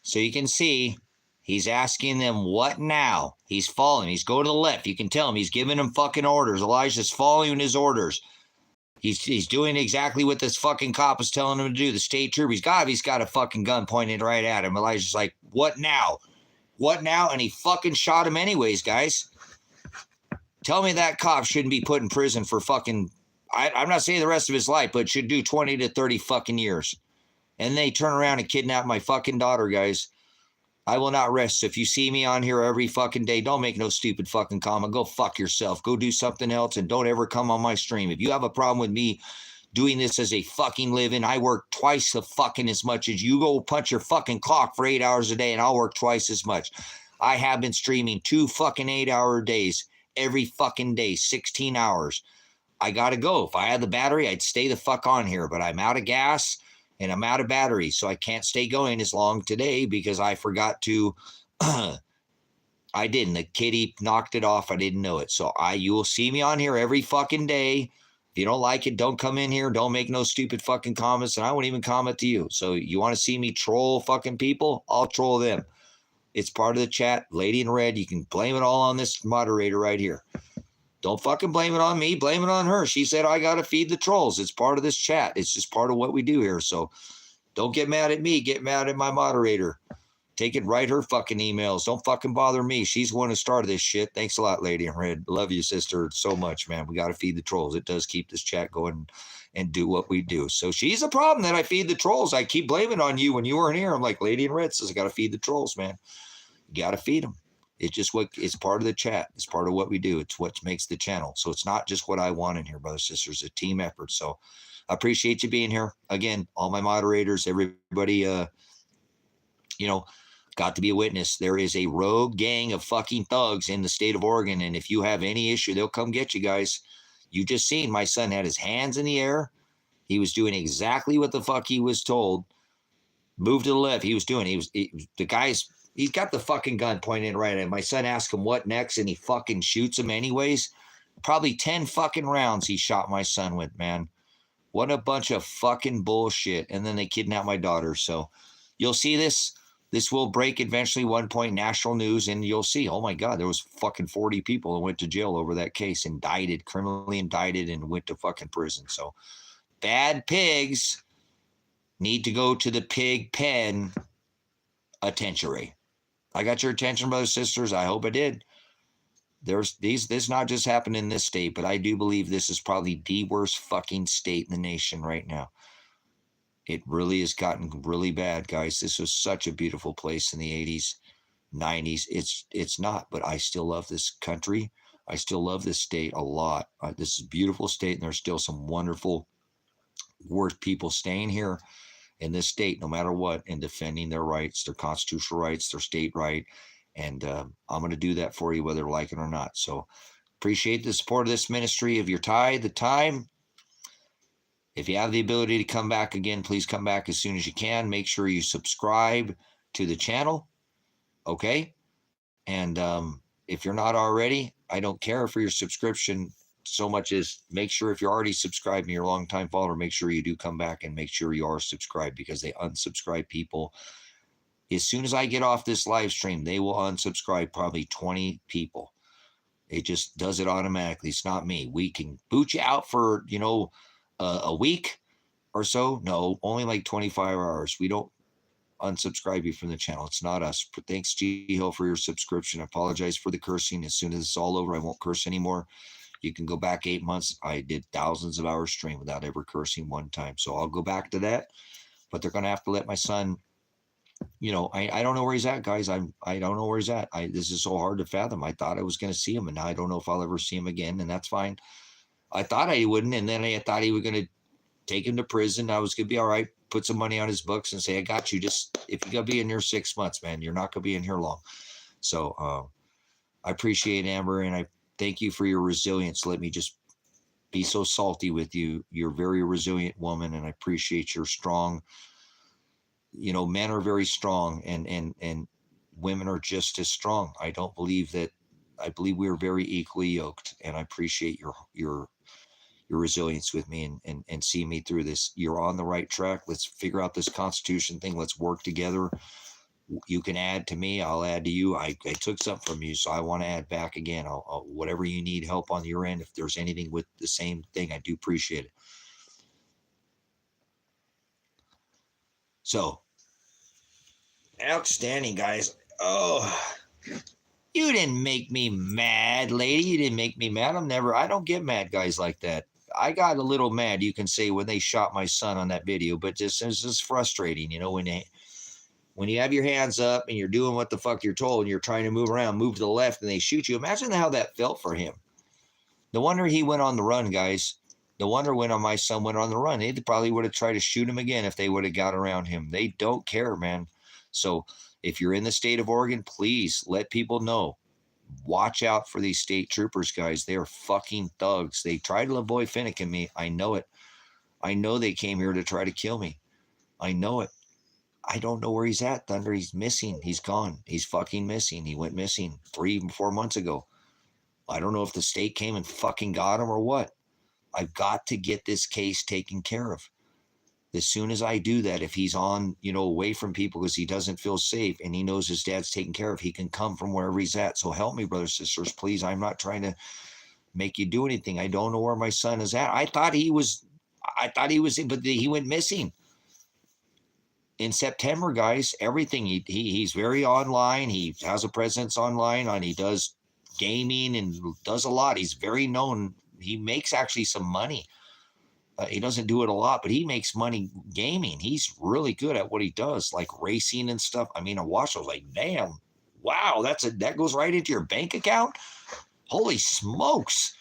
A: So you can see He's asking them, what now? He's following. He's going to the left. You can tell him. He's giving them fucking orders. Elijah's following his orders. He's doing exactly what this fucking cop is telling him to do. The state trooper, he's got a fucking gun pointed right at him. Elijah's like, what now? What now? And he fucking shot him anyways, guys. Tell me that cop shouldn't be put in prison for fucking, I'm not saying the rest of his life, but should do 20 to 30 fucking years. And they turn around and kidnap my fucking daughter, guys. I will not rest. So if you see me on here every fucking day, don't make no stupid fucking comment. Go fuck yourself. Go do something else and don't ever come on my stream. If you have a problem with me doing this as a fucking living, I work twice the fucking as much as you. Go punch your fucking clock for 8 hours a day and I'll work twice as much. I have been streaming 2 fucking 8-hour days every fucking day, 16 hours. I got to go. If I had the battery, I'd stay the fuck on here, but I'm out of gas. And I'm out of battery, so I can't stay going as long today because I forgot to. I didn't. The kitty knocked it off. I didn't know it. So you will see me on here every fucking day. If you don't like it, don't come in here. Don't make no stupid fucking comments, and I won't even comment to you. So you want to see me troll fucking people? I'll troll them. It's part of the chat. Lady in red, you can blame it all on this moderator right here. Don't fucking blame it on me. Blame it on her. She said, I got to feed the trolls. It's part of this chat. It's just part of what we do here. So don't get mad at me. Get mad at my moderator. Take it, write her fucking emails. Don't fucking bother me. She's the one who started this shit. Thanks a lot, Lady in Red. Love you, sister, so much, man. We got to feed the trolls. It does keep this chat going and do what we do. So she's a problem that I feed the trolls. I keep blaming on you when you weren't here. I'm like, Lady in Red says, I got to feed the trolls, man. You got to feed them. It's part of the chat. It's part of what we do. It's what makes the channel. So it's not just what I want in here, brothers and sisters. It's a team effort. So I appreciate you being here. Again, all my moderators, everybody, got to be a witness. There is a rogue gang of fucking thugs in the state of Oregon. And if you have any issue, they'll come get you guys. You just seen my son had his hands in the air. He was doing exactly what the fuck he was told. Move to the left. He's got the fucking gun pointed right at him. My son asked him what next, and he fucking shoots him anyways. Probably 10 fucking rounds he shot my son with, man. What a bunch of fucking bullshit. And then they kidnapped my daughter. So you'll see this. This will break eventually, one point, national news, and you'll see, oh my God, there was fucking 40 people who went to jail over that case, criminally indicted, and went to fucking prison. So bad pigs need to go to the pig pen itentiary. I got your attention, brothers and sisters. I hope I did. This not just happened in this state, but I do believe this is probably the worst fucking state in the nation right now. It really has gotten really bad, guys. This was such a beautiful place in the 80s, 90s. It's not, but I still love this country. I still love this state a lot. This is a beautiful state, and there's still some wonderful, worth people staying here in this state, no matter what, and defending their rights, their constitutional rights, their state right. And I'm going to do that for you, whether you like it or not. So appreciate the support of this ministry. If you're tired, the time, if you have the ability to come back again, please come back as soon as you can. Make sure you subscribe to the channel. Okay. And if you're not already, I don't care for your subscription so much as make sure if you're already subscribed and you're a longtime follower, make sure you do come back and make sure you are subscribed, because they unsubscribe people. As soon as I get off this live stream, they will unsubscribe probably 20 people. It just does it automatically. It's not me. We can boot you out for, a week or so. No, only like 25 hours. We don't unsubscribe you from the channel. It's not us. Thanks, G Hill, for your subscription. I apologize for the cursing. As soon as it's all over, I won't curse anymore. You can go back 8 months. I did thousands of hours stream without ever cursing one time. So I'll go back to that. But they're going to have to let my son, I don't know where he's at, guys. I don't know where he's at. This is so hard to fathom. I thought I was going to see him, and now I don't know if I'll ever see him again, and that's fine. I thought I wouldn't, and then I thought he was going to take him to prison. I was going to be all right, put some money on his books and say, I got you. Just if you're going to be in here 6 months, man, you're not going to be in here long. So I appreciate Amber, and I thank you for your resilience. Let me just be so salty with you. You're a very resilient woman, and I appreciate your strong. Men are very strong, and women are just as strong. I believe we are very equally yoked, and I appreciate your resilience with me and see me through this. You're on the right track. Let's figure out this Constitution thing. Let's work together. You can add to me. I'll add to you. I took something from you, so I want to add back again. I'll whatever you need help on your end. If there's anything with the same thing, I do appreciate it. So, outstanding, guys. Oh, you didn't make me mad, lady. You didn't make me mad. I don't get mad guys like that. I got a little mad, you can say, when they shot my son on that video, but it's just frustrating, when you have your hands up and you're doing what the fuck you're told and you're trying to move around, move to the left, and they shoot you. Imagine how that felt for him. No wonder he went on the run, guys. No wonder when my son went on the run. They probably would have tried to shoot him again if they would have got around him. They don't care, man. So if you're in the state of Oregon, please let people know. Watch out for these state troopers, guys. They are fucking thugs. They tried to avoid finicking me. I know it. I know they came here to try to kill me. I know it. I don't know where he's at, Thunder. He's missing. He's gone. He's fucking missing. He went missing 3-4 months ago. I don't know if the state came and fucking got him or what. I've got to get this case taken care of. As soon as I do that, if he's on, away from people because he doesn't feel safe and he knows his dad's taken care of, he can come from wherever he's at. So help me, brothers, sisters, please. I'm not trying to make you do anything. I don't know where my son is at. I thought he was, but he went missing. In September, guys, everything. He's very online. He has a presence online, and he does gaming and does a lot. He's very known. He makes actually some money. He doesn't do it a lot, but he makes money gaming. He's really good at what he does, like racing and stuff. I mean, I watched, I was like, damn, wow, that goes right into your bank account? Holy smokes.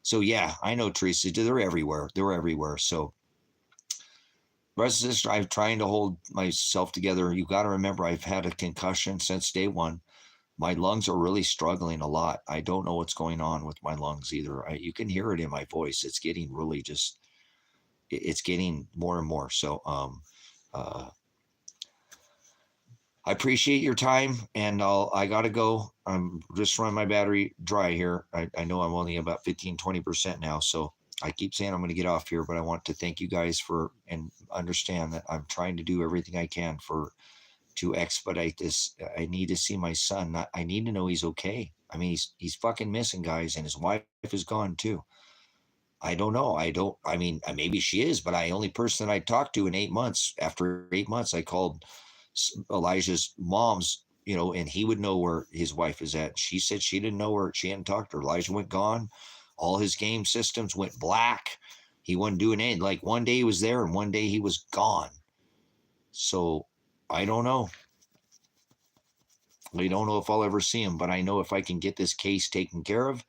A: So, yeah, I know, Tracy. They're everywhere. They're everywhere. So, brothers and sisters, I'm trying to hold myself together. You got to remember, I've had a concussion since day one. My lungs are really struggling a lot. I don't know what's going on with my lungs either. You can hear it in my voice. It's getting really it's getting more and more. So I appreciate your time, and I got to go. I'm just running my battery dry here. I know I'm only about 15-20% now. So I keep saying I'm going to get off here, but I want to thank you guys and understand that I'm trying to do everything I can to expedite this. I need to see my son. I need to know he's okay. I mean, he's fucking missing, guys, and his wife is gone too. I don't know. I mean, maybe she is, but the only person I talked to in 8 months, after 8 months, I called Elijah's mom's, and he would know where his wife is at. She said she didn't know where, she hadn't talked to her. Elijah went gone. All his game systems went black. He wasn't doing anything. Like one day he was there and one day he was gone. So I don't know. I don't know if I'll ever see him, but I know if I can get this case taken care of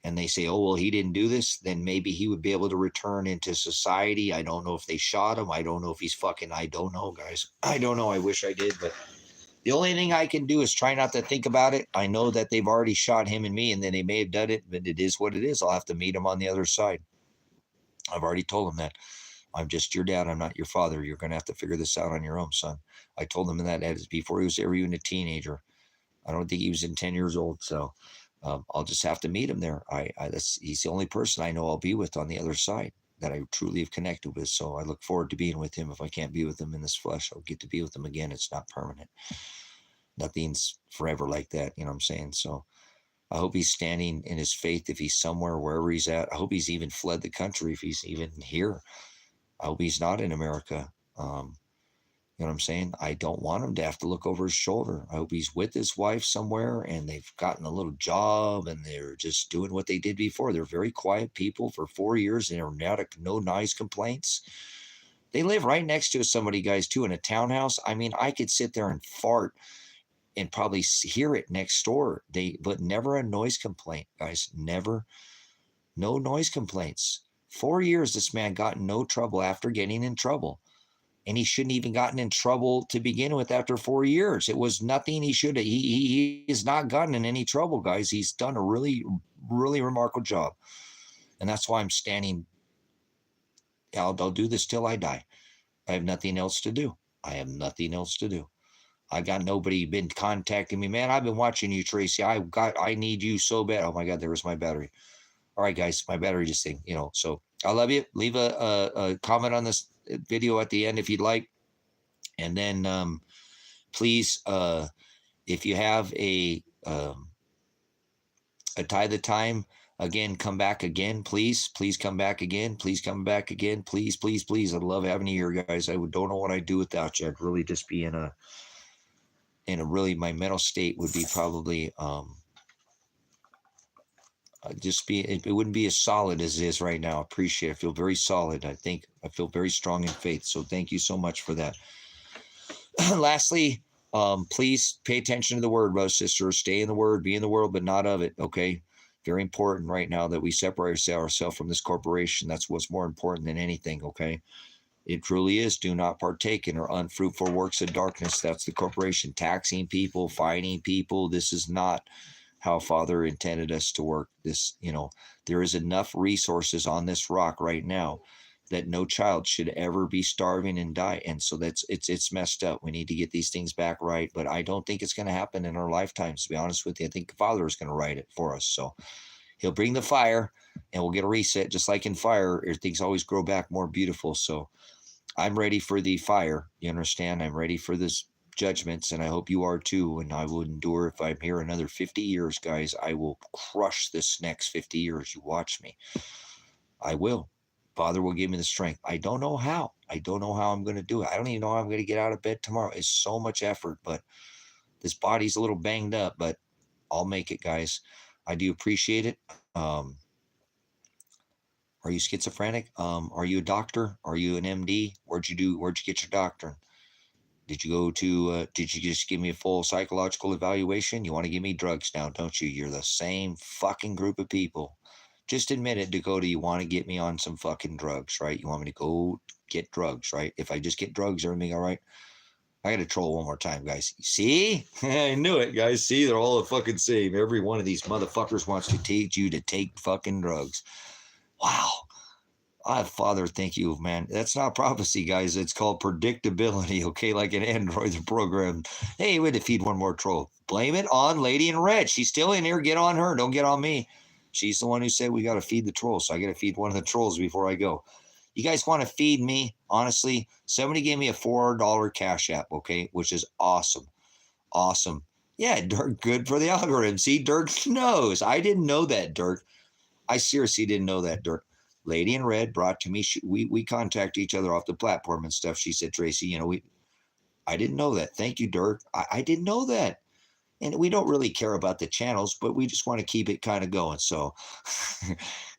A: and they say, oh, well, he didn't do this, then maybe he would be able to return into society. I don't know if they shot him. I don't know if he's I don't know, guys. I don't know. I wish I did, but the only thing I can do is try not to think about it. I know that they've already shot him and me, and then they may have done it, but it is what it is. I'll have to meet him on the other side. I've already told him that. I'm just your dad. I'm not your father. You're going to have to figure this out on your own, son. I told him that before he was ever even a teenager. I don't think he was 10 years old. So I'll just have to meet him there. He's the only person I know I'll be with on the other side that I truly have connected with. So I look forward to being with him. If I can't be with him in this flesh, I'll get to be with him again. It's not permanent. Nothing's forever like that. You know what I'm saying? So I hope he's standing in his faith. If he's somewhere, wherever he's at, I hope he's even fled the country. If he's even here, I hope he's not in America. You know what I'm saying? I don't want him to have to look over his shoulder. I hope he's with his wife somewhere and they've gotten a little job and they're just doing what they did before. They're very quiet people for 4 years and they're no noise complaints. They live right next to somebody, guys, too, in a townhouse. I mean, I could sit there and fart and probably hear it next door. But never a noise complaint, guys. Never. No noise complaints. 4 years this man got in no trouble after getting in trouble. And he shouldn't even gotten in trouble to begin with after 4 years. It was nothing he should have. He has not gotten in any trouble, guys. He's done a really, really remarkable job. And that's why I'm standing. I'll do this till I die. I have nothing else to do. I got nobody been contacting me. Man, I've been watching you, Tracy. I need you so bad. Oh my God, there was my battery. All right, guys, my battery just thing, so I love you. Leave a comment on this video at the end if you'd like. And then please, if you have a tie the time, again, come back again, please. Please come back again. Please come back again. Please, please, please. I'd love having you here, guys. Don't know what I'd do without you. I'd really just be in a really, my mental state would be probably it wouldn't be as solid as it is right now. I appreciate it. I feel very solid. I think I feel very strong in faith. So thank you so much for that. Lastly, please pay attention to the word, brothers, sisters. Stay in the word, be in the world, but not of it. Okay. Very important right now that we separate ourselves from this corporation. That's what's more important than anything. Okay. It truly is. Do not partake in or unfruitful works of darkness. That's the corporation, taxing people, fining people. This is not how Father intended us to work. This, there is enough resources on this rock right now that no child should ever be starving and die. And so it's messed up. We need to get these things back right. But I don't think it's going to happen in our lifetimes, to be honest with you. I think the Father is going to write it for us. So he'll bring the fire and we'll get a reset. Just like in fire, things always grow back more beautiful. So I'm ready for the fire. You understand? I'm ready for this judgments, and I hope you are too. And I will endure. If I'm here another 50 years, guys, I will crush this next 50 years. You watch me. I will. Father will give me the strength. I don't know how. I don't know how I'm going to do it. I don't even know how I'm going to get out of bed tomorrow. It's so much effort, but this body's a little banged up, but I'll make it, guys. I do appreciate it. Are you schizophrenic? Are you a doctor? Are you an MD? Where'd you get your doctorate? Did you go to, did you just give me a full psychological evaluation? You want to give me drugs now, don't you? You're the same fucking group of people. Just admit it, Dakota. You want to get me on some fucking drugs, right? You want me to go get drugs, right? If I just get drugs, everything all right? I got to troll one more time, guys. See? I knew it, guys. See, they're all the fucking same. Every one of these motherfuckers wants to teach you to take fucking drugs. Wow. Father, thank you, man. That's not prophecy, guys. It's called predictability, okay? Like an Android program. Hey, we had to feed one more troll. Blame it on Lady in Red. She's still in here. Get on her. Don't get on me. She's the one who said we got to feed the trolls, so I got to feed one of the trolls before I go. You guys want to feed me? Honestly, somebody gave me a $4 Cash App, okay, which is awesome. Awesome. Yeah, Dirk, good for the algorithm. See, Dirk knows. I didn't know that, Dirk. I seriously didn't know that, Dirk. Lady in Red brought to me. We contact each other off the platform and stuff. She said, Tracy, I didn't know that. Thank you, Dirk. I didn't know that. And we don't really care about the channels, but we just want to keep it kind of going. So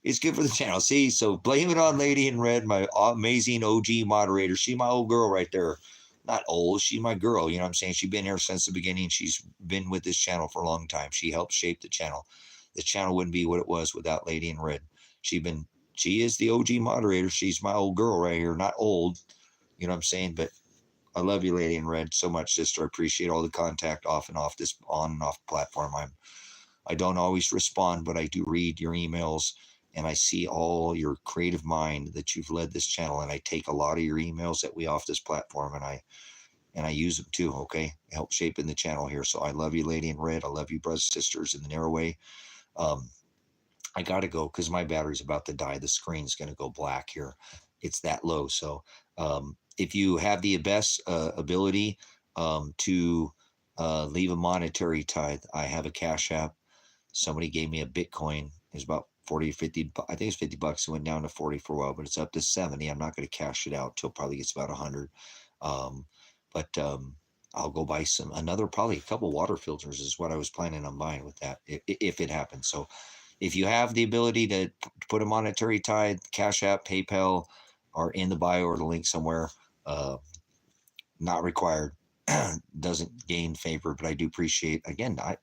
A: it's good for the channel. See, so blame it on Lady in Red, my amazing OG moderator. She's my old girl right there. Not old, she's my girl. You know what I'm saying? She's been here since the beginning. She's been with this channel for a long time. She helped shape the channel. The channel wouldn't be what it was without Lady in Red. She is the OG moderator. She's my old girl right here. Not old, you know what I'm saying? But I love you, Lady in Red, so much, sister. I appreciate all the contact off and off this on and off platform. I don't always respond, but I do read your emails and I see all your creative mind that you've led this channel. And I take a lot of your emails that we off this platform and I use them too. Okay. Help shaping the channel here. So I love you, Lady in Red. I love you, brothers, sisters in the narrow way. I got to go because my battery's about to die. The screen's going to go black here. It's that low. So if you have the best ability to leave a monetary tithe, I have a Cash App. Somebody gave me a Bitcoin. It was about 40 or 50. I think it's $50. It went down to 40 for a while, but it's up to 70. I'm not going to cash it out till probably gets about 100. But I'll go buy probably a couple water filters is what I was planning on buying with that if it happens. So if you have the ability to put a monetary tithe, Cash App, PayPal, or in the bio or the link somewhere, not required, doesn't gain favor, but I do appreciate, again, $4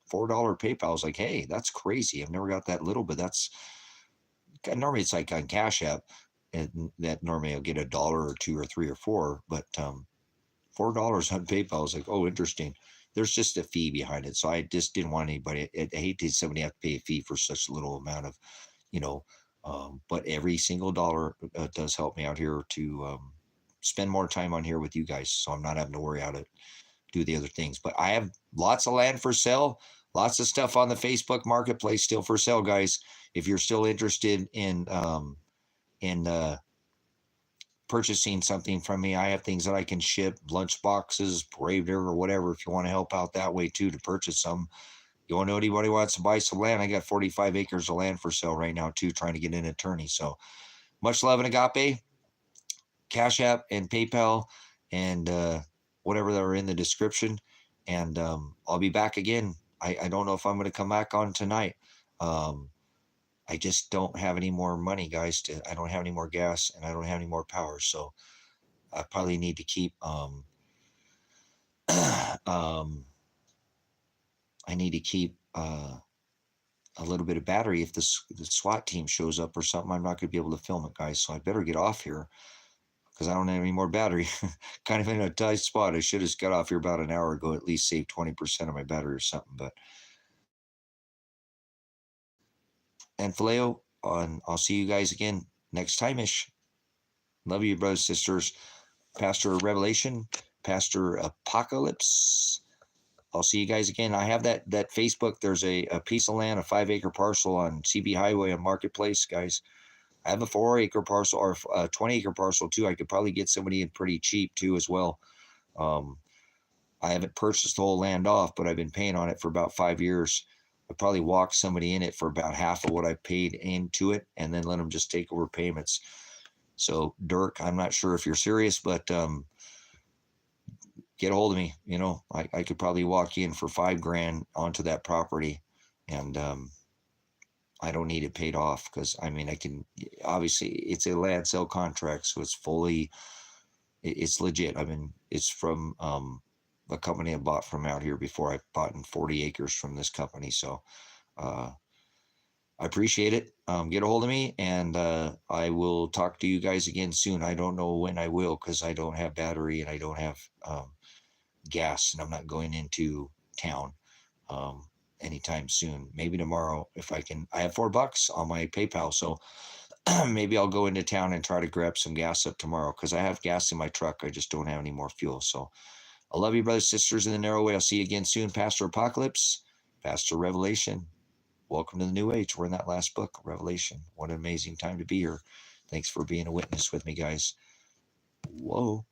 A: PayPal is like, hey, that's crazy. I've never got that little, but normally it's like on Cash App, and that normally I'll get $1 or $2 or $3 or $4, but $4 on PayPal is like, oh, interesting. There's just a fee behind it. So I just didn't want anybody, I hate to somebody have to pay a fee for such a little amount of, but every single dollar does help me out here to spend more time on here with you guys. So I'm not having to worry how to do the other things, but I have lots of land for sale, lots of stuff on the Facebook marketplace still for sale, guys. If you're still interested in purchasing something from me, I have things that I can ship, lunch boxes, Braver, or whatever. If you want to help out that way too, to purchase some. You want to know anybody wants to buy some land? I got 45 acres of land for sale right now too, trying to get an attorney. So much love and Agape, Cash App and PayPal, and whatever that are in the description. And I'll be back again. I don't know if I'm going to come back on tonight. I just don't have any more money, guys. I don't have any more gas, and I don't have any more power. So I probably need to keep I need to keep a little bit of battery. If the SWAT team shows up or something, I'm not going to be able to film it, guys. So I better get off here because I don't have any more battery. Kind of in a tight spot. I should have got off here about an hour ago, at least save 20% of my battery or something. But and Phileo, I'll see you guys again next time-ish. Love you, brothers, sisters. Pastor Revelation, Pastor Apocalypse. I'll see you guys again. I have that Facebook. There's a piece of land, a 5-acre parcel on CB Highway on Marketplace, guys. I have a 4-acre parcel or a 20-acre parcel too. I could probably get somebody in pretty cheap too as well. I haven't purchased the whole land off, but I've been paying on it for about 5 years. I probably walk somebody in it for about half of what I paid into it, and then let them just take over payments. So Dirk, I'm not sure if you're serious, but get a hold of me. You know, I could probably walk in for $5,000 onto that property, and I don't need it paid off because I mean I can. Obviously, it's a land sale contract, so it's legit. I mean, it's from a company I bought from out here before. I bought in 40 acres from this company, so I appreciate it. Get a hold of me, and I will talk to you guys again soon. I don't know when I will because I don't have battery and I don't have gas, and I'm not going into town anytime soon. Maybe tomorrow if I can. I have $4 on my PayPal, so maybe I'll go into town and try to grab some gas up tomorrow because I have gas in my truck. I just don't have any more fuel. So I love you, brothers, sisters in the narrow way. I'll see you again soon. Pastor Apocalypse, Pastor Revelation. Welcome to the new age. We're in that last book, Revelation. What an amazing time to be here. Thanks for being a witness with me, guys. Whoa.